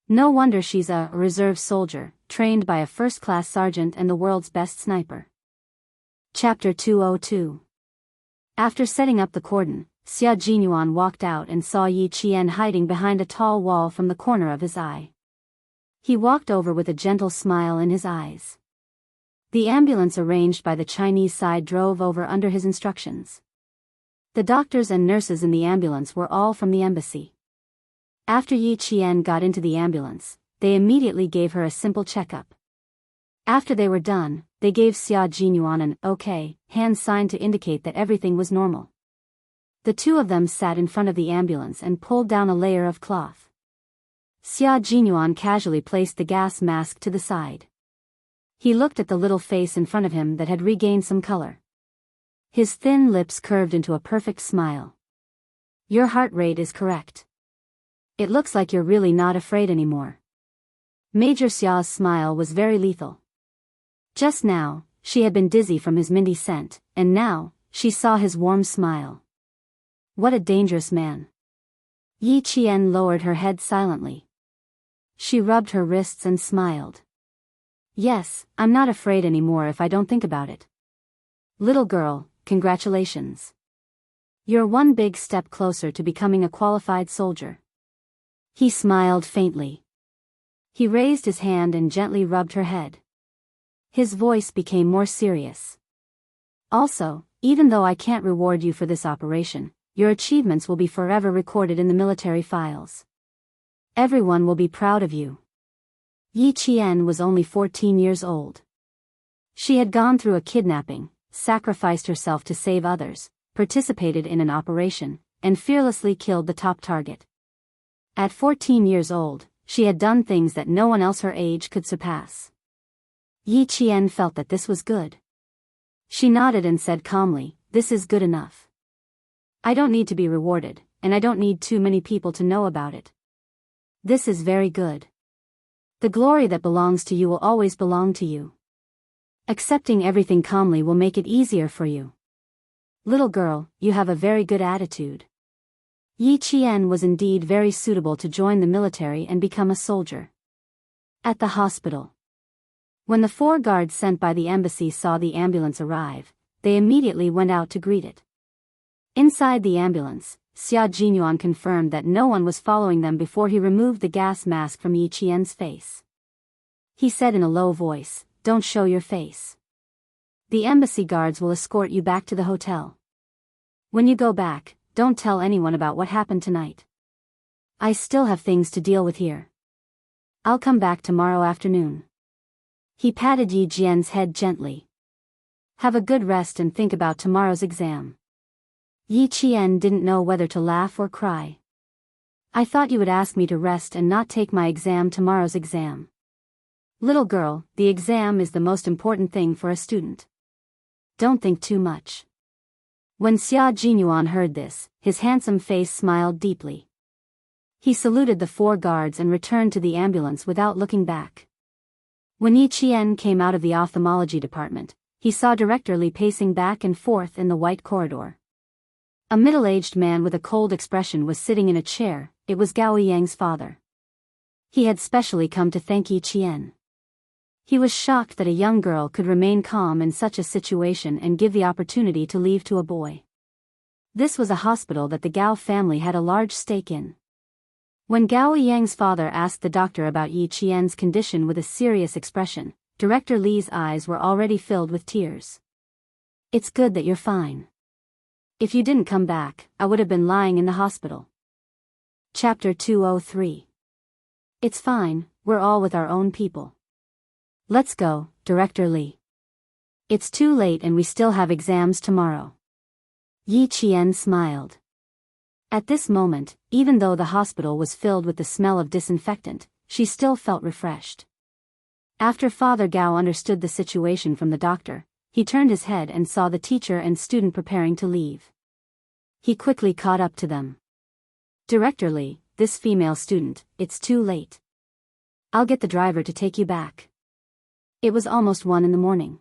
No wonder she's a reserve soldier, trained by a first-class sergeant and the world's best sniper. Chapter 202. After setting up the cordon, Xia Jinyuan walked out and saw Yi Qian hiding behind a tall wall from the corner of his eye. He walked over with a gentle smile in his eyes. The ambulance arranged by the Chinese side drove over under his instructions. The doctors and nurses in the ambulance were all from the embassy. After Yi Qian got into the ambulance, they immediately gave her a simple checkup. After they were done, they gave Xia Jinyuan an "okay" hand sign to indicate that everything was normal. The two of them sat in front of the ambulance and pulled down a layer of cloth. Xia Jinyuan casually placed the gas mask to the side. He looked at the little face in front of him that had regained some color. His thin lips curved into a perfect smile. "Your heart rate is correct. It looks like you're really not afraid anymore." Major Xia's smile was very lethal. Just now, she had been dizzy from his minty scent, and now, she saw his warm smile. What a dangerous man. Yi Qian lowered her head silently. She rubbed her wrists and smiled. "Yes, I'm not afraid anymore if I don't think about it. Little girl, congratulations. You're one big step closer to becoming a qualified soldier." He smiled faintly. He raised his hand and gently rubbed her head. His voice became more serious. "Also, even though I can't reward you for this operation, your achievements will be forever recorded in the military files. Everyone will be proud of you." Yi Qian was only 14 years old. She had gone through a kidnapping, sacrificed herself to save others, participated in an operation, and fearlessly killed the top target. At 14 years old, she had done things that no one else her age could surpass. Yi Qian felt that this was good. She nodded and said calmly, "This is good enough. I don't need to be rewarded, and I don't need too many people to know about it. This is very good. The glory that belongs to you will always belong to you. Accepting everything calmly will make it easier for you. Little girl, you have a very good attitude." Yi Qian was indeed very suitable to join the military and become a soldier. At the hospital. When the 4 guards sent by the embassy saw the ambulance arrive, they immediately went out to greet it. Inside the ambulance, Xia Jinyuan confirmed that no one was following them before he removed the gas mask from Yi Qian's face. He said in a low voice, "Don't show your face. The embassy guards will escort you back to the hotel. When you go back, don't tell anyone about what happened tonight. I still have things to deal with here. I'll come back tomorrow afternoon." He patted Yi Jian's head gently. "Have a good rest and think about tomorrow's exam." Yi Qian didn't know whether to laugh or cry. "I thought you would ask me to rest and not take my exam tomorrow's exam. Little girl, the exam is the most important thing for a student. Don't think too much." When Xia Jinyuan heard this, his handsome face smiled deeply. He saluted the 4 guards and returned to the ambulance without looking back. When Yi Qian came out of the ophthalmology department, he saw Director Li pacing back and forth in the white corridor. A middle-aged man with a cold expression was sitting in a chair. It was Gao Yang's father. He had specially come to thank Yi Qian. He was shocked that a young girl could remain calm in such a situation and give the opportunity to leave to a boy. This was a hospital that the Gao family had a large stake in. When Gao Yang's father asked the doctor about Yi Qian's condition with a serious expression, Director Li's eyes were already filled with tears. "It's good that you're fine. If you didn't come back, I would have been lying in the hospital." Chapter 203. "It's fine, we're all with our own people. Let's go, Director Li. It's too late and we still have exams tomorrow." Yi Qian smiled. At this moment, even though the hospital was filled with the smell of disinfectant, she still felt refreshed. After Father Gao understood the situation from the doctor, he turned his head and saw the teacher and student preparing to leave. He quickly caught up to them. Director Li, this female student, it's too late. I'll get the driver to take you back. It was almost 1 in the morning.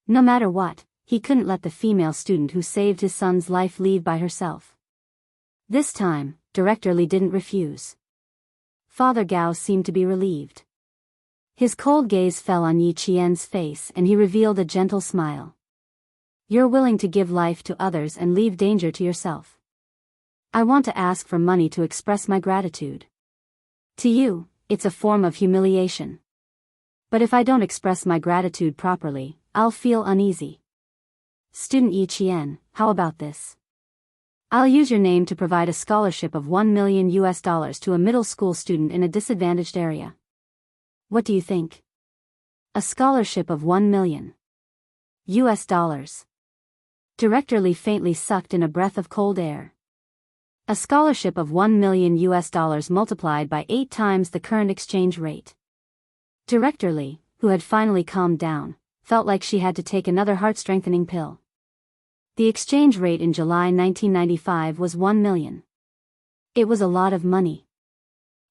No matter what, he couldn't let the female student who saved his son's life leave by herself. This time, Director Li didn't refuse. Father Gao seemed to be relieved. His cold gaze fell on Yi Qian's face and he revealed a gentle smile. You're willing to give life to others and leave danger to yourself. I want to ask for money to express my gratitude. To you, it's a form of humiliation. But if I don't express my gratitude properly, I'll feel uneasy. Student Yi Qian, how about this? I'll use your name to provide a scholarship of $1 million to a middle school student in a disadvantaged area. What do you think? A scholarship of $1 million. Director Li faintly sucked in a breath of cold air. A scholarship of $1 million multiplied by 8 times the current exchange rate. Director Li, who had finally calmed down, felt like she had to take another heart-strengthening pill. The exchange rate in July 1995 was 1 million. It was a lot of money.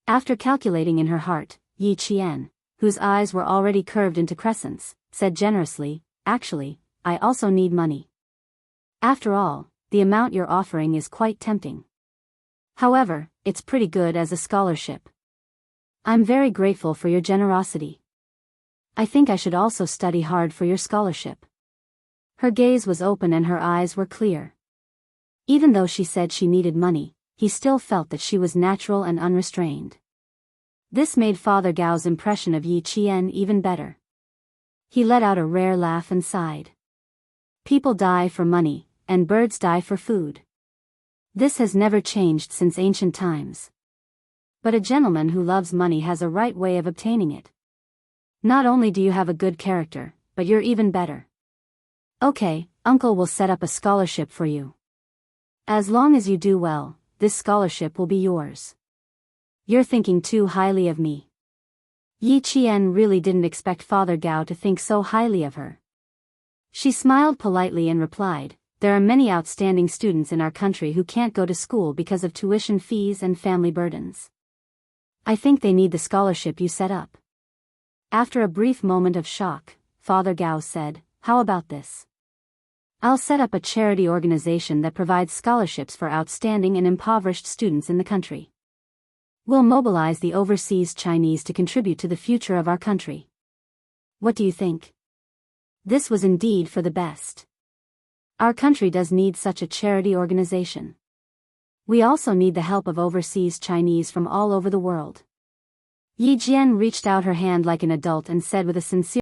After calculating in her heart, Yi Qian, whose eyes were already curved into crescents, said generously, actually, I also need money. After all, the amount you're offering is quite tempting. However, it's pretty good as a scholarship. I'm very grateful for your generosity. I think I should also study hard for your scholarship. Her gaze was open and her eyes were clear. Even though she said she needed money, he still felt that she was natural and unrestrained. This made Father Gao's impression of Yi Qian even better. He let out a rare laugh and sighed. People die for money, and birds die for food. This has never changed since ancient times. But a gentleman who loves money has a right way of obtaining it. Not only do you have a good character, but you're even better. Okay, Uncle will set up a scholarship for you. As long as you do well, this scholarship will be yours. You're thinking too highly of me. Yi Qian really didn't expect Father Gao to think so highly of her. She smiled politely and replied, there are many outstanding students in our country who can't go to school because of tuition fees and family burdens. I think they need the scholarship you set up. After a brief moment of shock, Father Gao said, how about this? I'll set up a charity organization that provides scholarships for outstanding and impoverished students in the country. We'll mobilize the overseas Chinese to contribute to the future of our country. What do you think? This was indeed for the best. Our country does need such a charity organization. We also need the help of overseas Chinese from all over the world. Yi Jian reached out her hand like an adult and said with a sincere